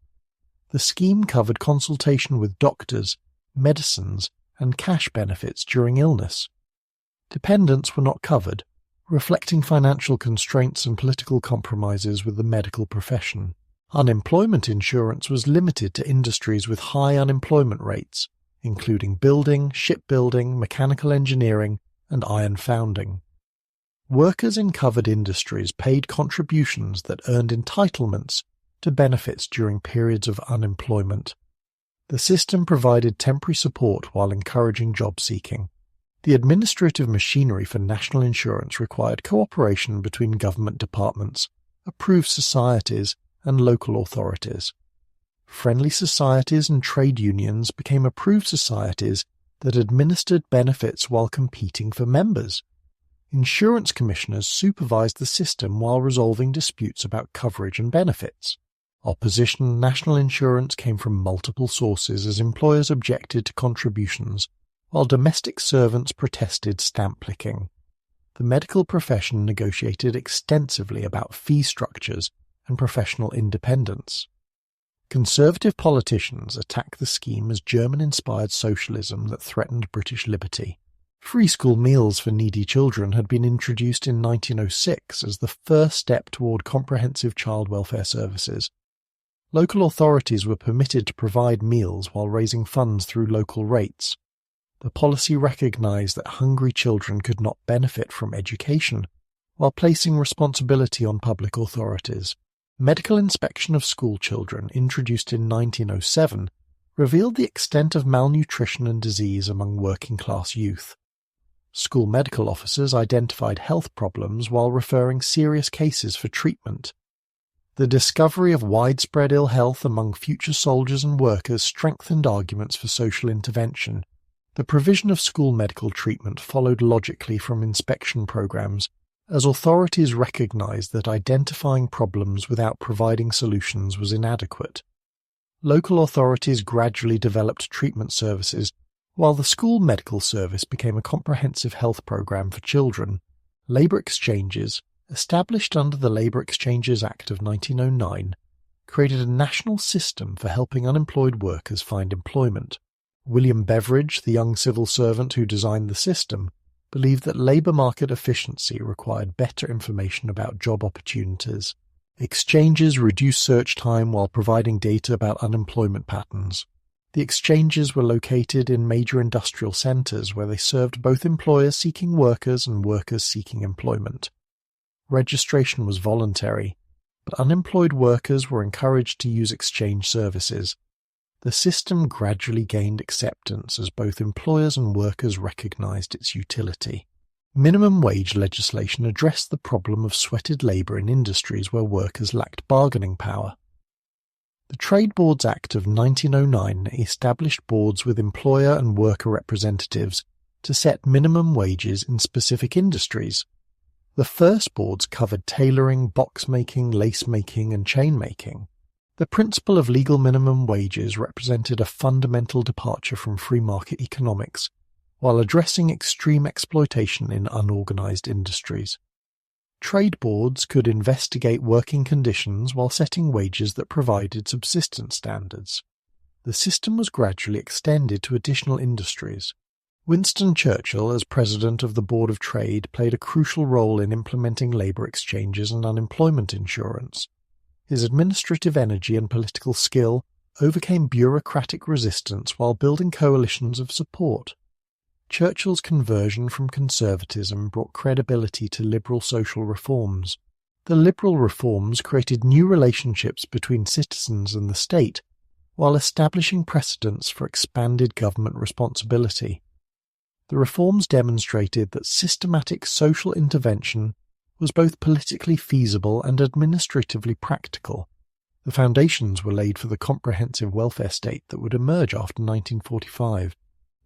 The scheme covered consultation with doctors, medicines, and cash benefits during illness. Dependents were not covered, reflecting financial constraints and political compromises with the medical profession. Unemployment insurance was limited to industries with high unemployment rates, including building, shipbuilding, mechanical engineering, and iron founding. Workers in covered industries paid contributions that earned entitlements to benefits during periods of unemployment. The system provided temporary support while encouraging job seeking. The administrative machinery for national insurance required cooperation between government departments, approved societies, and local authorities. Friendly societies and trade unions became approved societies that administered benefits while competing for members. Insurance commissioners supervised the system while resolving disputes about coverage and benefits. Opposition to national insurance came from multiple sources as employers objected to contributions, while domestic servants protested stamp-licking. The medical profession negotiated extensively about fee structures and professional independence. Conservative politicians attacked the scheme as German-inspired socialism that threatened British liberty. Free school meals for needy children had been introduced in 1906 as the first step toward comprehensive child welfare services. Local authorities were permitted to provide meals while raising funds through local rates. The policy recognised that hungry children could not benefit from education, while placing responsibility on public authorities. Medical inspection of school children, introduced in 1907, revealed the extent of malnutrition and disease among working-class youth. School medical officers identified health problems while referring serious cases for treatment. The discovery of widespread ill health among future soldiers and workers strengthened arguments for social intervention. The provision of school medical treatment followed logically from inspection programs, as authorities recognized that identifying problems without providing solutions was inadequate. Local authorities gradually developed treatment services, while the school medical service became a comprehensive health program for children. Labour exchanges, established under the Labour Exchanges Act of 1909, created a national system for helping unemployed workers find employment. William Beveridge, the young civil servant who designed the system, believed that labour market efficiency required better information about job opportunities. Exchanges reduced search time while providing data about unemployment patterns. The exchanges were located in major industrial centres where they served both employers seeking workers and workers seeking employment. Registration was voluntary, but unemployed workers were encouraged to use exchange services. The system gradually gained acceptance as both employers and workers recognised its utility. Minimum wage legislation addressed the problem of sweated labour in industries where workers lacked bargaining power. The Trade Boards Act of 1909 established boards with employer and worker representatives to set minimum wages in specific industries. The first boards covered tailoring, box-making, lace-making and chain-making. The principle of legal minimum wages represented a fundamental departure from free market economics, while addressing extreme exploitation in unorganised industries. Trade boards could investigate working conditions while setting wages that provided subsistence standards. The system was gradually extended to additional industries. Winston Churchill, as president of the Board of Trade, played a crucial role in implementing labour exchanges and unemployment insurance. His administrative energy and political skill overcame bureaucratic resistance while building coalitions of support. Churchill's conversion from conservatism brought credibility to liberal social reforms. The liberal reforms created new relationships between citizens and the state, while establishing precedents for expanded government responsibility. The reforms demonstrated that systematic social intervention was both politically feasible and administratively practical. The foundations were laid for the comprehensive welfare state that would emerge after 1945.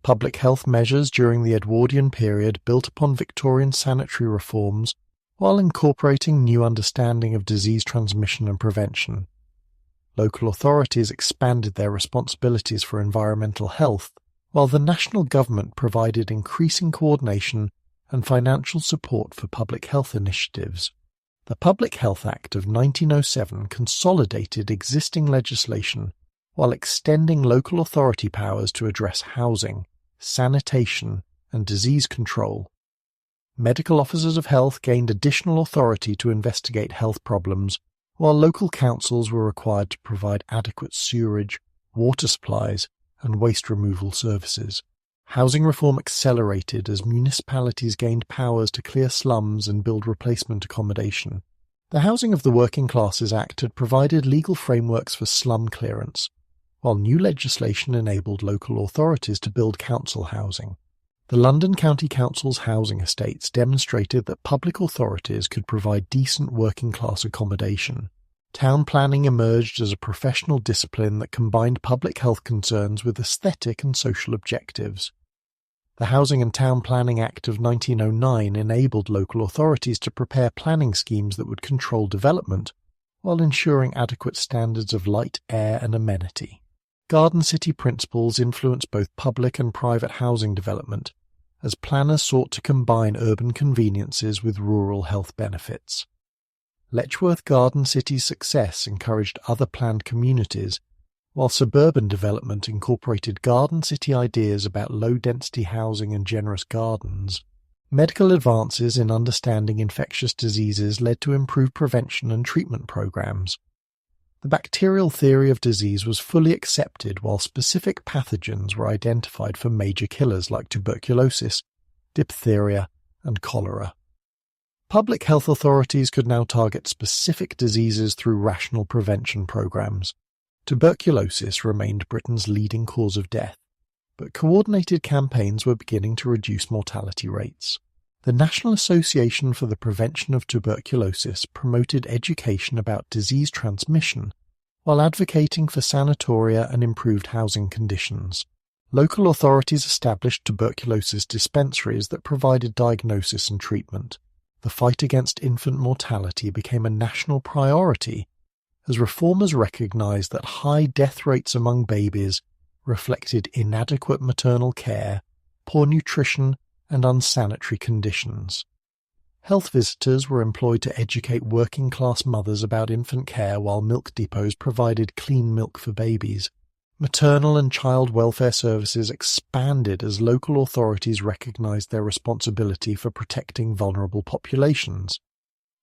Public health measures during the Edwardian period built upon Victorian sanitary reforms while incorporating new understanding of disease transmission and prevention. Local authorities expanded their responsibilities for environmental health, while the national government provided increasing coordination and financial support for public health initiatives. The Public Health Act of 1907 consolidated existing legislation while extending local authority powers to address housing, sanitation, and disease control. Medical officers of health gained additional authority to investigate health problems, while local councils were required to provide adequate sewerage, water supplies, and waste removal services. Housing reform accelerated as municipalities gained powers to clear slums and build replacement accommodation. The Housing of the Working Classes Act had provided legal frameworks for slum clearance, while new legislation enabled local authorities to build council housing. The London County Council's housing estates demonstrated that public authorities could provide decent working-class accommodation. Town planning emerged as a professional discipline that combined public health concerns with aesthetic and social objectives. The Housing and Town Planning Act of 1909 enabled local authorities to prepare planning schemes that would control development while ensuring adequate standards of light, air and amenity. Garden City principles influenced both public and private housing development, as planners sought to combine urban conveniences with rural health benefits. Letchworth Garden City's success encouraged other planned communities, while suburban development incorporated Garden City ideas about low-density housing and generous gardens. Medical advances in understanding infectious diseases led to improved prevention and treatment programs. The bacterial theory of disease was fully accepted while specific pathogens were identified for major killers like tuberculosis, diphtheria, and cholera. Public health authorities could now target specific diseases through rational prevention programs. Tuberculosis remained Britain's leading cause of death, but coordinated campaigns were beginning to reduce mortality rates. The National Association for the Prevention of Tuberculosis promoted education about disease transmission while advocating for sanatoria and improved housing conditions. Local authorities established tuberculosis dispensaries that provided diagnosis and treatment. The fight against infant mortality became a national priority as reformers recognized that high death rates among babies reflected inadequate maternal care, poor nutrition, and unsanitary conditions. Health visitors were employed to educate working-class mothers about infant care while milk depots provided clean milk for babies. Maternal and child welfare services expanded as local authorities recognized their responsibility for protecting vulnerable populations.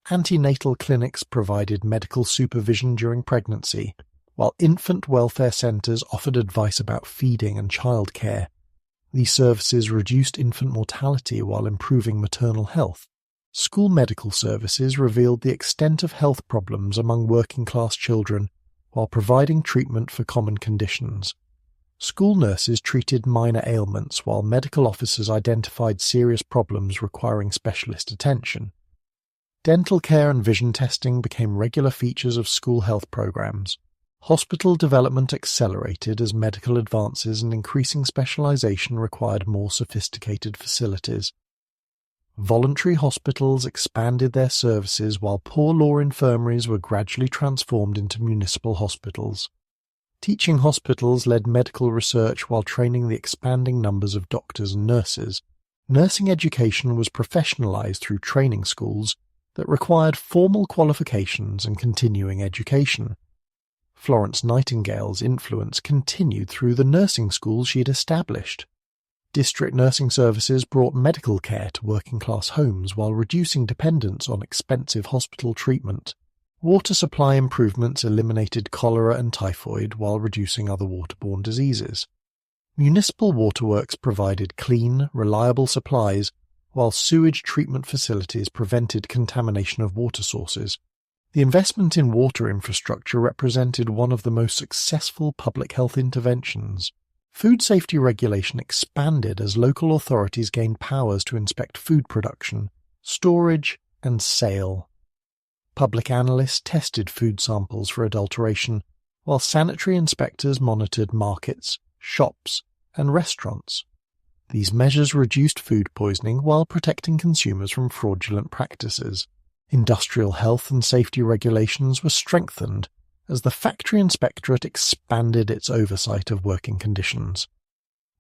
Antenatal clinics provided medical supervision during pregnancy, while infant welfare centers offered advice about feeding and childcare. These services reduced infant mortality while improving maternal health. School medical services revealed the extent of health problems among working-class children while providing treatment for common conditions. School nurses treated minor ailments while medical officers identified serious problems requiring specialist attention. Dental care and vision testing became regular features of school health programs. Hospital development accelerated as medical advances and increasing specialization required more sophisticated facilities. Voluntary hospitals expanded their services while poor law infirmaries were gradually transformed into municipal hospitals. Teaching hospitals led medical research while training the expanding numbers of doctors and nurses. Nursing education was professionalized through training schools that required formal qualifications and continuing education. Florence Nightingale's influence continued through the nursing schools she had established. District nursing services brought medical care to working-class homes while reducing dependence on expensive hospital treatment. Water supply improvements eliminated cholera and typhoid while reducing other waterborne diseases. Municipal waterworks provided clean, reliable supplies, while sewage treatment facilities prevented contamination of water sources. The investment in water infrastructure represented one of the most successful public health interventions. Food safety regulation expanded as local authorities gained powers to inspect food production, storage, and sale. Public analysts tested food samples for adulteration, while sanitary inspectors monitored markets, shops, and restaurants. These measures reduced food poisoning while protecting consumers from fraudulent practices. Industrial health and safety regulations were strengthened as the factory inspectorate expanded its oversight of working conditions.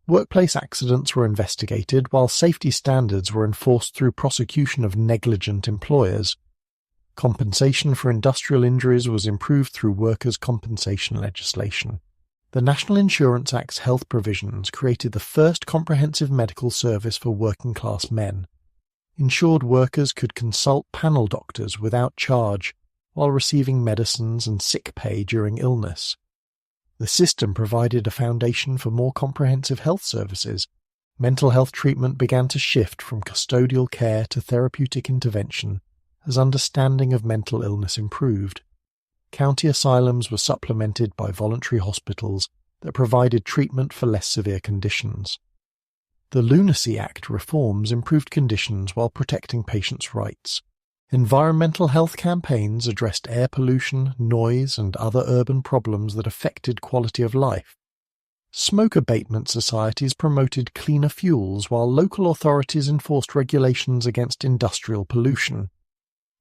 Workplace accidents were investigated while safety standards were enforced through prosecution of negligent employers. Compensation for industrial injuries was improved through workers' compensation legislation. The National Insurance Act's health provisions created the first comprehensive medical service for working-class men. Insured workers could consult panel doctors without charge while receiving medicines and sick pay during illness. The system provided a foundation for more comprehensive health services. Mental health treatment began to shift from custodial care to therapeutic intervention as understanding of mental illness improved. County asylums were supplemented by voluntary hospitals that provided treatment for less severe conditions. The Lunacy Act reforms improved conditions while protecting patients' rights. Environmental health campaigns addressed air pollution, noise, and other urban problems that affected quality of life. Smoke abatement societies promoted cleaner fuels while local authorities enforced regulations against industrial pollution.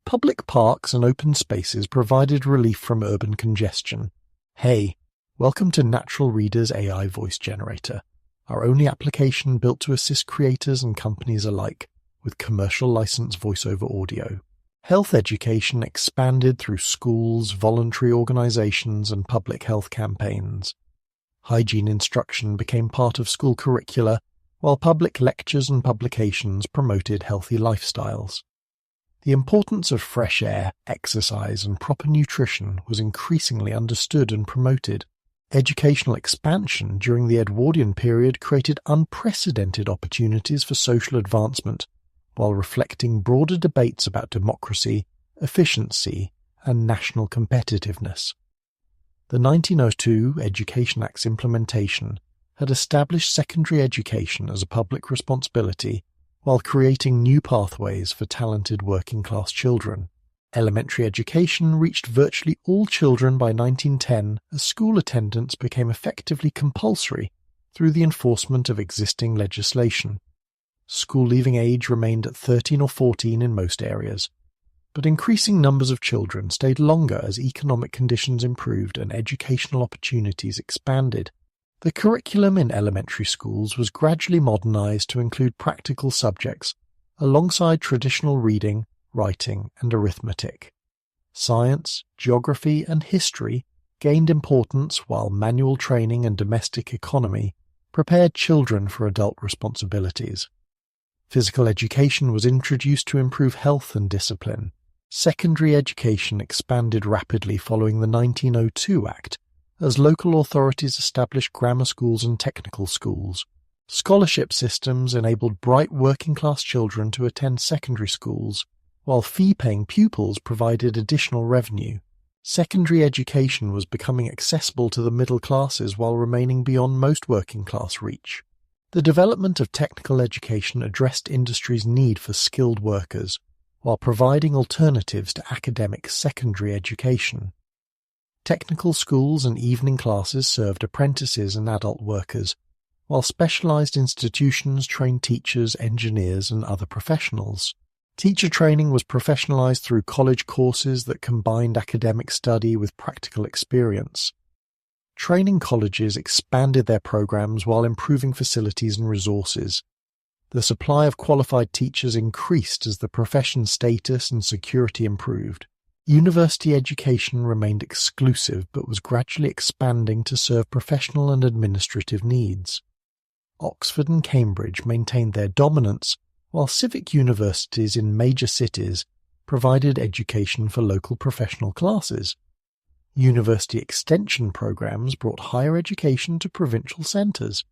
Public parks and open spaces provided relief from urban congestion. Hey, welcome to Natural Reader's AI voice generator, our only application built to assist creators and companies alike with commercial license voiceover audio. Health education expanded through schools, voluntary organizations, and public health campaigns. Hygiene instruction became part of school curricula, while public lectures and publications promoted healthy lifestyles. The importance of fresh air, exercise, and proper nutrition was increasingly understood and promoted. Educational expansion during the Edwardian period created unprecedented opportunities for social advancement, while reflecting broader debates about democracy, efficiency, and national competitiveness. The 1902 Education Act's implementation had established secondary education as a public responsibility while creating new pathways for talented working-class children. Elementary education reached virtually all children by 1910 as school attendance became effectively compulsory through the enforcement of existing legislation. School leaving age remained at 13 or 14 in most areas, but increasing numbers of children stayed longer as economic conditions improved and educational opportunities expanded. The curriculum in elementary schools was gradually modernized to include practical subjects, alongside traditional reading, writing, and arithmetic. Science, geography, and history gained importance while manual training and domestic economy prepared children for adult responsibilities. Physical education was introduced to improve health and discipline. Secondary education expanded rapidly following the 1902 Act, as local authorities established grammar schools and technical schools. Scholarship systems enabled bright working-class children to attend secondary schools, while fee-paying pupils provided additional revenue. Secondary education was becoming accessible to the middle classes while remaining beyond most working-class reach. The development of technical education addressed industry's need for skilled workers, while providing alternatives to academic secondary education. Technical schools and evening classes served apprentices and adult workers, while specialized institutions trained teachers, engineers, and other professionals. Teacher training was professionalized through college courses that combined academic study with practical experience. Training colleges expanded their programs while improving facilities and resources. The supply of qualified teachers increased as the profession's status and security improved. University education remained exclusive but was gradually expanding to serve professional and administrative needs. Oxford and Cambridge maintained their dominance, while civic universities in major cities provided education for local professional classes. University extension programs brought higher education to provincial centres.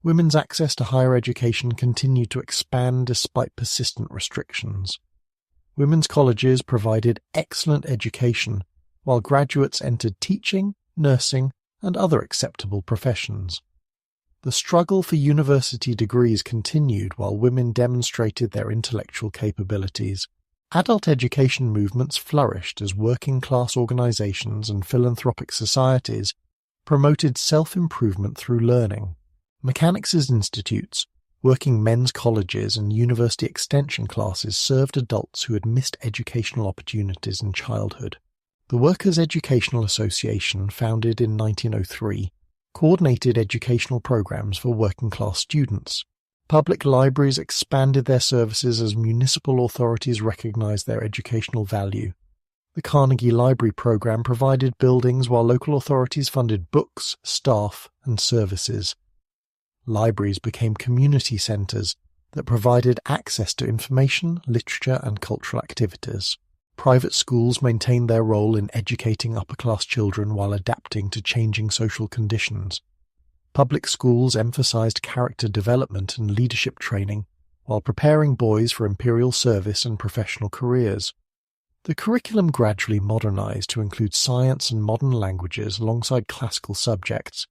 Women's access to higher education continued to expand despite persistent restrictions. Women's colleges provided excellent education, while graduates entered teaching, nursing, and other acceptable professions. The struggle for university degrees continued while women demonstrated their intellectual capabilities. Adult education movements flourished as working-class organizations and philanthropic societies promoted self-improvement through learning. Mechanics' institutes, working men's colleges, and university extension classes served adults who had missed educational opportunities in childhood. The Workers' Educational Association, founded in 1903, coordinated educational programs for working-class students. Public libraries expanded their services as municipal authorities recognized their educational value. The Carnegie Library program provided buildings while local authorities funded books, staff, and services. Libraries became community centers that provided access to information, literature, and cultural activities. Private schools maintained their role in educating upper-class children while adapting to changing social conditions. Public schools emphasized character development and leadership training while preparing boys for imperial service and professional careers. The curriculum gradually modernized to include science and modern languages alongside classical subjects.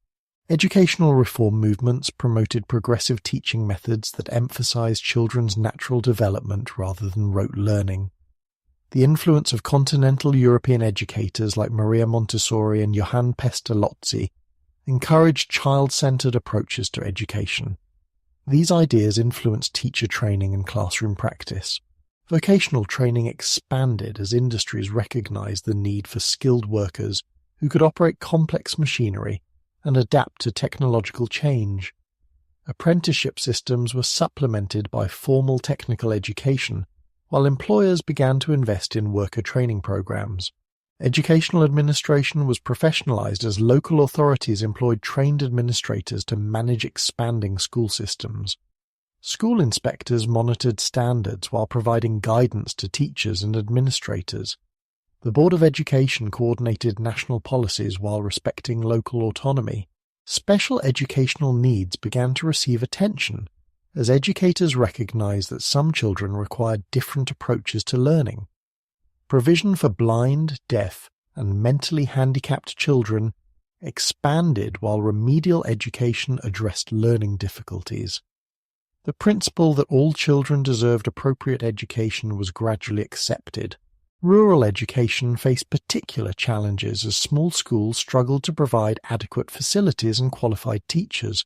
Educational reform movements promoted progressive teaching methods that emphasized children's natural development rather than rote learning. The influence of continental European educators like Maria Montessori and Johann Pestalozzi encouraged child-centered approaches to education. These ideas influenced teacher training and classroom practice. Vocational training expanded as industries recognized the need for skilled workers who could operate complex machinery and adapt to technological change. Apprenticeship systems were supplemented by formal technical education, while employers began to invest in worker training programs. Educational administration was professionalized as local authorities employed trained administrators to manage expanding school systems. School inspectors monitored standards while providing guidance to teachers and administrators. The Board of Education coordinated national policies while respecting local autonomy. Special educational needs began to receive attention as educators recognized that some children required different approaches to learning. Provision for blind, deaf, and mentally handicapped children expanded while remedial education addressed learning difficulties. The principle that all children deserved appropriate education was gradually accepted. Rural education faced particular challenges as small schools struggled to provide adequate facilities and qualified teachers.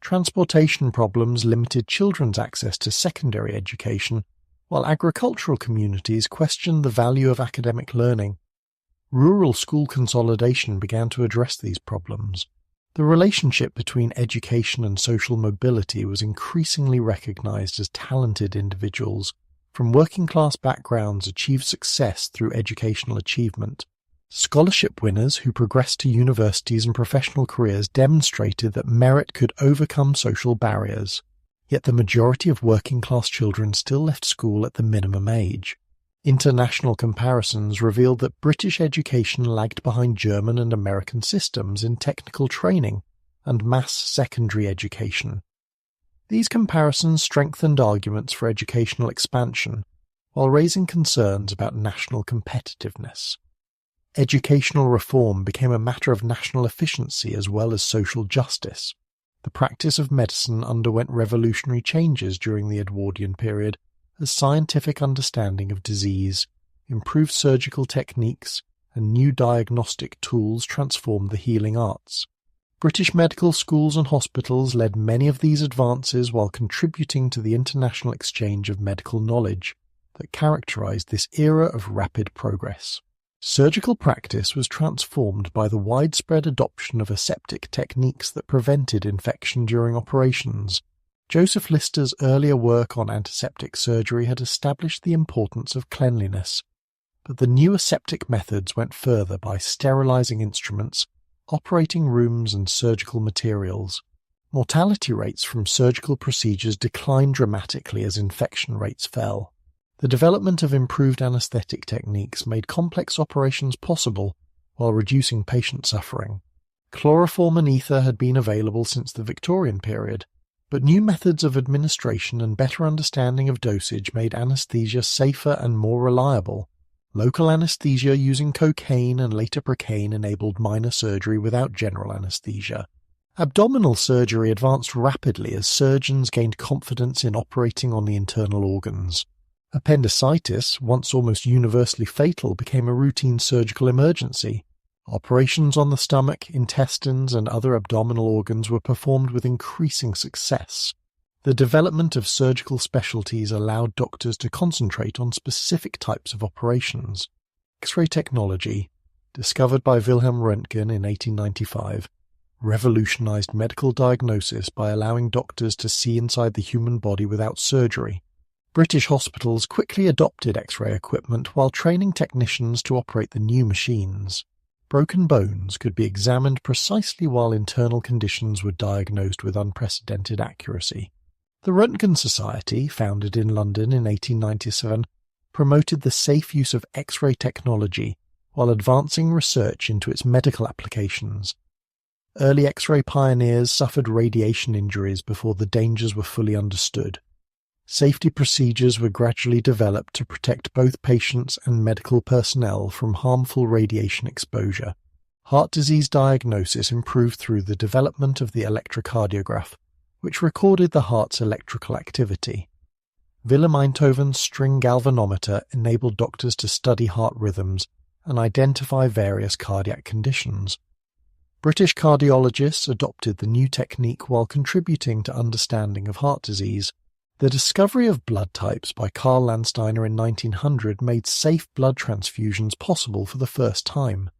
Transportation problems limited children's access to secondary education, while agricultural communities questioned the value of academic learning. Rural school consolidation began to address these problems. The relationship between education and social mobility was increasingly recognized as talented individuals, from working-class backgrounds achieved success through educational achievement. Scholarship winners who progressed to universities and professional careers demonstrated that merit could overcome social barriers. Yet the majority of working-class children still left school at the minimum age. International comparisons revealed that British education lagged behind German and American systems in technical training and mass secondary education. These comparisons strengthened arguments for educational expansion, while raising concerns about national competitiveness. Educational reform became a matter of national efficiency as well as social justice. The practice of medicine underwent revolutionary changes during the Edwardian period as scientific understanding of disease, improved surgical techniques, and new diagnostic tools transformed the healing arts. British medical schools and hospitals led many of these advances while contributing to the international exchange of medical knowledge that characterized this era of rapid progress. Surgical practice was transformed by the widespread adoption of aseptic techniques that prevented infection during operations. Joseph Lister's earlier work on antiseptic surgery had established the importance of cleanliness, but the new aseptic methods went further by sterilizing instruments, operating rooms, and surgical materials. Mortality rates from surgical procedures declined dramatically as infection rates fell. The development of improved anesthetic techniques made complex operations possible while reducing patient suffering. Chloroform and ether had been available since the Victorian period, but new methods of administration and better understanding of dosage made anesthesia safer and more reliable. Local anesthesia using cocaine and later procaine enabled minor surgery without general anesthesia. Abdominal surgery advanced rapidly as surgeons gained confidence in operating on the internal organs. Appendicitis, once almost universally fatal, became a routine surgical emergency. Operations on the stomach, intestines, and other abdominal organs were performed with increasing success. The development of surgical specialties allowed doctors to concentrate on specific types of operations. X-ray technology, discovered by Wilhelm Röntgen in 1895, revolutionized medical diagnosis by allowing doctors to see inside the human body without surgery. British hospitals quickly adopted X-ray equipment while training technicians to operate the new machines. Broken bones could be examined precisely while internal conditions were diagnosed with unprecedented accuracy. The Röntgen Society, founded in London in 1897, promoted the safe use of X-ray technology while advancing research into its medical applications. Early X-ray pioneers suffered radiation injuries before the dangers were fully understood. Safety procedures were gradually developed to protect both patients and medical personnel from harmful radiation exposure. Heart disease diagnosis improved through the development of the electrocardiograph, which recorded the heart's electrical activity. Willem Einthoven's string galvanometer enabled doctors to study heart rhythms and identify various cardiac conditions. British cardiologists adopted the new technique while contributing to understanding of heart disease. The discovery of blood types by Karl Landsteiner in 1900 made safe blood transfusions possible for the first time.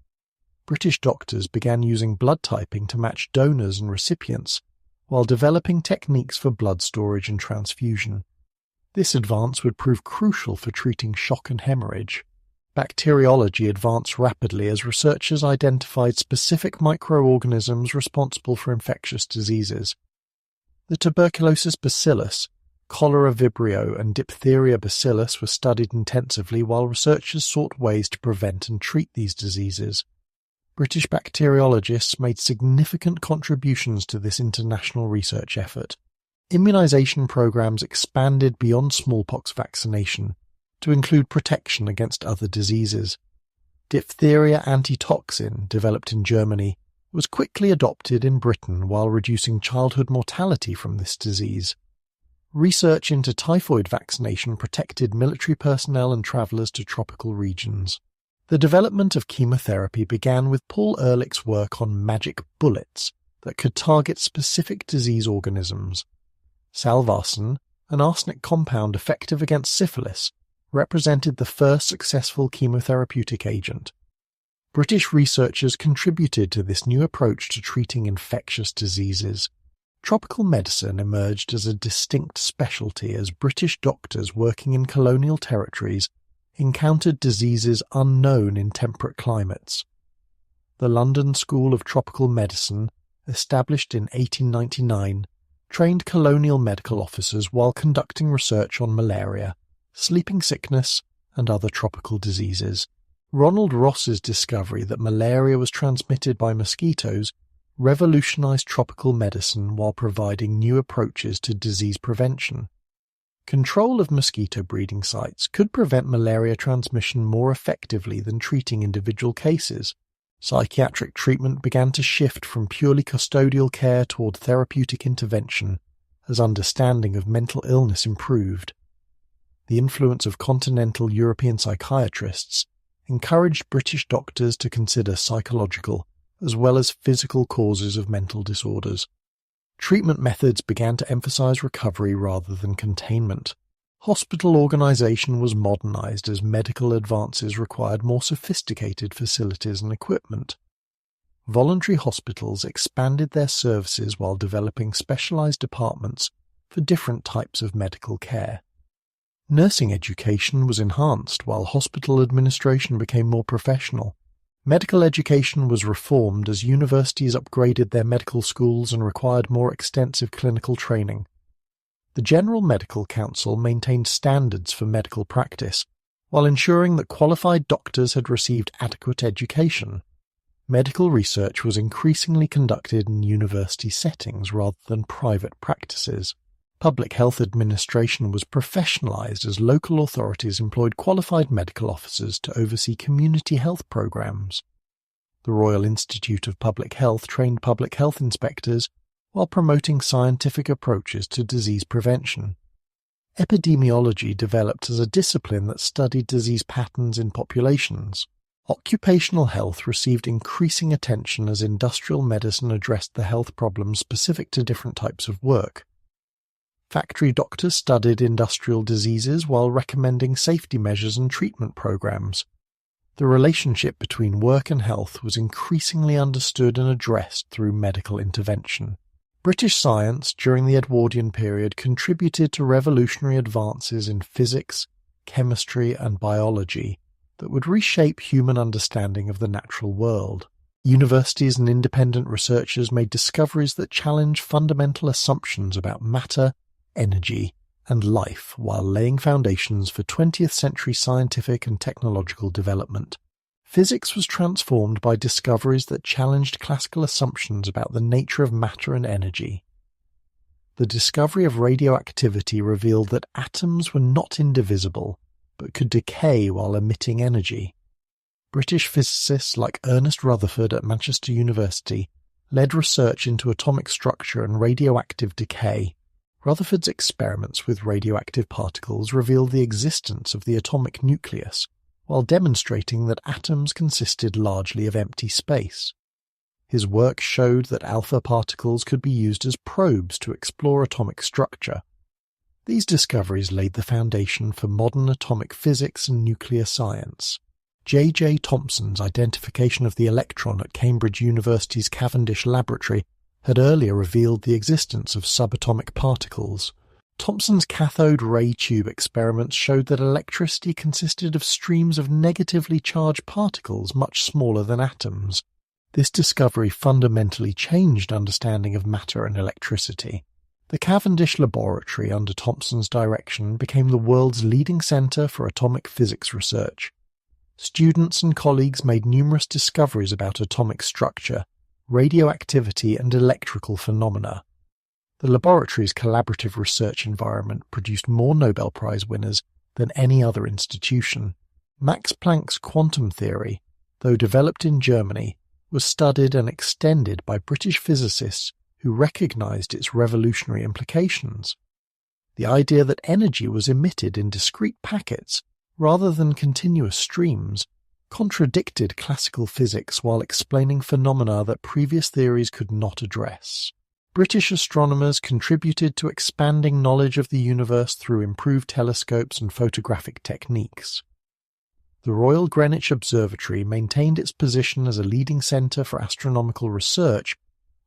British doctors began using blood typing to match donors and recipients, while developing techniques for blood storage and transfusion. This advance would prove crucial for treating shock and hemorrhage. Bacteriology advanced rapidly as researchers identified specific microorganisms responsible for infectious diseases. The tuberculosis bacillus, cholera vibrio, and diphtheria bacillus were studied intensively while researchers sought ways to prevent and treat these diseases. British bacteriologists made significant contributions to this international research effort. Immunization programs expanded beyond smallpox vaccination to include protection against other diseases. Diphtheria antitoxin, developed in Germany, was quickly adopted in Britain while reducing childhood mortality from this disease. Research into typhoid vaccination protected military personnel and travellers to tropical regions. The development of chemotherapy began with Paul Ehrlich's work on magic bullets that could target specific disease organisms. Salvarsan, an arsenic compound effective against syphilis, represented the first successful chemotherapeutic agent. British researchers contributed to this new approach to treating infectious diseases. Tropical medicine emerged as a distinct specialty as British doctors working in colonial territories encountered diseases unknown in temperate climates. The London School of Tropical Medicine, established in 1899, trained colonial medical officers while conducting research on malaria, sleeping sickness, and other tropical diseases. Ronald Ross's discovery that malaria was transmitted by mosquitoes revolutionized tropical medicine while providing new approaches to disease prevention. Control of mosquito breeding sites could prevent malaria transmission more effectively than treating individual cases. Psychiatric treatment began to shift from purely custodial care toward therapeutic intervention as understanding of mental illness improved. The influence of continental European psychiatrists encouraged British doctors to consider psychological as well as physical causes of mental disorders. Treatment methods began to emphasize recovery rather than containment. Hospital organization was modernized as medical advances required more sophisticated facilities and equipment. Voluntary hospitals expanded their services while developing specialized departments for different types of medical care. Nursing education was enhanced while hospital administration became more professional. Medical education was reformed as universities upgraded their medical schools and required more extensive clinical training. The General Medical Council maintained standards for medical practice, while ensuring that qualified doctors had received adequate education. Medical research was increasingly conducted in university settings rather than private practices. Public health administration was professionalized as local authorities employed qualified medical officers to oversee community health programs. The Royal Institute of Public Health trained public health inspectors while promoting scientific approaches to disease prevention. Epidemiology developed as a discipline that studied disease patterns in populations. Occupational health received increasing attention as industrial medicine addressed the health problems specific to different types of work. Factory doctors studied industrial diseases while recommending safety measures and treatment programs. The relationship between work and health was increasingly understood and addressed through medical intervention. British science during the Edwardian period contributed to revolutionary advances in physics, chemistry, and biology that would reshape human understanding of the natural world. Universities and independent researchers made discoveries that challenged fundamental assumptions about matter, energy, and life while laying foundations for 20th century scientific and technological development. Physics was transformed by discoveries that challenged classical assumptions about the nature of matter and energy. The discovery of radioactivity revealed that atoms were not indivisible, but could decay while emitting energy. British physicists like Ernest Rutherford at Manchester University led research into atomic structure and radioactive decay. Rutherford's experiments with radioactive particles revealed the existence of the atomic nucleus, while demonstrating that atoms consisted largely of empty space. His work showed that alpha particles could be used as probes to explore atomic structure. These discoveries laid the foundation for modern atomic physics and nuclear science. J.J. Thomson's identification of the electron at Cambridge University's Cavendish Laboratory had earlier revealed the existence of subatomic particles. Thomson's cathode ray tube experiments showed that electricity consisted of streams of negatively charged particles much smaller than atoms. This discovery fundamentally changed understanding of matter and electricity. The Cavendish Laboratory under Thomson's direction became the world's leading centre for atomic physics research. Students and colleagues made numerous discoveries about atomic structure, radioactivity, and electrical phenomena. The laboratory's collaborative research environment produced more Nobel Prize winners than any other institution. Max Planck's quantum theory, though developed in Germany, was studied and extended by British physicists who recognized its revolutionary implications. The idea that energy was emitted in discrete packets rather than continuous streams contradicted classical physics while explaining phenomena that previous theories could not address. British astronomers contributed to expanding knowledge of the universe through improved telescopes and photographic techniques. The Royal Greenwich Observatory maintained its position as a leading centre for astronomical research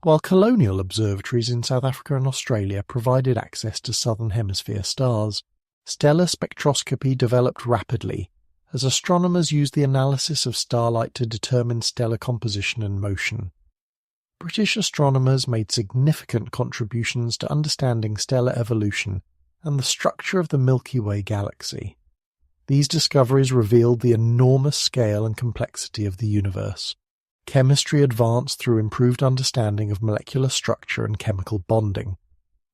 while colonial observatories in South Africa and Australia provided access to Southern Hemisphere stars. Stellar spectroscopy developed rapidly, as astronomers used the analysis of starlight to determine stellar composition and motion. British astronomers made significant contributions to understanding stellar evolution and the structure of the Milky Way galaxy. These discoveries revealed the enormous scale and complexity of the universe. Chemistry advanced through improved understanding of molecular structure and chemical bonding.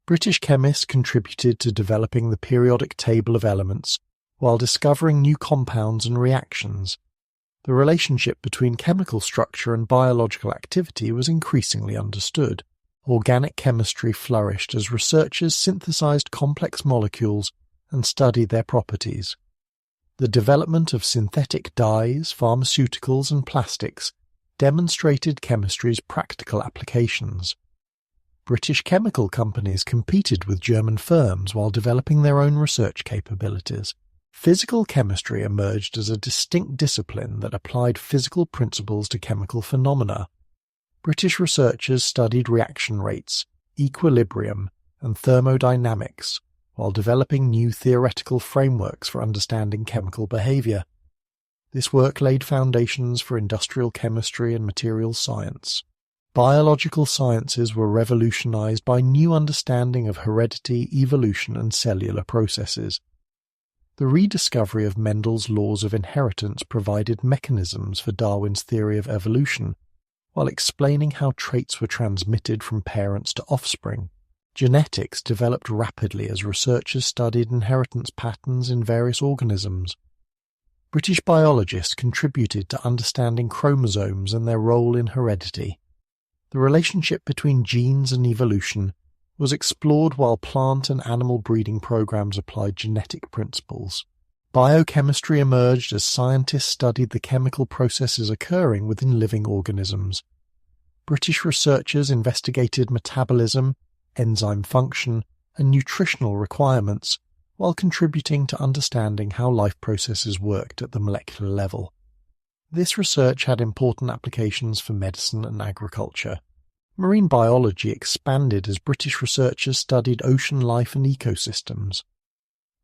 British chemists contributed to developing the periodic table of elements while discovering new compounds and reactions. The relationship between chemical structure and biological activity was increasingly understood. Organic chemistry flourished as researchers synthesized complex molecules and studied their properties. The development of synthetic dyes, pharmaceuticals, and plastics demonstrated chemistry's practical applications. British chemical companies competed with German firms while developing their own research capabilities. Physical chemistry emerged as a distinct discipline that applied physical principles to chemical phenomena. British researchers studied reaction rates, equilibrium, and thermodynamics, while developing new theoretical frameworks for understanding chemical behavior. This work laid foundations for industrial chemistry and materials science. Biological sciences were revolutionized by new understanding of heredity, evolution, and cellular processes. The rediscovery of Mendel's laws of inheritance provided mechanisms for Darwin's theory of evolution, while explaining how traits were transmitted from parents to offspring. Genetics developed rapidly as researchers studied inheritance patterns in various organisms. British biologists contributed to understanding chromosomes and their role in heredity. The relationship between genes and evolution was explored while plant and animal breeding programs applied genetic principles. Biochemistry emerged as scientists studied the chemical processes occurring within living organisms. British researchers investigated metabolism, enzyme function, and nutritional requirements, while contributing to understanding how life processes worked at the molecular level. This research had important applications for medicine and agriculture. Marine biology expanded as British researchers studied ocean life and ecosystems.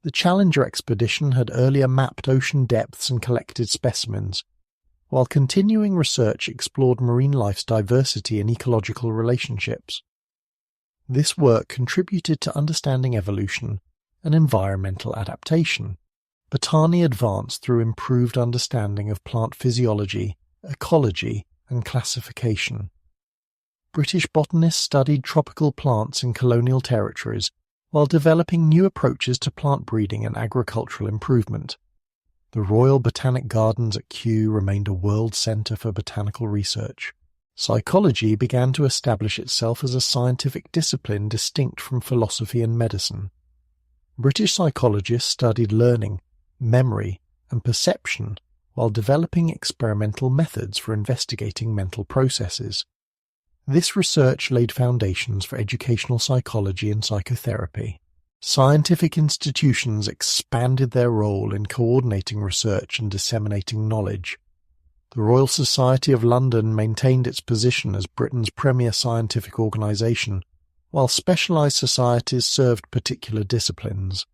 The Challenger expedition had earlier mapped ocean depths and collected specimens, while continuing research explored marine life's diversity and ecological relationships. This work contributed to understanding evolution and environmental adaptation. Botany advanced through improved understanding of plant physiology, ecology, and classification. British botanists studied tropical plants in colonial territories while developing new approaches to plant breeding and agricultural improvement. The Royal Botanic Gardens at Kew remained a world centre for botanical research. Psychology began to establish itself as a scientific discipline distinct from philosophy and medicine. British psychologists studied learning, memory, and perception while developing experimental methods for investigating mental processes. This research laid foundations for educational psychology and psychotherapy. Scientific institutions expanded their role in coordinating research and disseminating knowledge. The Royal Society of London maintained its position as Britain's premier scientific organisation, while specialised societies served particular disciplines.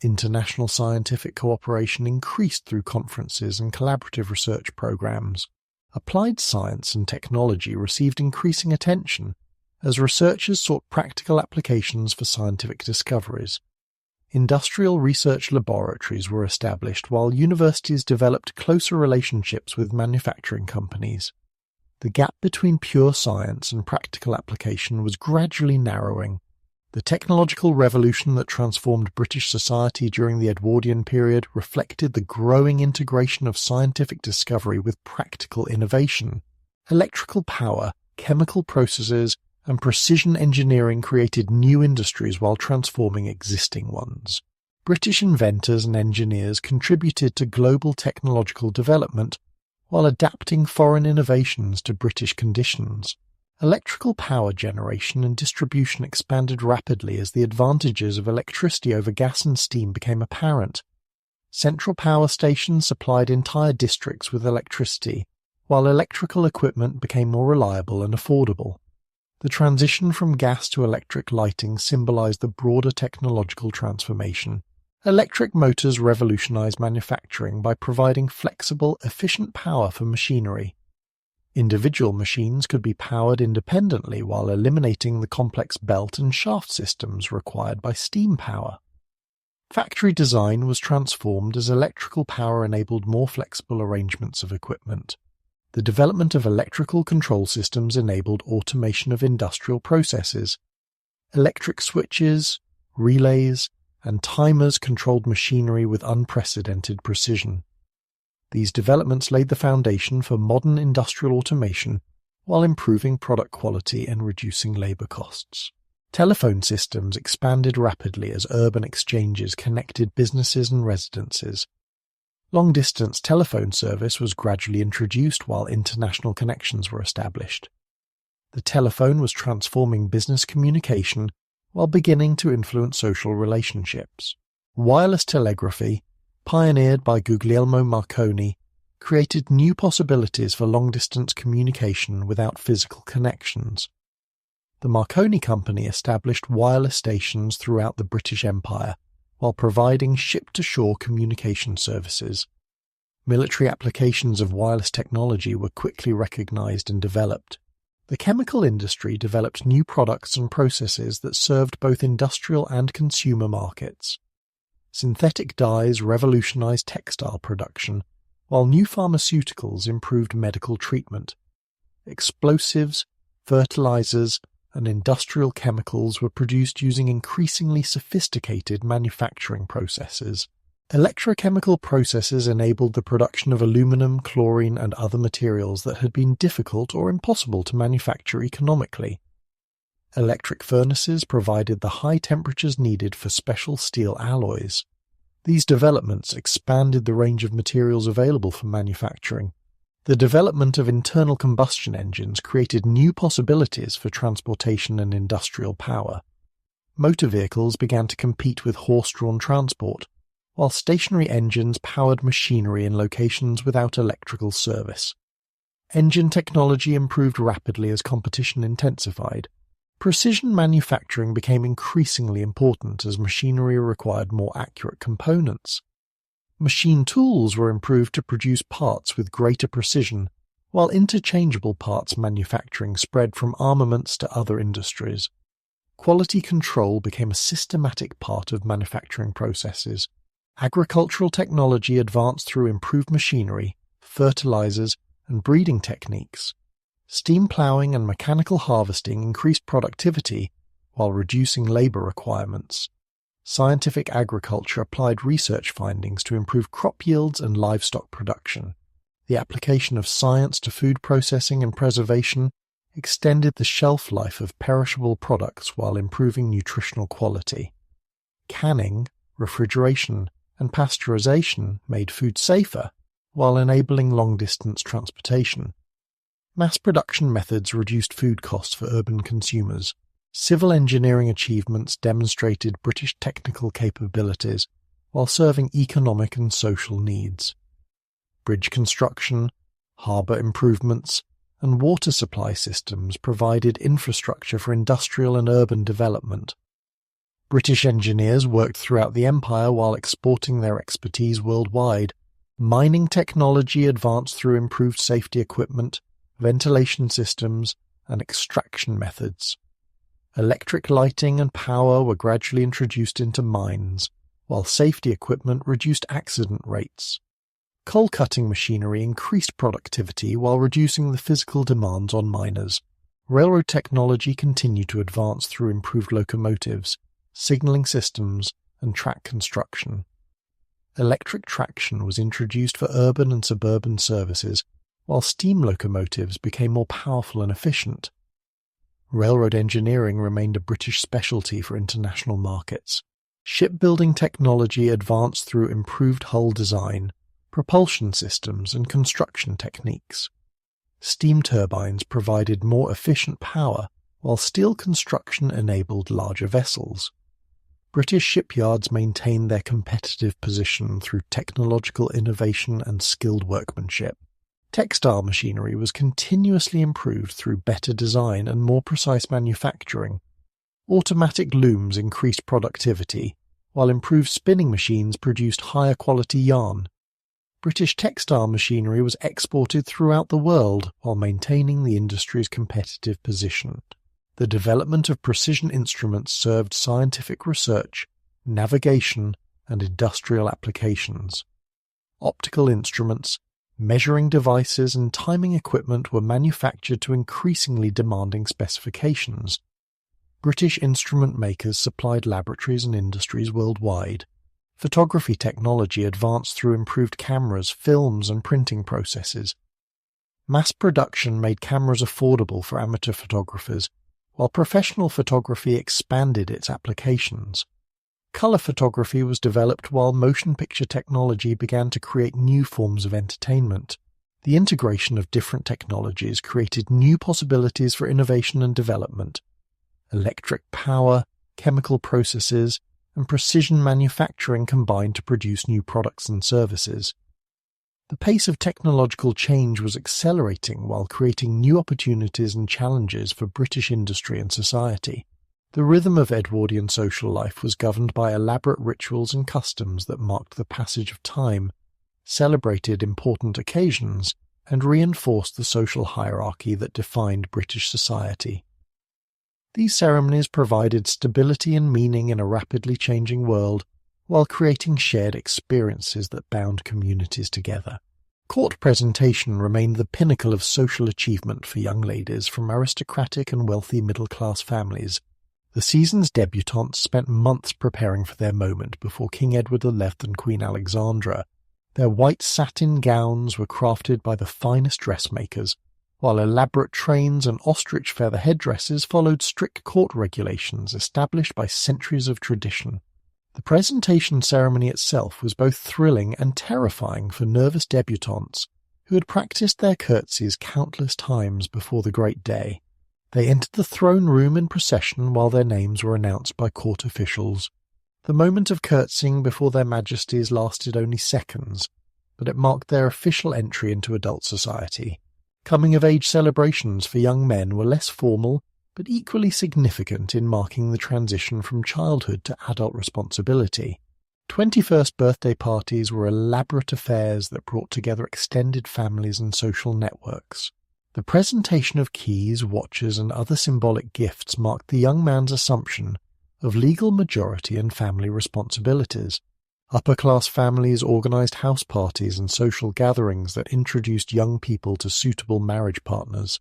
International scientific cooperation increased through conferences and collaborative research programmes. Applied science and technology received increasing attention as researchers sought practical applications for scientific discoveries. Industrial research laboratories were established while universities developed closer relationships with manufacturing companies. The gap between pure science and practical application was gradually narrowing. The technological revolution that transformed British society during the Edwardian period reflected the growing integration of scientific discovery with practical innovation. Electrical power, chemical processes, and precision engineering created new industries while transforming existing ones. British inventors and engineers contributed to global technological development while adapting foreign innovations to British conditions. Electrical power generation and distribution expanded rapidly as the advantages of electricity over gas and steam became apparent. Central power stations supplied entire districts with electricity, while electrical equipment became more reliable and affordable. The transition from gas to electric lighting symbolized the broader technological transformation. Electric motors revolutionized manufacturing by providing flexible, efficient power for machinery. Individual machines could be powered independently while eliminating the complex belt and shaft systems required by steam power. Factory design was transformed as electrical power enabled more flexible arrangements of equipment. The development of electrical control systems enabled automation of industrial processes. Electric switches, relays, and timers controlled machinery with unprecedented precision. These developments laid the foundation for modern industrial automation while improving product quality and reducing labor costs. Telephone systems expanded rapidly as urban exchanges connected businesses and residences. Long-distance telephone service was gradually introduced while international connections were established. The telephone was transforming business communication while beginning to influence social relationships. Wireless telegraphy, pioneered by Guglielmo Marconi, created new possibilities for long-distance communication without physical connections. The Marconi Company established wireless stations throughout the British Empire while providing ship-to-shore communication services. Military applications of wireless technology were quickly recognized and developed. The chemical industry developed new products and processes that served both industrial and consumer markets. Synthetic dyes revolutionized textile production, while new pharmaceuticals improved medical treatment. Explosives, fertilizers, and industrial chemicals were produced using increasingly sophisticated manufacturing processes. Electrochemical processes enabled the production of aluminum, chlorine, and other materials that had been difficult or impossible to manufacture economically. Electric furnaces provided the high temperatures needed for special steel alloys. These developments expanded the range of materials available for manufacturing. The development of internal combustion engines created new possibilities for transportation and industrial power. Motor vehicles began to compete with horse-drawn transport, while stationary engines powered machinery in locations without electrical service. Engine technology improved rapidly as competition intensified. Precision manufacturing became increasingly important as machinery required more accurate components. Machine tools were improved to produce parts with greater precision, while interchangeable parts manufacturing spread from armaments to other industries. Quality control became a systematic part of manufacturing processes. Agricultural technology advanced through improved machinery, fertilizers, and breeding techniques. Steam ploughing and mechanical harvesting increased productivity while reducing labor requirements. Scientific agriculture applied research findings to improve crop yields and livestock production. The application of science to food processing and preservation extended the shelf life of perishable products while improving nutritional quality. Canning, refrigeration, and pasteurization made food safer while enabling long-distance transportation. Mass production methods reduced food costs for urban consumers. Civil engineering achievements demonstrated British technical capabilities while serving economic and social needs. Bridge construction, harbour improvements, and water supply systems provided infrastructure for industrial and urban development. British engineers worked throughout the empire while exporting their expertise worldwide. Mining technology advanced through improved safety equipment, ventilation systems, and extraction methods. Electric lighting and power were gradually introduced into mines, while safety equipment reduced accident rates. Coal-cutting machinery increased productivity while reducing the physical demands on miners. Railroad technology continued to advance through improved locomotives, signaling systems, and track construction. Electric traction was introduced for urban and suburban services, while steam locomotives became more powerful and efficient. Railroad engineering remained a British specialty for international markets. Shipbuilding technology advanced through improved hull design, propulsion systems, and construction techniques. Steam turbines provided more efficient power, while steel construction enabled larger vessels. British shipyards maintained their competitive position through technological innovation and skilled workmanship. Textile machinery was continuously improved through better design and more precise manufacturing. Automatic looms increased productivity, while improved spinning machines produced higher quality yarn. British textile machinery was exported throughout the world while maintaining the industry's competitive position. The development of precision instruments served scientific research, navigation, and industrial applications. Optical instruments, measuring devices, and timing equipment were manufactured to increasingly demanding specifications. British instrument makers supplied laboratories and industries worldwide. Photography technology advanced through improved cameras, films, and printing processes. Mass production made cameras affordable for amateur photographers, while professional photography expanded its applications. Color photography was developed while motion picture technology began to create new forms of entertainment. The integration of different technologies created new possibilities for innovation and development. Electric power, chemical processes, and precision manufacturing combined to produce new products and services. The pace of technological change was accelerating while creating new opportunities and challenges for British industry and society. The rhythm of Edwardian social life was governed by elaborate rituals and customs that marked the passage of time, celebrated important occasions, and reinforced the social hierarchy that defined British society. These ceremonies provided stability and meaning in a rapidly changing world, while creating shared experiences that bound communities together. Court presentation remained the pinnacle of social achievement for young ladies from aristocratic and wealthy middle-class families. The season's debutantes spent months preparing for their moment before King Edward VII and Queen Alexandra. Their white satin gowns were crafted by the finest dressmakers, while elaborate trains and ostrich feather headdresses followed strict court regulations established by centuries of tradition. The presentation ceremony itself was both thrilling and terrifying for nervous debutantes who had practiced their curtsies countless times before the great day. They entered the throne room in procession while their names were announced by court officials. The moment of curtsying before their majesties lasted only seconds, but it marked their official entry into adult society. Coming-of-age celebrations for young men were less formal, but equally significant in marking the transition from childhood to adult responsibility. 21st birthday parties were elaborate affairs that brought together extended families and social networks. The presentation of keys, watches, and other symbolic gifts marked the young man's assumption of legal majority and family responsibilities. Upper-class families organized house parties and social gatherings that introduced young people to suitable marriage partners.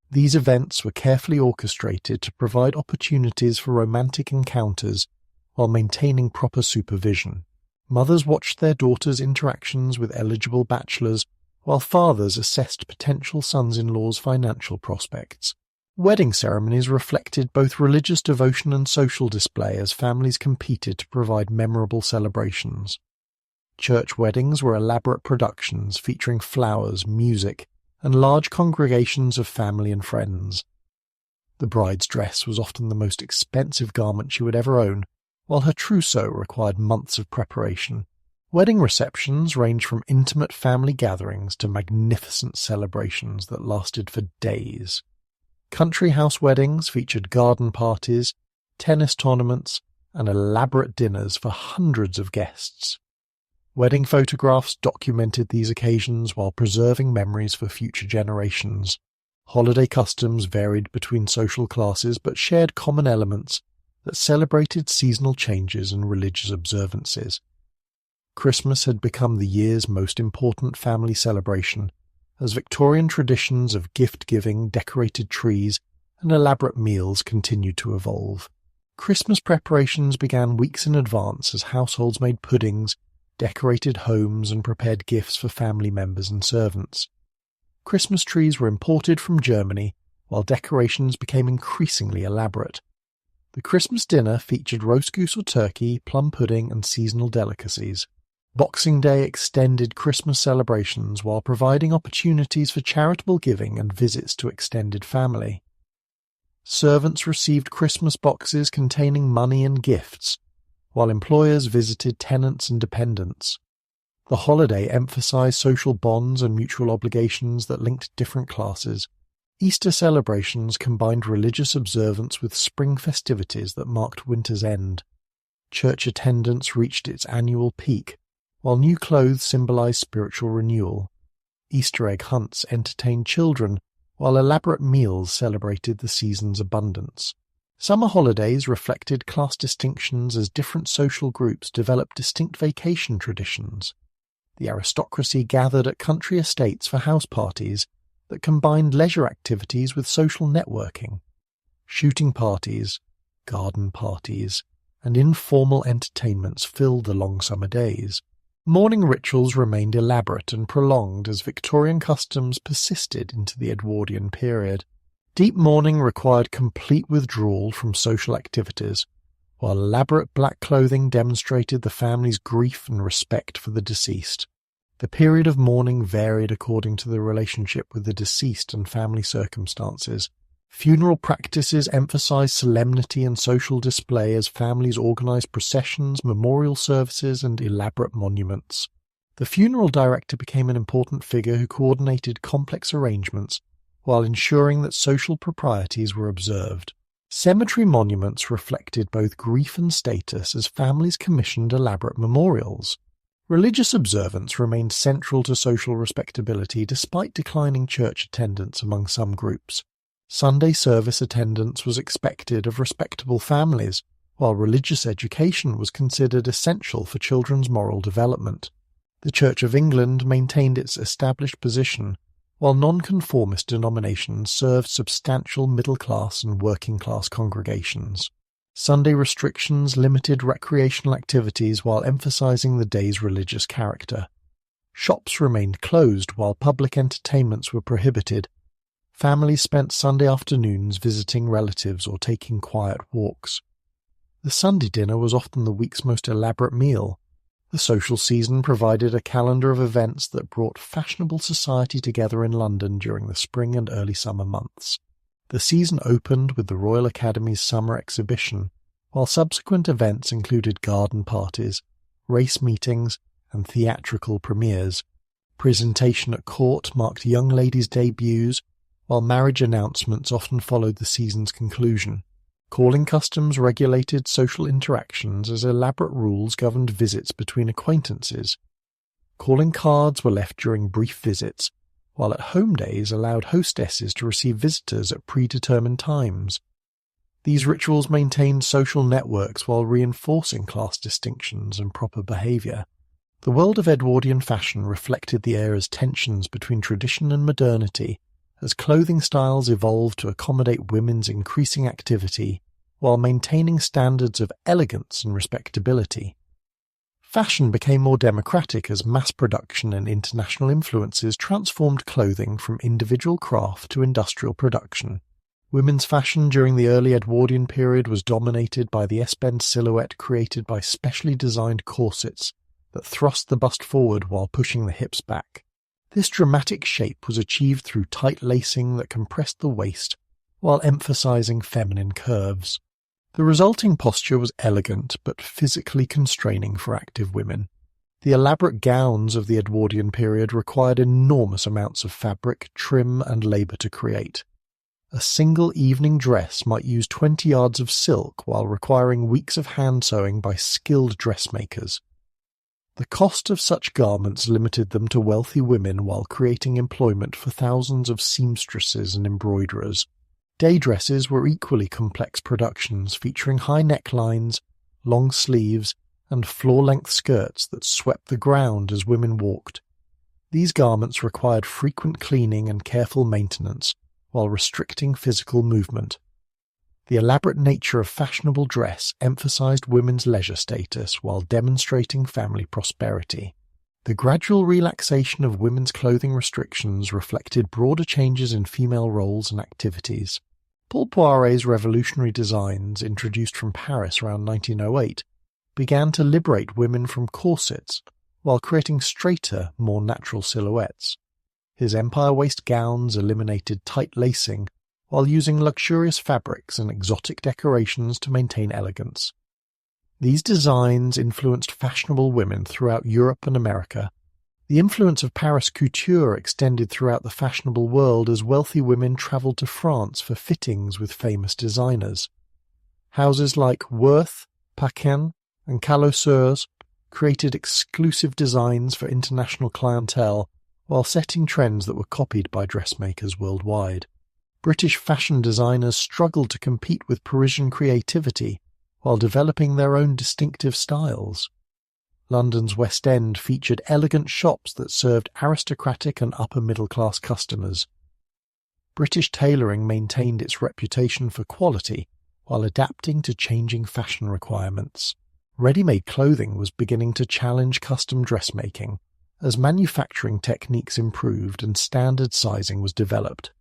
These events were carefully orchestrated to provide opportunities for romantic encounters while maintaining proper supervision. Mothers watched their daughters' interactions with eligible bachelors, while fathers assessed potential sons-in-law's financial prospects. Wedding ceremonies reflected both religious devotion and social display as families competed to provide memorable celebrations. Church weddings were elaborate productions featuring flowers, music, and large congregations of family and friends. The bride's dress was often the most expensive garment she would ever own, while her trousseau required months of preparation. Wedding receptions ranged from intimate family gatherings to magnificent celebrations that lasted for days. Country house weddings featured garden parties, tennis tournaments, and elaborate dinners for hundreds of guests. Wedding photographs documented these occasions while preserving memories for future generations. Holiday customs varied between social classes but shared common elements that celebrated seasonal changes and religious observances. Christmas had become the year's most important family celebration, as Victorian traditions of gift-giving, decorated trees, and elaborate meals continued to evolve. Christmas preparations began weeks in advance as households made puddings, decorated homes, and prepared gifts for family members and servants. Christmas trees were imported from Germany, while decorations became increasingly elaborate. The Christmas dinner featured roast goose or turkey, plum pudding, and seasonal delicacies. Boxing Day extended Christmas celebrations while providing opportunities for charitable giving and visits to extended family. Servants received Christmas boxes containing money and gifts, while employers visited tenants and dependents. The holiday emphasized social bonds and mutual obligations that linked different classes. Easter celebrations combined religious observance with spring festivities that marked winter's end. Church attendance reached its annual peak, while new clothes symbolized spiritual renewal. Easter egg hunts entertained children, while elaborate meals celebrated the season's abundance. Summer holidays reflected class distinctions as different social groups developed distinct vacation traditions. The aristocracy gathered at country estates for house parties that combined leisure activities with social networking. Shooting parties, garden parties, and informal entertainments filled the long summer days. Mourning rituals remained elaborate and prolonged as Victorian customs persisted into the Edwardian period. Deep mourning required complete withdrawal from social activities, while elaborate black clothing demonstrated the family's grief and respect for the deceased. The period of mourning varied according to the relationship with the deceased and family circumstances. Funeral practices emphasized solemnity and social display as families organized processions, memorial services, and elaborate monuments. The funeral director became an important figure who coordinated complex arrangements while ensuring that social proprieties were observed. Cemetery monuments reflected both grief and status as families commissioned elaborate memorials. Religious observance remained central to social respectability despite declining church attendance among some groups. Sunday service attendance was expected of respectable families, while religious education was considered essential for children's moral development. The Church of England maintained its established position, while nonconformist denominations served substantial middle-class and working-class congregations. Sunday restrictions limited recreational activities while emphasizing the day's religious character. Shops remained closed while public entertainments were prohibited. Families spent Sunday afternoons visiting relatives or taking quiet walks. The Sunday dinner was often the week's most elaborate meal. The social season provided a calendar of events that brought fashionable society together in London during the spring and early summer months. The season opened with the Royal Academy's summer exhibition, while subsequent events included garden parties, race meetings, and theatrical premieres. Presentation at court marked young ladies' debuts, while marriage announcements often followed the season's conclusion. Calling customs regulated social interactions as elaborate rules governed visits between acquaintances. Calling cards were left during brief visits, while at-home days allowed hostesses to receive visitors at predetermined times. These rituals maintained social networks while reinforcing class distinctions and proper behaviour. The world of Edwardian fashion reflected the era's tensions between tradition and modernity, as clothing styles evolved to accommodate women's increasing activity while maintaining standards of elegance and respectability. Fashion became more democratic as mass production and international influences transformed clothing from individual craft to industrial production. Women's fashion during the early Edwardian period was dominated by the S-bend silhouette created by specially designed corsets that thrust the bust forward while pushing the hips back. This dramatic shape was achieved through tight lacing that compressed the waist while emphasizing feminine curves. The resulting posture was elegant but physically constraining for active women. The elaborate gowns of the Edwardian period required enormous amounts of fabric, trim, and labour to create. A single evening dress might use 20 yards of silk while requiring weeks of hand sewing by skilled dressmakers. The cost of such garments limited them to wealthy women while creating employment for thousands of seamstresses and embroiderers. Day dresses were equally complex productions featuring high necklines, long sleeves, and floor-length skirts that swept the ground as women walked. These garments required frequent cleaning and careful maintenance while restricting physical movement. The elaborate nature of fashionable dress emphasized women's leisure status while demonstrating family prosperity. The gradual relaxation of women's clothing restrictions reflected broader changes in female roles and activities. Paul Poiret's revolutionary designs, introduced from Paris around 1908, began to liberate women from corsets while creating straighter, more natural silhouettes. His empire waist gowns eliminated tight lacing while using luxurious fabrics and exotic decorations to maintain elegance. These designs influenced fashionable women throughout Europe and America, The influence of Paris couture extended throughout the fashionable world as wealthy women travelled to France for fittings with famous designers. Houses like Worth, Paquin, and Calosseurs created exclusive designs for international clientele while setting trends that were copied by dressmakers worldwide. British fashion designers struggled to compete with Parisian creativity while developing their own distinctive styles. London's West End featured elegant shops that served aristocratic and upper-middle-class customers. British tailoring maintained its reputation for quality while adapting to changing fashion requirements. Ready-made clothing was beginning to challenge custom dressmaking as manufacturing techniques improved and standard sizing was developed.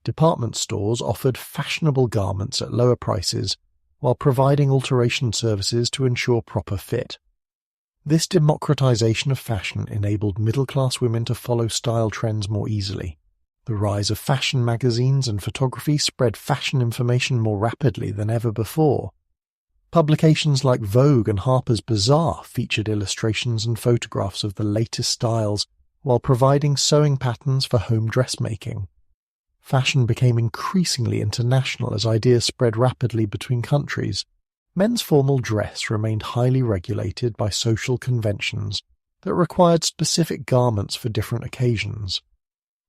Department stores offered fashionable garments at lower prices while providing alteration services to ensure proper fit. This democratization of fashion enabled middle-class women to follow style trends more easily. The rise of fashion magazines and photography spread fashion information more rapidly than ever before. Publications like Vogue and Harper's Bazaar featured illustrations and photographs of the latest styles while providing sewing patterns for home dressmaking. Fashion became increasingly international as ideas spread rapidly between countries. Men's formal dress remained highly regulated by social conventions that required specific garments for different occasions.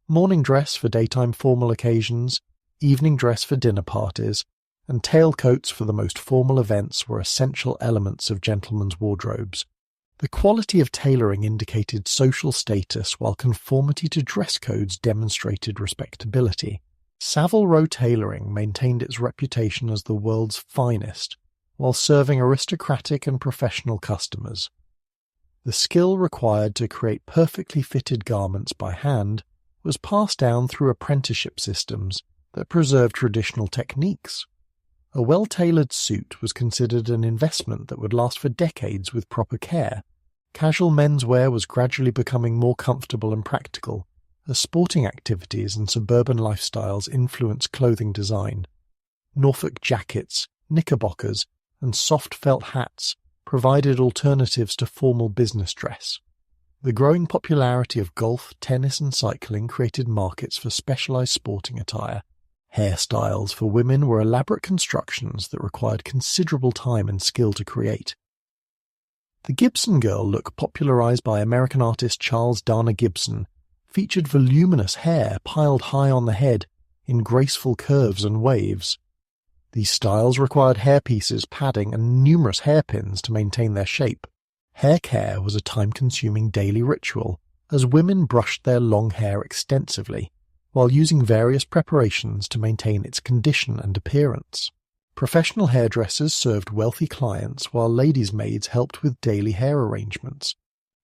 Morning dress for daytime formal occasions, evening dress for dinner parties, and tailcoats for the most formal events were essential elements of gentlemen's wardrobes. The quality of tailoring indicated social status while conformity to dress codes demonstrated respectability. Savile Row tailoring maintained its reputation as the world's finest, while serving aristocratic and professional customers. The skill required to create perfectly fitted garments by hand was passed down through apprenticeship systems that preserved traditional techniques. A well-tailored suit was considered an investment that would last for decades with proper care. Casual menswear was gradually becoming more comfortable and practical, as sporting activities and suburban lifestyles influenced clothing design. Norfolk jackets, knickerbockers, and soft felt hats provided alternatives to formal business dress. The growing popularity of golf, tennis, and cycling created markets for specialized sporting attire. Hairstyles for women were elaborate constructions that required considerable time and skill to create. The Gibson girl look, popularized by American artist Charles Dana Gibson, featured voluminous hair piled high on the head in graceful curves and waves. These styles required hairpieces, padding, and numerous hairpins to maintain their shape. Hair care was a time-consuming daily ritual, as women brushed their long hair extensively, while using various preparations to maintain its condition and appearance. Professional hairdressers served wealthy clients, while ladies' maids helped with daily hair arrangements.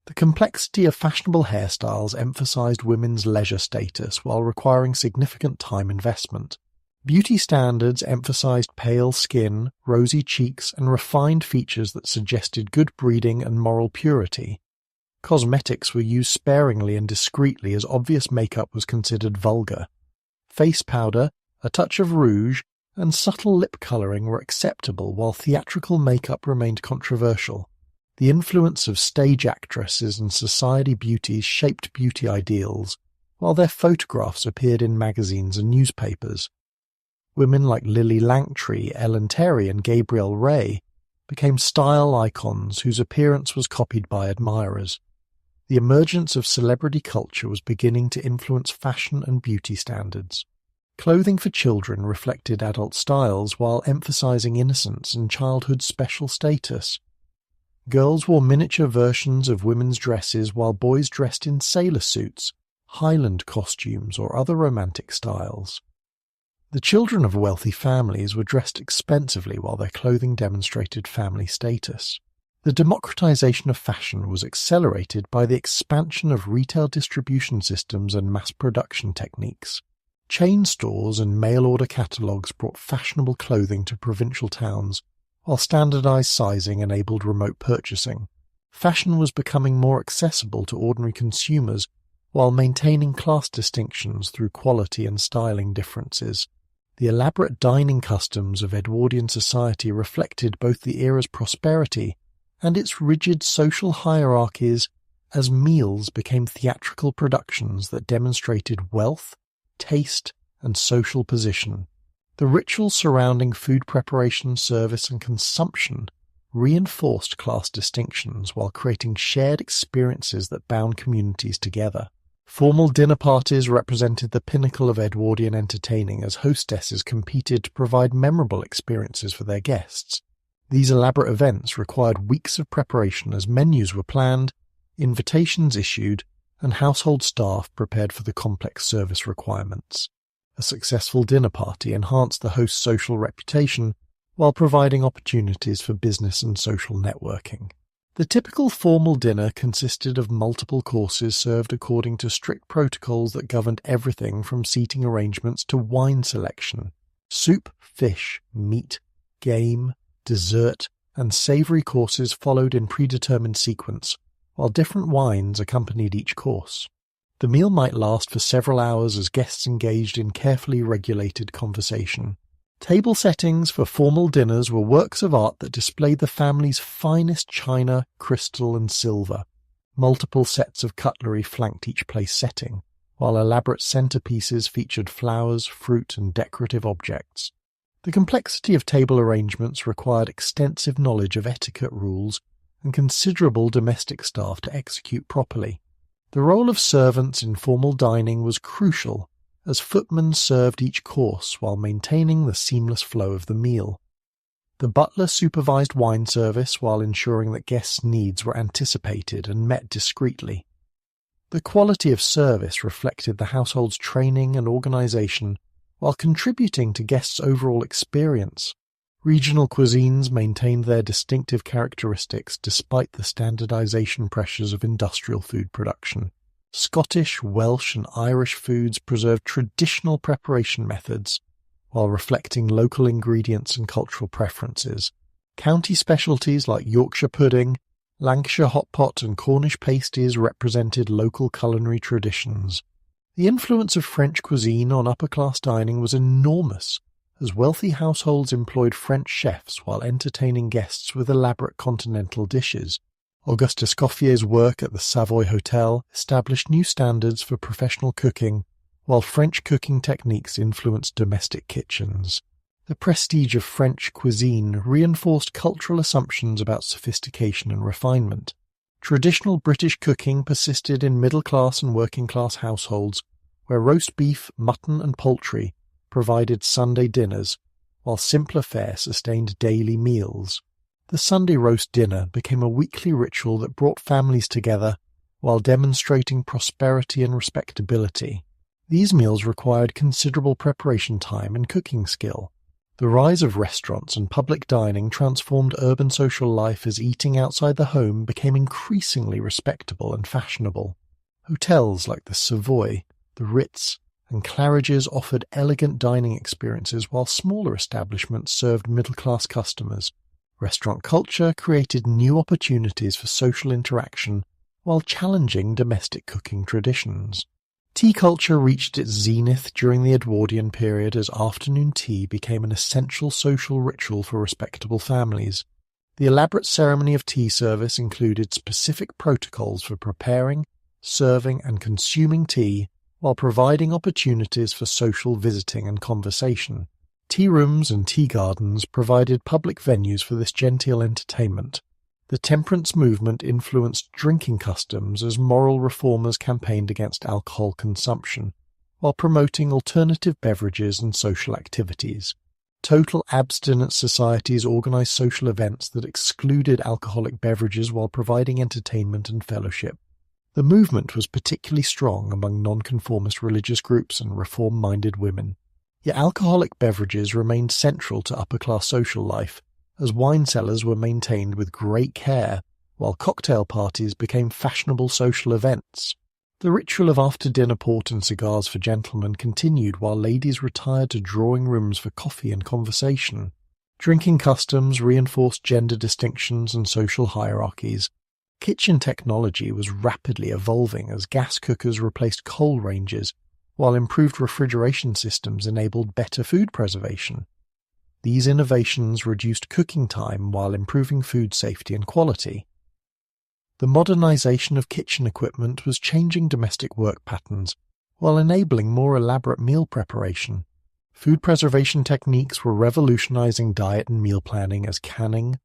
The complexity of fashionable hairstyles emphasized women's leisure status while requiring significant time investment. Beauty standards emphasized pale skin, rosy cheeks, and refined features that suggested good breeding and moral purity. Cosmetics were used sparingly and discreetly as obvious makeup was considered vulgar. Face powder, a touch of rouge, and subtle lip coloring were acceptable while theatrical makeup remained controversial. The influence of stage actresses and society beauties shaped beauty ideals, while their photographs appeared in magazines and newspapers. Women like Lily Langtry, Ellen Terry, and Gabrielle Ray became style icons whose appearance was copied by admirers. The emergence of celebrity culture was beginning to influence fashion and beauty standards. Clothing for children reflected adult styles while emphasizing innocence and childhood's special status. Girls wore miniature versions of women's dresses while boys dressed in sailor suits, Highland costumes, or other romantic styles. The children of wealthy families were dressed expensively while their clothing demonstrated family status. The democratization of fashion was accelerated by the expansion of retail distribution systems and mass production techniques. Chain stores and mail-order catalogues brought fashionable clothing to provincial towns, while standardized sizing enabled remote purchasing. Fashion was becoming more accessible to ordinary consumers while maintaining class distinctions through quality and styling differences. The elaborate dining customs of Edwardian society reflected both the era's prosperity and its rigid social hierarchies as meals became theatrical productions that demonstrated wealth, taste, and social position. The rituals surrounding food preparation, service, and consumption reinforced class distinctions while creating shared experiences that bound communities together. Formal dinner parties represented the pinnacle of Edwardian entertaining as hostesses competed to provide memorable experiences for their guests. These elaborate events required weeks of preparation as menus were planned, invitations issued, and household staff prepared for the complex service requirements. A successful dinner party enhanced the host's social reputation while providing opportunities for business and social networking. The typical formal dinner consisted of multiple courses served according to strict protocols that governed everything from seating arrangements to wine selection. Soup, fish, meat, game, dessert, and savoury courses followed in predetermined sequence, while different wines accompanied each course. The meal might last for several hours as guests engaged in carefully regulated conversation. Table settings for formal dinners were works of art that displayed the family's finest china, crystal, and silver. Multiple sets of cutlery flanked each place setting, while elaborate centerpieces featured flowers, fruit, and decorative objects. The complexity of table arrangements required extensive knowledge of etiquette rules and considerable domestic staff to execute properly. The role of servants in formal dining was crucial, as footmen served each course while maintaining the seamless flow of the meal. The butler supervised wine service while ensuring that guests' needs were anticipated and met discreetly. The quality of service reflected the household's training and organization while contributing to guests' overall experience. Regional cuisines maintained their distinctive characteristics despite the standardization pressures of industrial food production. Scottish, Welsh, and Irish foods preserved traditional preparation methods while reflecting local ingredients and cultural preferences. County specialties like Yorkshire pudding, Lancashire hot pot, and Cornish pasties represented local culinary traditions. The influence of French cuisine on upper-class dining was enormous, as wealthy households employed French chefs while entertaining guests with elaborate continental dishes. Auguste Escoffier's work at the Savoy Hotel established new standards for professional cooking, while French cooking techniques influenced domestic kitchens. The prestige of French cuisine reinforced cultural assumptions about sophistication and refinement. Traditional British cooking persisted in middle-class and working-class households, where roast beef, mutton, and poultry provided Sunday dinners, while simpler fare sustained daily meals. The Sunday roast dinner became a weekly ritual that brought families together while demonstrating prosperity and respectability. These meals required considerable preparation time and cooking skill. The rise of restaurants and public dining transformed urban social life as eating outside the home became increasingly respectable and fashionable. Hotels like the Savoy, the Ritz, and Claridge's offered elegant dining experiences while smaller establishments served middle-class customers. Restaurant culture created new opportunities for social interaction while challenging domestic cooking traditions. Tea culture reached its zenith during the Edwardian period as afternoon tea became an essential social ritual for respectable families. The elaborate ceremony of tea service included specific protocols for preparing, serving, and consuming tea while providing opportunities for social visiting and conversation. Tea rooms and tea gardens provided public venues for this genteel entertainment. The temperance movement influenced drinking customs as moral reformers campaigned against alcohol consumption, while promoting alternative beverages and social activities. Total abstinence societies organized social events that excluded alcoholic beverages while providing entertainment and fellowship. The movement was particularly strong among nonconformist religious groups and reform-minded women. Yet alcoholic beverages remained central to upper-class social life, as wine cellars were maintained with great care, while cocktail parties became fashionable social events. The ritual of after-dinner port and cigars for gentlemen continued while ladies retired to drawing rooms for coffee and conversation. Drinking customs reinforced gender distinctions and social hierarchies. Kitchen technology was rapidly evolving as gas cookers replaced coal ranges, while improved refrigeration systems enabled better food preservation. These innovations reduced cooking time while improving food safety and quality. The modernisation of kitchen equipment was changing domestic work patterns, while enabling more elaborate meal preparation. Food preservation techniques were revolutionising diet and meal planning as canning,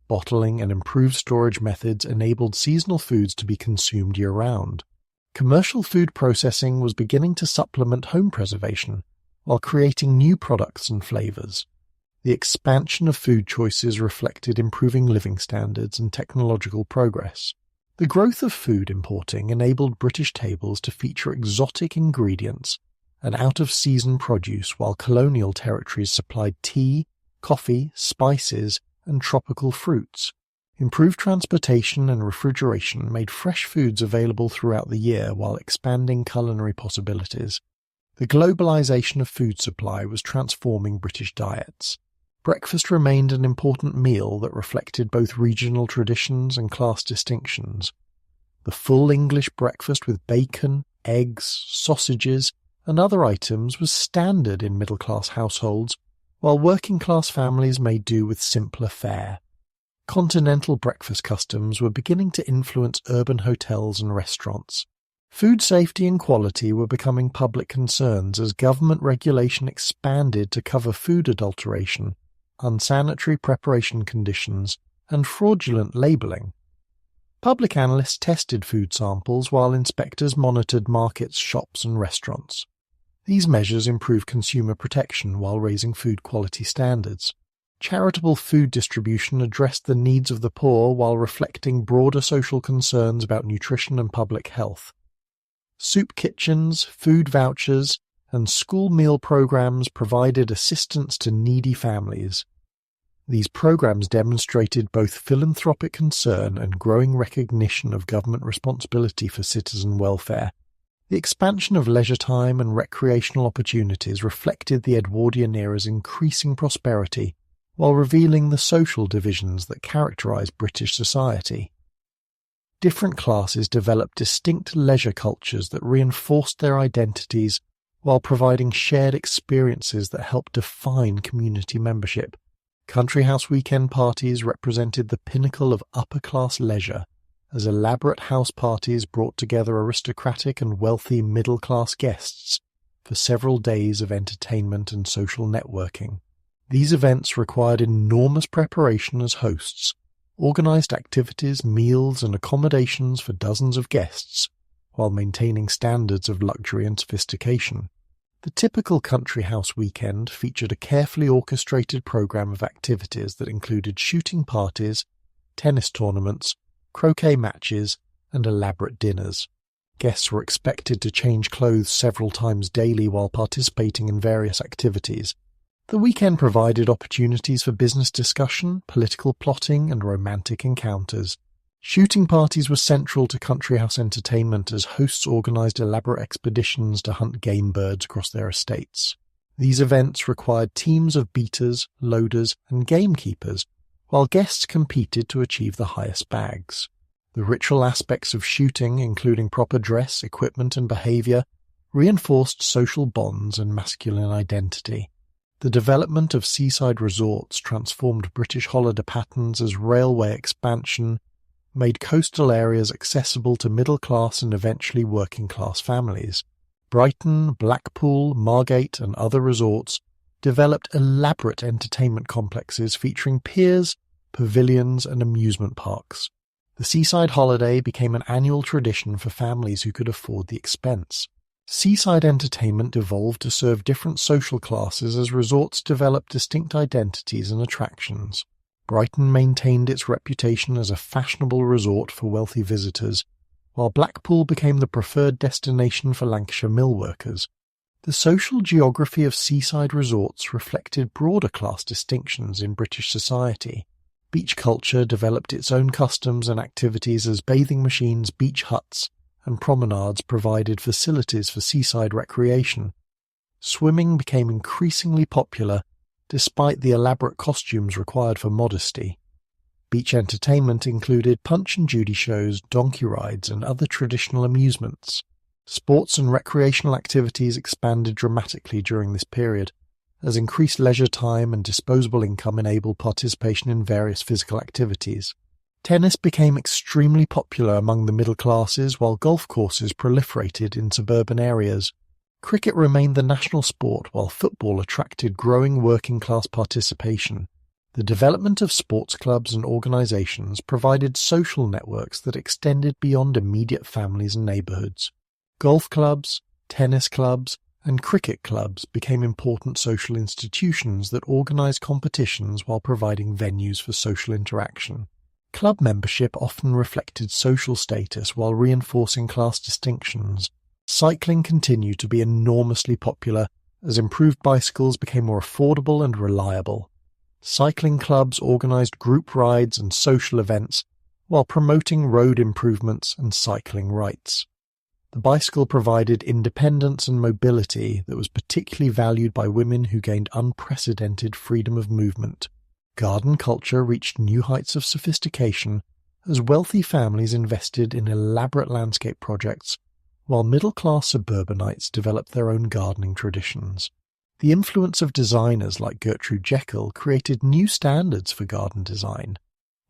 bottling and improved storage methods enabled seasonal foods to be consumed year-round. Commercial food processing was beginning to supplement home preservation, while creating new products and flavours. The expansion of food choices reflected improving living standards and technological progress. The growth of food importing enabled British tables to feature exotic ingredients and out-of-season produce, while colonial territories supplied tea, coffee, spices, and tropical fruits. Improved transportation and refrigeration made fresh foods available throughout the year while expanding culinary possibilities. The globalization of food supply was transforming British diets. Breakfast remained an important meal that reflected both regional traditions and class distinctions. The full English breakfast with bacon, eggs, sausages, and other items was standard in middle-class households, while working-class families made do with simpler fare. Continental breakfast customs were beginning to influence urban hotels and restaurants. Food safety and quality were becoming public concerns as government regulation expanded to cover food adulteration, unsanitary preparation conditions, and fraudulent labelling. Public analysts tested food samples while inspectors monitored markets, shops, and restaurants. These measures improved consumer protection while raising food quality standards. Charitable food distribution addressed the needs of the poor while reflecting broader social concerns about nutrition and public health. Soup kitchens, food vouchers, and school meal programs provided assistance to needy families. These programs demonstrated both philanthropic concern and growing recognition of government responsibility for citizen welfare. The expansion of leisure time and recreational opportunities reflected the Edwardian era's increasing prosperity, while revealing the social divisions that characterised British society. Different classes developed distinct leisure cultures that reinforced their identities while providing shared experiences that helped define community membership. Country house weekend parties represented the pinnacle of upper-class leisure, as elaborate house parties brought together aristocratic and wealthy middle-class guests for several days of entertainment and social networking. These events required enormous preparation as hosts, organised activities, meals, and accommodations for dozens of guests, while maintaining standards of luxury and sophistication. The typical country house weekend featured a carefully orchestrated programme of activities that included shooting parties, tennis tournaments, croquet matches, and elaborate dinners. Guests were expected to change clothes several times daily while participating in various activities. The weekend provided opportunities for business discussion, political plotting, and romantic encounters. Shooting parties were central to country house entertainment as hosts organised elaborate expeditions to hunt game birds across their estates. These events required teams of beaters, loaders, and gamekeepers, while guests competed to achieve the highest bags. The ritual aspects of shooting, including proper dress, equipment, and behaviour, reinforced social bonds and masculine identity. The development of seaside resorts transformed British holiday patterns as railway expansion made coastal areas accessible to middle-class and eventually working-class families. Brighton, Blackpool, Margate, and other resorts developed elaborate entertainment complexes featuring piers, pavilions, and amusement parks. The seaside holiday became an annual tradition for families who could afford the expense. Seaside entertainment evolved to serve different social classes as resorts developed distinct identities and attractions. Brighton maintained its reputation as a fashionable resort for wealthy visitors, while Blackpool became the preferred destination for Lancashire mill workers. The social geography of seaside resorts reflected broader class distinctions in British society. Beach culture developed its own customs and activities as bathing machines, beach huts, and promenades provided facilities for seaside recreation. Swimming became increasingly popular, despite the elaborate costumes required for modesty. Beach entertainment included Punch and Judy shows, donkey rides, and other traditional amusements. Sports and recreational activities expanded dramatically during this period, as increased leisure time and disposable income enabled participation in various physical activities. Tennis became extremely popular among the middle classes while golf courses proliferated in suburban areas. Cricket remained the national sport while football attracted growing working-class participation. The development of sports clubs and organisations provided social networks that extended beyond immediate families and neighbourhoods. Golf clubs, tennis clubs, and cricket clubs became important social institutions that organised competitions while providing venues for social interaction. Club membership often reflected social status while reinforcing class distinctions. Cycling continued to be enormously popular as improved bicycles became more affordable and reliable. Cycling clubs organised group rides and social events while promoting road improvements and cycling rights. The bicycle provided independence and mobility that was particularly valued by women who gained unprecedented freedom of movement. Garden culture reached new heights of sophistication as wealthy families invested in elaborate landscape projects, while middle-class suburbanites developed their own gardening traditions. The influence of designers like Gertrude Jekyll created new standards for garden design,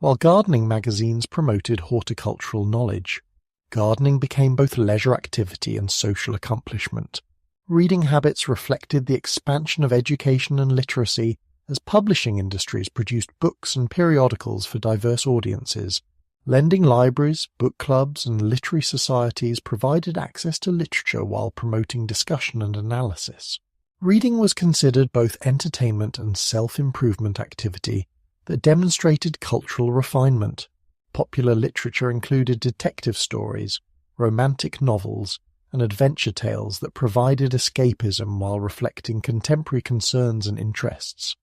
while gardening magazines promoted horticultural knowledge. Gardening became both leisure activity and social accomplishment. Reading habits reflected the expansion of education and literacy as publishing industries produced books and periodicals for diverse audiences. Lending libraries, book clubs, and literary societies provided access to literature while promoting discussion and analysis. Reading was considered both entertainment and self-improvement activity that demonstrated cultural refinement. Popular literature included detective stories, romantic novels, and adventure tales that provided escapism while reflecting contemporary concerns and interests.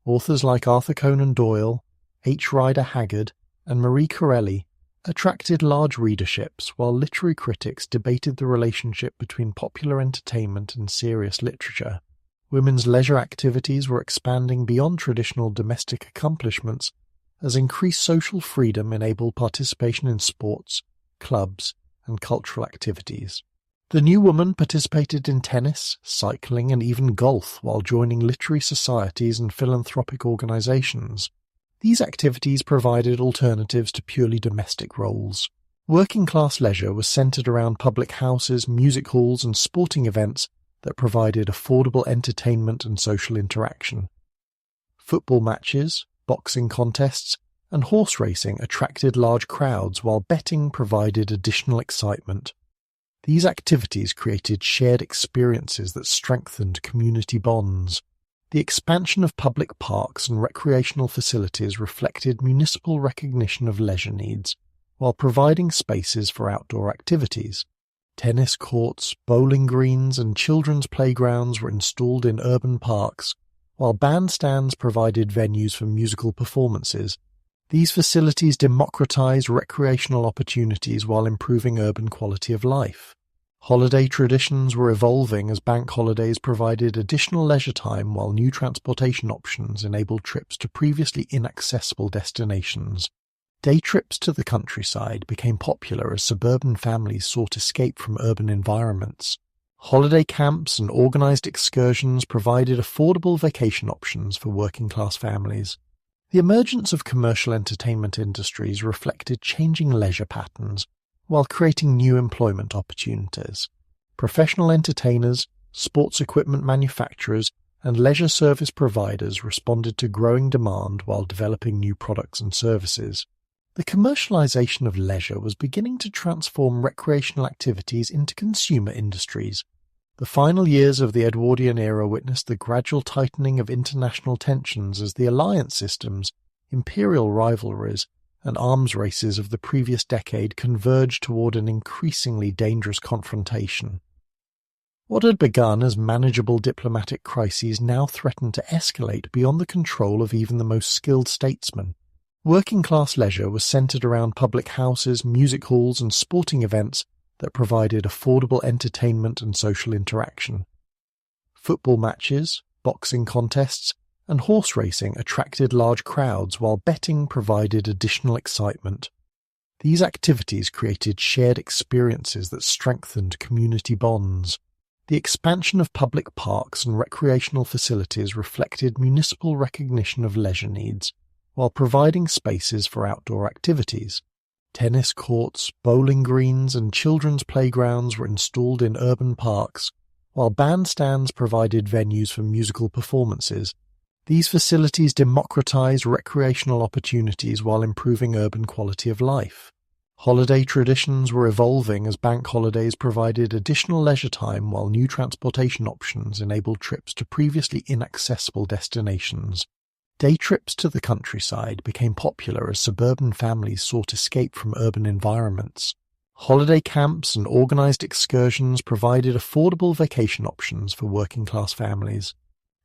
Authors like Arthur Conan Doyle, H. Rider Haggard, and Marie Corelli attracted large readerships while literary critics debated the relationship between popular entertainment and serious literature. Women's leisure activities were expanding beyond traditional domestic accomplishments as increased social freedom enabled participation in sports, clubs, and cultural activities. The new woman participated in tennis, cycling, and even golf while joining literary societies and philanthropic organizations. These activities provided alternatives to purely domestic roles. Working-class leisure was centered around public houses, music halls, and sporting events that provided affordable entertainment and social interaction. Football matches, boxing contests, and horse racing attracted large crowds while betting provided additional excitement. These activities created shared experiences that strengthened community bonds. The expansion of public parks and recreational facilities reflected municipal recognition of leisure needs, while providing spaces for outdoor activities. Tennis courts, bowling greens, and children's playgrounds were installed in urban parks, while bandstands provided venues for musical performances. These facilities democratized recreational opportunities while improving urban quality of life. Holiday traditions were evolving as bank holidays provided additional leisure time while new transportation options enabled trips to previously inaccessible destinations. Day trips to the countryside became popular as suburban families sought escape from urban environments. Holiday camps and organized excursions provided affordable vacation options for working-class families. The emergence of commercial entertainment industries reflected changing leisure patterns, while creating new employment opportunities. Professional entertainers, sports equipment manufacturers, and leisure service providers responded to growing demand while developing new products and services. The commercialization of leisure was beginning to transform recreational activities into consumer industries. The final years of the Edwardian era witnessed the gradual tightening of international tensions as the alliance systems, imperial rivalries, and arms races of the previous decade converged toward an increasingly dangerous confrontation. What had begun as manageable diplomatic crises now threatened to escalate beyond the control of even the most skilled statesmen. Working-class leisure was centered around public houses, music halls, and sporting events that provided affordable entertainment and social interaction. Football matches, boxing contests, and horse racing attracted large crowds while betting provided additional excitement. These activities created shared experiences that strengthened community bonds. The expansion of public parks and recreational facilities reflected municipal recognition of leisure needs, while providing spaces for outdoor activities. Tennis courts, bowling greens, and children's playgrounds were installed in urban parks, while bandstands provided venues for musical performances. These facilities democratized recreational opportunities while improving urban quality of life. Holiday traditions were evolving as bank holidays provided additional leisure time, while new transportation options enabled trips to previously inaccessible destinations. Day trips to the countryside became popular as suburban families sought escape from urban environments. Holiday camps and organized excursions provided affordable vacation options for working-class families.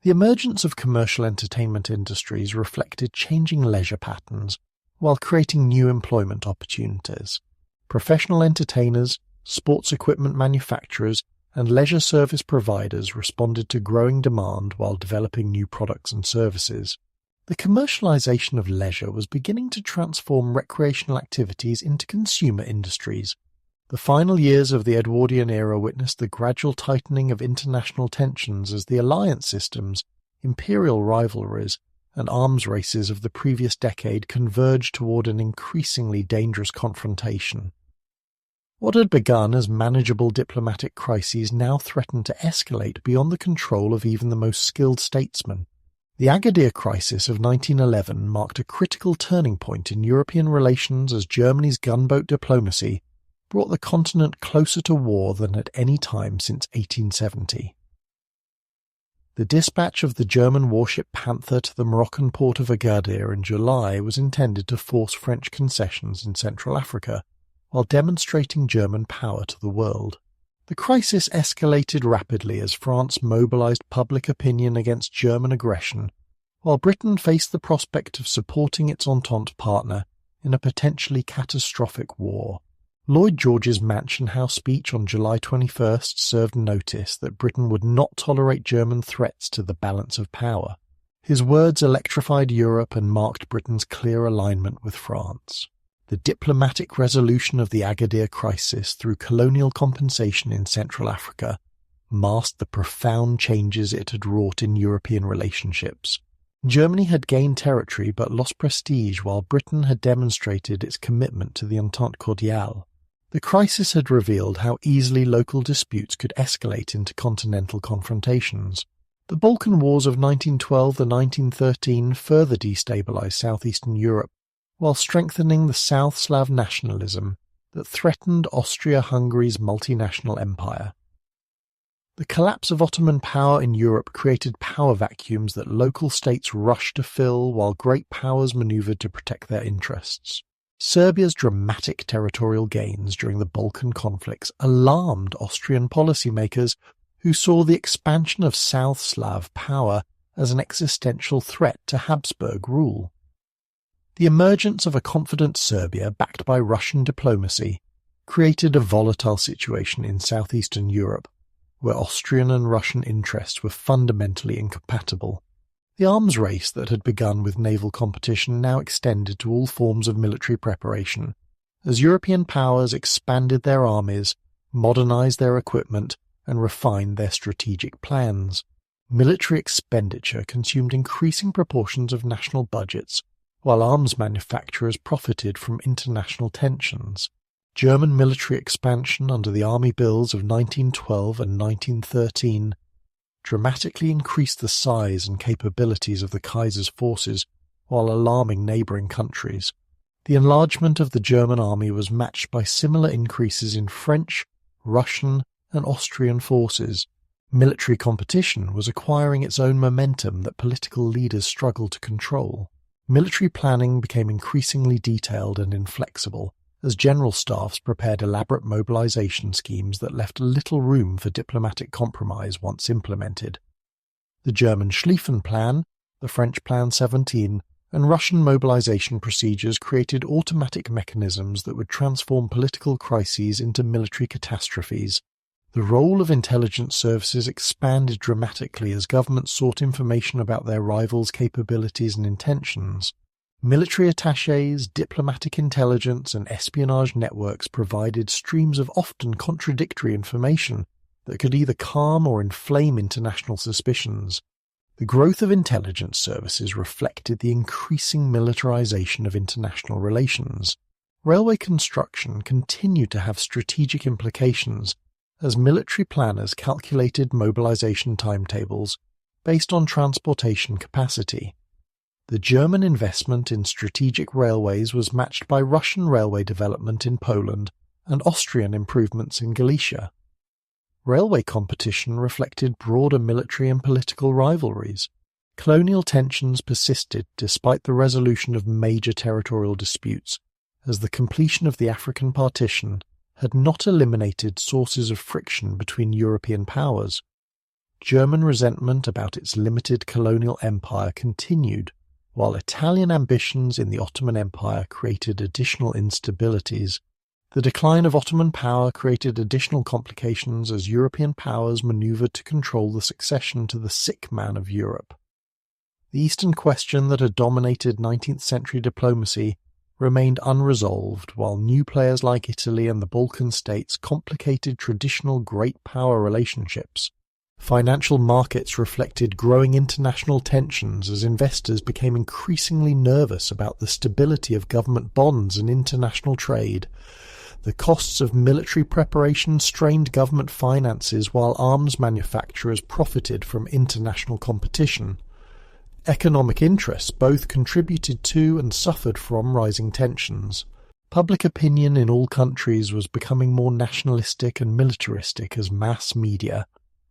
The emergence of commercial entertainment industries reflected changing leisure patterns, while creating new employment opportunities. Professional entertainers, sports equipment manufacturers, and leisure service providers responded to growing demand while developing new products and services. The commercialization of leisure was beginning to transform recreational activities into consumer industries. The final years of the Edwardian era witnessed the gradual tightening of international tensions as the alliance systems, imperial rivalries, and arms races of the previous decade converged toward an increasingly dangerous confrontation. What had begun as manageable diplomatic crises now threatened to escalate beyond the control of even the most skilled statesmen. The Agadir crisis of 1911 marked a critical turning point in European relations as Germany's gunboat diplomacy brought the continent closer to war than at any time since 1870. The dispatch of the German warship Panther to the Moroccan port of Agadir in July was intended to force French concessions in Central Africa, while demonstrating German power to the world. The crisis escalated rapidly as France mobilized public opinion against German aggression, while Britain faced the prospect of supporting its Entente partner in a potentially catastrophic war. Lloyd George's Mansion House speech on July 21st served notice that Britain would not tolerate German threats to the balance of power. His words electrified Europe and marked Britain's clear alignment with France. The diplomatic resolution of the Agadir crisis through colonial compensation in Central Africa masked the profound changes it had wrought in European relationships. Germany had gained territory but lost prestige, while Britain had demonstrated its commitment to the Entente Cordiale. The crisis had revealed how easily local disputes could escalate into continental confrontations. The Balkan Wars of 1912 to 1913 further destabilized southeastern Europe, while strengthening the South Slav nationalism that threatened Austria-Hungary's multinational empire. The collapse of Ottoman power in Europe created power vacuums that local states rushed to fill while great powers maneuvered to protect their interests. Serbia's dramatic territorial gains during the Balkan conflicts alarmed Austrian policymakers who saw the expansion of South Slav power as an existential threat to Habsburg rule. The emergence of a confident Serbia backed by Russian diplomacy created a volatile situation in southeastern Europe, where Austrian and Russian interests were fundamentally incompatible. The arms race that had begun with naval competition now extended to all forms of military preparation, as European powers expanded their armies, modernized their equipment, and refined their strategic plans. Military expenditure consumed increasing proportions of national budgets, while arms manufacturers profited from international tensions. German military expansion under the army bills of 1912 and 1913 dramatically increased the size and capabilities of the Kaiser's forces while alarming neighbouring countries. The enlargement of the German army was matched by similar increases in French, Russian, and Austrian forces. Military competition was acquiring its own momentum that political leaders struggled to control. Military planning became increasingly detailed and inflexible, as general staffs prepared elaborate mobilization schemes that left little room for diplomatic compromise once implemented. The German Schlieffen Plan, the French Plan 17, and Russian mobilization procedures created automatic mechanisms that would transform political crises into military catastrophes. The role of intelligence services expanded dramatically as governments sought information about their rivals' capabilities and intentions. Military attachés, diplomatic intelligence, and espionage networks provided streams of often contradictory information that could either calm or inflame international suspicions. The The growth of intelligence services reflected the increasing militarization of international relations. Railway construction continued to have strategic implications as military planners calculated mobilization timetables based on transportation capacity. The German investment in strategic railways was matched by Russian railway development in Poland and Austrian improvements in Galicia. Railway competition reflected broader military and political rivalries. Colonial tensions persisted despite the resolution of major territorial disputes, as the completion of the African partition had not eliminated sources of friction between European powers. German resentment about its limited colonial empire continued, while Italian ambitions in the Ottoman Empire created additional instabilities. The decline of Ottoman power created additional complications as European powers maneuvered to control the succession to the sick man of Europe. The Eastern question that had dominated 19th century diplomacy remained unresolved, while new players like Italy and the Balkan states complicated traditional great power relationships. Financial markets reflected growing international tensions as investors became increasingly nervous about the stability of government bonds and international trade. The costs of military preparation strained government finances while arms manufacturers profited from international competition. Economic interests both contributed to and suffered from rising tensions. Public opinion in all countries was becoming more nationalistic and militaristic as mass media,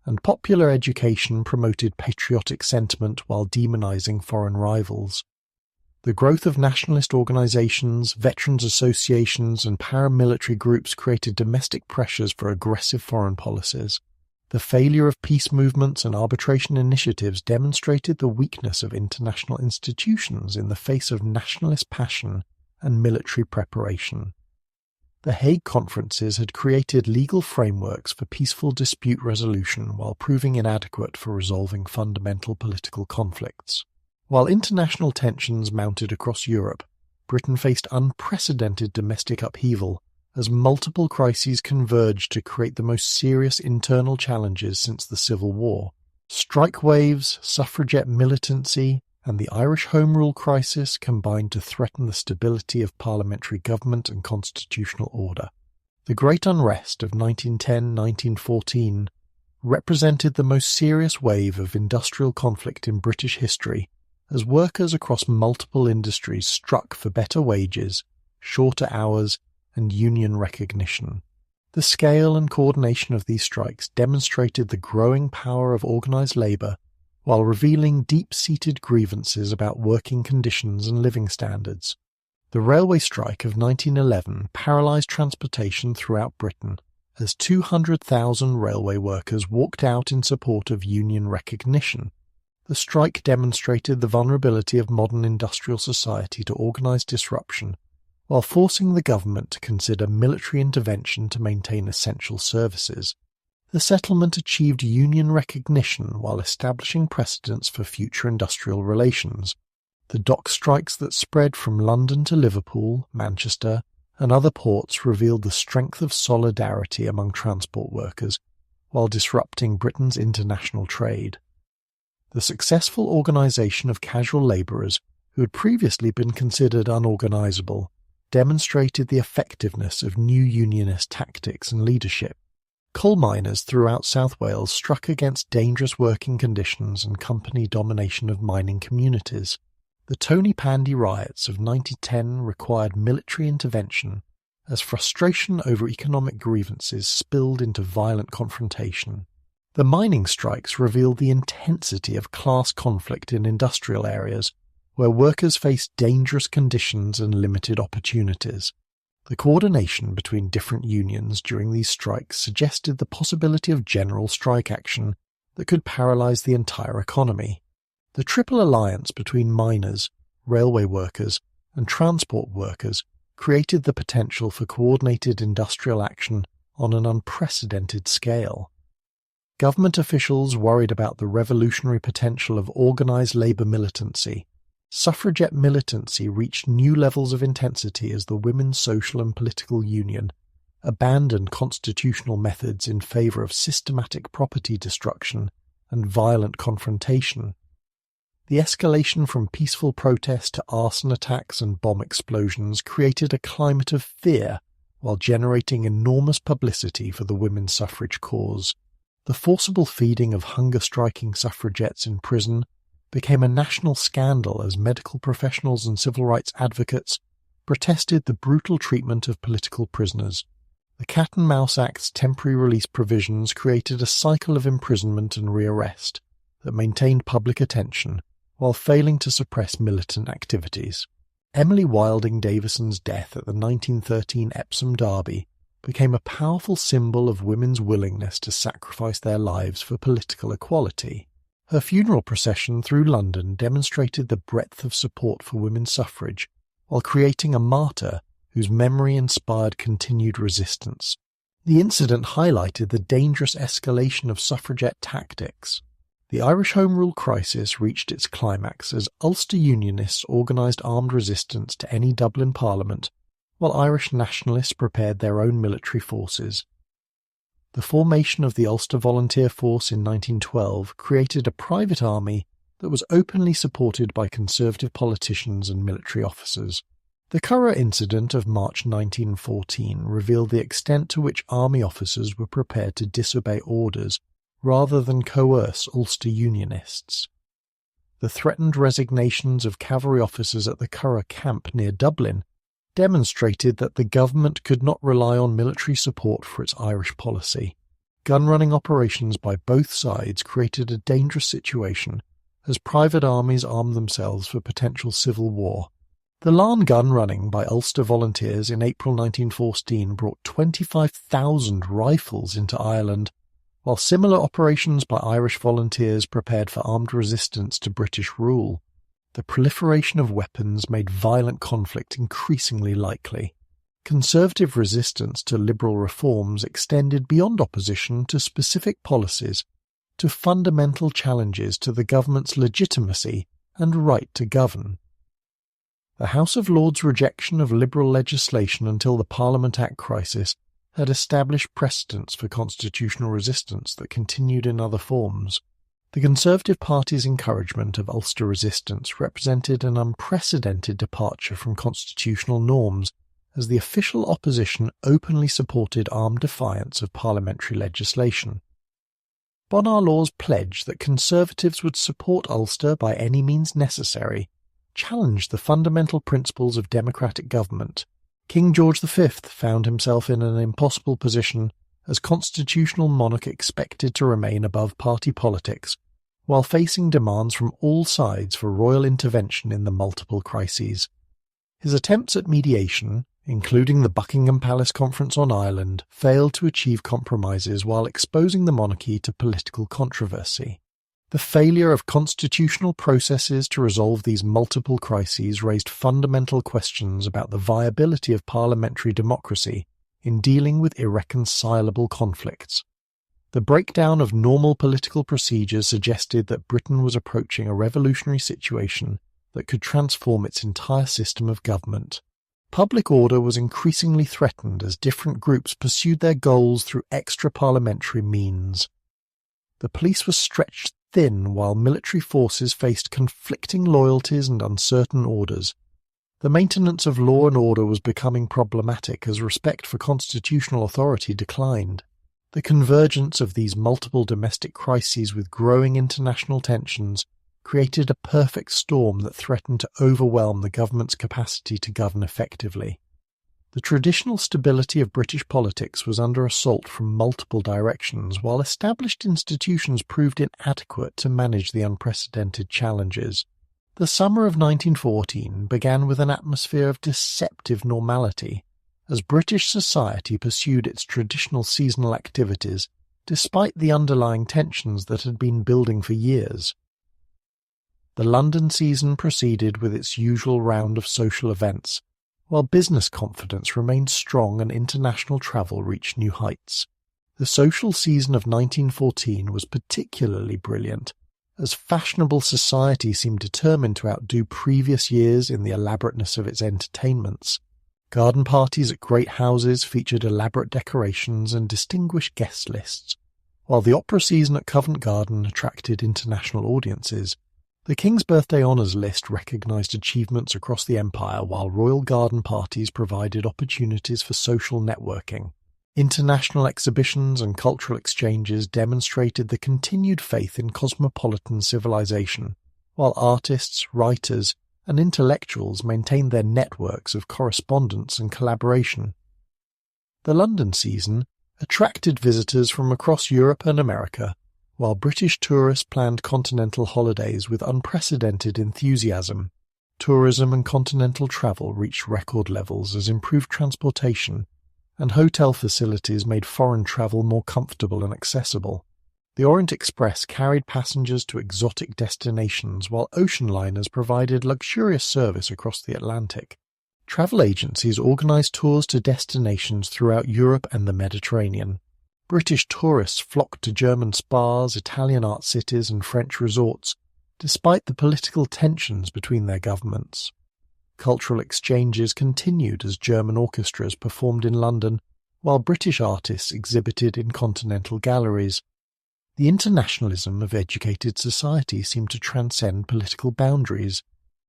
and popular education promoted patriotic sentiment while demonizing foreign rivals. The growth of nationalist organizations, veterans associations, and paramilitary groups created domestic pressures for aggressive foreign policies. The failure of peace movements and arbitration initiatives demonstrated the weakness of international institutions in the face of nationalist passion and military preparation. The Hague Conferences had created legal frameworks for peaceful dispute resolution while proving inadequate for resolving fundamental political conflicts. While international tensions mounted across Europe, Britain faced unprecedented domestic upheaval as multiple crises converged to create the most serious internal challenges since the Civil War. Strike waves, suffragette militancy, and the Irish Home Rule crisis combined to threaten the stability of parliamentary government and constitutional order. The Great Unrest of 1910–1914 represented the most serious wave of industrial conflict in British history, as workers across multiple industries struck for better wages, shorter hours, and union recognition. The scale and coordination of these strikes demonstrated the growing power of organised labour, while revealing deep-seated grievances about working conditions and living standards. The railway strike of 1911 paralysed transportation throughout Britain, as 200,000 railway workers walked out in support of union recognition. The strike demonstrated the vulnerability of modern industrial society to organised disruption, while forcing the government to consider military intervention to maintain essential services. The settlement achieved union recognition while establishing precedents for future industrial relations. The dock strikes that spread from London to Liverpool, Manchester, and other ports revealed the strength of solidarity among transport workers, while disrupting Britain's international trade. The successful organisation of casual labourers, who had previously been considered unorganisable, demonstrated the effectiveness of new unionist tactics and leadership. Coal miners throughout South Wales struck against dangerous working conditions and company domination of mining communities. The Tony Pandy riots of 1910 required military intervention, as frustration over economic grievances spilled into violent confrontation. The mining strikes revealed the intensity of class conflict in industrial areas, where workers faced dangerous conditions and limited opportunities. The coordination between different unions during these strikes suggested the possibility of general strike action that could paralyze the entire economy. The triple alliance between miners, railway workers, and transport workers created the potential for coordinated industrial action on an unprecedented scale. Government officials worried about the revolutionary potential of organized labor militancy. Suffragette militancy reached new levels of intensity as the Women's Social and Political Union abandoned constitutional methods in favor of systematic property destruction and violent confrontation. The escalation from peaceful protest to arson attacks and bomb explosions created a climate of fear while generating enormous publicity for the women's suffrage cause. The forcible feeding of hunger-striking suffragettes in prison became a national scandal as medical professionals and civil rights advocates protested the brutal treatment of political prisoners. The Cat and Mouse Act's temporary release provisions created a cycle of imprisonment and rearrest that maintained public attention while failing to suppress militant activities. Emily Wilding Davison's death at the 1913 Epsom Derby became a powerful symbol of women's willingness to sacrifice their lives for political equality. Her funeral procession through London demonstrated the breadth of support for women's suffrage while creating a martyr whose memory inspired continued resistance. The incident highlighted the dangerous escalation of suffragette tactics. The Irish Home Rule crisis reached its climax as Ulster Unionists organised armed resistance to any Dublin Parliament, while Irish nationalists prepared their own military forces. The formation of the Ulster Volunteer Force in 1912 created a private army that was openly supported by Conservative politicians and military officers. The Curragh incident of March 1914 revealed the extent to which army officers were prepared to disobey orders rather than coerce Ulster Unionists. The threatened resignations of cavalry officers at the Curragh camp near Dublin demonstrated that the government could not rely on military support for its Irish policy. Gun-running operations by both sides created a dangerous situation as private armies armed themselves for potential civil war. The Larne gun running by Ulster volunteers in April 1914 brought 25,000 rifles into Ireland, while similar operations by Irish volunteers prepared for armed resistance to British rule. The proliferation of weapons made violent conflict increasingly likely. Conservative resistance to liberal reforms extended beyond opposition to specific policies, to fundamental challenges to the government's legitimacy and right to govern. The House of Lords' rejection of liberal legislation until the Parliament Act crisis had established precedents for constitutional resistance that continued in other forms. The Conservative Party's encouragement of Ulster resistance represented an unprecedented departure from constitutional norms, as the official opposition openly supported armed defiance of parliamentary legislation. Bonar Law's pledge that Conservatives would support Ulster by any means necessary challenged the fundamental principles of democratic government. King George V found himself in an impossible position as constitutional monarch expected to remain above party politics, while facing demands from all sides for royal intervention in the multiple crises. His attempts at mediation, including the Buckingham Palace Conference on Ireland, failed to achieve compromises while exposing the monarchy to political controversy. The failure of constitutional processes to resolve these multiple crises raised fundamental questions about the viability of parliamentary democracy in dealing with irreconcilable conflicts. The breakdown of normal political procedures suggested that Britain was approaching a revolutionary situation that could transform its entire system of government. Public order was increasingly threatened as different groups pursued their goals through extra-parliamentary means. The police was stretched thin while military forces faced conflicting loyalties and uncertain orders. The maintenance of law and order was becoming problematic as respect for constitutional authority declined. The convergence of these multiple domestic crises with growing international tensions created a perfect storm that threatened to overwhelm the government's capacity to govern effectively. The traditional stability of British politics was under assault from multiple directions, while established institutions proved inadequate to manage the unprecedented challenges. The summer of 1914 began with an atmosphere of deceptive normality, as British society pursued its traditional seasonal activities, despite the underlying tensions that had been building for years. The London season proceeded with its usual round of social events, while business confidence remained strong and international travel reached new heights. The social season of 1914 was particularly brilliant, as fashionable society seemed determined to outdo previous years in the elaborateness of its entertainments. Garden parties at great houses featured elaborate decorations and distinguished guest lists, while the opera season at Covent Garden attracted international audiences. The King's Birthday Honours List recognised achievements across the empire, while royal garden parties provided opportunities for social networking. International exhibitions and cultural exchanges demonstrated the continued faith in cosmopolitan civilization, while artists, writers, and intellectuals maintained their networks of correspondence and collaboration. The London season attracted visitors from across Europe and America, while British tourists planned continental holidays with unprecedented enthusiasm. Tourism and continental travel reached record levels as improved transportation and hotel facilities made foreign travel more comfortable and accessible. The Orient Express carried passengers to exotic destinations, while ocean liners provided luxurious service across the Atlantic. Travel agencies organised tours to destinations throughout Europe and the Mediterranean. British tourists flocked to German spas, Italian art cities and French resorts, despite the political tensions between their governments. Cultural exchanges continued as German orchestras performed in London, while British artists exhibited in continental galleries. The internationalism of educated society seemed to transcend political boundaries.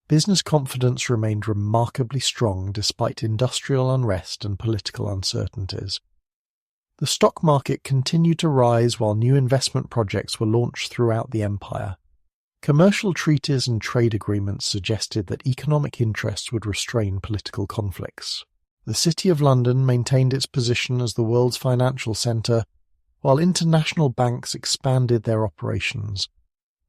Business confidence remained remarkably strong despite industrial unrest and political uncertainties. The stock market continued to rise while new investment projects were launched throughout the empire. Commercial treaties and trade agreements suggested that economic interests would restrain political conflicts. The City of London maintained its position as the world's financial centre, while international banks expanded their operations.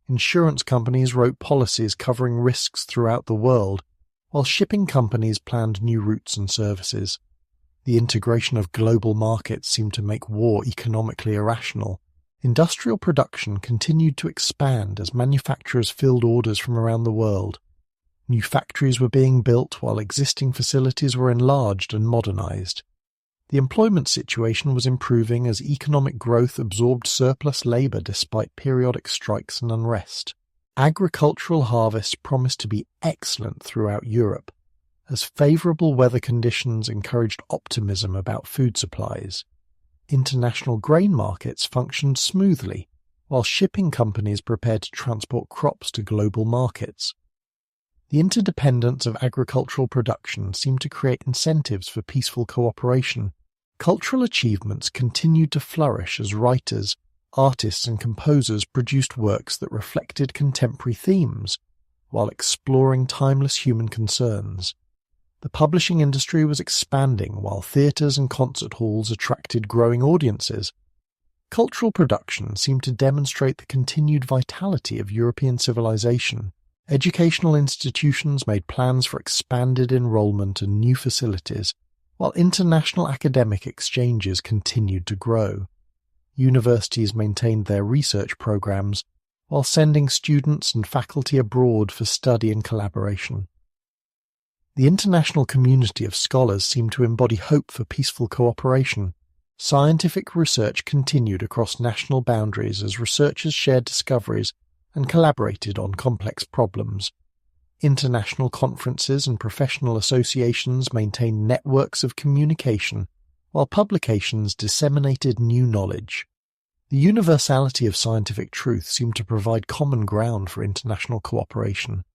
Insurance companies wrote policies covering risks throughout the world, while shipping companies planned new routes and services. The integration of global markets seemed to make war economically irrational. Industrial production continued to expand as manufacturers filled orders from around the world. New factories were being built while existing facilities were enlarged and modernized. The employment situation was improving as economic growth absorbed surplus labor despite periodic strikes and unrest. Agricultural harvests promised to be excellent throughout Europe, as favorable weather conditions encouraged optimism about food supplies. International grain markets functioned smoothly, while shipping companies prepared to transport crops to global markets. The interdependence of agricultural production seemed to create incentives for peaceful cooperation. Cultural achievements continued to flourish as writers, artists and composers produced works that reflected contemporary themes, while exploring timeless human concerns. The publishing industry was expanding while theatres and concert halls attracted growing audiences. Cultural production seemed to demonstrate the continued vitality of European civilization. Educational institutions made plans for expanded enrollment and new facilities, while international academic exchanges continued to grow. Universities maintained their research programs, while sending students and faculty abroad for study and collaboration. The international community of scholars seemed to embody hope for peaceful cooperation. Scientific research continued across national boundaries as researchers shared discoveries and collaborated on complex problems. International conferences and professional associations maintained networks of communication, while publications disseminated new knowledge. The universality of scientific truth seemed to provide common ground for international cooperation.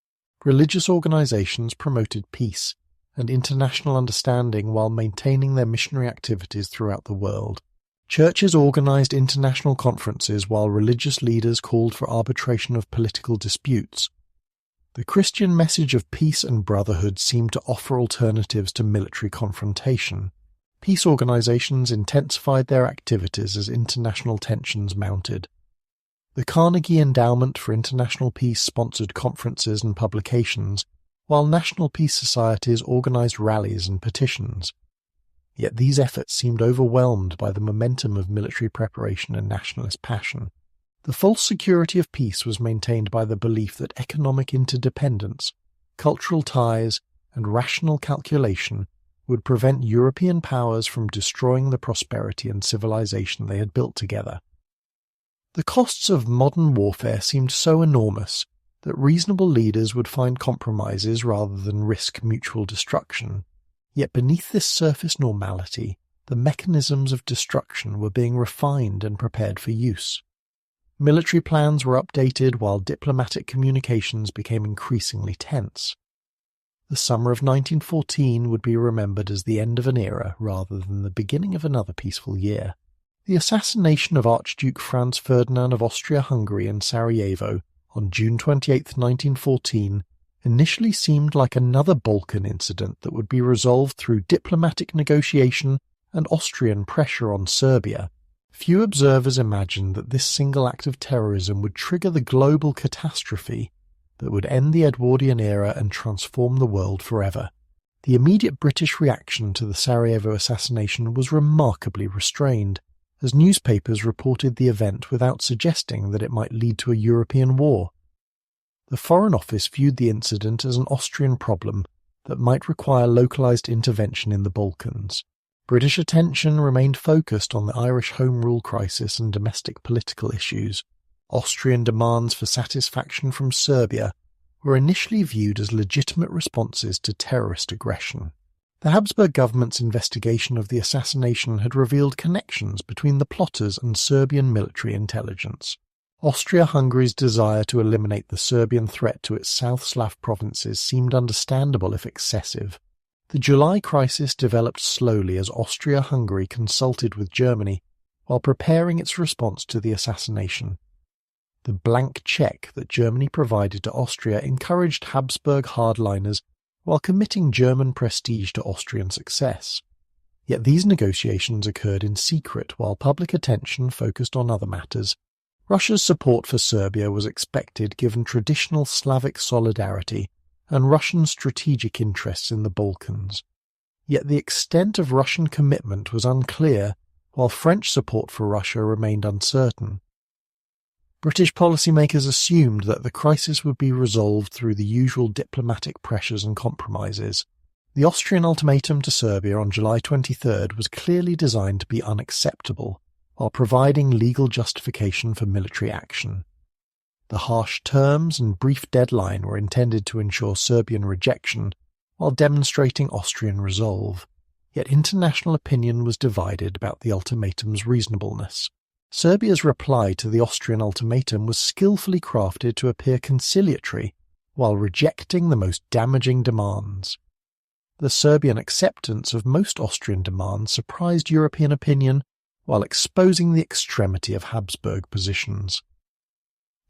Religious organizations promoted peace and international understanding while maintaining their missionary activities throughout the world. Churches organized international conferences while religious leaders called for arbitration of political disputes. The Christian message of peace and brotherhood seemed to offer alternatives to military confrontation. Peace organizations intensified their activities as international tensions mounted. The Carnegie Endowment for International Peace sponsored conferences and publications, while national peace societies organized rallies and petitions. Yet these efforts seemed overwhelmed by the momentum of military preparation and nationalist passion. The false security of peace was maintained by the belief that economic interdependence, cultural ties, and rational calculation would prevent European powers from destroying the prosperity and civilization they had built together. The costs of modern warfare seemed so enormous that reasonable leaders would find compromises rather than risk mutual destruction. Yet beneath this surface normality, the mechanisms of destruction were being refined and prepared for use. Military plans were updated while diplomatic communications became increasingly tense. The summer of 1914 would be remembered as the end of an era rather than the beginning of another peaceful year. The assassination of Archduke Franz Ferdinand of Austria-Hungary in Sarajevo on June 28, 1914, initially seemed like another Balkan incident that would be resolved through diplomatic negotiation and Austrian pressure on Serbia. Few observers imagined that this single act of terrorism would trigger the global catastrophe that would end the Edwardian era and transform the world forever. The immediate British reaction to the Sarajevo assassination was remarkably restrained, as newspapers reported the event without suggesting that it might lead to a European war. The Foreign Office viewed the incident as an Austrian problem that might require localized intervention in the Balkans. British attention remained focused on the Irish Home Rule crisis and domestic political issues. Austrian demands for satisfaction from Serbia were initially viewed as legitimate responses to terrorist aggression. The Habsburg government's investigation of the assassination had revealed connections between the plotters and Serbian military intelligence. Austria-Hungary's desire to eliminate the Serbian threat to its South Slav provinces seemed understandable if excessive. The July crisis developed slowly as Austria-Hungary consulted with Germany while preparing its response to the assassination. The blank check that Germany provided to Austria encouraged Habsburg hardliners while committing German prestige to Austrian success. Yet these negotiations occurred in secret while public attention focused on other matters. Russia's support for Serbia was expected given traditional Slavic solidarity and Russian strategic interests in the Balkans. Yet the extent of Russian commitment was unclear, while French support for Russia remained uncertain. British policymakers assumed that the crisis would be resolved through the usual diplomatic pressures and compromises. The Austrian ultimatum to Serbia on July 23 was clearly designed to be unacceptable, while providing legal justification for military action. The harsh terms and brief deadline were intended to ensure Serbian rejection while demonstrating Austrian resolve, yet international opinion was divided about the ultimatum's reasonableness. Serbia's reply to the Austrian ultimatum was skillfully crafted to appear conciliatory while rejecting the most damaging demands. The Serbian acceptance of most Austrian demands surprised European opinion while exposing the extremity of Habsburg positions.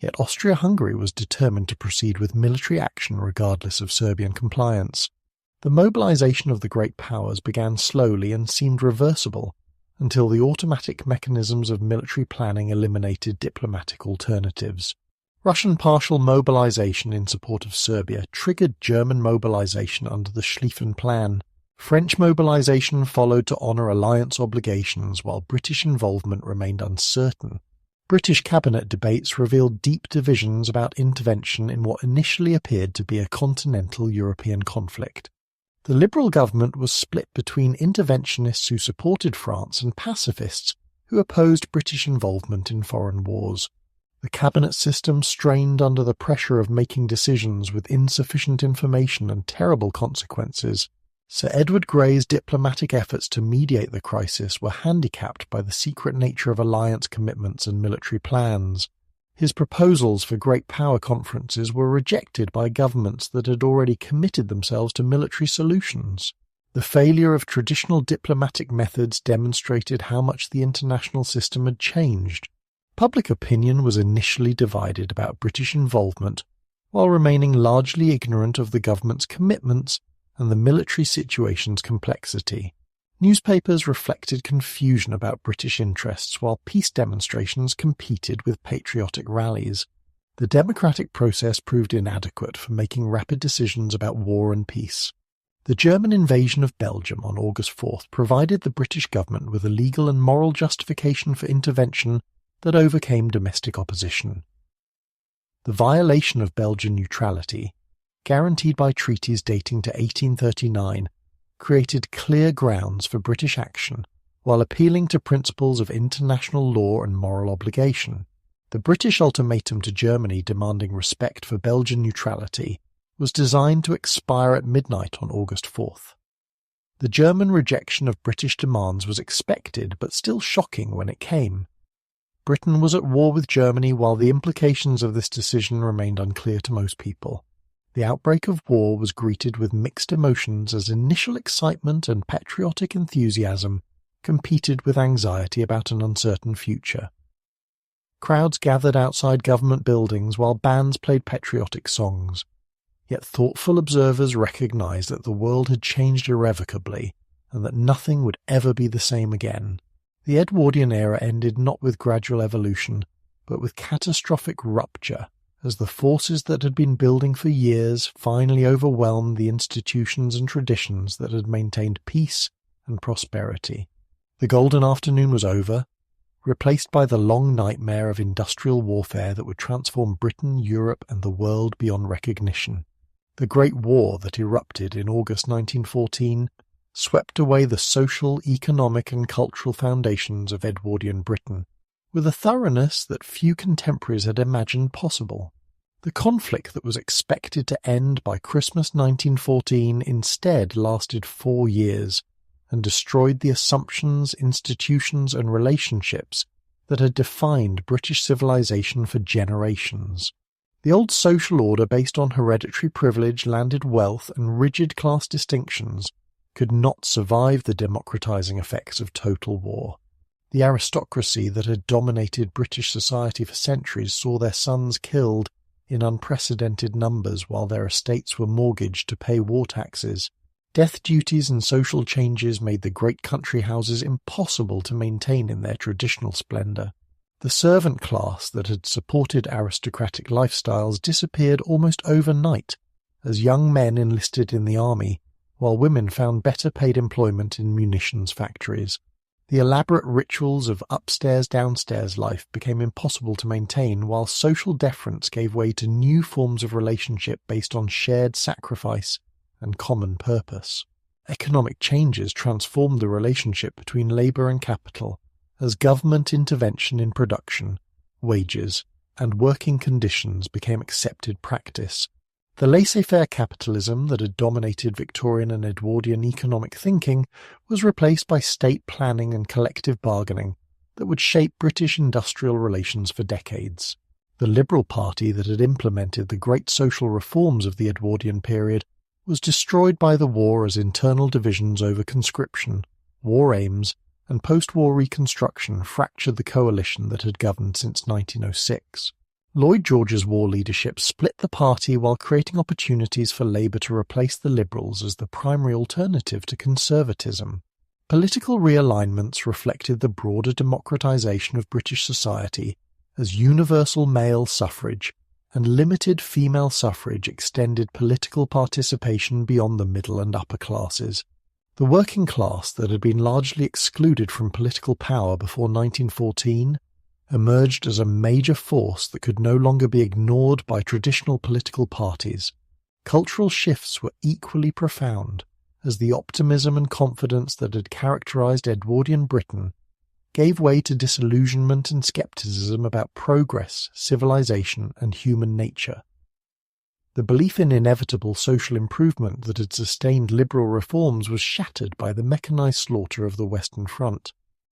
Yet Austria-Hungary was determined to proceed with military action regardless of Serbian compliance. The mobilization of the great powers began slowly and seemed reversible, until the automatic mechanisms of military planning eliminated diplomatic alternatives. Russian partial mobilization in support of Serbia triggered German mobilization under the Schlieffen Plan. French mobilization followed to honor alliance obligations while British involvement remained uncertain. British cabinet debates revealed deep divisions about intervention in what initially appeared to be a continental European conflict. The Liberal government was split between interventionists who supported France and pacifists who opposed British involvement in foreign wars. The cabinet system strained under the pressure of making decisions with insufficient information and terrible consequences. Sir Edward Grey's diplomatic efforts to mediate the crisis were handicapped by the secret nature of alliance commitments and military plans. His proposals for great power conferences were rejected by governments that had already committed themselves to military solutions. The failure of traditional diplomatic methods demonstrated how much the international system had changed. Public opinion was initially divided about British involvement, while remaining largely ignorant of the government's commitments and the military situation's complexity. Newspapers reflected confusion about British interests while peace demonstrations competed with patriotic rallies. The democratic process proved inadequate for making rapid decisions about war and peace. The German invasion of Belgium on August 4th provided the British government with a legal and moral justification for intervention that overcame domestic opposition. The violation of Belgian neutrality, guaranteed by treaties dating to 1839, created clear grounds for British action while appealing to principles of international law and moral obligation. The British ultimatum to Germany demanding respect for Belgian neutrality was designed to expire at midnight on August 4th. The German rejection of British demands was expected but still shocking when it came. Britain was at war with Germany while the implications of this decision remained unclear to most people. The outbreak of war was greeted with mixed emotions as initial excitement and patriotic enthusiasm competed with anxiety about an uncertain future. Crowds gathered outside government buildings while bands played patriotic songs. Yet thoughtful observers recognized that the world had changed irrevocably and that nothing would ever be the same again. The Edwardian era ended not with gradual evolution, but with catastrophic rupture, as the forces that had been building for years finally overwhelmed the institutions and traditions that had maintained peace and prosperity. The golden afternoon was over, replaced by the long nightmare of industrial warfare that would transform Britain, Europe, and the world beyond recognition. The Great War that erupted in August 1914 swept away the social, economic, and cultural foundations of Edwardian Britain, with a thoroughness that few contemporaries had imagined possible. The conflict that was expected to end by Christmas 1914 instead lasted 4 years and destroyed the assumptions, institutions, and relationships that had defined British civilization for generations. The old social order based on hereditary privilege, landed wealth, and rigid class distinctions could not survive the democratizing effects of total war. The aristocracy that had dominated British society for centuries saw their sons killed in unprecedented numbers while their estates were mortgaged to pay war taxes. Death duties and social changes made the great country houses impossible to maintain in their traditional splendour. The servant class that had supported aristocratic lifestyles disappeared almost overnight as young men enlisted in the army, while women found better-paid employment in munitions factories. The elaborate rituals of upstairs-downstairs life became impossible to maintain, while social deference gave way to new forms of relationship based on shared sacrifice and common purpose. Economic changes transformed the relationship between labour and capital, as government intervention in production, wages, and working conditions became accepted practice. The laissez-faire capitalism that had dominated Victorian and Edwardian economic thinking was replaced by state planning and collective bargaining that would shape British industrial relations for decades. The Liberal Party that had implemented the great social reforms of the Edwardian period was destroyed by the war as internal divisions over conscription, war aims, and post-war reconstruction fractured the coalition that had governed since 1906. Lloyd George's war leadership split the party while creating opportunities for Labour to replace the Liberals as the primary alternative to conservatism. Political realignments reflected the broader democratisation of British society as universal male suffrage and limited female suffrage extended political participation beyond the middle and upper classes. The working class that had been largely excluded from political power before 1914 emerged as a major force that could no longer be ignored by traditional political parties. Cultural shifts were equally profound, as the optimism and confidence that had characterized Edwardian Britain gave way to disillusionment and skepticism about progress, civilization, and human nature. The belief in inevitable social improvement that had sustained liberal reforms was shattered by the mechanized slaughter of the Western Front.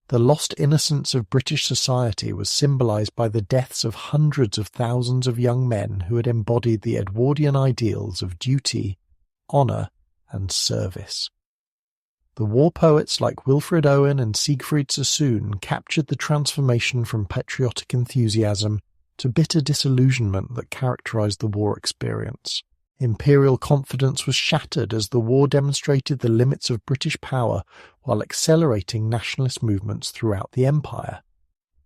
The lost innocence of British society was symbolized by the deaths of hundreds of thousands of young men who had embodied the Edwardian ideals of duty, honour, and service. The war poets like Wilfred Owen and Siegfried Sassoon captured the transformation from patriotic enthusiasm to bitter disillusionment that characterized the war experience. Imperial confidence was shattered as the war demonstrated the limits of British power while accelerating nationalist movements throughout the empire.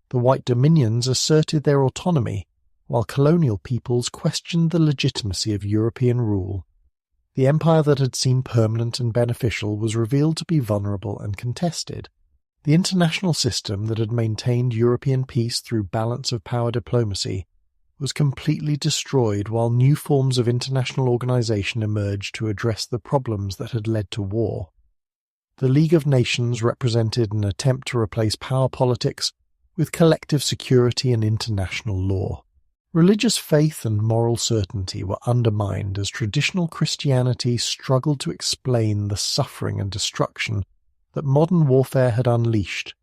The White Dominions asserted their autonomy, while colonial peoples questioned the legitimacy of European rule. The empire that had seemed permanent and beneficial was revealed to be vulnerable and contested. The international system that had maintained European peace through balance of power diplomacy was completely destroyed while new forms of international organization emerged to address the problems that had led to war. The League of Nations represented an attempt to replace power politics with collective security and international law. Religious faith and moral certainty were undermined as traditional Christianity struggled to explain the suffering and destruction that modern warfare had unleashed.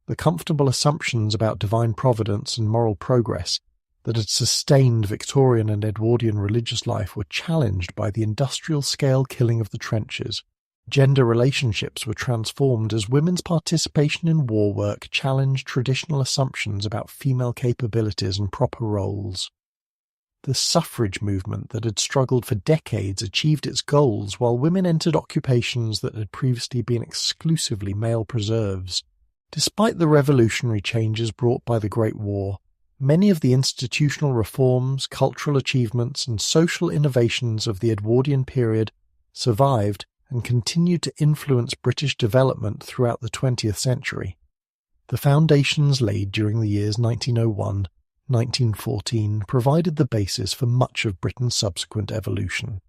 The comfortable assumptions about divine providence and moral progress that had sustained Victorian and Edwardian religious life were challenged by the industrial-scale killing of the trenches. Gender relationships were transformed as women's participation in war work challenged traditional assumptions about female capabilities and proper roles. The suffrage movement that had struggled for decades achieved its goals while women entered occupations that had previously been exclusively male preserves. Despite the revolutionary changes brought by the Great War, many of the institutional reforms, cultural achievements, and social innovations of the Edwardian period survived and continued to influence British development throughout the 20th century. The foundations laid during the years 1901-1914 provided the basis for much of Britain's subsequent evolution.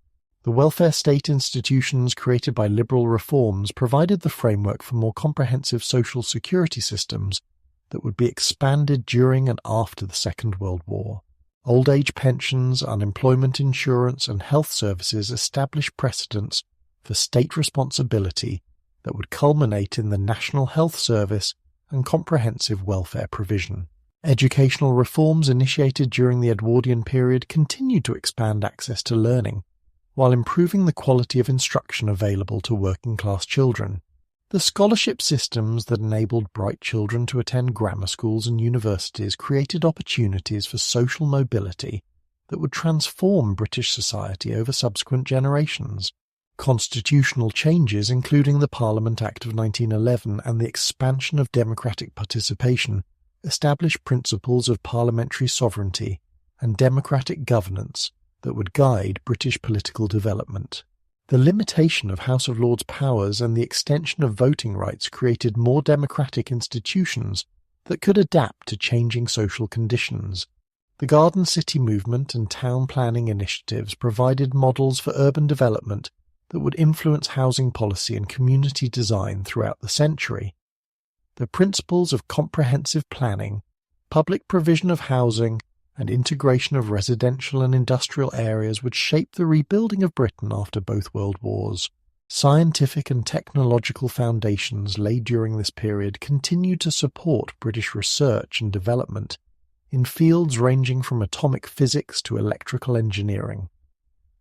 The welfare state institutions created by liberal reforms provided the framework for more comprehensive social security systems that would be expanded during and after the Second World War. Old age pensions, unemployment insurance, and health services established precedents for state responsibility that would culminate in the National Health Service and comprehensive welfare provision. Educational reforms initiated during the Edwardian period continued to expand access to learning, while improving the quality of instruction available to working-class children. The scholarship systems that enabled bright children to attend grammar schools and universities created opportunities for social mobility that would transform British society over subsequent generations. Constitutional changes, including the Parliament Act of 1911 and the expansion of democratic participation, established principles of parliamentary sovereignty and democratic governance that would guide British political development. The limitation of House of Lords powers and the extension of voting rights created more democratic institutions that could adapt to changing social conditions. The Garden City movement and town planning initiatives provided models for urban development that would influence housing policy and community design throughout the century. The principles of comprehensive planning, public provision of housing, and integration of residential and industrial areas would shape the rebuilding of Britain after both world wars. Scientific and technological foundations laid during this period continued to support British research and development in fields ranging from atomic physics to electrical engineering.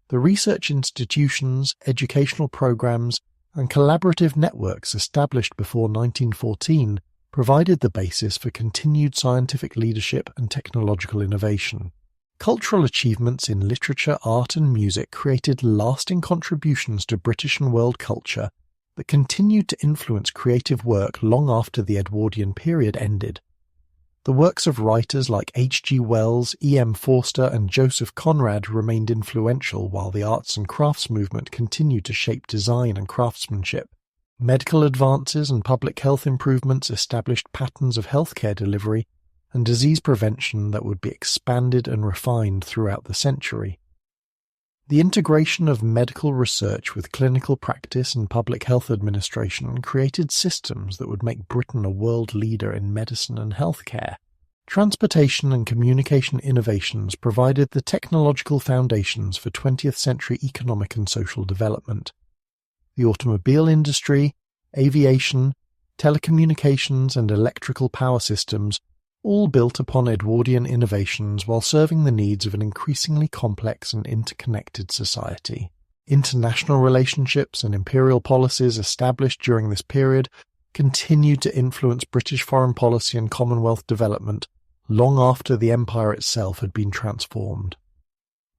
The research institutions, educational programs, and collaborative networks established before 1914 provided the basis for continued scientific leadership and technological innovation. Cultural achievements in literature, art, and music created lasting contributions to British and world culture that continued to influence creative work long after the Edwardian period ended. The works of writers like H.G. Wells, E.M. Forster, and Joseph Conrad remained influential while the arts and crafts movement continued to shape design and craftsmanship. Medical advances and public health improvements established patterns of healthcare delivery and disease prevention that would be expanded and refined throughout the century. The integration of medical research with clinical practice and public health administration created systems that would make Britain a world leader in medicine and healthcare. Transportation and communication innovations provided the technological foundations for 20th century economic and social development. The automobile industry, aviation, telecommunications, and electrical power systems all built upon Edwardian innovations while serving the needs of an increasingly complex and interconnected society. International relationships and imperial policies established during this period continued to influence British foreign policy and Commonwealth development long after the empire itself had been transformed.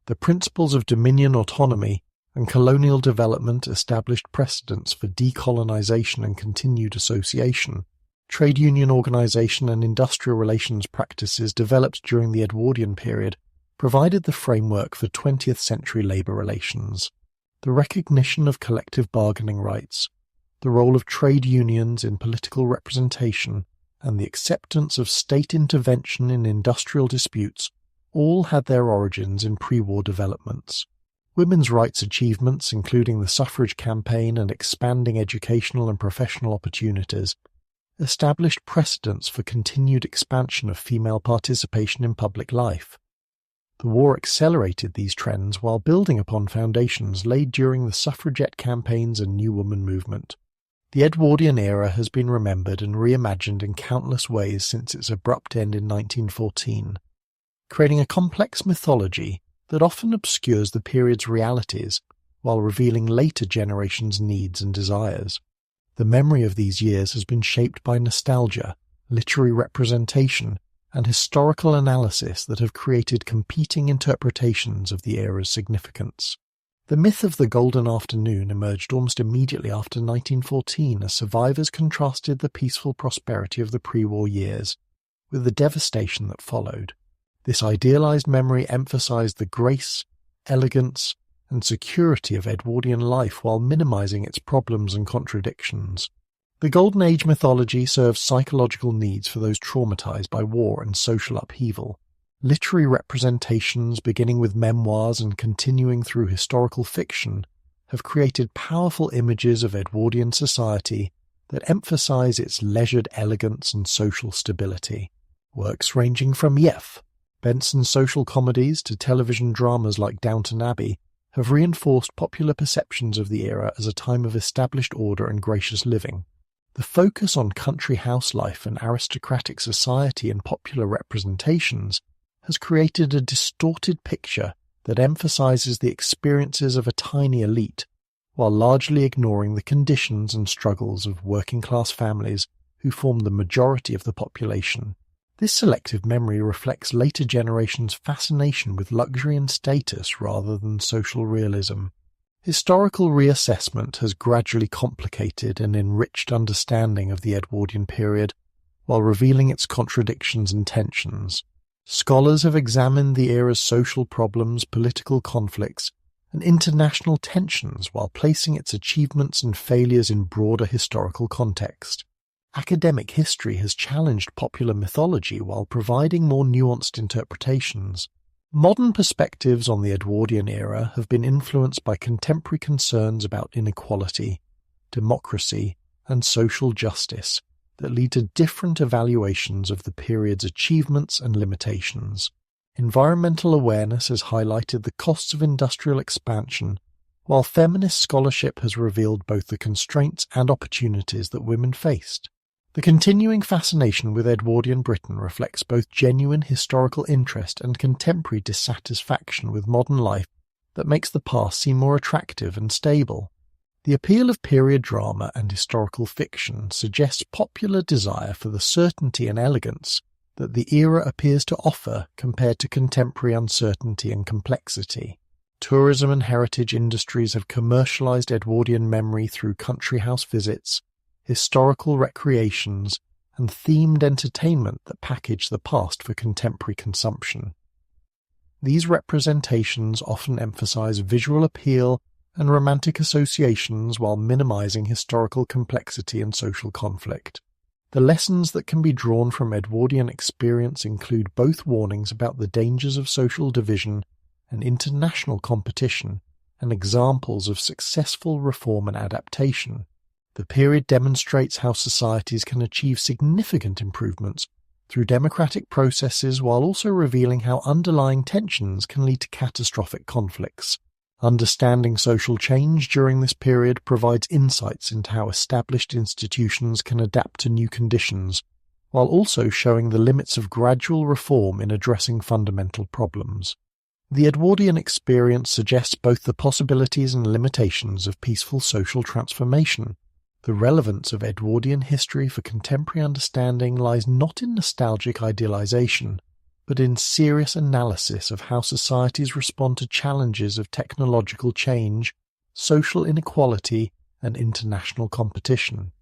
The principles of dominion autonomy and colonial development established precedents for decolonization and continued association. Trade union organization and industrial relations practices developed during the Edwardian period provided the framework for 20th century labor relations. The recognition of collective bargaining rights, the role of trade unions in political representation, and the acceptance of state intervention in industrial disputes all had their origins in pre-war developments. Women's rights achievements, including the suffrage campaign and expanding educational and professional opportunities, established precedents for continued expansion of female participation in public life. The war accelerated these trends while building upon foundations laid during the suffragette campaigns and New Woman movement. The Edwardian era has been remembered and reimagined in countless ways since its abrupt end in 1914, creating a complex mythology that often obscures the period's realities while revealing later generations' needs and desires. The memory of these years has been shaped by nostalgia, literary representation, and historical analysis that have created competing interpretations of the era's significance. The myth of the Golden Afternoon emerged almost immediately after 1914 as survivors contrasted the peaceful prosperity of the pre-war years with the devastation that followed. This idealized memory emphasized the grace, elegance, and security of Edwardian life while minimizing its problems and contradictions. The Golden Age mythology serves psychological needs for those traumatized by war and social upheaval. Literary representations, beginning with memoirs and continuing through historical fiction, have created powerful images of Edwardian society that emphasize its leisured elegance and social stability. Works ranging from Yef, Benson's social comedies, to television dramas like Downton Abbey have reinforced popular perceptions of the era as a time of established order and gracious living. The focus on country house life and aristocratic society in popular representations has created a distorted picture that emphasizes the experiences of a tiny elite, while largely ignoring the conditions and struggles of working-class families who form the majority of the population. This selective memory reflects later generations' fascination with luxury and status rather than social realism. Historical reassessment has gradually complicated and enriched understanding of the Edwardian period, while revealing its contradictions and tensions. Scholars have examined the era's social problems, political conflicts, and international tensions while placing its achievements and failures in broader historical context. Academic history has challenged popular mythology while providing more nuanced interpretations. Modern perspectives on the Edwardian era have been influenced by contemporary concerns about inequality, democracy, and social justice that lead to different evaluations of the period's achievements and limitations. Environmental awareness has highlighted the costs of industrial expansion, while feminist scholarship has revealed both the constraints and opportunities that women faced. The continuing fascination with Edwardian Britain reflects both genuine historical interest and contemporary dissatisfaction with modern life that makes the past seem more attractive and stable. The appeal of period drama and historical fiction suggests popular desire for the certainty and elegance that the era appears to offer compared to contemporary uncertainty and complexity. Tourism and heritage industries have commercialized Edwardian memory through country house visits, historical recreations, and themed entertainment that package the past for contemporary consumption. These representations often emphasize visual appeal and romantic associations while minimizing historical complexity and social conflict. The lessons that can be drawn from Edwardian experience include both warnings about the dangers of social division and international competition, and examples of successful reform and adaptation. The period demonstrates how societies can achieve significant improvements through democratic processes while also revealing how underlying tensions can lead to catastrophic conflicts. Understanding social change during this period provides insights into how established institutions can adapt to new conditions, while also showing the limits of gradual reform in addressing fundamental problems. The Edwardian experience suggests both the possibilities and limitations of peaceful social transformation. The relevance of Edwardian history for contemporary understanding lies not in nostalgic idealization, but in serious analysis of how societies respond to challenges of technological change, social inequality, and international competition.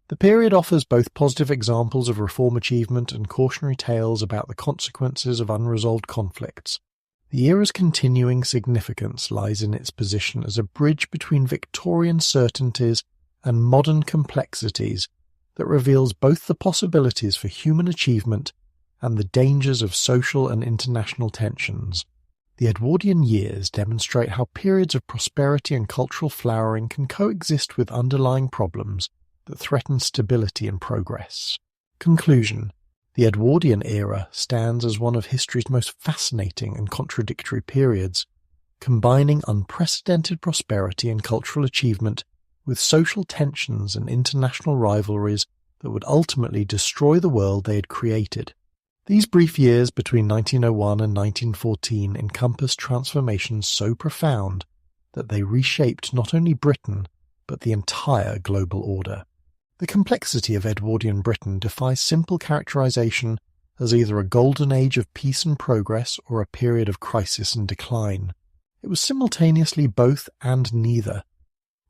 The period offers both positive examples of reform achievement and cautionary tales about the consequences of unresolved conflicts. The era's continuing significance lies in its position as a bridge between Victorian certainties and modern complexities that reveals both the possibilities for human achievement and the dangers of social and international tensions. The Edwardian years demonstrate how periods of prosperity and cultural flowering can coexist with underlying problems that threaten stability and progress. Conclusion. The Edwardian era stands as one of history's most fascinating and contradictory periods, combining unprecedented prosperity and cultural achievement with social tensions and international rivalries that would ultimately destroy the world they had created. These brief years between 1901 and 1914 encompassed transformations so profound that they reshaped not only Britain, but the entire global order. The complexity of Edwardian Britain defies simple characterization as either a golden age of peace and progress or a period of crisis and decline. It was simultaneously both and neither,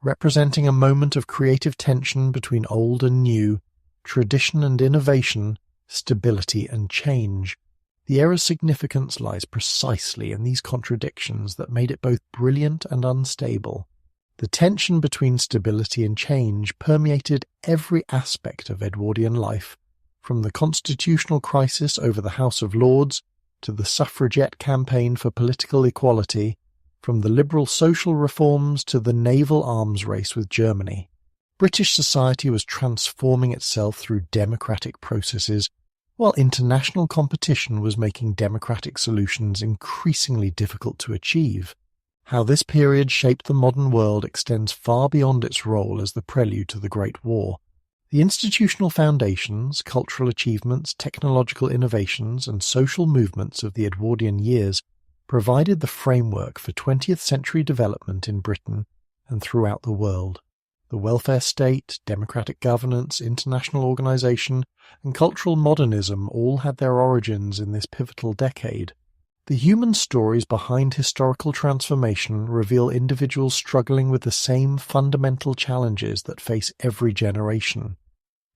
representing a moment of creative tension between old and new, tradition and innovation, stability and change. The era's significance lies precisely in these contradictions that made it both brilliant and unstable. The tension between stability and change permeated every aspect of Edwardian life, from the constitutional crisis over the House of Lords to the suffragette campaign for political equality, from the liberal social reforms to the naval arms race with Germany. British society was transforming itself through democratic processes, while international competition was making democratic solutions increasingly difficult to achieve. How this period shaped the modern world extends far beyond its role as the prelude to the Great War. The institutional foundations, cultural achievements, technological innovations, and social movements of the Edwardian years provided the framework for 20th century development in Britain and throughout the world. The welfare state, democratic governance, international organization, and cultural modernism all had their origins in this pivotal decade. The human stories behind historical transformation reveal individuals struggling with the same fundamental challenges that face every generation.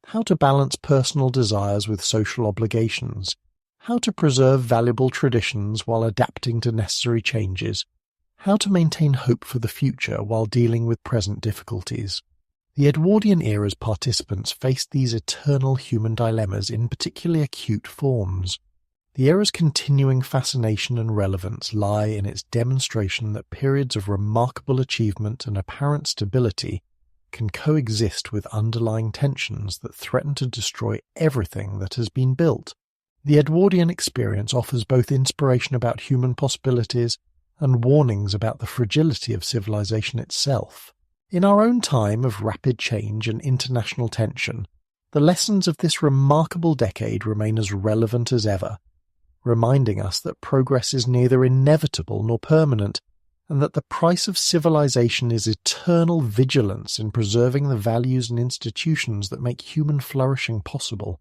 How to balance personal desires with social obligations. How to preserve valuable traditions while adapting to necessary changes. How to maintain hope for the future while dealing with present difficulties. The Edwardian era's participants faced these eternal human dilemmas in particularly acute forms. The era's continuing fascination and relevance lie in its demonstration that periods of remarkable achievement and apparent stability can coexist with underlying tensions that threaten to destroy everything that has been built. The Edwardian experience offers both inspiration about human possibilities and warnings about the fragility of civilization itself. In our own time of rapid change and international tension, the lessons of this remarkable decade remain as relevant as ever, reminding us that progress is neither inevitable nor permanent, and that the price of civilization is eternal vigilance in preserving the values and institutions that make human flourishing possible.